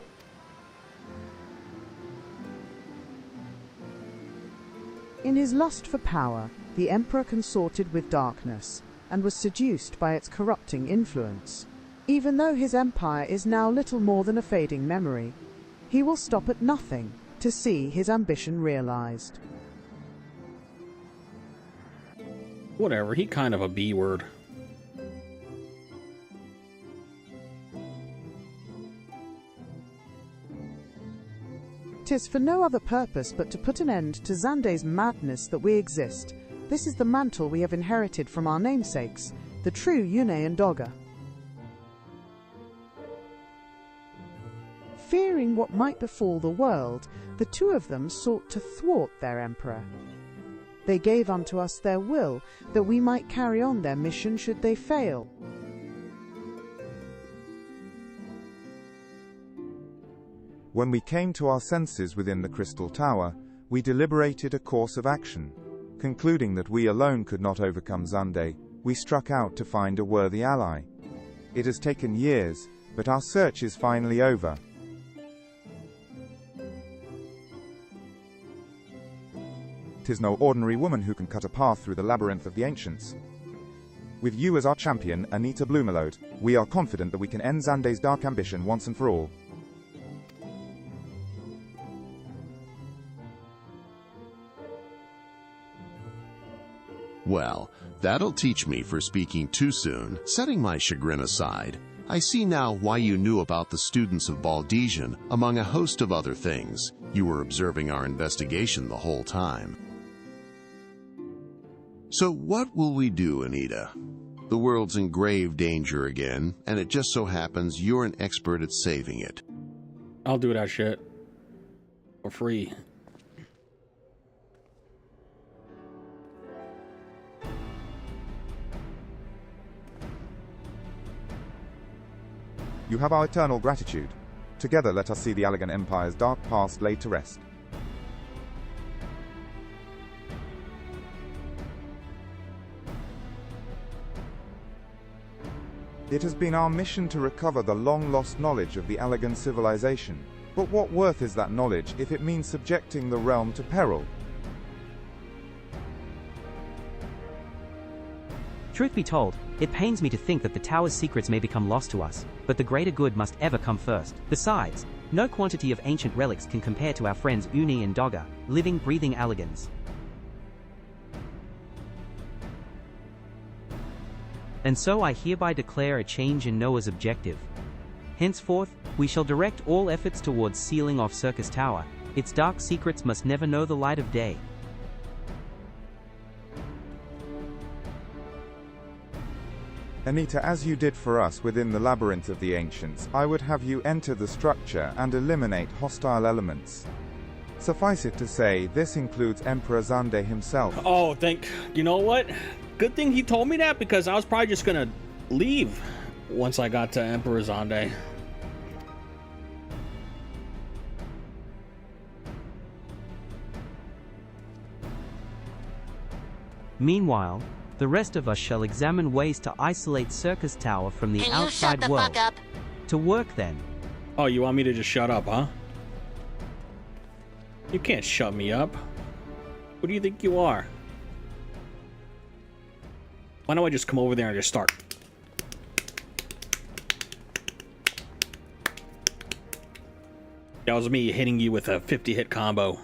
In his lust for power, the Emperor consorted with darkness, and was seduced by its corrupting influence. Even though his empire is now little more than a fading memory, he will stop at nothing to see his ambition realized. Whatever, he kind of a B-word. "'Tis for no other purpose but to put an end to Xande's madness that we exist. This is the mantle we have inherited from our namesakes, the true Yune and Dogger." Fearing what might befall the world, the two of them sought to thwart their emperor. They gave unto us their will, that we might carry on their mission should they fail. When we came to our senses within the Crystal Tower, we deliberated a course of action. Concluding that we alone could not overcome Xande, we struck out to find a worthy ally. It has taken years, but our search is finally over. 'Tis no ordinary woman who can cut a path through the labyrinth of the ancients. With you as our champion, Anita Bloomerlode, we are confident that we can end Xande's dark ambition once and for all. Well, that'll teach me for speaking too soon. Setting my chagrin aside, I see now why you knew about the students of Baldesian, among a host of other things. You were observing our investigation the whole time. So what will we do, Anita? The world's in grave danger again, and it just so happens you're an expert at saving it. I'll do that shit for free. You have our eternal gratitude. Together let us see the Allegan Empire's dark past laid to rest. It has been our mission to recover the long-lost knowledge of the Allegan civilization. But what worth is that knowledge if it means subjecting the realm to peril? Truth be told, it pains me to think that the tower's secrets may become lost to us, but the greater good must ever come first. Besides, no quantity of ancient relics can compare to our friends Uni and Dogger, living, breathing Allegans. And so I hereby declare a change in Noah's objective. Henceforth, we shall direct all efforts towards sealing off Circus Tower. Its dark secrets must never know the light of day. Anita, as you did for us within the labyrinth of the ancients, I would have you enter the structure and eliminate hostile elements. Suffice it to say, this includes Emperor Zande himself. Oh, you know what? Good thing he told me that, because I was probably just gonna leave once I got to Emperor Zande. Meanwhile, the rest of us shall examine ways to isolate Circus Tower from the outside world. Fuck up? To work then. Oh, you want me to just shut up, huh? You can't shut me up. Who do you think you are? Why don't I just come over there and just start? That was me hitting you with a 50-hit combo.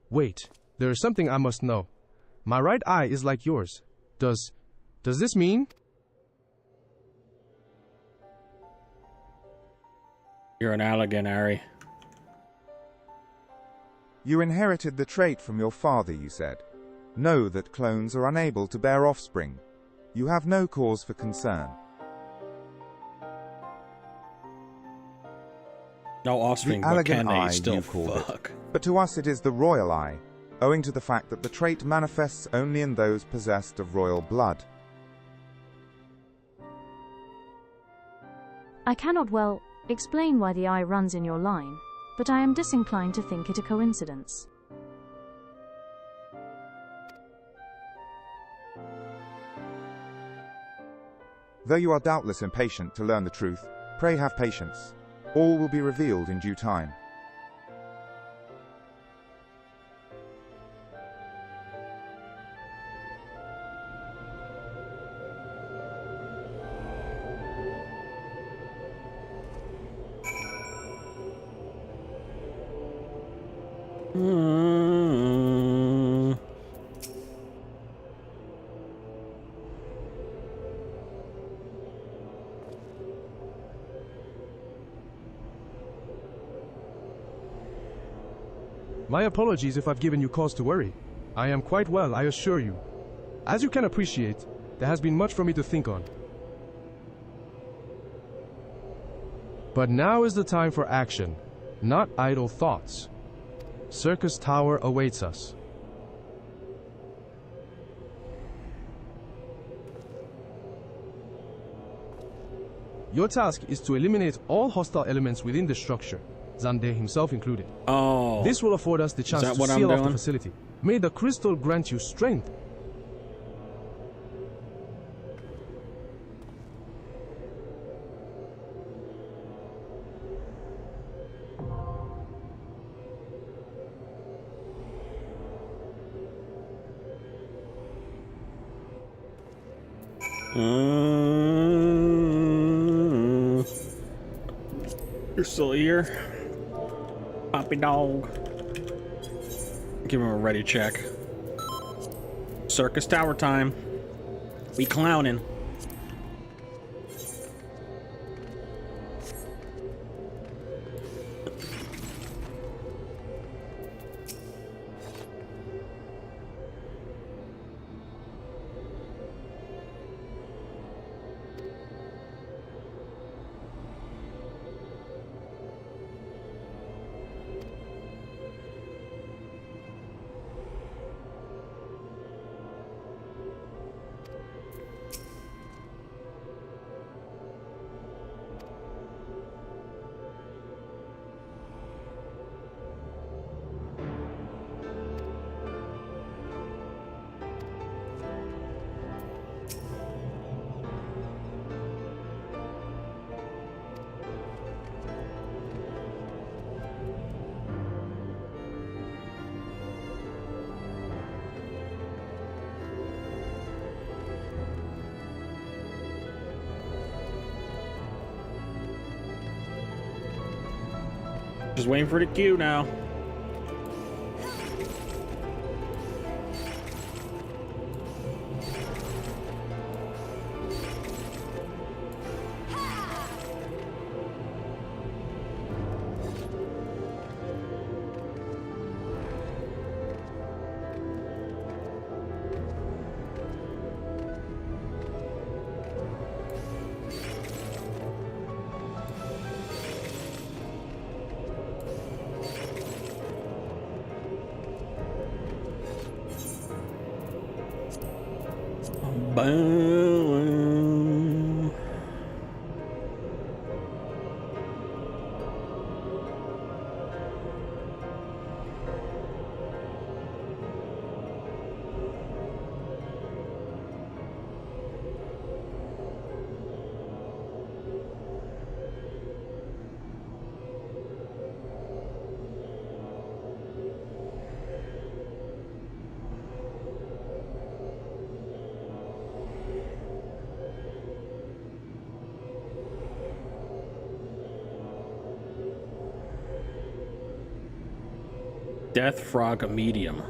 Wait, there is something I must know. My right eye is like yours. Does this mean? You're an Allegan, Harry. You inherited the trait from your father, you said. Know that clones are unable to bear offspring. You have no cause for concern. No offspring, the but can Allegan they eye, still you called fuck? It. But to us it is the royal eye, owing to the fact that the trait manifests only in those possessed of royal blood. I cannot, well, explain why the eye runs in your line, but I am disinclined to think it a coincidence. Though you are doubtless impatient to learn the truth, pray have patience. All will be revealed in due time. My apologies if I've given you cause to worry. I am quite well, I assure you. As you can appreciate, there has been much for me to think on. But now is the time for action, not idle thoughts. Circus Tower awaits us. Your task is to eliminate all hostile elements within the structure, Zande himself included. Oh. This will afford us the chance to seal off the facility. May the crystal grant you strength. You're still here? Poppy dog. Give him a ready check. Circus Tower time. We clowning. Just waiting for the queue now. Boom. Death Frog Medium.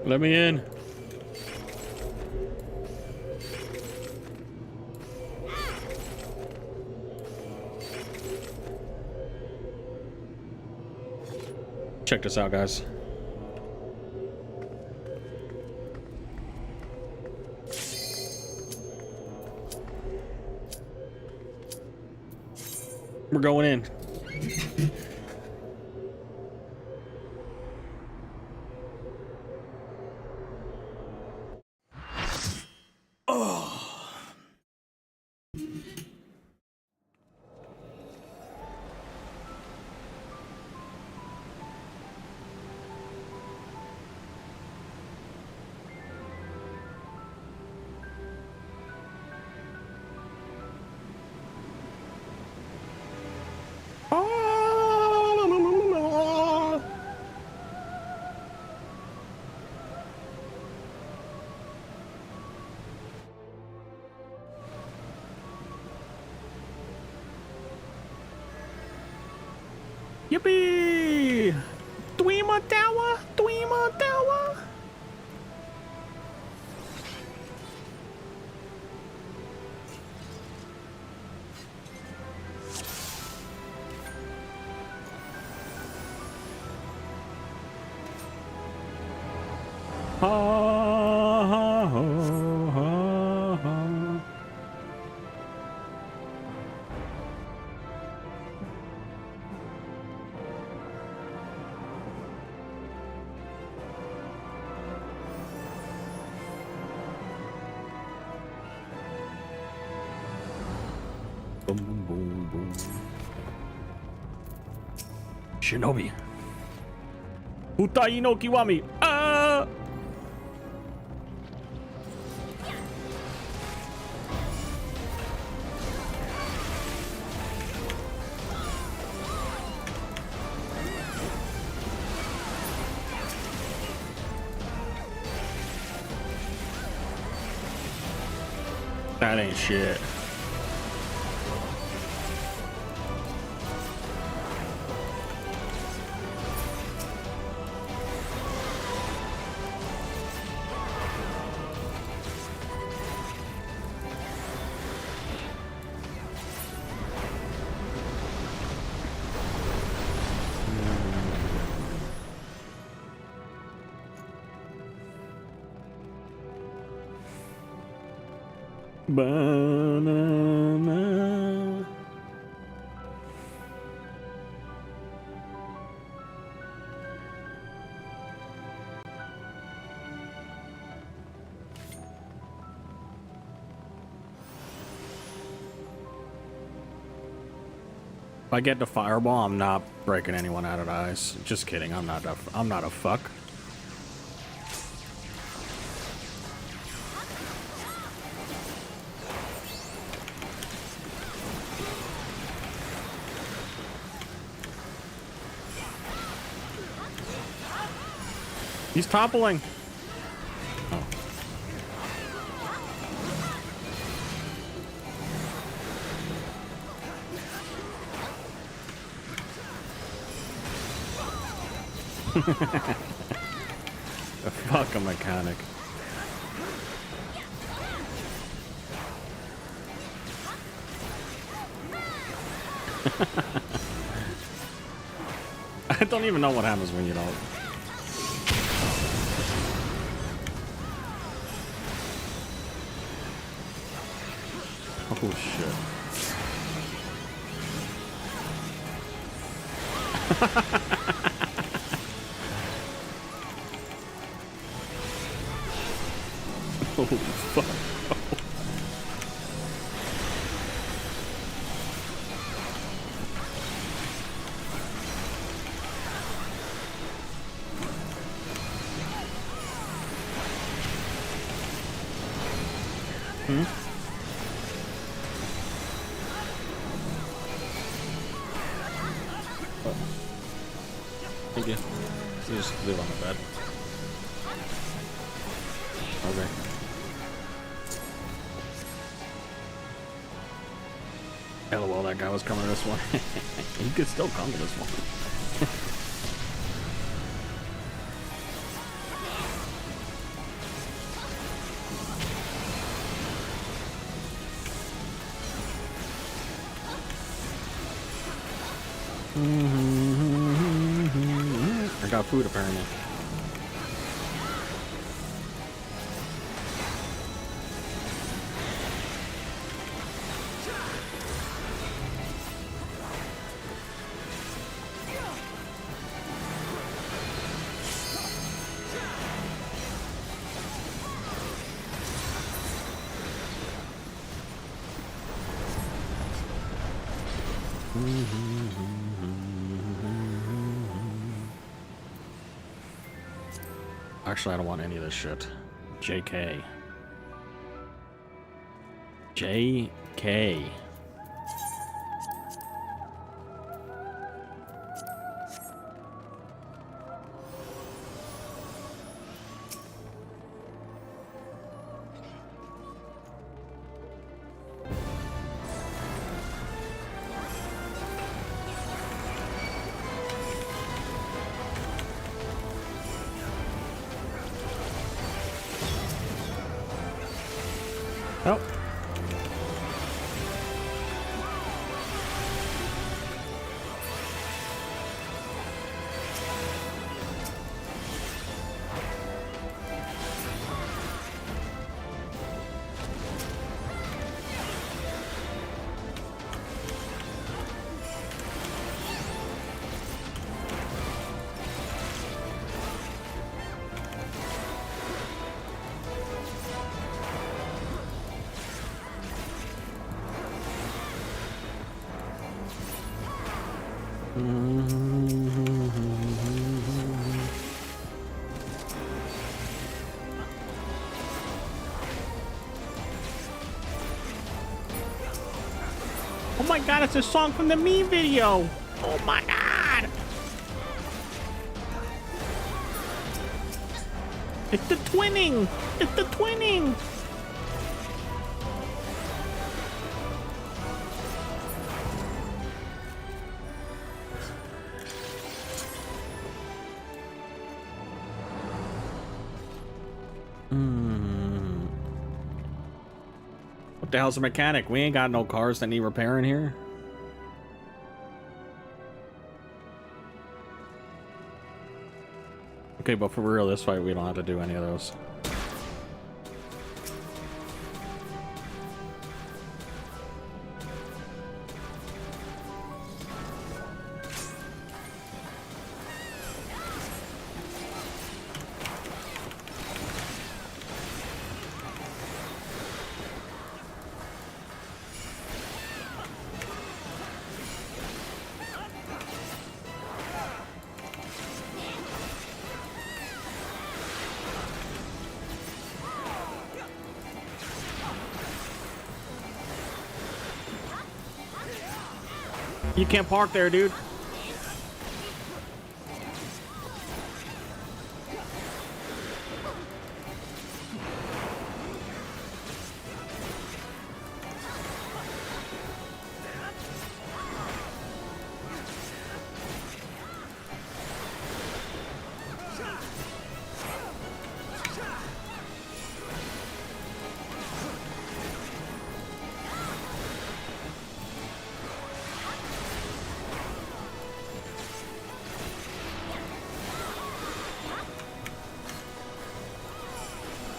Let me in. Check this out, guys. We're going in. Yippee! Dweema Tower! Dweema Tower! Ha ha ha ha ha. Boom, boom, boom, boom. Shinobi. Utai no Kiwami. Ah! That ain't shit. Banana. If I get the fireball, I'm not breaking anyone out of the ice. Just kidding. I'm not a fuck. He's toppling. Oh. Fuck a mechanic. I don't even know what happens when you don't. Oh shit. Oh fuck. Hmm? Oh. Thank you. You just live on the bed. Okay. LOL, that guy was coming this one. He could still come to this one. I got food apparently. Actually, I don't want any of this shit. JK. JK. Oh. Oh my god, it's a song from the meme video! Oh my god! It's the twinning! It's the twinning! What the hell's a mechanic? We ain't got no cars that need repairing here. Okay, but for real, this fight we don't have to do any of those. You can't park there, dude.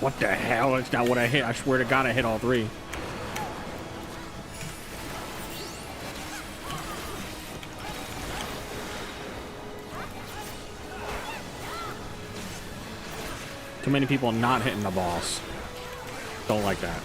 What the hell? It's not what I hit. I swear to God, I hit all three. Too many people not hitting the boss. Don't like that.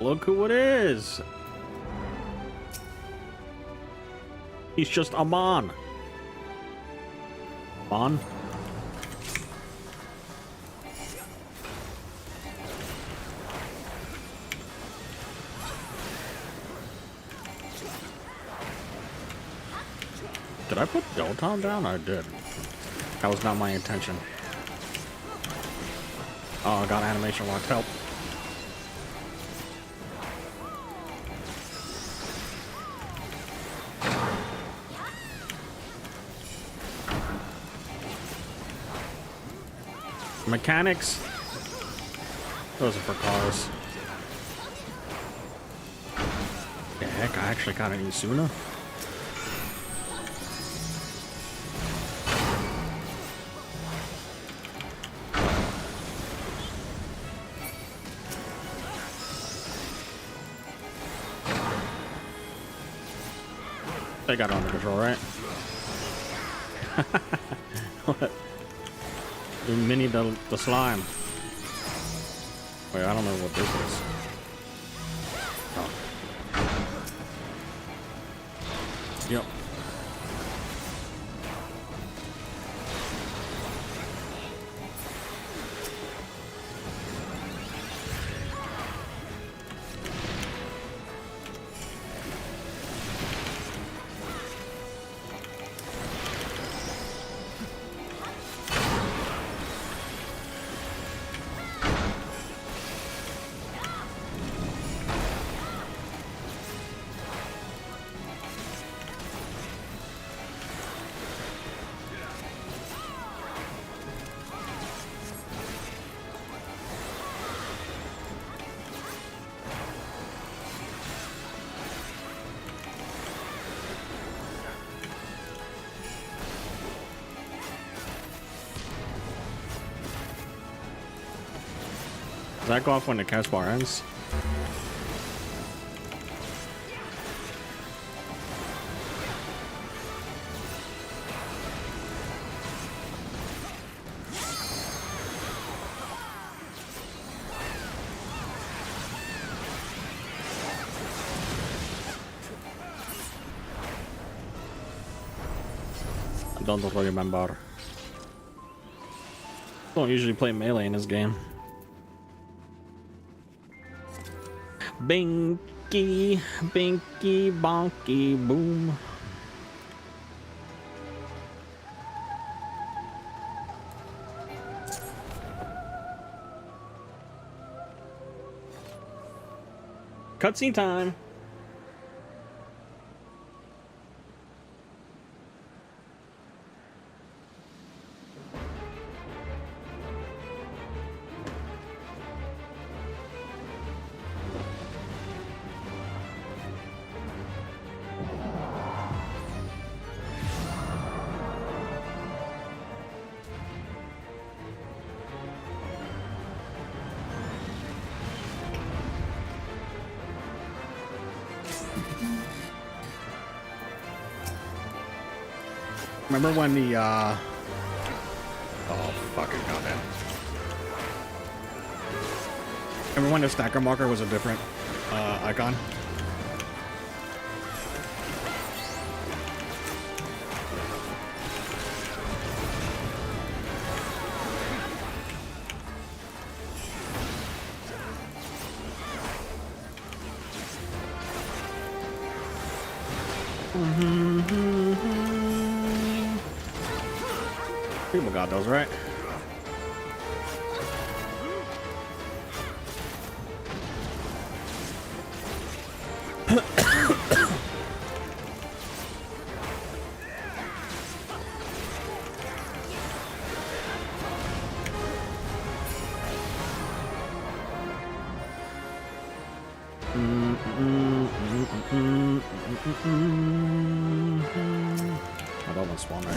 Look who it is. He's just Amon. Amon? Did I put Delton down? I did. That was not my intention. Oh, I got animation locked. Help. Mechanics. Those are for cars. The heck, I actually got an Isuna. They got it under control, right? What? Mini the slime. Wait, I don't know what this is. Oh. Yep. that go off when the cast bar ends? I don't remember. Don't usually play melee in this game. Binky, binky, bonky, boom. Cutscene time. Remember when the, oh, fucking goddamn. Remember when the stacker marker was a different, icon? People got those, right? Oh, that one's spawn right.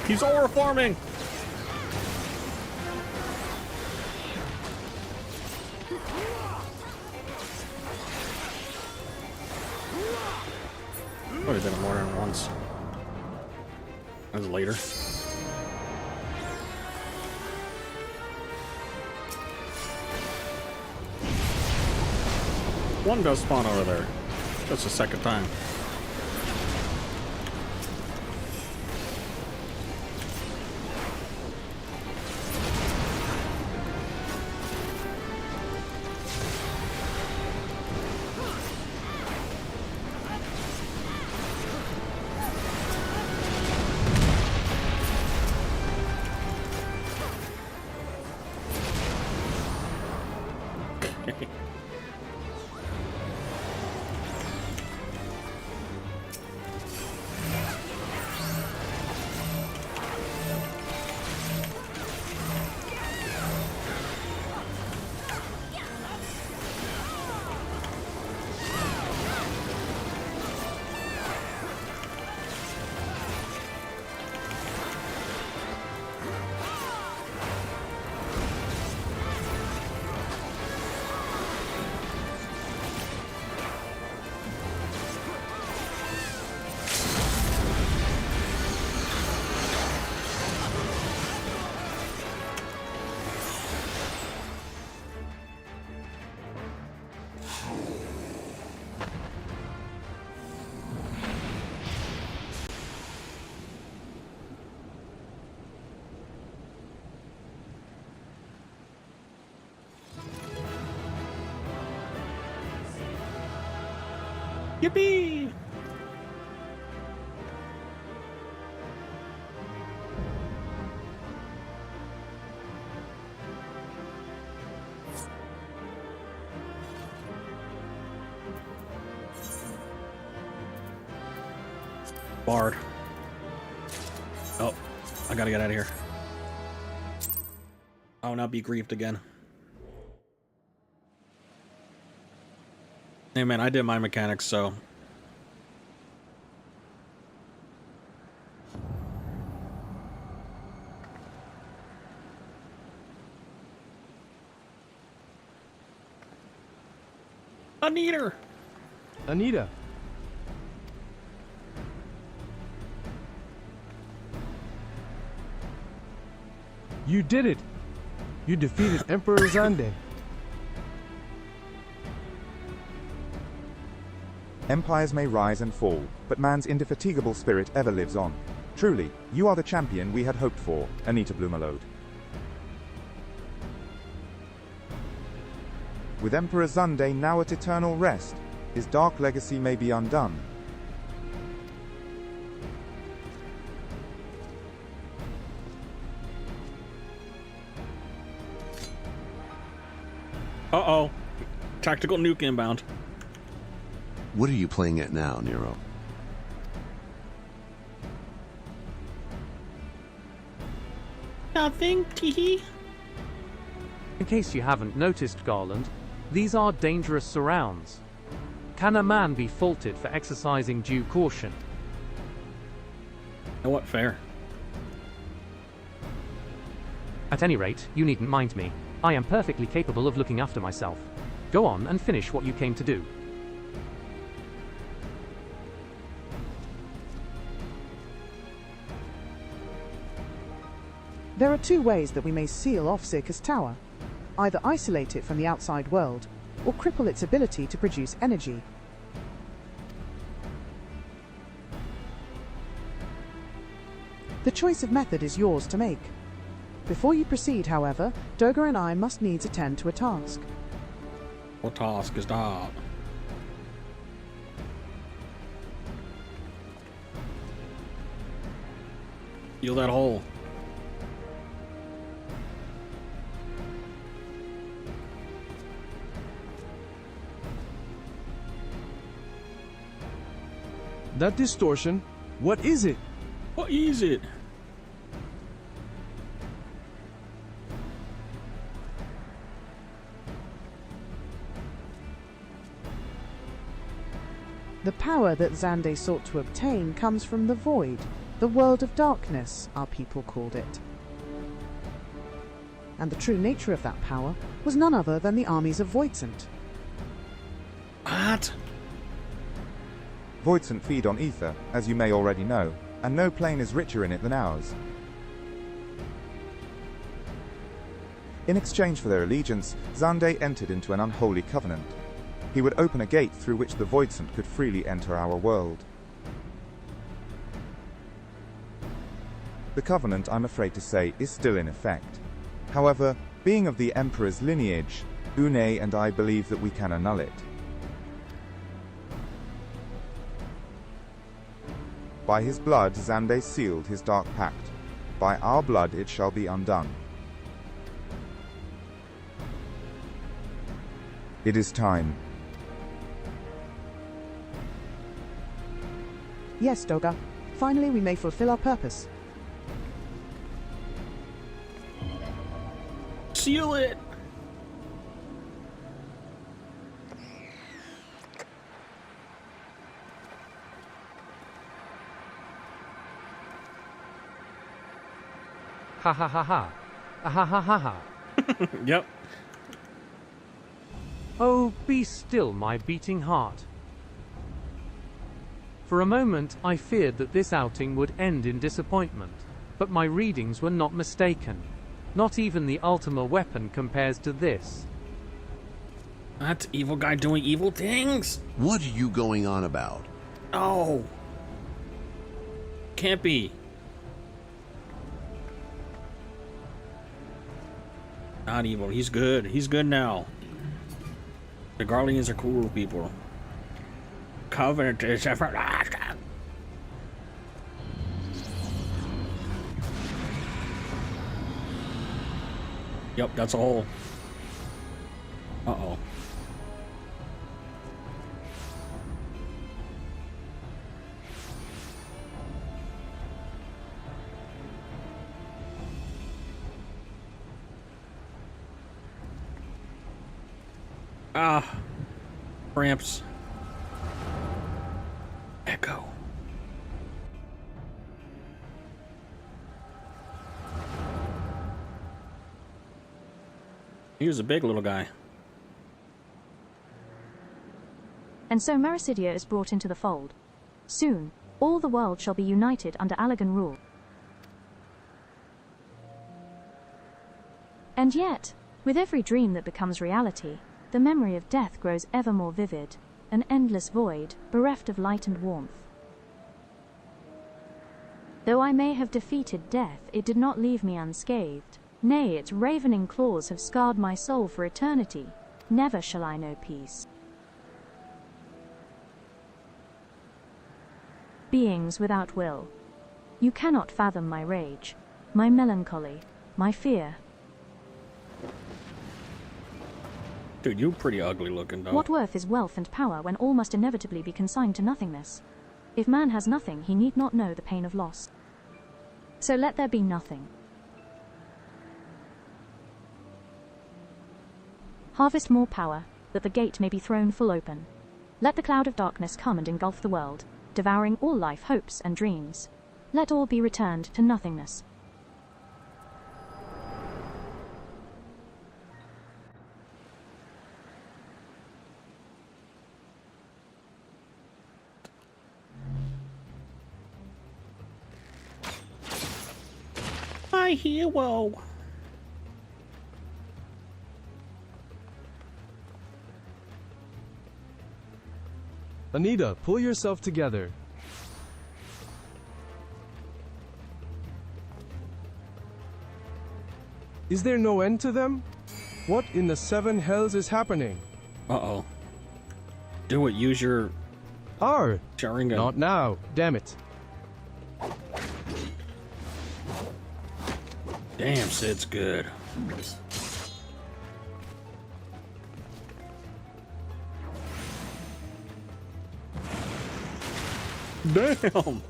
He's overfarming! Probably did it more than once. That was later. One does spawn over there. That's the second time. Yippee! Bard. Oh, I gotta get out of here. I'll not be grieved again. Hey man, I did my mechanics, so... Anita! Anita. You did it! You defeated Emperor Xande. Empires may rise and fall, but man's indefatigable spirit ever lives on. Truly, you are the champion we had hoped for, Anita Bloomerlode. With Emperor Xande now at eternal rest, his dark legacy may be undone. Uh-oh. Tactical nuke inbound. What are you playing at now, Nero? Nothing, teehee. In case you haven't noticed, Garland, these are dangerous surrounds. Can a man be faulted for exercising due caution? You know what? Fair. At any rate, you needn't mind me. I am perfectly capable of looking after myself. Go on and finish what you came to do. There are two ways that we may seal off Circus Tower. Either isolate it from the outside world, or cripple its ability to produce energy. The choice of method is yours to make. Before you proceed, however, Doga and I must needs attend to a task. What task is that? Seal that hole. That distortion, what is it? What is it? The power that Xande sought to obtain comes from the Void, the world of darkness, our people called it. And the true nature of that power was none other than the armies of Voidsent. What? Voidsent feed on ether, as you may already know, and no plane is richer in it than ours. In exchange for their allegiance, Xande entered into an unholy covenant. He would open a gate through which the Voidsent could freely enter our world. The covenant, I'm afraid to say, is still in effect. However, being of the Emperor's lineage, Une and I believe that we can annul it. By his blood Xande sealed his dark pact. By our blood it shall be undone. It is time. Yes, Doga. Finally we may fulfill our purpose. Seal it! Ha ha ha ha. Ha ha ha ha. Yep. Oh, be still, my beating heart. For a moment, I feared that this outing would end in disappointment, but my readings were not mistaken. Not even the Ultima weapon compares to this. That evil guy doing evil things? What are you going on about? Oh. Can't be. Not evil. He's good. He's good now. The Guardians are cool people. covenant is everlasting. Yep, that's a hole. Uh-oh. Ah, cramps. Echo. He was a big little guy. And so Mericidia is brought into the fold. Soon, all the world shall be united under Allagan rule. And yet, with every dream that becomes reality, the memory of death grows ever more vivid, an endless void, bereft of light and warmth. Though I may have defeated death, it did not leave me unscathed. Nay, its ravening claws have scarred my soul for eternity. Never shall I know peace. Beings without will. You cannot fathom my rage, my melancholy, my fear. Dude, you're pretty ugly looking, though. What worth is wealth and power when all must inevitably be consigned to nothingness? If man has nothing, he need not know the pain of loss. So let there be nothing. Harvest more power, that the gate may be thrown full open. Let the cloud of darkness come and engulf the world, devouring all life, hopes, and dreams. Let all be returned to nothingness. My hero. Anita, pull yourself together. Is there no end to them? What in the seven hells is happening? Uh-oh. Do it, use your... Sharingan. Not now, damn it. Damn, Sid's good. Damn!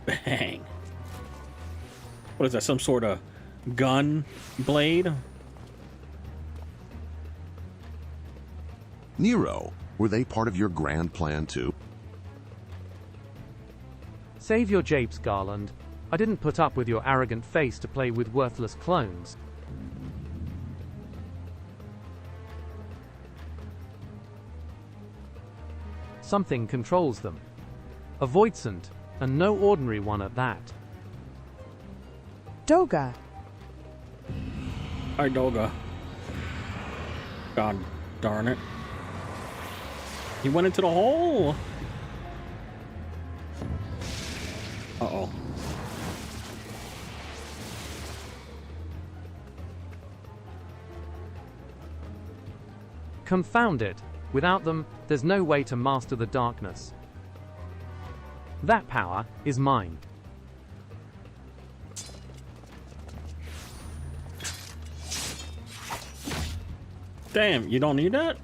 Bang. What is that, some sort of gun blade? Nero, were they part of your grand plan too? Save your japes, Garland. I didn't put up with your arrogant face to play with worthless clones. Something controls them. A voidsent, and no ordinary one at that. Doga. Hi, Doga. God darn it. He went into the hole! Uh-oh. Confound it. Without them, there's no way to master the darkness. That power is mine. Damn, you don't need that?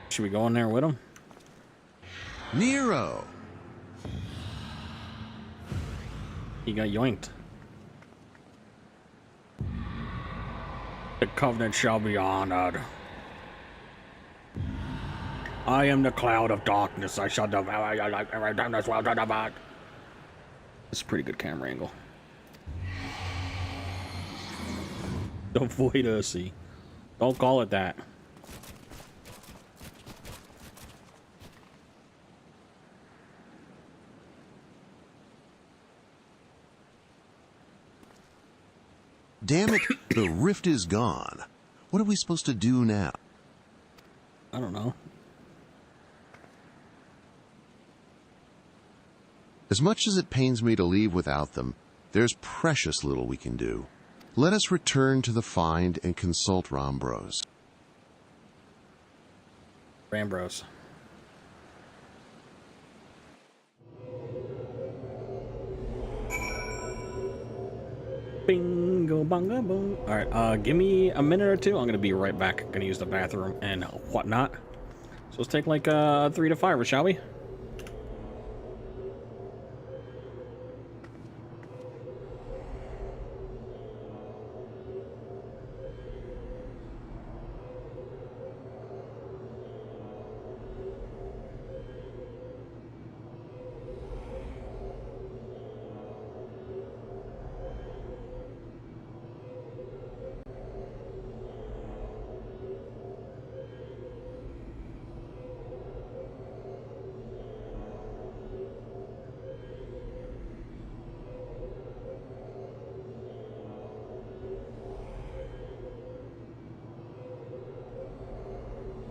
Should we go in there with him? Nero! He got yoinked. The covenant shall be honored. I am the cloud of darkness. I shall devour your life every time this world to divide. It's a pretty good camera angle. Avoid Ursi. Don't call it that. Damn it, the rift is gone. What are we supposed to do now? I don't know. As much as it pains me to leave without them, there's precious little we can do. Let us return to the find and consult Rambros. Rambros. Bingo, bongo, boom. Alright, give me a minute or two. I'm gonna be right back. Gonna use the bathroom and whatnot. So let's take like 3 to 5, shall we?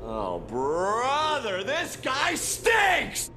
Oh, brother, this guy stinks!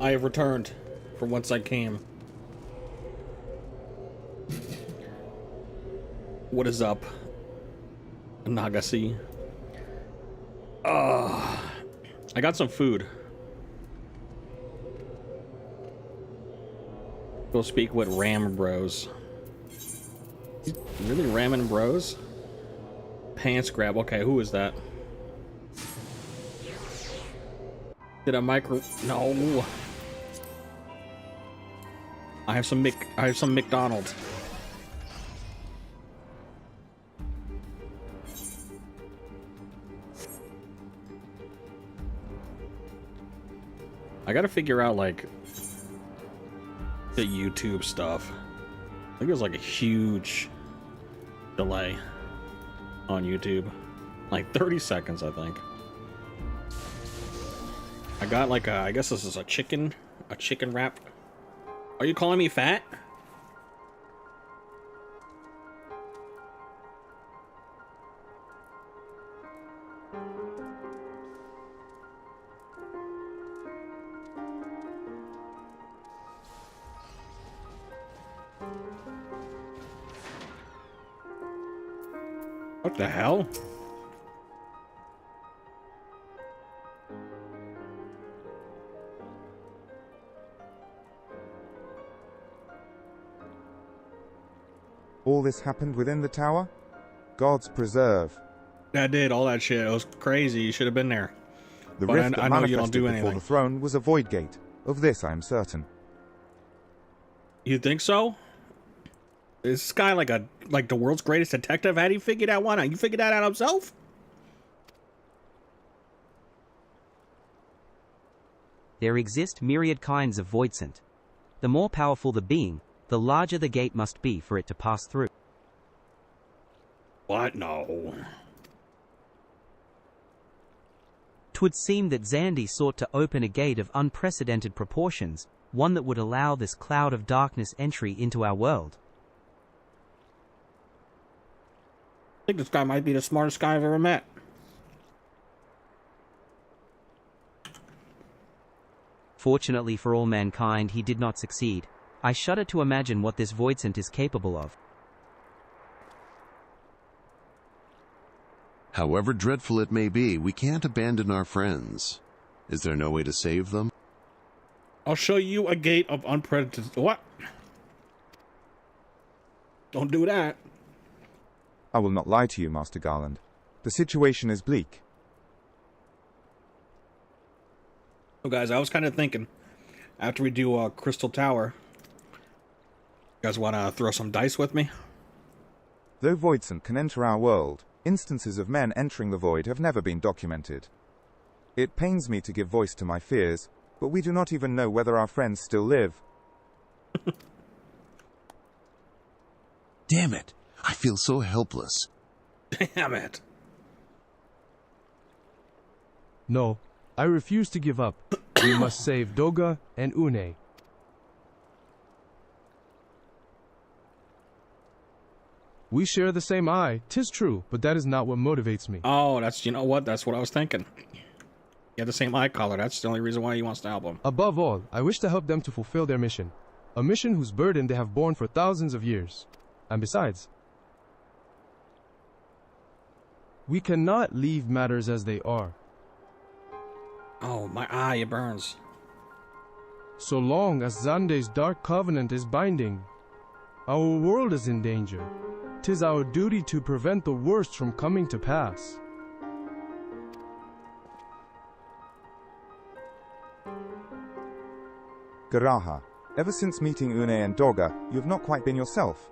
I have returned from whence I came. What is up, Nagasi? I got some food. Go speak with Ram Bros. Really ramming bros? Pants grab. Okay, who is that? Did a micro? No. I have some McDonald's. I gotta figure out like the YouTube stuff. I think there's like a huge delay on YouTube, like 30 seconds, I think. I got like a, I guess this is a chicken wrap. Are you calling me fat? What the hell? All this happened within the tower? God's preserve. That did all that shit. It was crazy. You should have been there. The But rift I that know you don't manifested do before anything. the throne was a void gate. Of this I am certain. You think so? Is this guy like the world's greatest detective? How do you figure that one out? You figured that out himself? There exist myriad kinds of voidsent. The more powerful the being, the larger the gate must be for it to pass through. What? No. 'Twould seem that Xandi sought to open a gate of unprecedented proportions, one that would allow this cloud of darkness entry into our world. I think this guy might be the smartest guy I've ever met. Fortunately for all mankind, he did not succeed. I shudder to imagine what this voidsent is capable of. However dreadful it may be, we can't abandon our friends. Is there no way to save them? I'll show you a gate of unprecedented. What? Don't do that. I will not lie to you, Master Garland. The situation is bleak. So guys, I was kind of thinking, after we do Crystal Tower, you guys want to throw some dice with me? Though voidsent can enter our world, instances of men entering the void have never been documented. It pains me to give voice to my fears, but we do not even know whether our friends still live. Damn it! I feel so helpless. Damn it. No, I refuse to give up. We must save Doga and Une. We share the same eye, 'tis true, but that is not what motivates me. Oh, you know what? That's what I was thinking. You have the same eye color. That's the only reason why he wants to help him. Above all, I wish to help them to fulfill their mission. A mission whose burden they have borne for thousands of years. And besides, we cannot leave matters as they are. Oh, my eye, it burns. So long as Xande's dark covenant is binding, our world is in danger. 'Tis our duty to prevent the worst from coming to pass. Garaha, ever since meeting Une and Doga, you have not quite been yourself.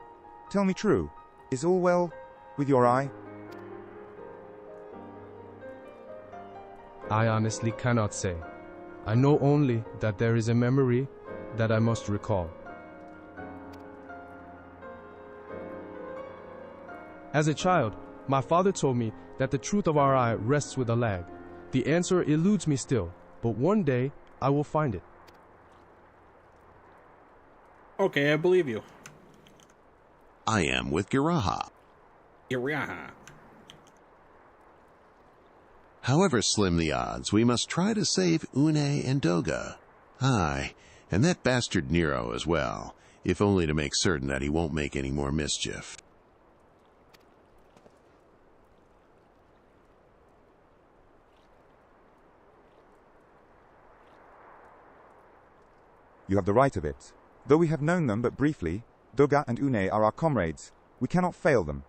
Tell me true, is all well with your eye? I honestly cannot say. I know only that there is a memory that I must recall. As a child, my father told me that the truth of our eye rests with a lag. The answer eludes me still, but one day I will find it. Okay, I believe you. I am with Giraha. Giraha. However slim the odds, we must try to save Une and Doga. Aye, and that bastard Nero as well, if only to make certain that he won't make any more mischief. You have the right of it. Though we have known them but briefly, Doga and Une are our comrades. We cannot fail them.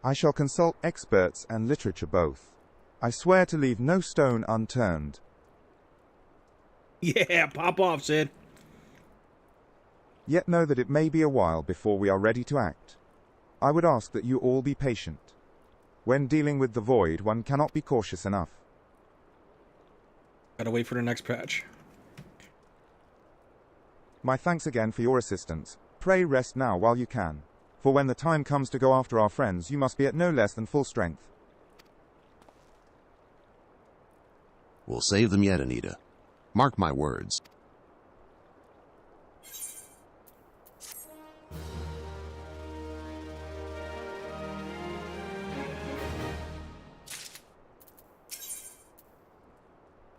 I shall consult experts and literature both. I swear to leave no stone unturned. Yeah, pop off, Sid. Yet know that it may be a while before we are ready to act. I would ask that you all be patient. When dealing with the void, one cannot be cautious enough. Gotta wait for the next patch. My thanks again for your assistance. Pray rest now while you can. For when the time comes to go after our friends, you must be at no less than full strength. We'll save them yet, Anita. Mark my words.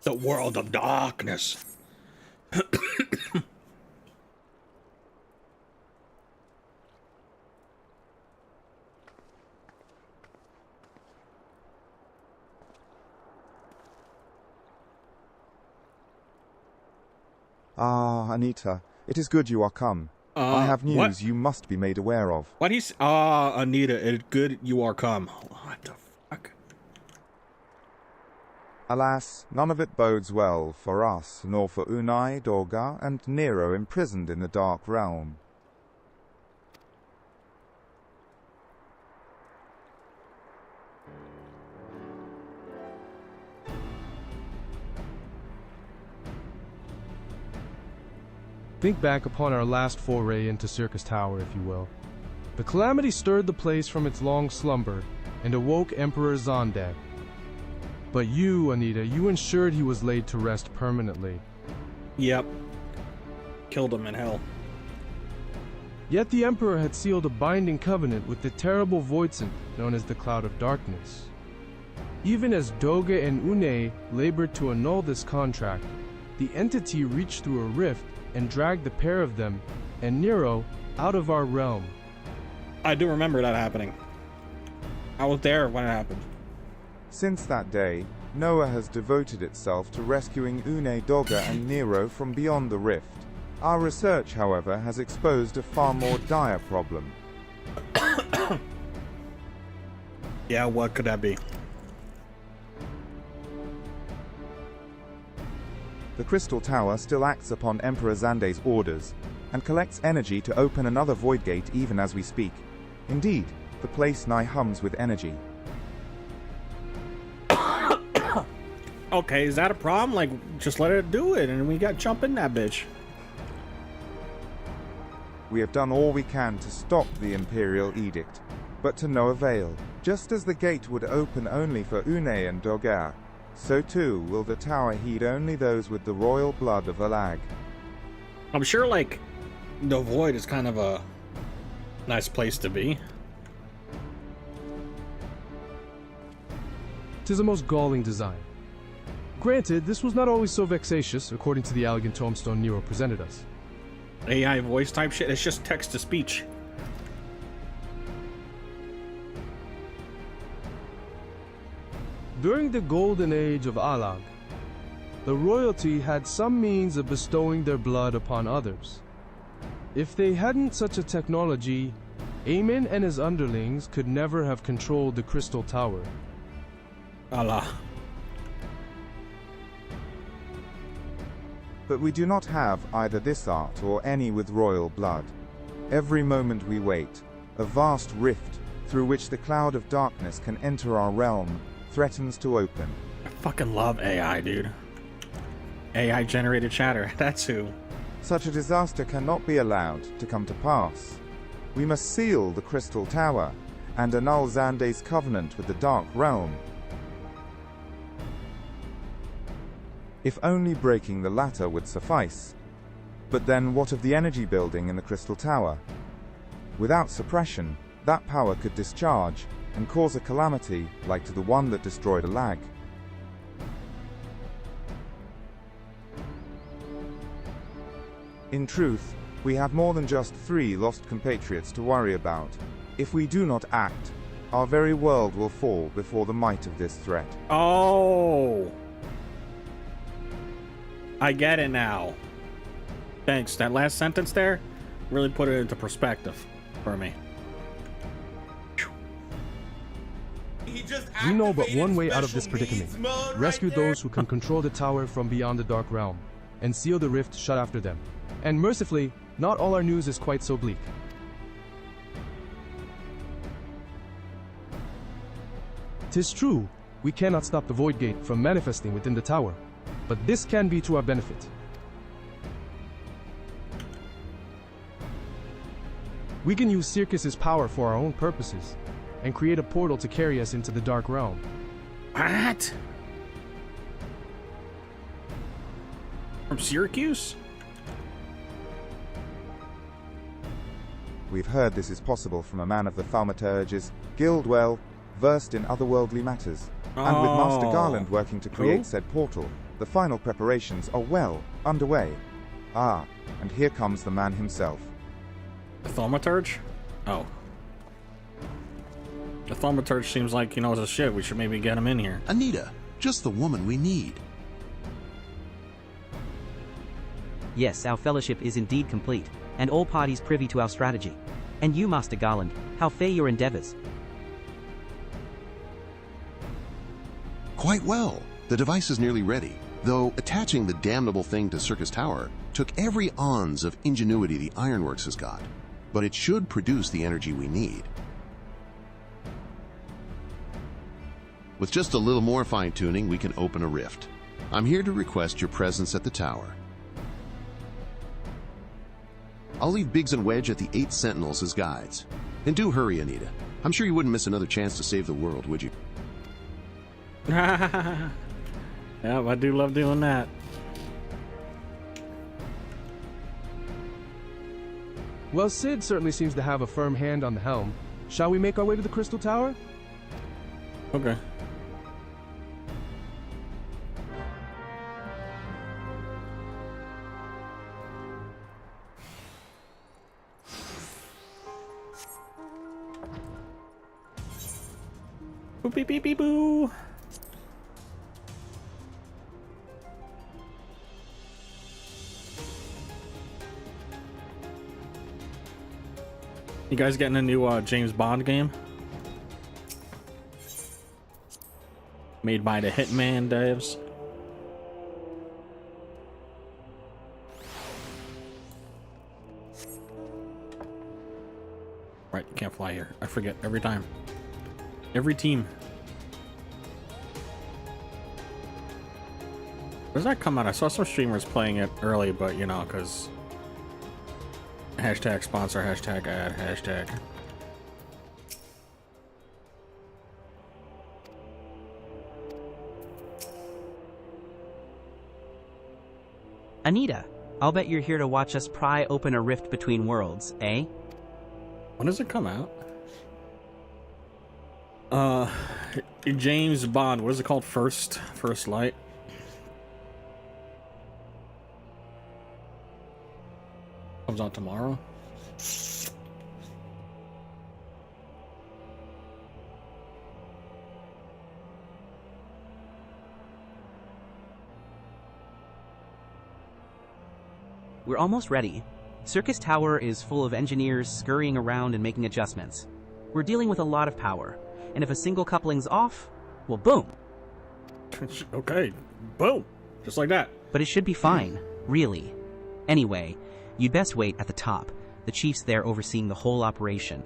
The world of darkness. Ah, Anita, it is good you are come. I have news what? You must be made aware of. What he's Anita, it's good you are come. What the fuck? Alas, none of it bodes well for us, nor for Unai, Dorga, and Nero imprisoned in the Dark Realm. Think back upon our last foray into Circus Tower, if you will. The calamity stirred the place from its long slumber and awoke Emperor Zondag. But you, Anita, you ensured he was laid to rest permanently. Yep. Killed him in hell. Yet the Emperor had sealed a binding covenant with the terrible Voidsent known as the Cloud of Darkness. Even as Doga and Une labored to annul this contract, the entity reached through a rift and dragged the pair of them and Nero out of our realm. I do remember that happening. I was there when it happened. Since that day, Noah has devoted itself to rescuing Une, Doga, and Nero from beyond the rift. Our research, however, has exposed a far more dire problem. Yeah, what could that be? The Crystal Tower still acts upon Emperor Xande's orders, and collects energy to open another void gate even as we speak. Indeed, the place nigh hums with energy. Okay, is that a problem? Like, just let it do it and we got jump in that bitch. We have done all we can to stop the Imperial Edict, but to no avail. Just as the gate would open only for Une and Dogar, so too will the tower heed only those with the royal blood of Alag. I'm sure, like, the void is kind of a nice place to be. 'Tis a most galling design. Granted, this was not always so vexatious, according to the elegant tombstone Nero presented us. AI voice type shit, it's just text to speech. During the golden age of Alag, the royalty had some means of bestowing their blood upon others. If they hadn't such a technology, Aemon and his underlings could never have controlled the Crystal Tower. Allah. But we do not have either this art or any with royal blood. Every moment we wait, a vast rift through which the cloud of darkness can enter our realm threatens to open. I fucking love AI, dude. AI generated chatter, that's who. Such a disaster cannot be allowed to come to pass. We must seal the Crystal Tower and annul Xande's covenant with the Dark Realm. If only breaking the latter would suffice. But then what of the energy building in the Crystal Tower? Without suppression, that power could discharge, and cause a calamity like to the one that destroyed a lag. In truth, we have more than just 3 lost compatriots to worry about. If we do not act, our very world will fall before the might of this threat. Oh! I get it now. Thanks. That last sentence there really put it into perspective for me. We know but one way out of this predicament. Rescue those who can control the tower from beyond the Dark Realm, and seal the rift shut after them. And mercifully, not all our news is quite so bleak. "'Tis true, we cannot stop the Void Gate from manifesting within the tower, but this can be to our benefit. We can use Circus's power for our own purposes, and create a portal to carry us into the Dark Realm." What? From Syracuse? We've heard this is possible from a man of the Thaumaturges Guild well versed in otherworldly matters. And with Master Garland working to create said portal, the final preparations are well underway. Ah, and here comes the man himself. The Thaumaturge? Oh. The Thaumaturge seems like he knows his shit. We should maybe get him in here. Anita, just the woman we need. Yes, our fellowship is indeed complete, and all parties privy to our strategy. And you, Master Garland, how fare your endeavors? Quite well. The device is nearly ready, though attaching the damnable thing to Circus Tower took every ounce of ingenuity the Ironworks has got. But it should produce the energy we need. With just a little more fine-tuning, we can open a rift. I'm here to request your presence at the tower. I'll leave Biggs and Wedge at the 8 Sentinels as guides. And do hurry, Anita. I'm sure you wouldn't miss another chance to save the world, would you? Yeah, I do love doing that. Well, Sid certainly seems to have a firm hand on the helm. Shall we make our way to the Crystal Tower? Okay. Boop beep beep beep boo. You guys getting a new James Bond game? Made by the Hitman devs. Right, you can't fly here. I forget every time. Every team. Does that come out? I saw some streamers playing it early, but you know, because hashtag sponsor, hashtag ad, hashtag. Anita, I'll bet you're here to watch us pry open a rift between worlds, eh? When does it come out? James Bond, what is it called? First Light? Comes out tomorrow. We're almost ready. Circus Tower is full of engineers scurrying around and making adjustments. We're dealing with a lot of power, and if a single coupling's off, well, boom. Okay, boom. Just like that. But it should be fine, really. Anyway, you'd best wait at the top. The chief's there overseeing the whole operation.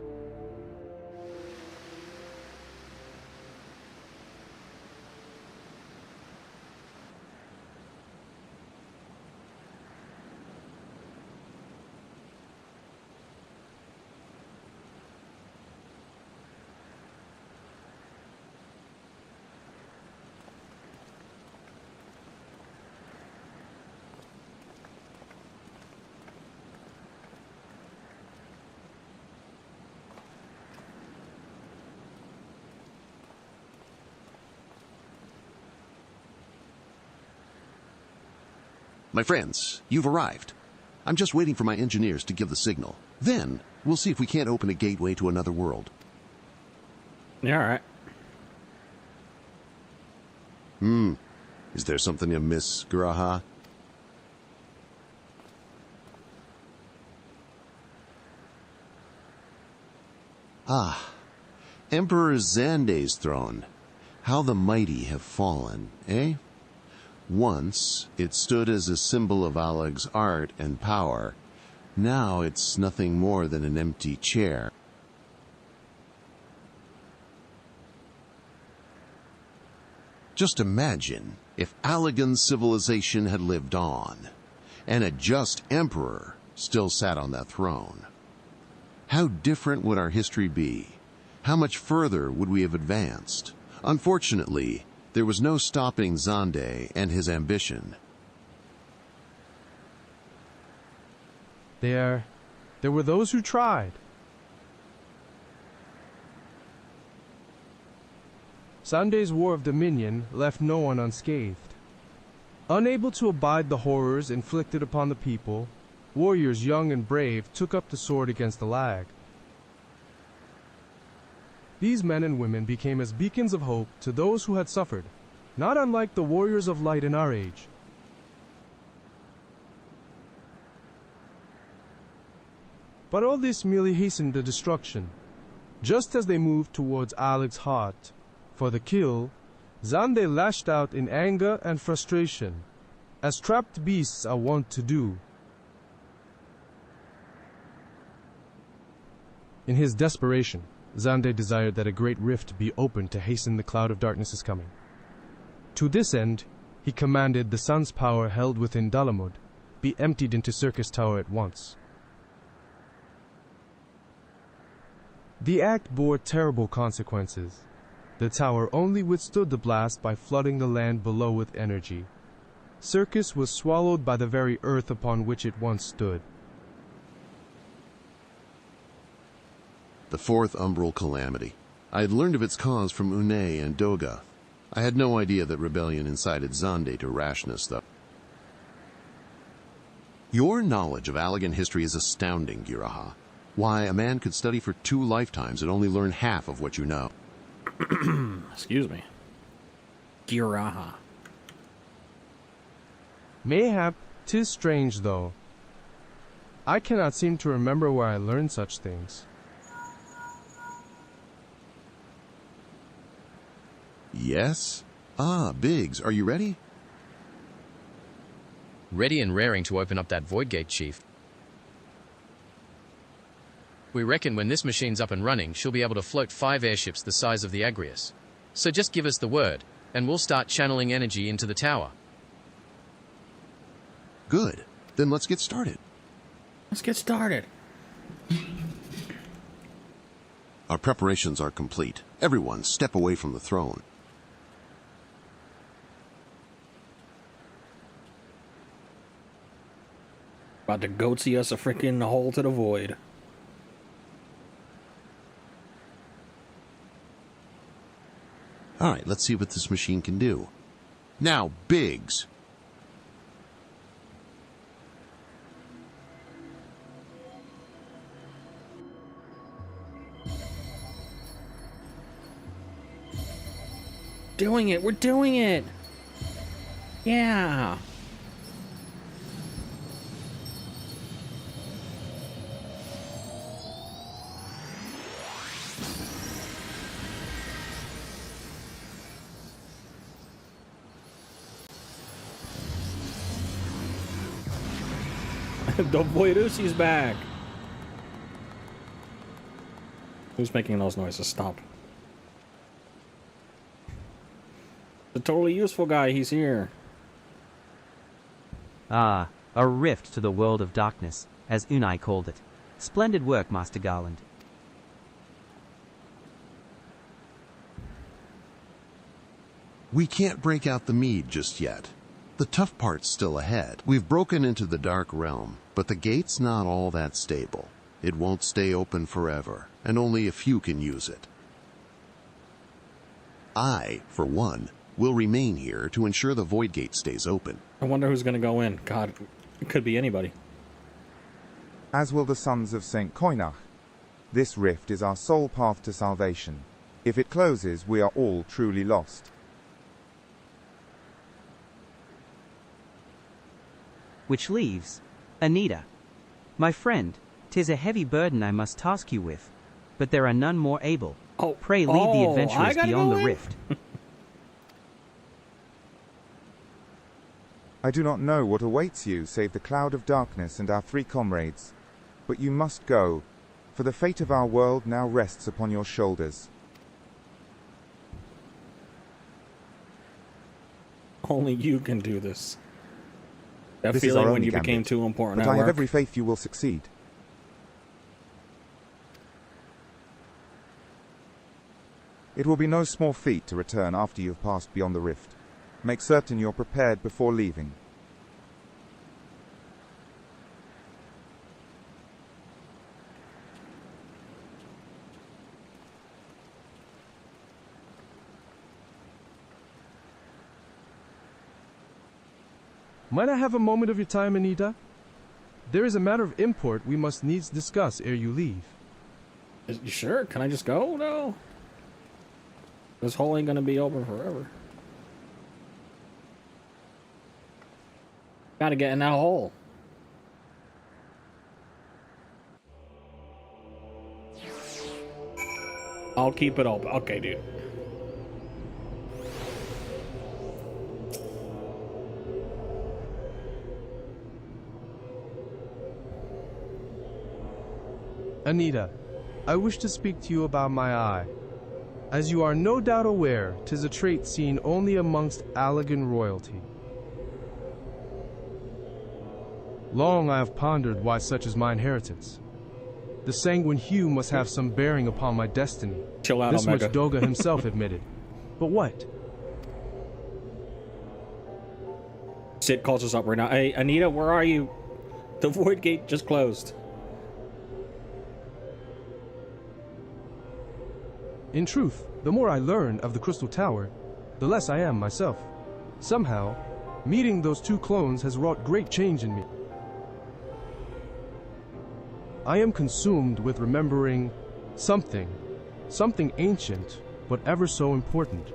My friends, you've arrived. I'm just waiting for my engineers to give the signal. Then, we'll see if we can't open a gateway to another world. Yeah, alright. Is there something amiss, Graha? Ah, Emperor Xande's throne. How the mighty have fallen, eh? Once, it stood as a symbol of Alag's art and power. Now it's nothing more than an empty chair. Just imagine if Allagan's civilization had lived on, and a just emperor still sat on that throne. How different would our history be? How much further would we have advanced? Unfortunately, there was no stopping Xande and his ambition. There were those who tried. Xande's War of Dominion left no one unscathed. Unable to abide the horrors inflicted upon the people, warriors young and brave took up the sword against the lag. These men and women became as beacons of hope to those who had suffered, not unlike the warriors of light in our age. But all this merely hastened the destruction. Just as they moved towards Alag's heart for the kill, Xande lashed out in anger and frustration, as trapped beasts are wont to do. In his desperation, Xande desired that a great rift be opened to hasten the cloud of darkness's coming. To this end, he commanded the sun's power held within Dalamud be emptied into Circus Tower at once. The act bore terrible consequences. The tower only withstood the blast by flooding the land below with energy. Circus was swallowed by the very earth upon which it once stood. The fourth umbral calamity. I had learned of its cause from Une and Doga. I had no idea that rebellion incited Xande to rashness, though. Your knowledge of Allagan history is astounding, Giraha. Why, a man could study for 2 lifetimes and only learn half of what you know. Excuse me. Giraha. Mayhap 'tis strange, though. I cannot seem to remember where I learned such things. Yes? Ah, Biggs, are you ready? Ready and raring to open up that void gate, Chief. We reckon when this machine's up and running, she'll be able to float 5 airships the size of the Agrius. So just give us the word, and we'll start channeling energy into the tower. Good. Then let's get started. Let's get started. Our preparations are complete. Everyone, step away from the throne. About to goatsy us a freaking hole to the void. All right, let's see what this machine can do. Now, Biggs. Doing it! We're doing it! Yeah! The Voidusi's back! Who's making those noises? Stop. The totally useful guy, he's here. Ah, a rift to the world of darkness, as Unai called it. Splendid work, Master Garland. We can't break out the mead just yet. The tough part's still ahead. We've broken into the Dark Realm, but the gate's not all that stable. It won't stay open forever, and only a few can use it. I, for one, will remain here to ensure the Void Gate stays open. I wonder who's going to go in. God, it could be anybody. As will the sons of St. Koinach. This rift is our sole path to salvation. If it closes, we are all truly lost. Which leaves Anita. My friend, 'tis a heavy burden I must task you with, but there are none more able. Pray lead the adventurers beyond the rift. I do not know what awaits you save the cloud of darkness and our 3 comrades. But you must go, for the fate of our world now rests upon your shoulders. Only you can do this. That This is feeling our when only you became gambit, too important but at I have work. every faith you will succeed. It will be no small feat to return after you have passed beyond the rift. Make certain you're prepared before leaving. Might I have a moment of your time, Anita? There is a matter of import we must needs discuss ere you leave. You sure? Can I just go? No. This hole ain't gonna be open forever. Gotta get in that hole. I'll keep it open. Okay, dude. Anita, I wish to speak to you about my eye. As you are no doubt aware, 'tis a trait seen only amongst Allegan royalty. Long I have pondered why such is my inheritance. The sanguine hue must have some bearing upon my destiny. Chill out, this Omega. much Doga himself admitted. But what? Sid calls us up right now. Hey, Anita, where are you? The Void Gate just closed. In truth, the more I learn of the Crystal Tower, the less I am myself. Somehow, meeting those 2 clones has wrought great change in me. I am consumed with remembering something ancient, but ever so important.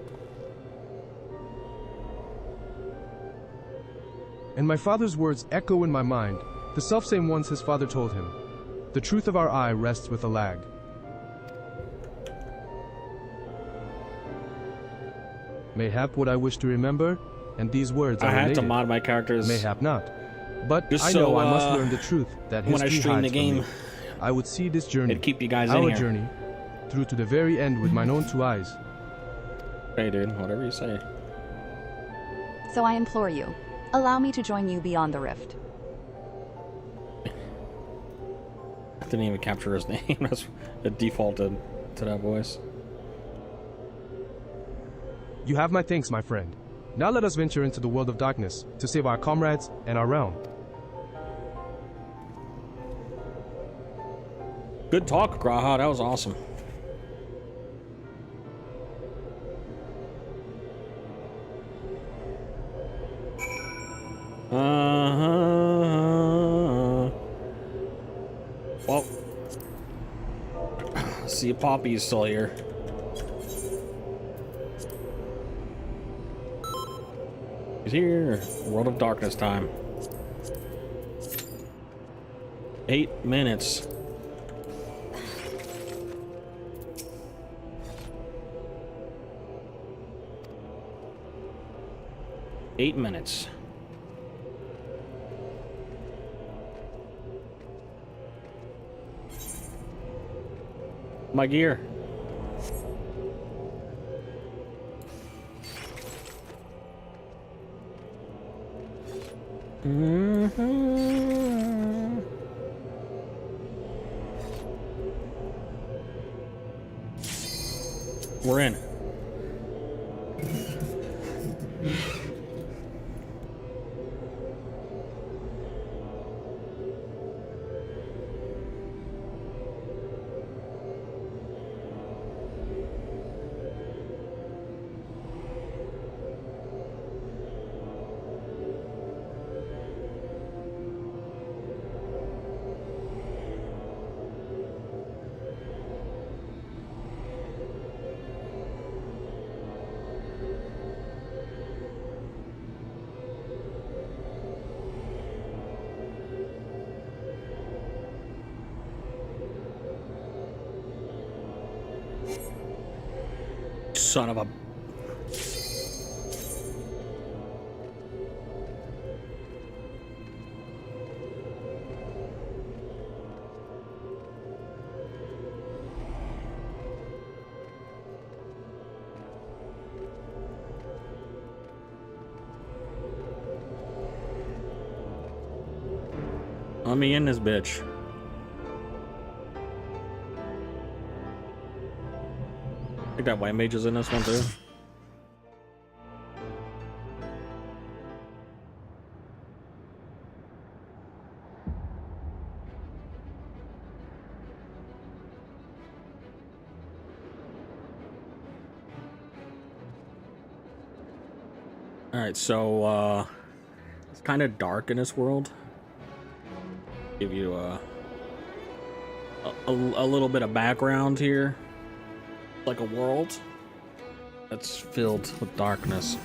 And my father's words echo in my mind, the selfsame ones his father told him. The truth of our eye rests with a lag. Mayhap what I wish to remember, and these words I are had related. to mod my characters. Mayhap not. But Just I so, know I must learn the truth that when I history stream the hides from game, me. I would see this journey, it'd keep you guys in our here. journey, through to the very end with mine own 2 eyes. Hey, dude, whatever you say. So I implore you, allow me to join you beyond the rift. I didn't even capture his name. That's it defaulted to that voice. You have my thanks, my friend. Now let us venture into the world of darkness to save our comrades and our realm. Good talk, Graha. That was awesome. Well, see, Poppy's still here. He's here. World of Darkness time. 8 minutes. Eight minutes. My gear. We're in. Son of a... Let me in this bitch. I think that white mage is in this one too. Alright, so it's kind of dark in this world. Give you a little bit of background here. Like a world that's filled with darkness.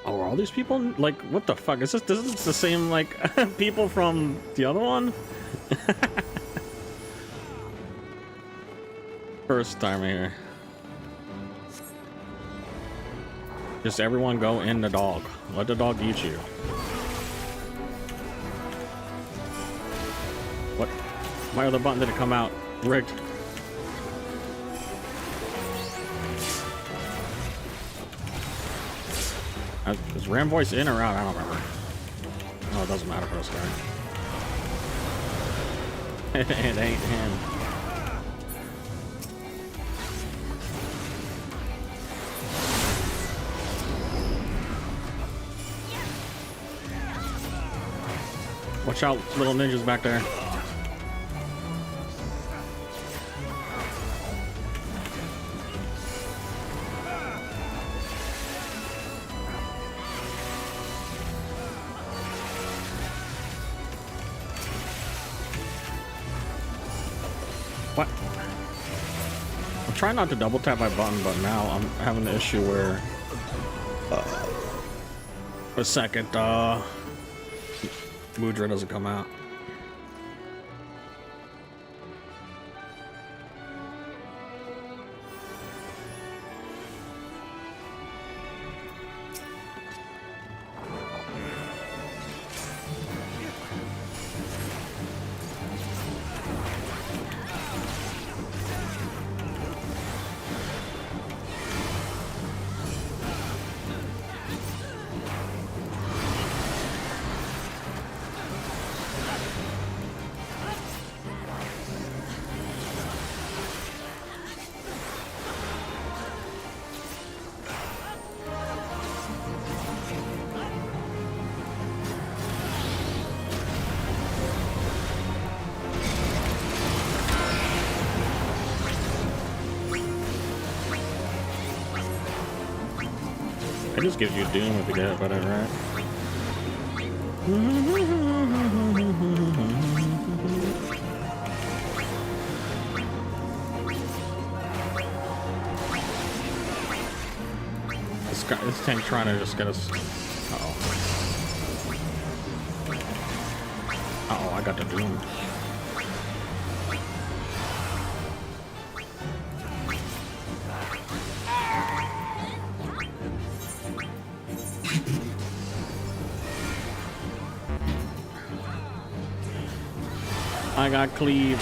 Oh, are all these people like, what the fuck is this? This is the same like people from the other one. First time here. Just everyone go in the dog. Let the dog eat you. What? My other button didn't come out. Rigged. Is Ram voice in or out? I don't remember. Oh, it doesn't matter for this guy. It ain't him. Watch out, little ninjas back there. What? I'm trying not to double tap my button, but now I'm having the issue where a second Mudra doesn't come out. It just gives you doom if you get it, but right. This tank trying to just get us. Uh-oh. Uh-oh, I got the doom. I got cleaved.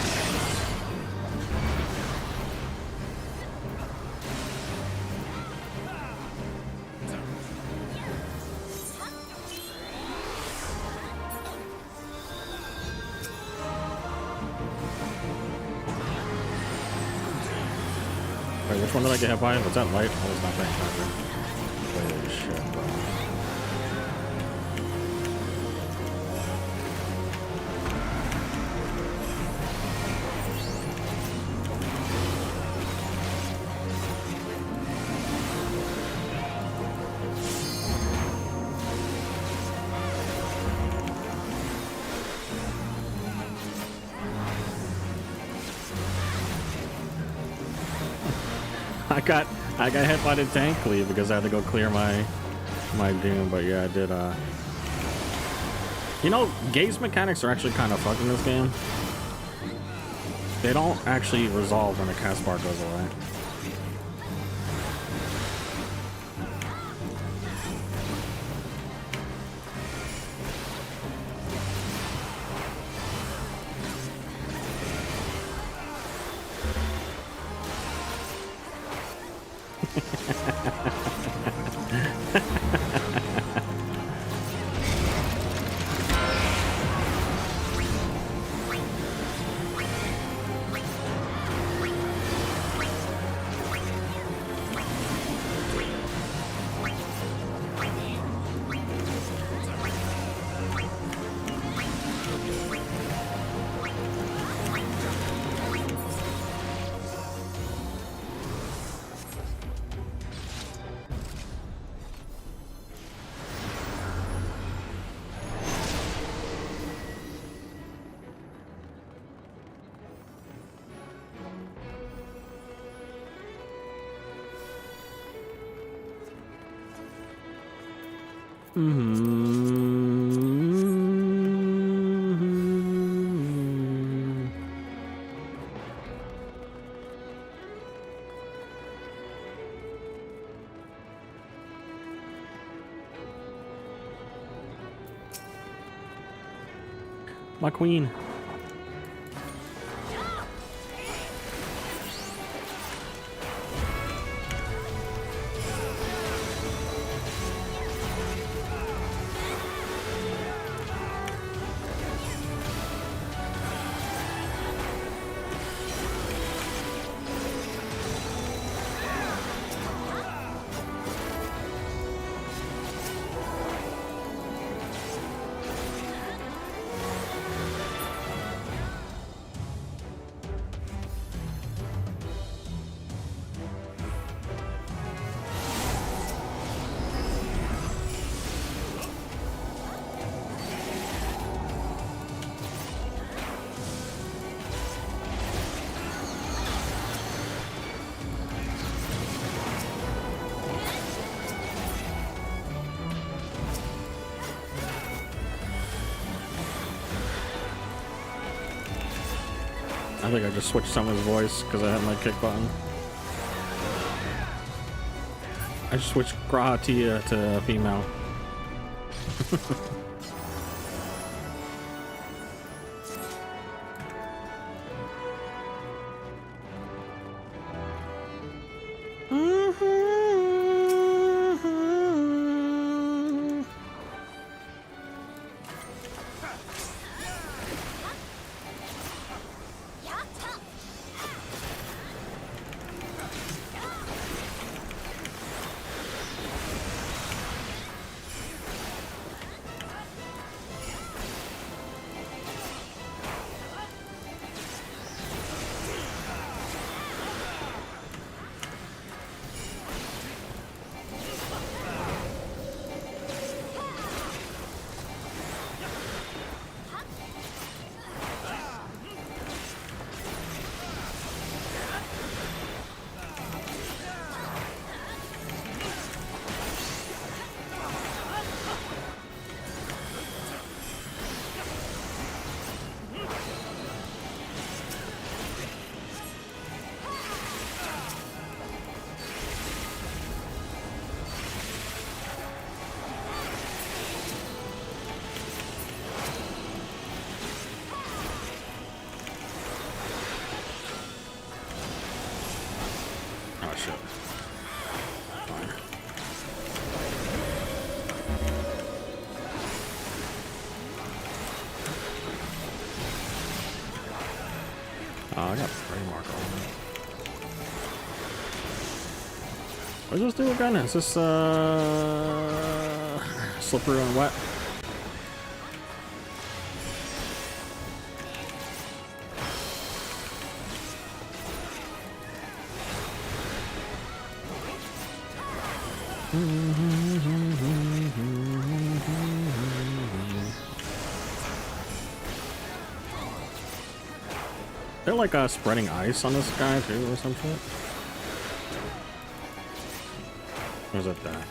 Wait, which one did I get hit by? Was that light? I was not paying attention. Holy shit, bro. I got hit by the tank cleave because I had to go clear my doom, but yeah, I did. You know, gaze mechanics are actually kind of fucking this game. They don't actually resolve when the cast bar goes away. My queen. I think I just switched someone's voice because I had my kick button. I just switched Graha Tia to female. I got spray marker on it. What does this do again? Is this slippery and wet? They're like spreading ice on this guy too or some shit. Where's it at?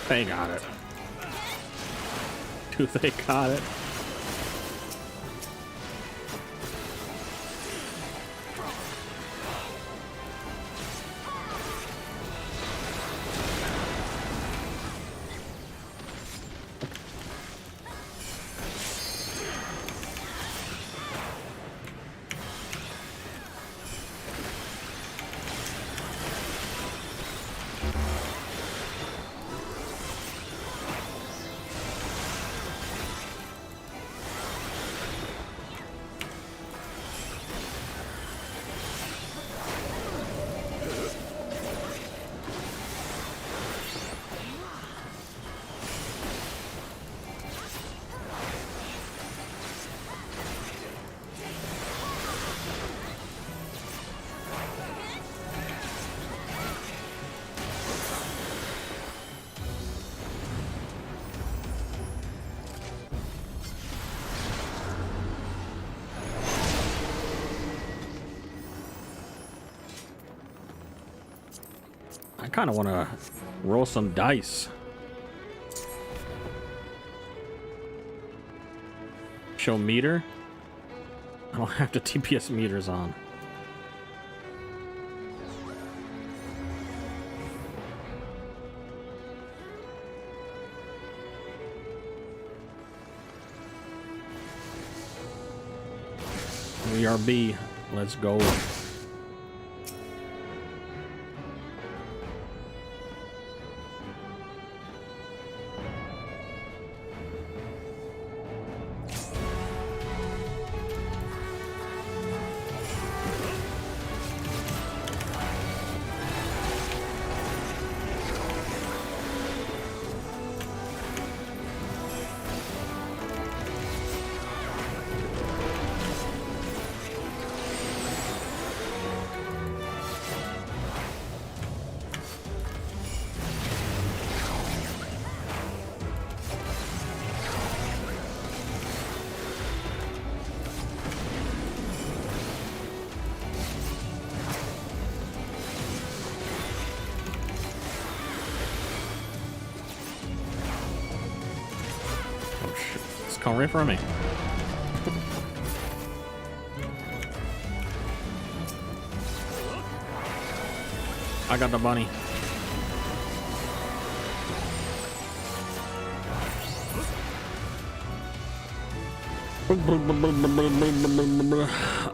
They got it. Dude, they got it. I kind of want to roll some dice. Show meter? I don't have to TPS meters on. We are B. Let's go. Come right for me. I got the bunny.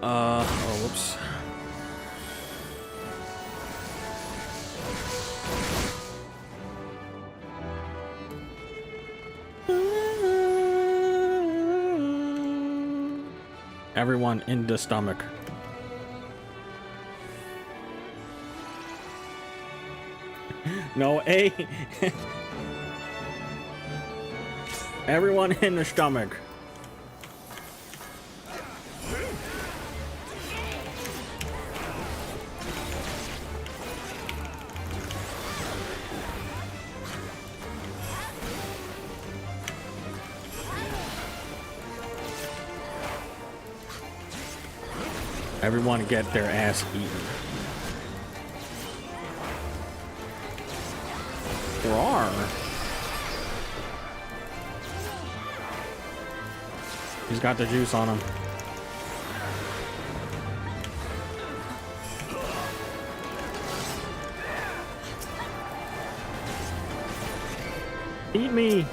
Oh, whoops. Everyone in the stomach. No, A. Everyone in the stomach. Everyone get their ass eaten. Roar. He's got the juice on him. Eat me.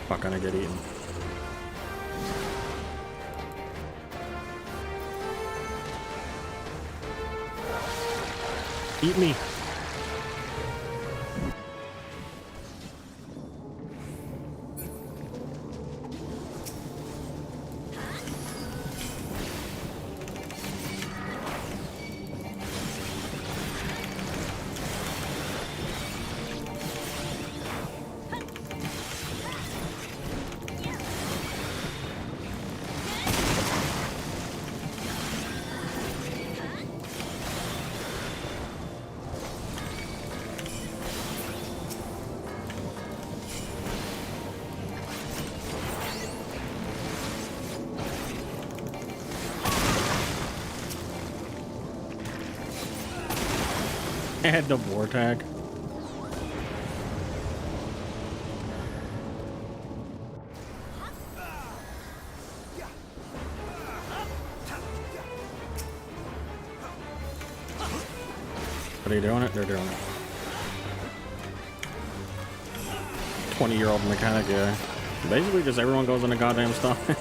Fuck, gonna get eaten. Eat me. had the vortag. Are they doing it? They're doing it. 20-year-old mechanic, yeah. Basically, just everyone goes in a goddamn stomach.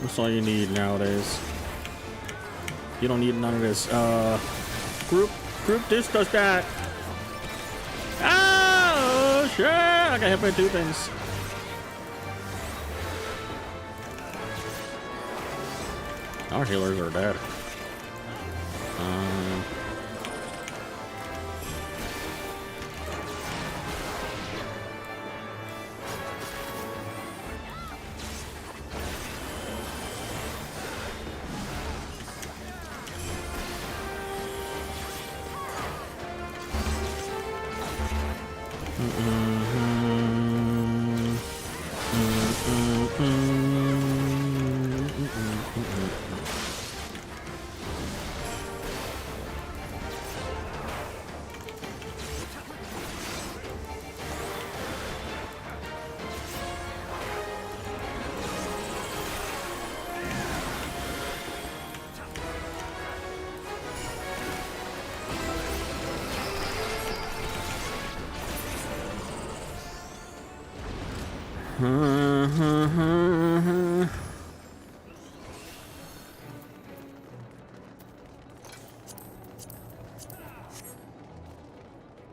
That's all you need nowadays. You don't need none of this. Group this does that. Oh shit! I got hit by 2 things. Our healers are dead.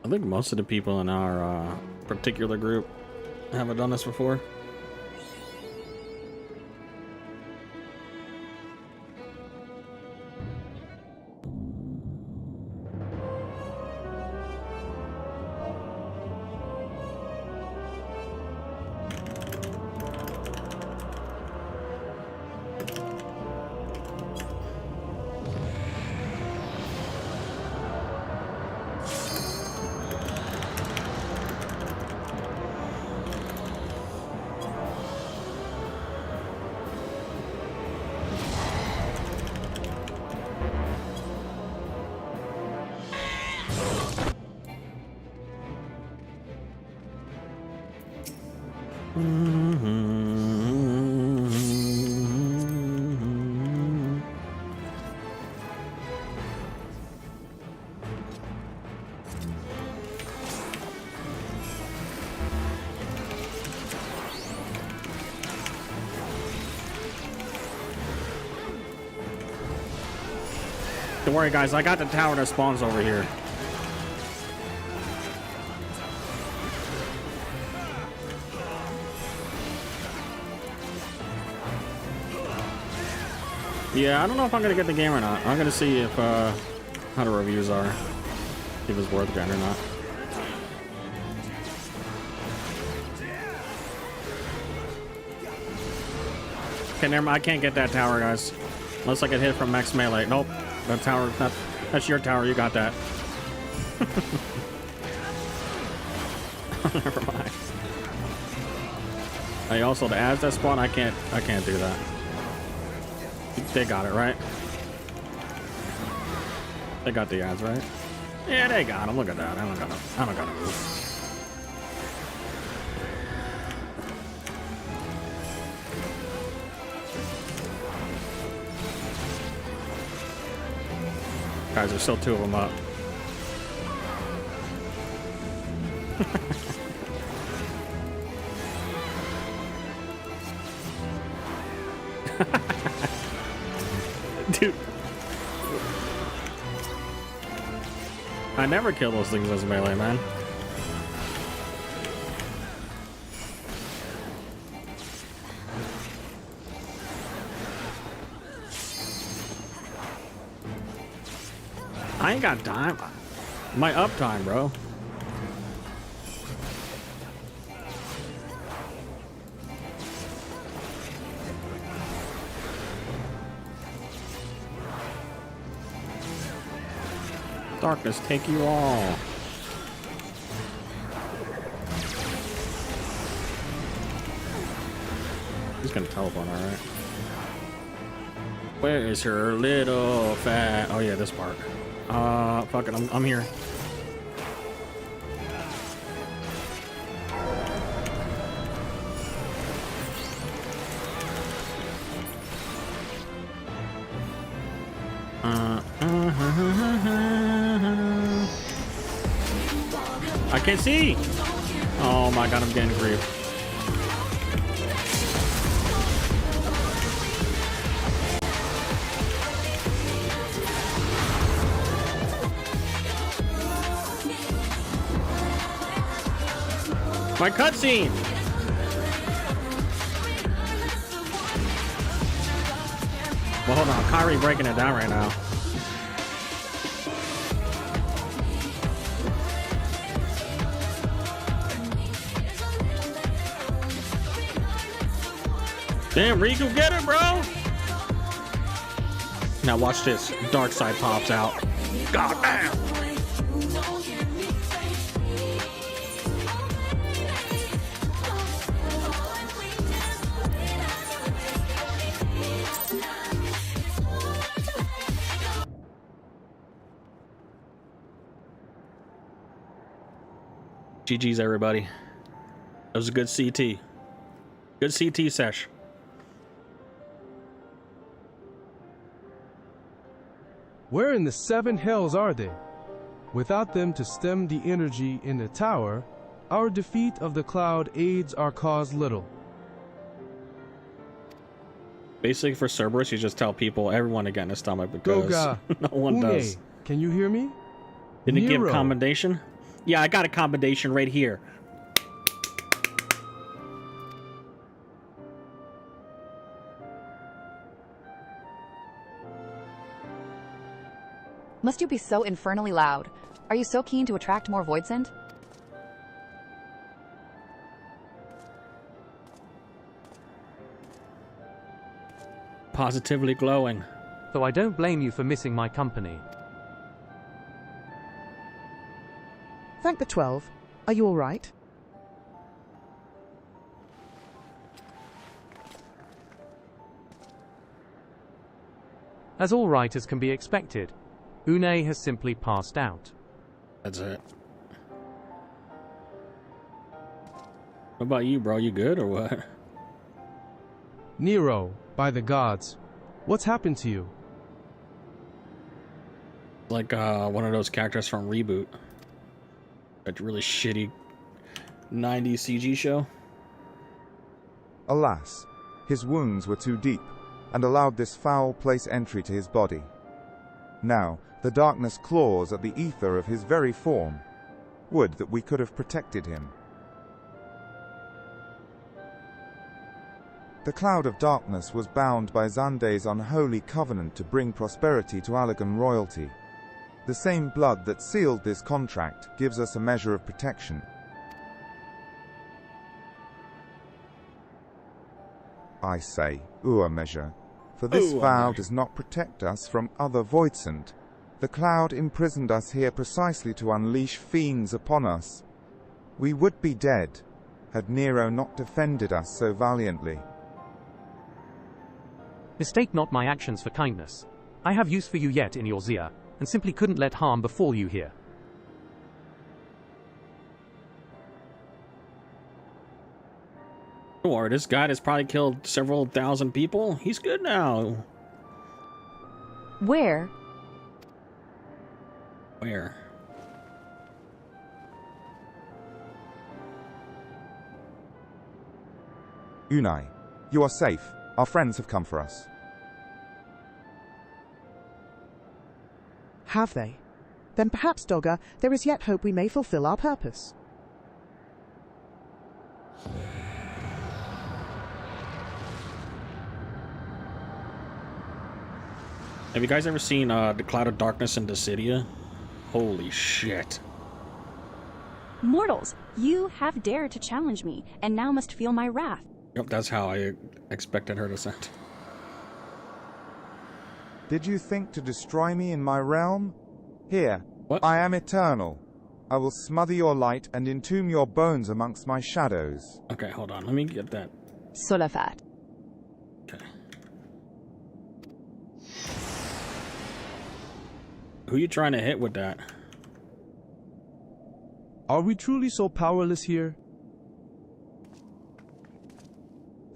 I think most of the people in our particular group haven't done this before. Don't worry, guys. I got the tower that spawns over here. Yeah, I don't know if I'm gonna get the game or not. I'm gonna see if how the reviews are, if it's worth getting or not. Okay, never mind. I can't get that tower, guys, unless I get hit from max melee. Nope, that tower. That's your tower. You got that. Never mind. Hey, also the ads that spawn, I can't do that. They got it, right? They got the ads, right? Yeah, they got them. Look at that. I don't gotta move. Guys, there's still 2 of them up. Dude, I never kill those things as melee, man. I ain't got time. My uptime, bro. Darkness, take you all. He's gonna teleport, alright. Where is her little fat? Oh yeah, this part. Fuck it, I'm here. I can't see. Oh my god, I'm getting grief. My cutscene. Well, hold on. Kyrie breaking it down right now. Damn, Riku, get it, bro. Now watch this. Dark side pops out. God damn. GG's, everybody. That was a good CT. Good CT sesh. Where in the seven hells are they? Without them to stem the energy in the tower, our defeat of the cloud aids our cause little. Basically, for Cerberus, you just tell people, everyone to get in the stomach because Goga, no one Une, does. can you hear me? Didn't it give Nero. commendation? Yeah, I got a commendation right here. Must you be so infernally loud? Are you so keen to attract more Voidsent? Positively glowing. Though I don't blame you for missing my company. Thank the 12. Are you all right? As all right as can be expected, Une has simply passed out. That's it. What about you, bro? You good or what? Nero, by the gods, what's happened to you? Like one of those characters from Reboot. That really shitty 90s CG show. Alas, his wounds were too deep, and allowed this foul place entry to his body. Now, the darkness claws at the ether of his very form. Would that we could have protected him. The cloud of darkness was bound by Xande's unholy covenant to bring prosperity to Allagan royalty. The same blood that sealed this contract gives us a measure of protection. I say, a measure, for this vow does not protect us from other Voidsent. The cloud imprisoned us here precisely to unleash fiends upon us. We would be dead, had Nero not defended us so valiantly. Mistake not my actions for kindness. I have use for you yet in your Zia, and simply couldn't let harm befall you here. Or this guy has probably killed several thousand people. He's good now. Where? Where? Unai, you are safe. Our friends have come for us. Have they? Then perhaps, Dogger, there is yet hope we may fulfill our purpose. Have you guys ever seen the Cloud of Darkness in Dissidia? Holy shit. Mortals, you have dared to challenge me, and now must feel my wrath. Yep, that's how I expected her to sound. Did you think to destroy me in my realm? Here, what? I am eternal. I will smother your light and entomb your bones amongst my shadows. Okay, hold on. Let me get that. Solafat. Okay. Who you trying to hit with that? Are we truly so powerless here?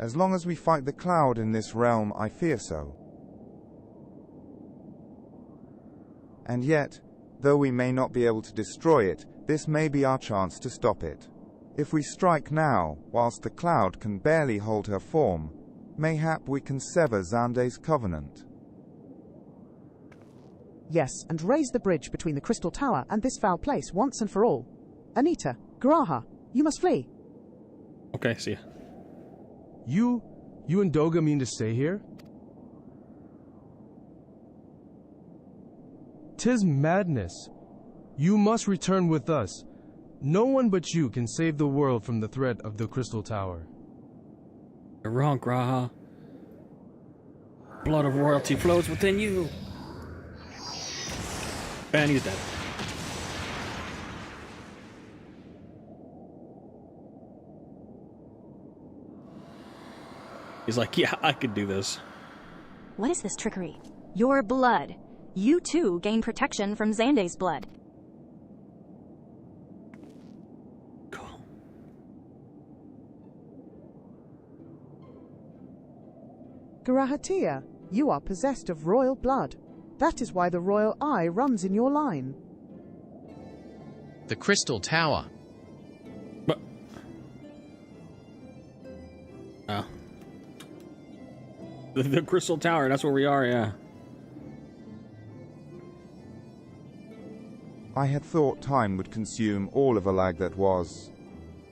As long as we fight the cloud in this realm, I fear so. And yet, though we may not be able to destroy it, this may be our chance to stop it. If we strike now, whilst the cloud can barely hold her form, mayhap we can sever Xande's covenant. Yes, and raise the bridge between the Crystal Tower and this foul place once and for all. Anita, Graha, you must flee. Okay, see ya. You and Doga mean to stay here? 'Tis madness. You must return with us. No one but you can save the world from the threat of the Crystal Tower. You're wrong, Graha. Blood of royalty flows within you. And he's dead. He's like, yeah, I could do this. What is this trickery? Your blood. You too gain protection from Xande's blood. Garahatia, you are possessed of royal blood. That is why the royal eye runs in your line. The Crystal Tower. But... Oh. The Crystal Tower, that's where we are, yeah. I had thought time would consume all of Alag that was.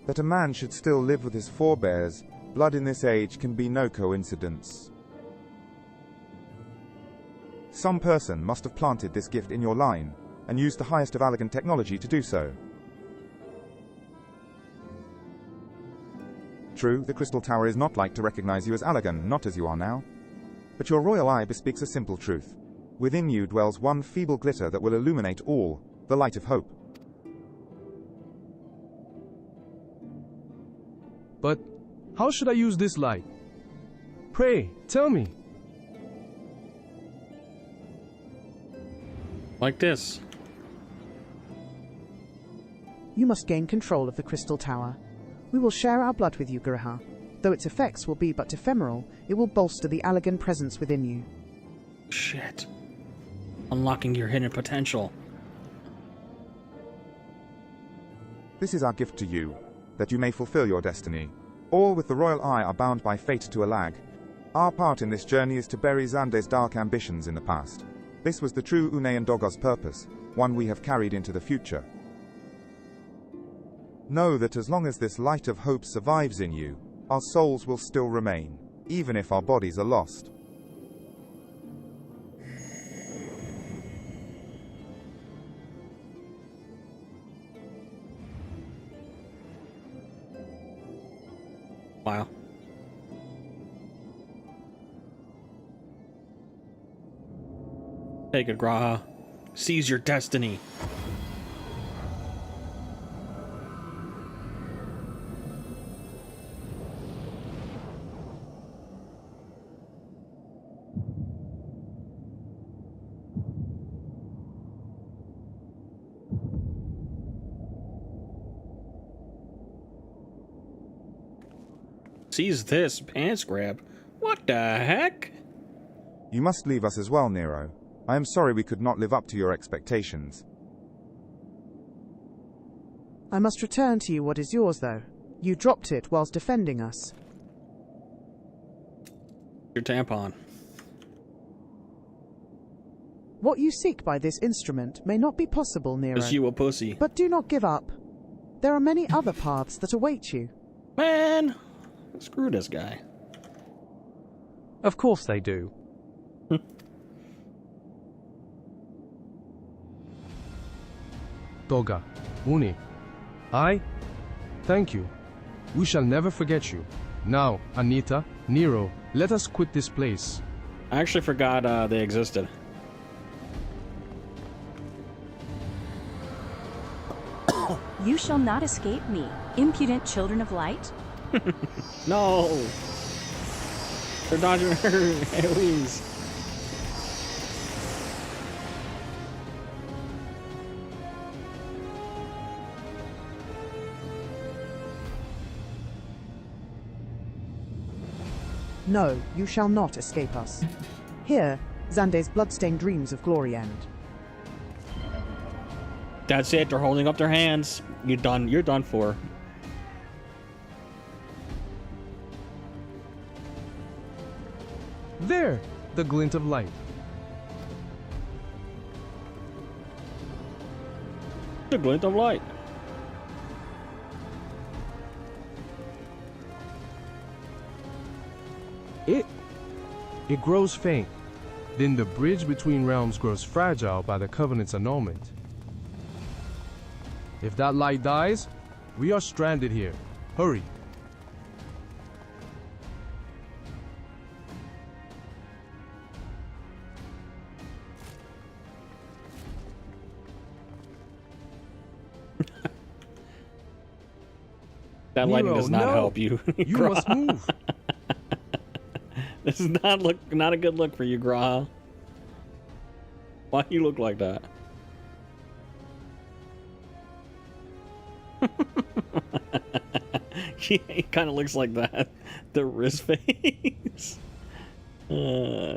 That a man should still live with his forebears, blood in this age can be no coincidence. Some person must have planted this gift in your line, and used the highest of Allagan technology to do so. True, the Crystal Tower is not like to recognize you as Allagan, not as you are now. But your royal eye bespeaks a simple truth. Within you dwells one feeble glitter that will illuminate all, the light of hope. But how should I use this light? Pray, tell me. Like this. You must gain control of the Crystal Tower. We will share our blood with you, Garaha. Though its effects will be but ephemeral, it will bolster the Allagan presence within you. Shit. Unlocking your hidden potential. This is our gift to you, that you may fulfill your destiny. All with the royal eye are bound by fate to Alag. Our part in this journey is to bury Xande's dark ambitions in the past. This was the true Une and Dogo's purpose, one we have carried into the future. Know that as long as this light of hope survives in you, our souls will still remain, even if our bodies are lost. Wow. Take it, Graha. Seize your destiny. Seize this pants grab. What the heck? You must leave us as well, Nero. I am sorry we could not live up to your expectations. I must return to you what is yours, though. You dropped it whilst defending us. Your tampon. What you seek by this instrument may not be possible, Nero. Is you a pussy? But do not give up. There are many other paths that await you. Man! Screw this guy. Of course they do. Doga, Uni, I thank you. We shall never forget you. Now, Anita, Nero, let us quit this place. I actually forgot they existed. You shall not escape me, impudent children of light. No! They're dodging her AoEs. No, you shall not escape us. Here, Xande's bloodstained dreams of glory end. That's it. They're holding up their hands. You're done. You're done for. There, the glint of light. The glint of light. It grows faint. Then the bridge between realms grows fragile by the Covenant's annulment. If that light dies, we are stranded here. Hurry. That lighting does not help you. You must move. This is not a good look for you, Graha. Why do you look like that? He kind of looks like that. The wrist face.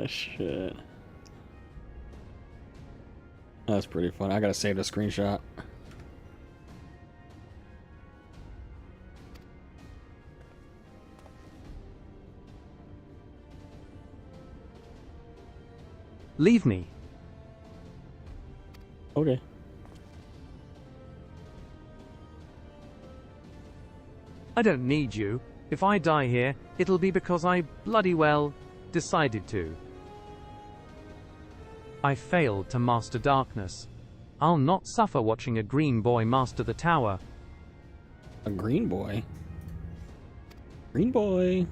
Shit. That's pretty funny. I gotta save the screenshot. Leave me. Okay. I don't need you. If I die here, it'll be because I bloody well decided to. I failed to master darkness. I'll not suffer watching a green boy master the tower. A green boy? Green boy.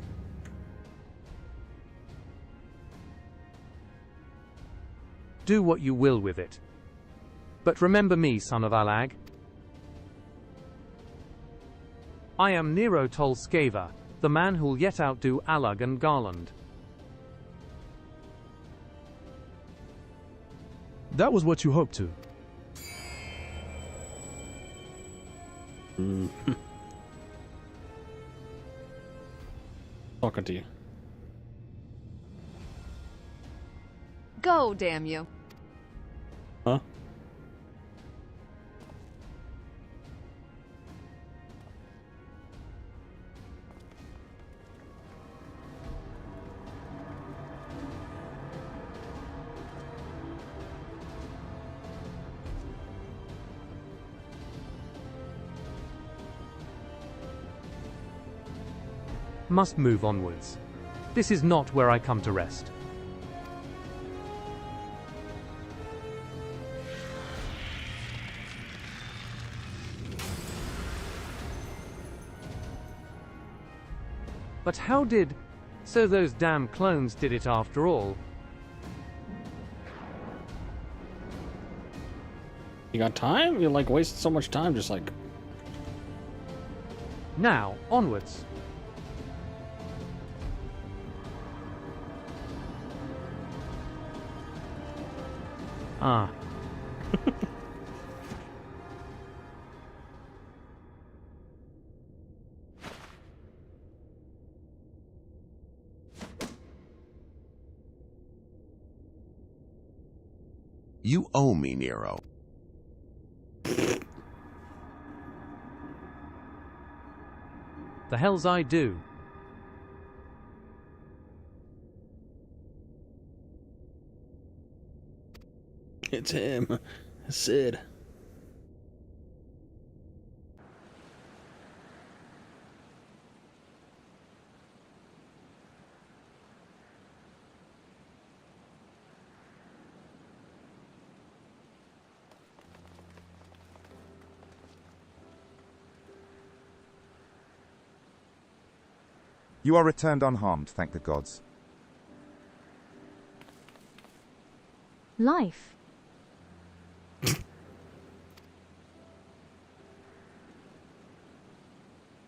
Do what you will with it. But remember me, son of Alag. I am Nero Tolskeva, the man who'll yet outdo Alag and Garland. That was what you hoped to. Talking to you. Go, damn you. Huh? Must move onwards. This is not where I come to rest. But how did... So those damn clones did it after all. You got time? You're like wasting so much time just like... Now, onwards. Ah. You owe me, Nero. The hells I do. It's him. Sid. You are returned unharmed, thank the gods. Life.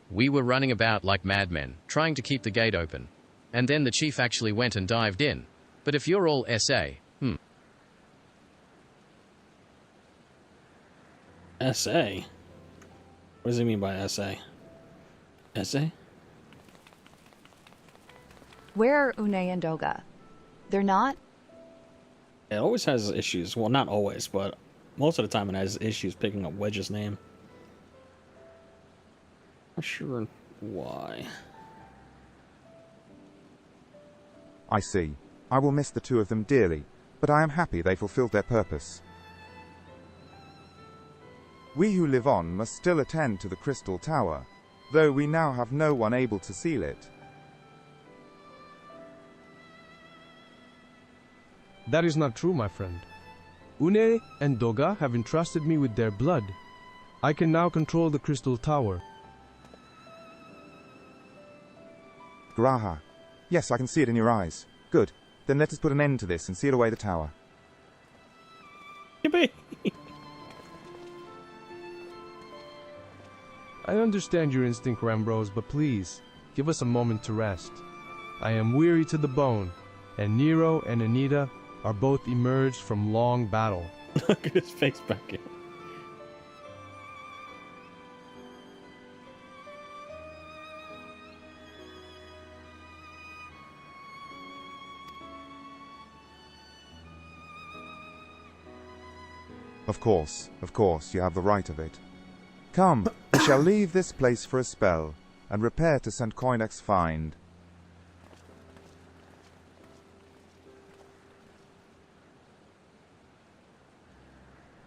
We were running about like madmen, trying to keep the gate open. And then the chief actually went and dived in. But if you're all SA, SA? What does he mean by SA? SA? Where are Une and Doga? They're not? It always has issues. Well, not always, but most of the time it has issues picking up Wedge's name. Not sure why. I see. I will miss the two of them dearly, but I am happy they fulfilled their purpose. We who live on must still attend to the Crystal Tower, though we now have no one able to seal it. That is not true, my friend. Une and Doga have entrusted me with their blood. I can now control the Crystal Tower. Graha. Yes, I can see it in your eyes. Good. Then let us put an end to this and seal away the tower. Yippee! I understand your instinct, Rambrose, but please, give us a moment to rest. I am weary to the bone, and Nero and Anita are both emerged from long battle. Look at his face back in. Of course, you have the right of it. Come, we shall leave this place for a spell, and repair to St. Coinach's find.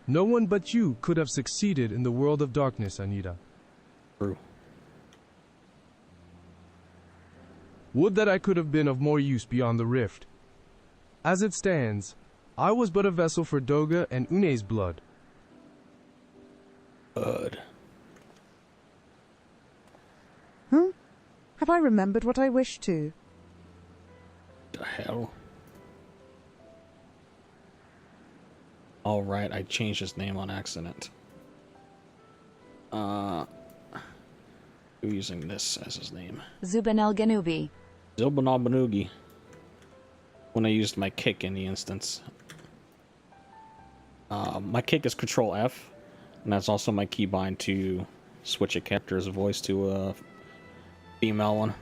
No one but you could have succeeded in the world of darkness, Anita. True. Would that I could have been of more use beyond the rift. As it stands, I was but a vessel for Doga and Une's blood. Have I remembered what I wished to? The hell? All right, I changed his name on accident. We're using this as his name. Zuban el-Ganubi. Zuban al-Banugi. When I used my kick in the instance. My kick is Control F, and that's also my keybind to switch a character's voice to a female one.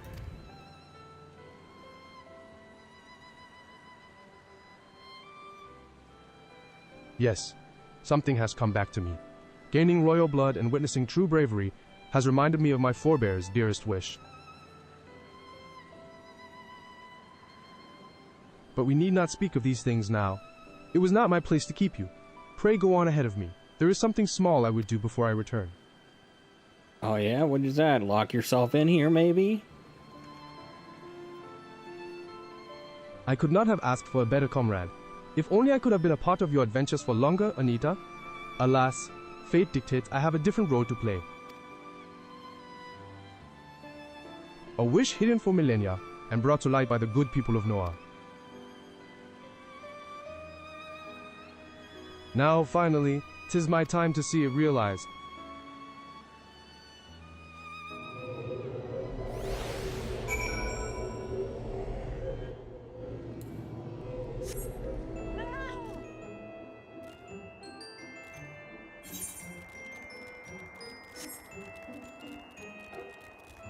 Yes, something has come back to me. Gaining royal blood and witnessing true bravery has reminded me of my forebears' dearest wish. But we need not speak of these things now. It was not my place to keep you. Pray go on ahead of me. There is something small I would do before I return. Oh yeah? What is that? Lock yourself in here, maybe? I could not have asked for a better comrade. If only I could have been a part of your adventures for longer, Anita. Alas, fate dictates I have a different role to play. A wish hidden for millennia and brought to light by the good people of Noah. Now, finally, 'tis my time to see it realized.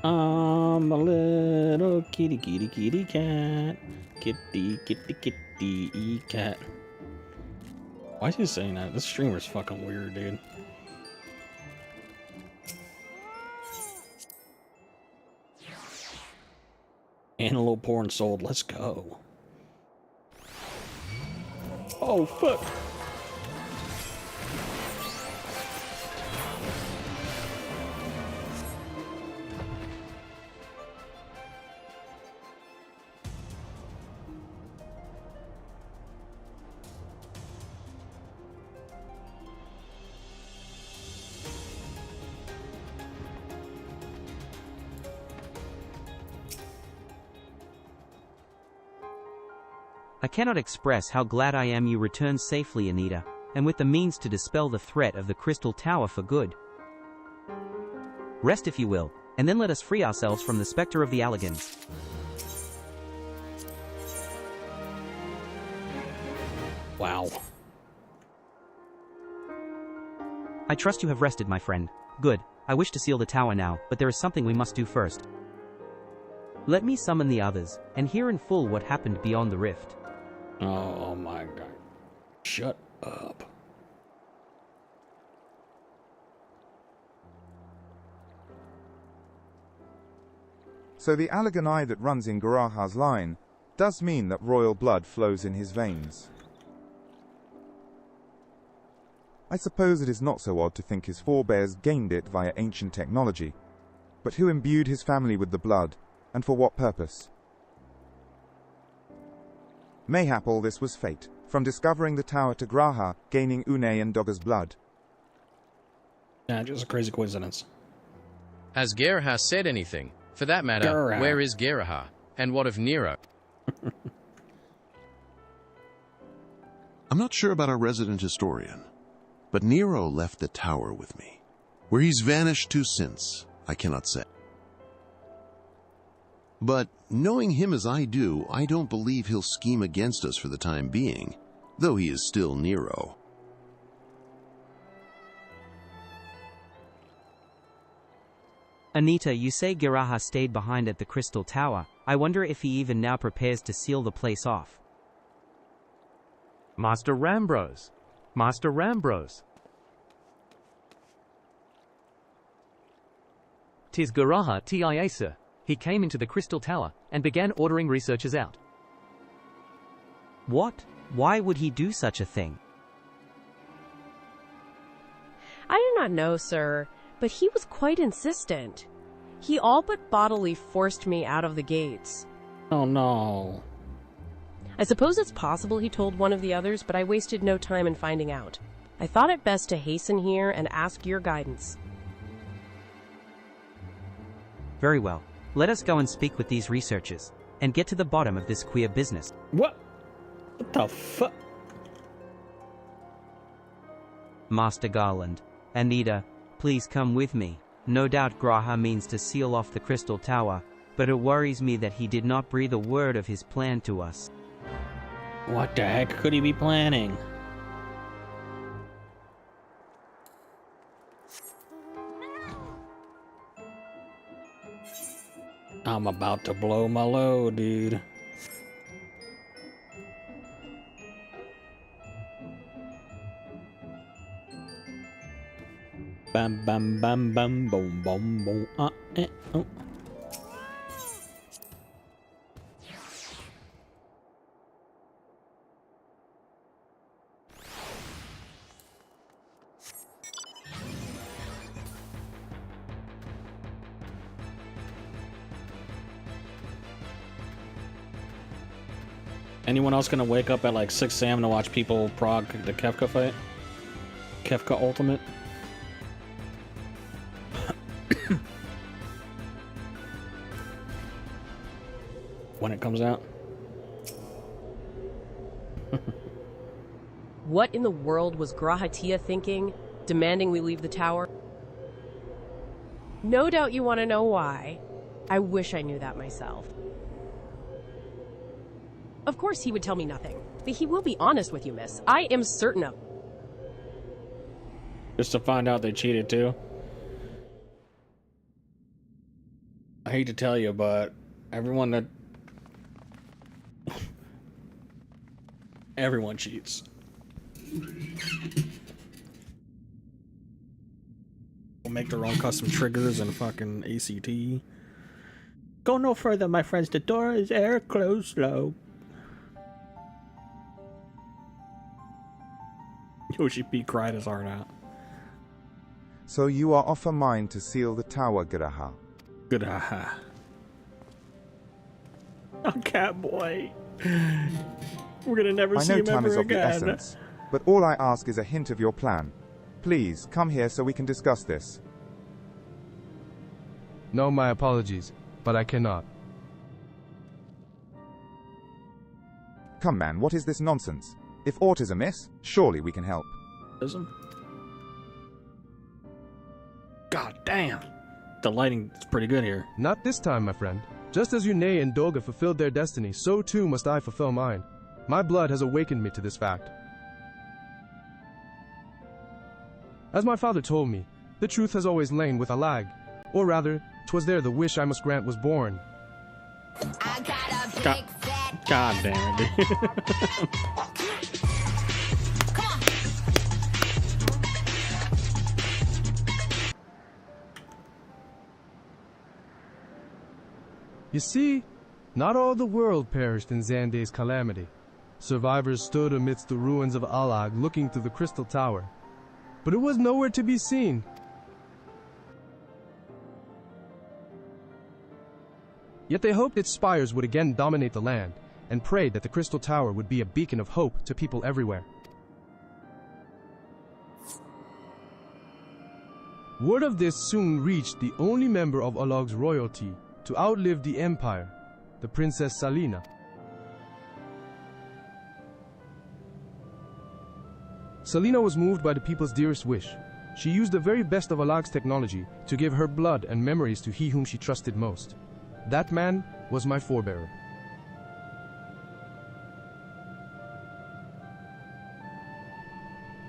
I'm a little kitty cat. Kitty cat. Why is he saying that? This streamer's fucking weird, dude. Antelope porn sold. Let's go. Oh, fuck. I cannot express how glad I am you returned safely, Anita, and with the means to dispel the threat of the Crystal Tower for good. Rest if you will, and then let us free ourselves from the specter of the Allegans. Wow. I trust you have rested, my friend. Good. I wish to seal the tower now, but there is something we must do first. Let me summon the others, and hear in full what happened beyond the rift. Oh my god. Shut up. So the Allegan eye that runs in Garaha's line does mean that royal blood flows in his veins. I suppose it is not so odd to think his forebears gained it via ancient technology. But who imbued his family with the blood, and for what purpose? Mayhap all this was fate, from discovering the tower to Graha, gaining Une and Dogger's blood. Yeah, just a crazy coincidence. Has Geraha said anything? For that matter, where is Geraha? And what of Nero? I'm not sure about our resident historian, but Nero left the tower with me. Where he's vanished to since, I cannot say. But knowing him as I do, I don't believe he'll scheme against us for the time being, though he is still Nero. Anita, you say Geraha stayed behind at the Crystal Tower. I wonder if he even now prepares to seal the place off. Master Rambros. Master Rambros. 'Tis Garaha TIA, sir. He came into the Crystal Tower and began ordering researchers out. What? Why would he do such a thing? I do not know, sir, but he was quite insistent. He all but bodily forced me out of the gates. Oh no. I suppose it's possible he told one of the others, but I wasted no time in finding out. I thought it best to hasten here and ask your guidance. Very well. Let us go and speak with these researchers, and get to the bottom of this queer business. What? What the fuck? Master Garland, Anita, please come with me. No doubt Graha means to seal off the Crystal Tower, but it worries me that he did not breathe a word of his plan to us. What the heck could he be planning? I'm about to blow my load, dude. Bam bam bam bam boom boom boom oh. Anyone else gonna wake up at like 6 a.m. to watch people prog the Kefka fight? Kefka Ultimate? When it comes out? What in the world was Grahatia thinking, demanding we leave the tower? No doubt you want to know why. I wish I knew that myself. Of course he would tell me nothing, but he will be honest with you, miss. I am certain of. Just to find out they cheated too? I hate to tell you, but everyone that... everyone cheats. Will make their own custom triggers and fucking ACT. Go no further, my friends. The door is air closed slow. Yoshi P cried his heart out. So you are off a mind to seal the tower, Garaha. Garaha. Oh, Catboy. We're gonna never see him ever again. I know time is of the essence, but all I ask is a hint of your plan. Please, come here so we can discuss this. No, my apologies, but I cannot. Come man, what is this nonsense? If aught is amiss, surely we can help. God damn. The lighting is pretty good here. Not this time, my friend. Just as Une and Doga fulfilled their destiny, so too must I fulfill mine. My blood has awakened me to this fact. As my father told me, the truth has always lain with Alag. Or rather, 'twas there the wish I must grant was born. God damn it, dude. You see, not all the world perished in Xanday's calamity. Survivors stood amidst the ruins of Alag looking through the crystal tower. But it was nowhere to be seen. Yet they hoped its spires would again dominate the land, and prayed that the crystal tower would be a beacon of hope to people everywhere. Word of this soon reached the only member of Alag's royalty to outlive the empire, the Princess Salina. Salina was moved by the people's dearest wish. She used the very best of Alag's technology to give her blood and memories to he whom she trusted most. That man was my forebearer.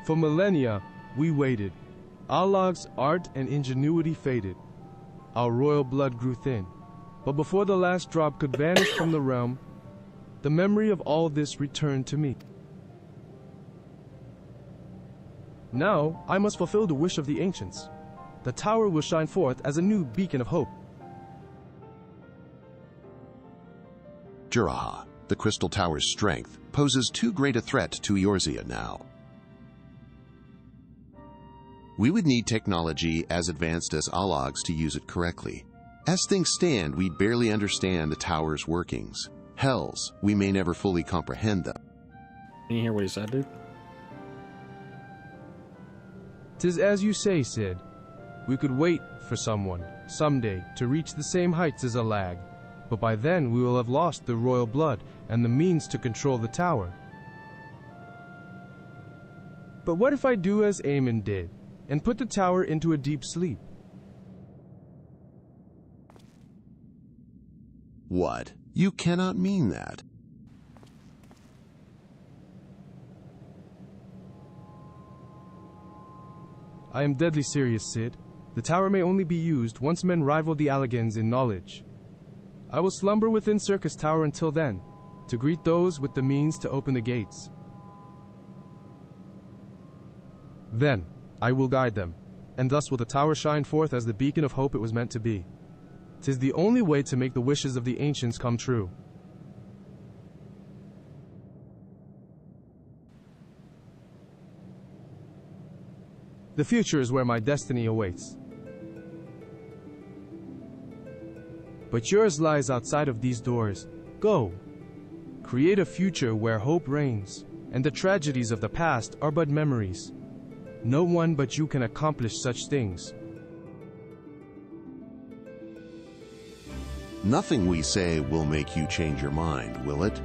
For millennia, we waited. Alag's art and ingenuity faded. Our royal blood grew thin. But before the last drop could vanish from the realm, the memory of all this returned to me. Now, I must fulfill the wish of the ancients. The tower will shine forth as a new beacon of hope. Juraha, the Crystal Tower's strength poses too great a threat to Eorzea now. We would need technology as advanced as Alag's to use it correctly. As things stand, we barely understand the tower's workings. Hells, we may never fully comprehend them. Can you hear what he said, dude? 'Tis as you say, Sid. We could wait for someone, someday, to reach the same heights as Alag. But by then we will have lost the royal blood and the means to control the tower. But what if I do as Aemon did, and put the tower into a deep sleep? What? You cannot mean that. I am deadly serious, Sid. The tower may only be used once men rival the Allagans in knowledge. I will slumber within Circus Tower until then, to greet those with the means to open the gates. Then, I will guide them, and thus will the tower shine forth as the beacon of hope it was meant to be. 'Tis the only way to make the wishes of the ancients come true. The future is where my destiny awaits. But yours lies outside of these doors. Go. Create a future where hope reigns, and the tragedies of the past are but memories. No one but you can accomplish such things. Nothing we say will make you change your mind, will it?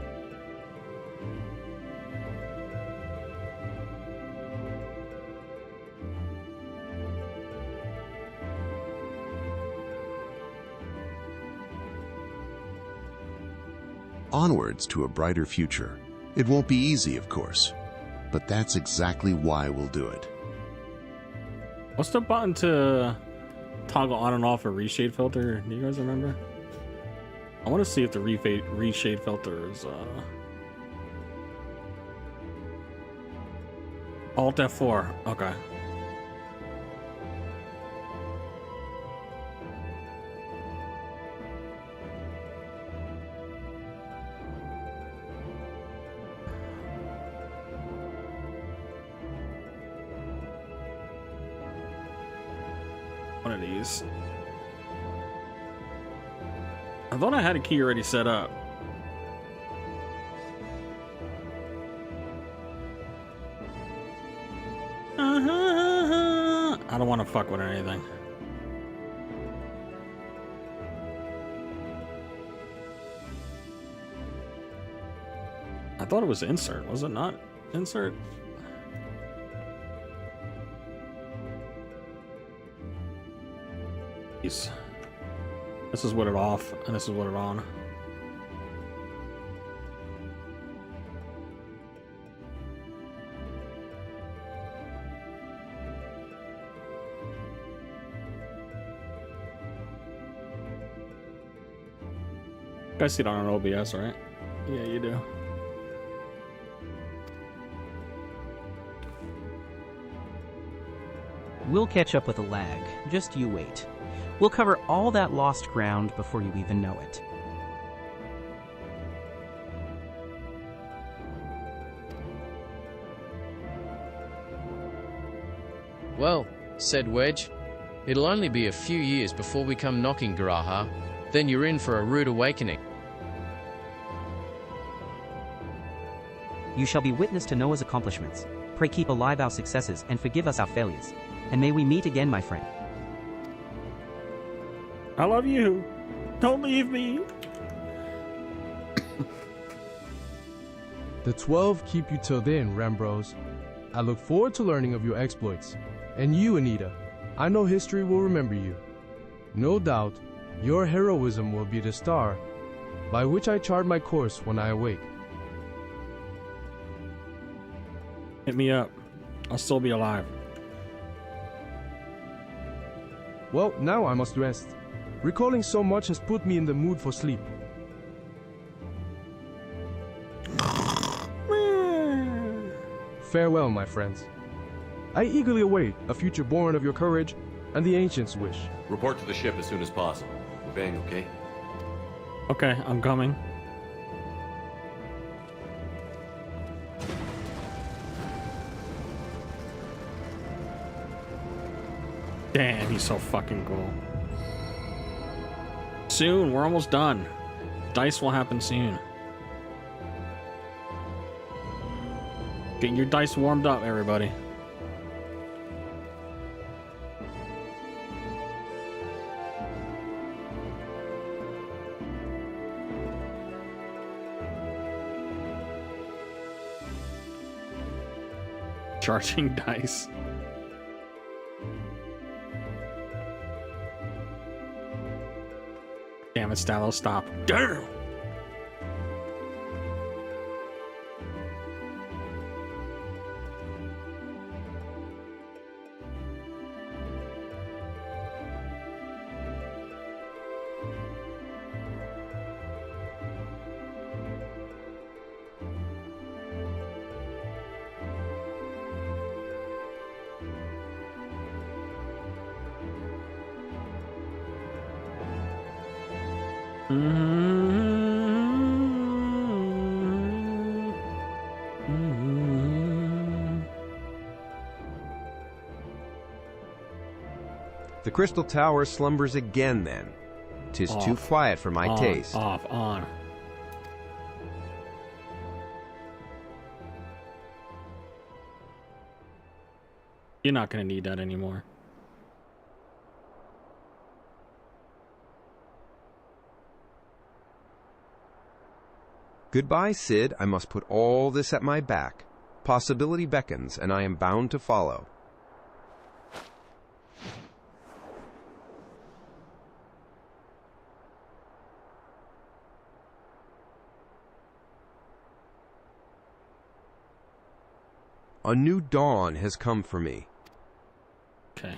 Onwards to a brighter future. It won't be easy, of course, but that's exactly why we'll do it. What's the button to toggle on and off a reshade filter? Do you guys remember? I want to see if the reshade filter is Alt F4. Okay. One of these. I thought I had a key already set up. I don't want to fuck with anything. I thought it was insert. Was it not insert? This is what it off, and this is what it on. I see it on an OBS, right? Yeah, you do. We'll catch up with a lag. Just you wait. We'll cover all that lost ground before you even know it. Well, said Wedge, it'll only be a few years before we come knocking, Garaha. Then you're in for a rude awakening. You shall be witness to Noah's accomplishments. Pray keep alive our successes and forgive us our failures. And may we meet again, my friend. I love you. Don't leave me. The 12 keep you till then, Rambros. I look forward to learning of your exploits. And you, Anita, I know history will remember you. No doubt, your heroism will be the star by which I chart my course when I awake. Hit me up. I'll still be alive. Well, now I must rest. Recalling so much has put me in the mood for sleep. Farewell, my friends. I eagerly await a future born of your courage and the ancients' wish. Report to the ship as soon as possible. Bang, okay? Okay, I'm coming. Damn, he's so fucking cool. Soon, we're almost done. Dice will happen soon. Get your dice warmed up, everybody. Charging dice. Damn it, Stallo, stop. Damn! The Crystal Tower slumbers again, then. 'Tis too quiet for my taste. On. You're not gonna need that anymore. Goodbye, Sid. I must put all this at my back. Possibility beckons, and I am bound to follow. A new dawn has come for me. Okay.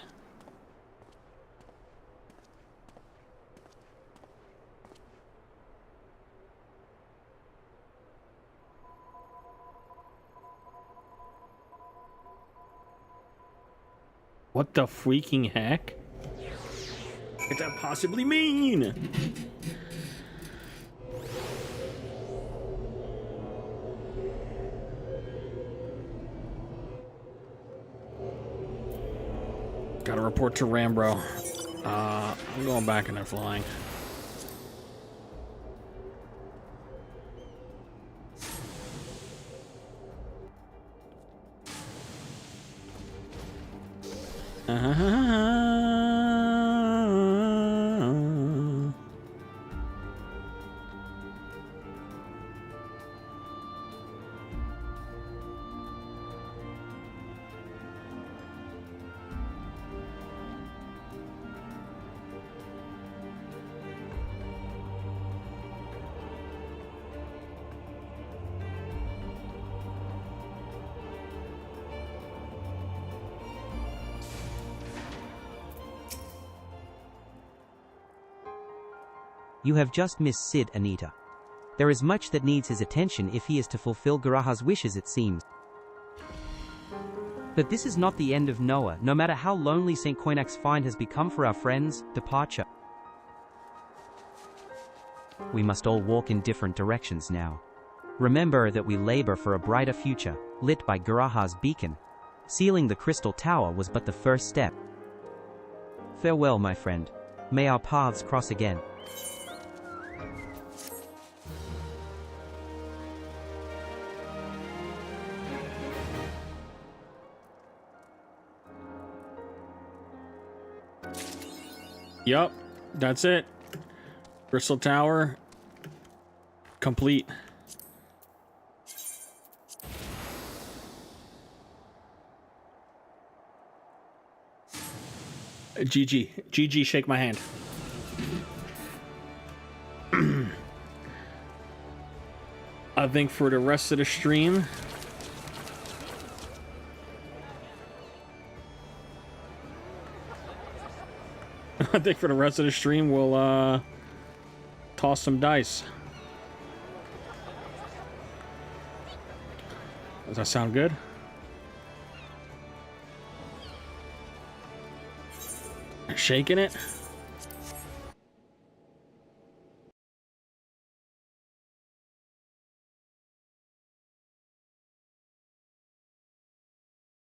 What the freaking heck? What could that possibly mean? Gotta report to Rambro. I'm going back and I'm flying. You have just missed Sid, Anita. There is much that needs his attention if he is to fulfill Garaha's wishes, it seems. But this is not the end of Noah, no matter how lonely St. Coinac's find has become for our friends' departure. We must all walk in different directions now. Remember that we labor for a brighter future, lit by Garaha's beacon. Sealing the Crystal Tower was but the first step. Farewell, my friend. May our paths cross again. Yup, that's it. Crystal Tower complete. GG, shake my hand. I think for the rest of the stream, we'll toss some dice. Does that sound good? Shaking it.